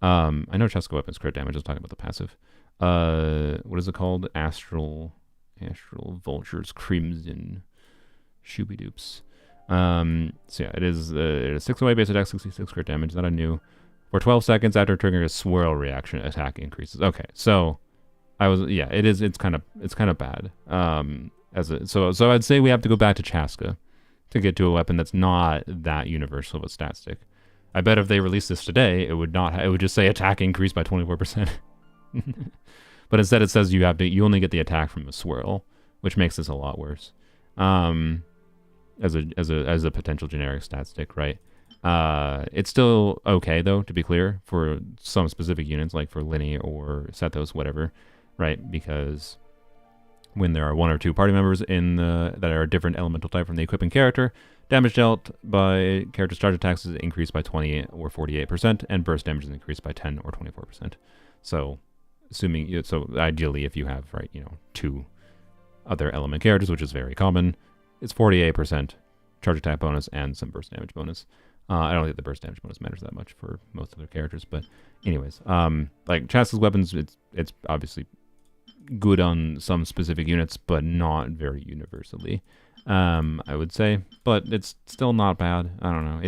I know Chaska weapon's crit damage. I was talking about the passive. What is it called? Astral Vulture's Crimson. Shooby doops. So yeah, it is 6 away base attack, 66 crit damage. That I knew. For 12 seconds after triggering a swirl reaction, attack increases. Okay, so it's kind of bad. So I'd say we have to go back to Chaska to get to a weapon that's not that universal of a stat stick. I bet if they released this today, it would not. It would just say attack increased by 24%. But instead, it says you only get the attack from the swirl, which makes this a lot worse. As a potential generic stat stick, right? It's still okay though, to be clear, for some specific units like for Linny or Sethos, whatever, right? Because when there are one or two party members that are a different elemental type from the equipping character, damage dealt by character's charge attacks is increased by 20 or 48%, and burst damage is increased by 10 or 24%. So, ideally, if you have two other element characters, which is very common, it's 48% charge attack bonus and some burst damage bonus. I don't think the burst damage bonus matters that much for most of their characters, but anyways, like Chaska's weapons, it's obviously good on some specific units, but not very universally, I would say. But it's still not bad. I don't know.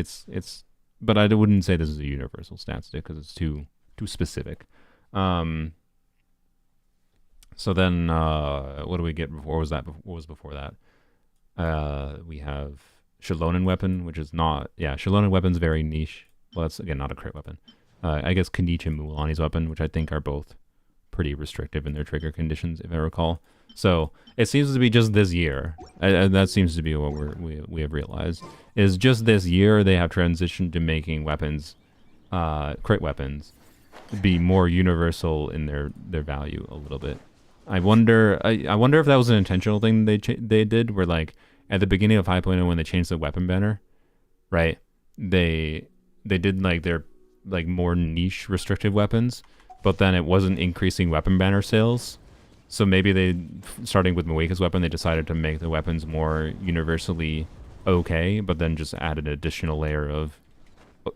But I wouldn't say this is a universal stat stick because it's too specific. So then, what do we get before? What was before that? We have Shalonen weapon, which is not... Yeah, Shalonen weapon's very niche. Well, that's, again, not a crit weapon. I guess Kanichi and Muulani's weapon, which I think are both pretty restrictive in their trigger conditions, if I recall. So, it seems to be just this year. And that seems to be what we have realized. Is just this year, they have transitioned to making weapons, crit weapons, be more universal in their value a little bit. I wonder if that was an intentional thing they did, where like at the beginning of 5.0 when they changed the weapon banner, right? They did like their like more niche restrictive weapons, but then it wasn't increasing weapon banner sales. So maybe starting with Moeka's weapon, they decided to make the weapons more universally okay, but then just add an additional layer of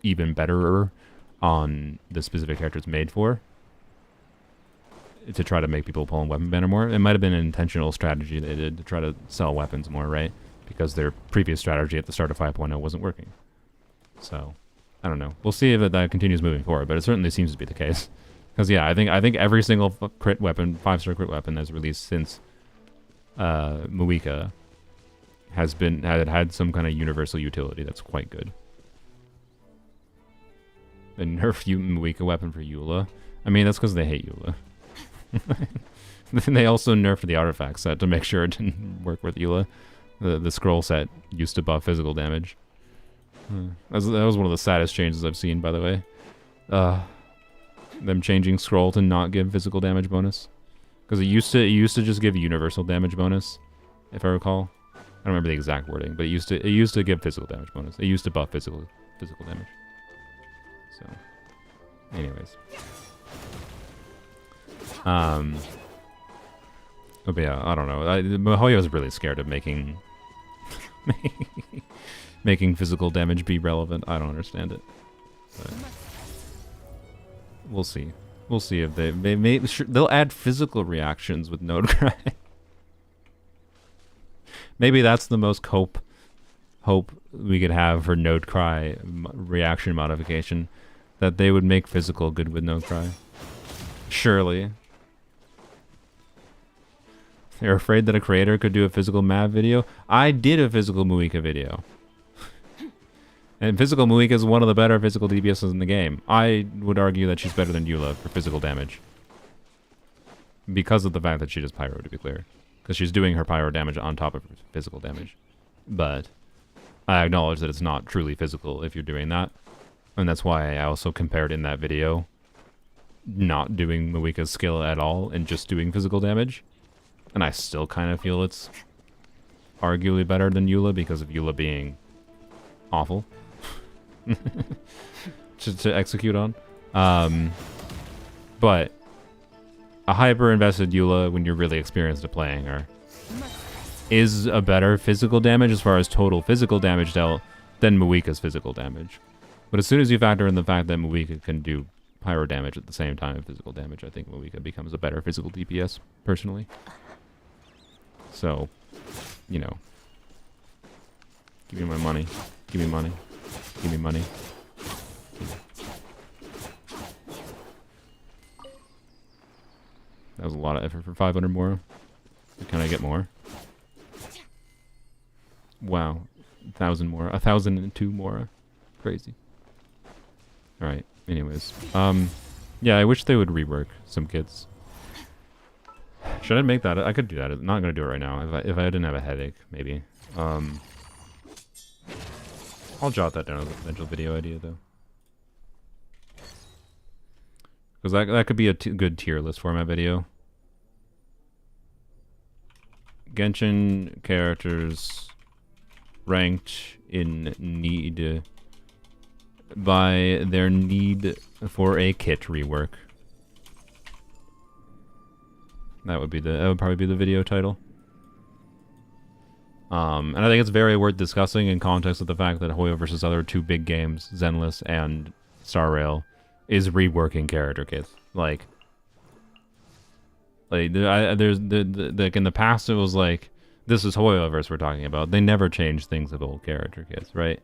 even betterer on the specific character it's made for, to try to make people pull in weapon banner more. It might have been an intentional strategy they did to try to sell weapons more, right? Because their previous strategy at the start of 5.0 wasn't working. So, I don't know. We'll see if that continues moving forward, but it certainly seems to be the case. Because yeah, I think every single crit weapon, 5-star crit weapon that's released since Muika had some kind of universal utility that's quite good. The nerf Muika weapon for Eula. I mean, that's because they hate Eula. Then they also nerfed the artifact set to make sure it didn't work with Eula. The scroll set used to buff physical damage. That was one of the saddest changes I've seen, by the way. Them changing scroll to not give physical damage bonus, because it used to just give universal damage bonus, if I recall. I don't remember the exact wording, but it used to give physical damage bonus. It used to buff physical damage. So, anyways, but yeah, I don't know. Mihoyo is really scared of making physical damage be relevant. I don't understand it. But we'll see. We'll see if they'll add physical reactions with Node Cry. Maybe that's the most hope we could have for Node Cry reaction modification, that they would make physical good with Node Cry. Surely. They're afraid that a creator could do a physical Mav video. I did a physical Muika video. And physical Muika is one of the better physical DPSs in the game. I would argue that she's better than Eula for physical damage. Because of the fact that she does Pyro, to be clear. Because she's doing her Pyro damage on top of her physical damage. But I acknowledge that it's not truly physical if you're doing that. And that's why I also compared in that video not doing Muika's skill at all and just doing physical damage. And I still kind of feel it's arguably better than Eula because of Eula being awful to execute on. But a hyper-invested Eula, when you're really experienced at playing her, is a better physical damage as far as total physical damage dealt than Muika's physical damage. But as soon as you factor in the fact that Muika can do Pyro damage at the same time as physical damage, I think Muika becomes a better physical DPS, personally. So, you know. Give me my money. Give me money. Give me money. That was a lot of effort for 500 more. Can I get more? Wow. 1,000 more. 1,002 more. Crazy. Alright. Anyways. Yeah, I wish they would rework some kits. Should I make that? I could do that. I'm not going to do it right now. If I didn't have a headache, maybe. I'll jot that down as a potential video idea, though. Because that could be a good tier list format video. Genshin characters ranked in need by their need for a kit rework. That would probably be the video title. And I think it's very worth discussing in context of the fact that Hoyo versus other two big games, Zenless and Star Rail, is reworking character kits. Like there's like in the past it was like, this is Hoyoverse we're talking about. They never change things with old character kits, right?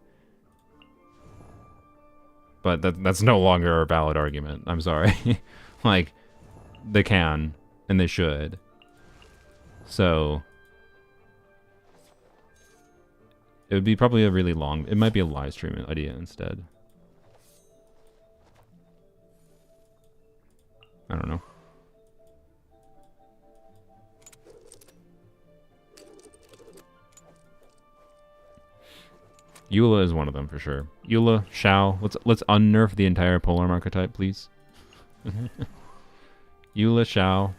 But that's no longer a valid argument. I'm sorry. Like, they can and they should. So it would be probably a really long, it might be a live stream idea instead. I don't know. Eula is one of them for sure. Eula, Xiao, let's unnerf the entire polearm archetype, please. Eula, Xiao.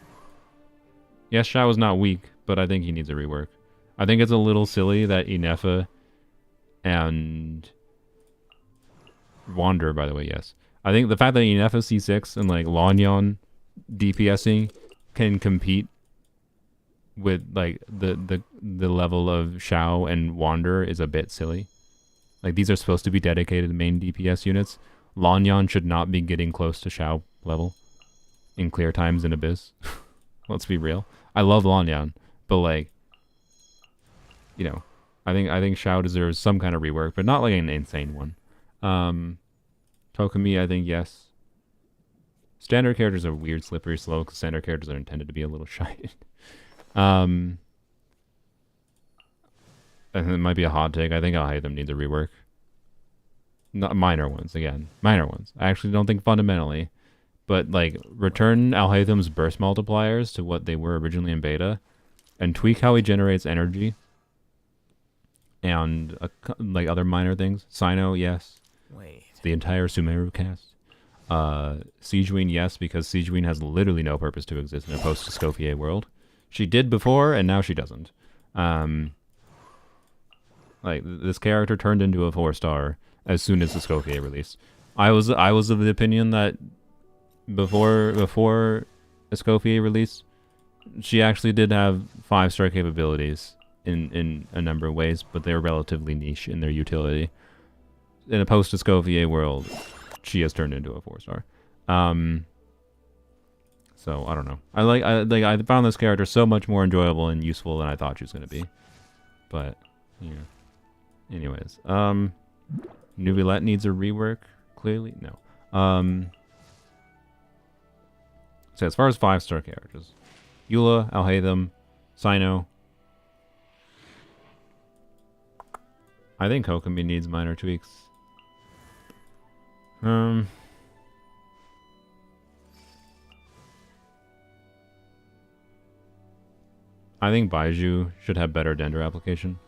Yes, Xiao is not weak, but I think he needs a rework. I think it's a little silly that Inefa and Wander, by the way, yes. I think the fact that Inefa C6 and like Lanyon DPSing can compete with like the level of Xiao and Wander is a bit silly. Like, these are supposed to be dedicated main DPS units. Lanyon should not be getting close to Xiao level in Clear Times and Abyss. Let's be real. I love Lanyon, but like, you know, I think Xiao deserves some kind of rework, but not like an insane one. Tokumi, I think yes. Standard characters are weird, slippery, slow, because standard characters are intended to be a little shy. and it might be a hot take, I think Alhaitham needs a rework. Not minor ones, again. Minor ones. I actually don't think fundamentally. But, like, return Alhaitham's burst multipliers to what they were originally in beta, and tweak how he generates energy, and, like, other minor things. Sino, yes. Wait. The entire Sumeru cast. Siegewein, yes, because Siegewein has literally no purpose to exist in a post-Escoffier world. She did before, and now she doesn't. Like, this character turned into a 4-star as soon as Escoffier released. I was of the opinion that before Escoffier released, she actually did have 5-star capabilities in a number of ways, but they were relatively niche in their utility. In a post-Escoffier world, she has turned into a 4-star. So I don't know. I found this character so much more enjoyable and useful than I thought she was gonna be. But yeah. Anyways, Nuvilette needs a rework. Clearly, no. So as far as 5-star characters, Eula, Alhaitham, Sino. I think Kokomi needs minor tweaks. I think Baiju should have better Dender application.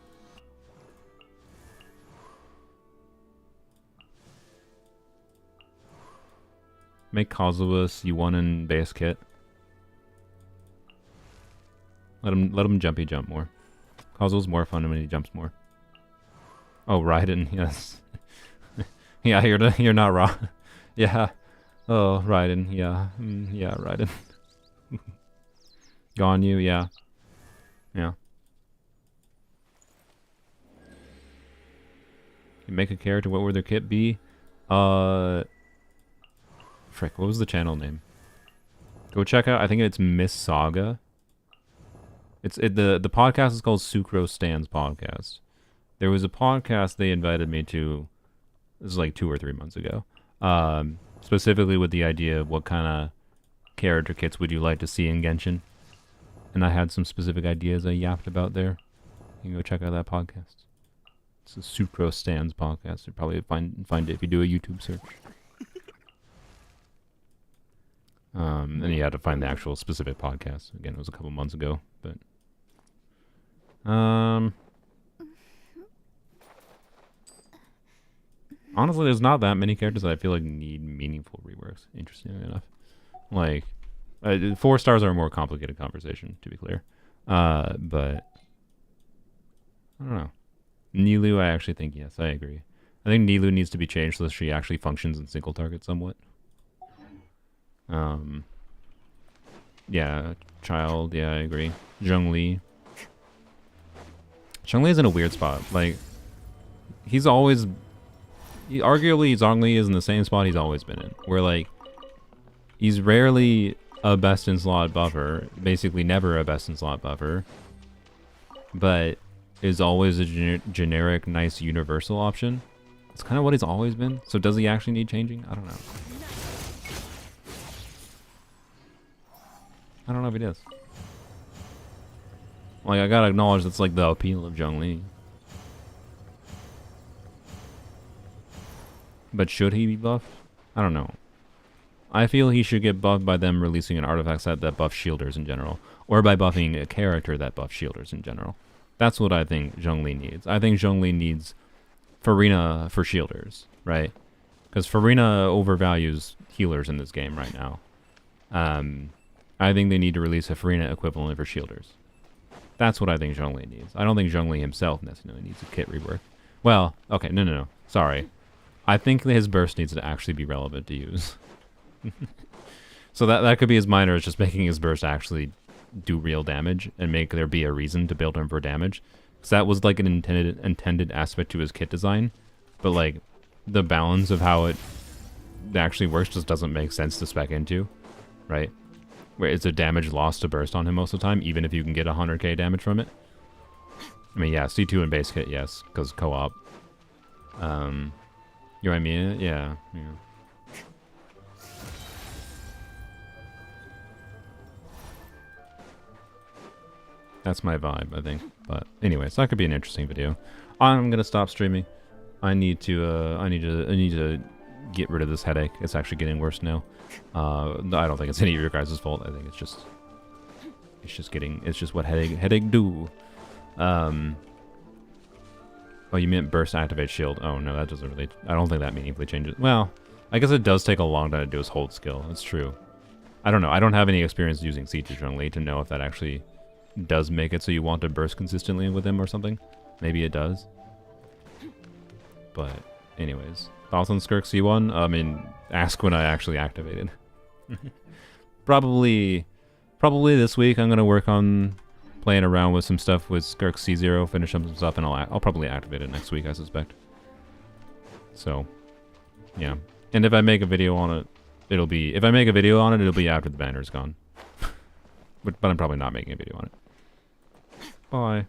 Make Kazuha C1 base kit. Let him jumpy jump more. Kazuha's more fun when he jumps more. Oh, Raiden, yes. Yeah, you're not wrong. Yeah. Oh, Raiden, yeah. Yeah, Raiden. Ganyu, yeah. Yeah. You make a character, what would their kit be? Frick, what was the channel name? Go check out, I think it's Miss Saga. The podcast is called Sucrose Stands Podcast. There was a podcast they invited me to, this was like 2 or 3 months ago. Specifically with the idea of what kind of character kits would you like to see in Genshin. And I had some specific ideas I yapped about there. You can go check out that podcast. It's a Sucrose Stands podcast. You'll probably find it if you do a YouTube search. And you had to find the actual specific podcast. Again, it was a couple months ago, but honestly, there's not that many characters that I feel like need meaningful reworks. Interestingly enough, like 4 stars are a more complicated conversation, to be clear. But I don't know. Nilu, I actually think yes, I agree. I think Nilu needs to be changed so that she actually functions in single target somewhat. Yeah, Child, yeah, I agree. Zhongli. Zhongli is in a weird spot. Like, arguably Zhongli is in the same spot he's always been in. Where, like, he's rarely a best-in-slot buffer. Basically never a best-in-slot buffer. But is always a generic, nice, universal option. It's kind of what he's always been. So does he actually need changing? I don't know. I don't know if he does. Like, I gotta acknowledge that's like the appeal of Zhongli. But should he be buffed? I don't know. I feel he should get buffed by them releasing an artifact set that buffs shielders in general. Or by buffing a character that buffs shielders in general. That's what I think Zhongli needs. I think Zhongli needs Farina for shielders, right? Because Farina overvalues healers in this game right now. I think they need to release a Farina equivalent for shielders. That's what I think Zhongli needs. I don't think Zhongli himself necessarily needs a kit rework. Well, okay, no. Sorry. I think his burst needs to actually be relevant to use. So that could be as minor as just making his burst actually do real damage and make there be a reason to build him for damage. Because that was like an intended aspect to his kit design. But like the balance of how it actually works just doesn't make sense to spec into, right? Where it's a damage loss to burst on him most of the time, even if you can get 100k damage from it. I mean, yeah, C2 and base kit, yes, because co-op. You know what I mean? Yeah. That's my vibe, I think. But anyways, that could be an interesting video. I'm gonna stop streaming. I need to get rid of this headache. It's actually getting worse now. I don't think it's any of your guys' fault. I think it's just what headache do. Oh, you meant burst activate shield. Oh no, that doesn't really. I don't think that meaningfully changes. Well, I guess it does take a long time to do his hold skill. That's true. I don't know. I don't have any experience using Siege Zhongli to know if that actually does make it so you want to burst consistently with him or something. Maybe it does. But anyways, thoughts on Skirk C1? I mean, ask when I actually activated. Probably this week I'm gonna work on playing around with some stuff with Skirk C0, finish up some stuff, and I'll probably activate it next week, I suspect. So, yeah. And if I make a video on it, it'll be after the banner's gone. But I'm probably not making a video on it. Bye.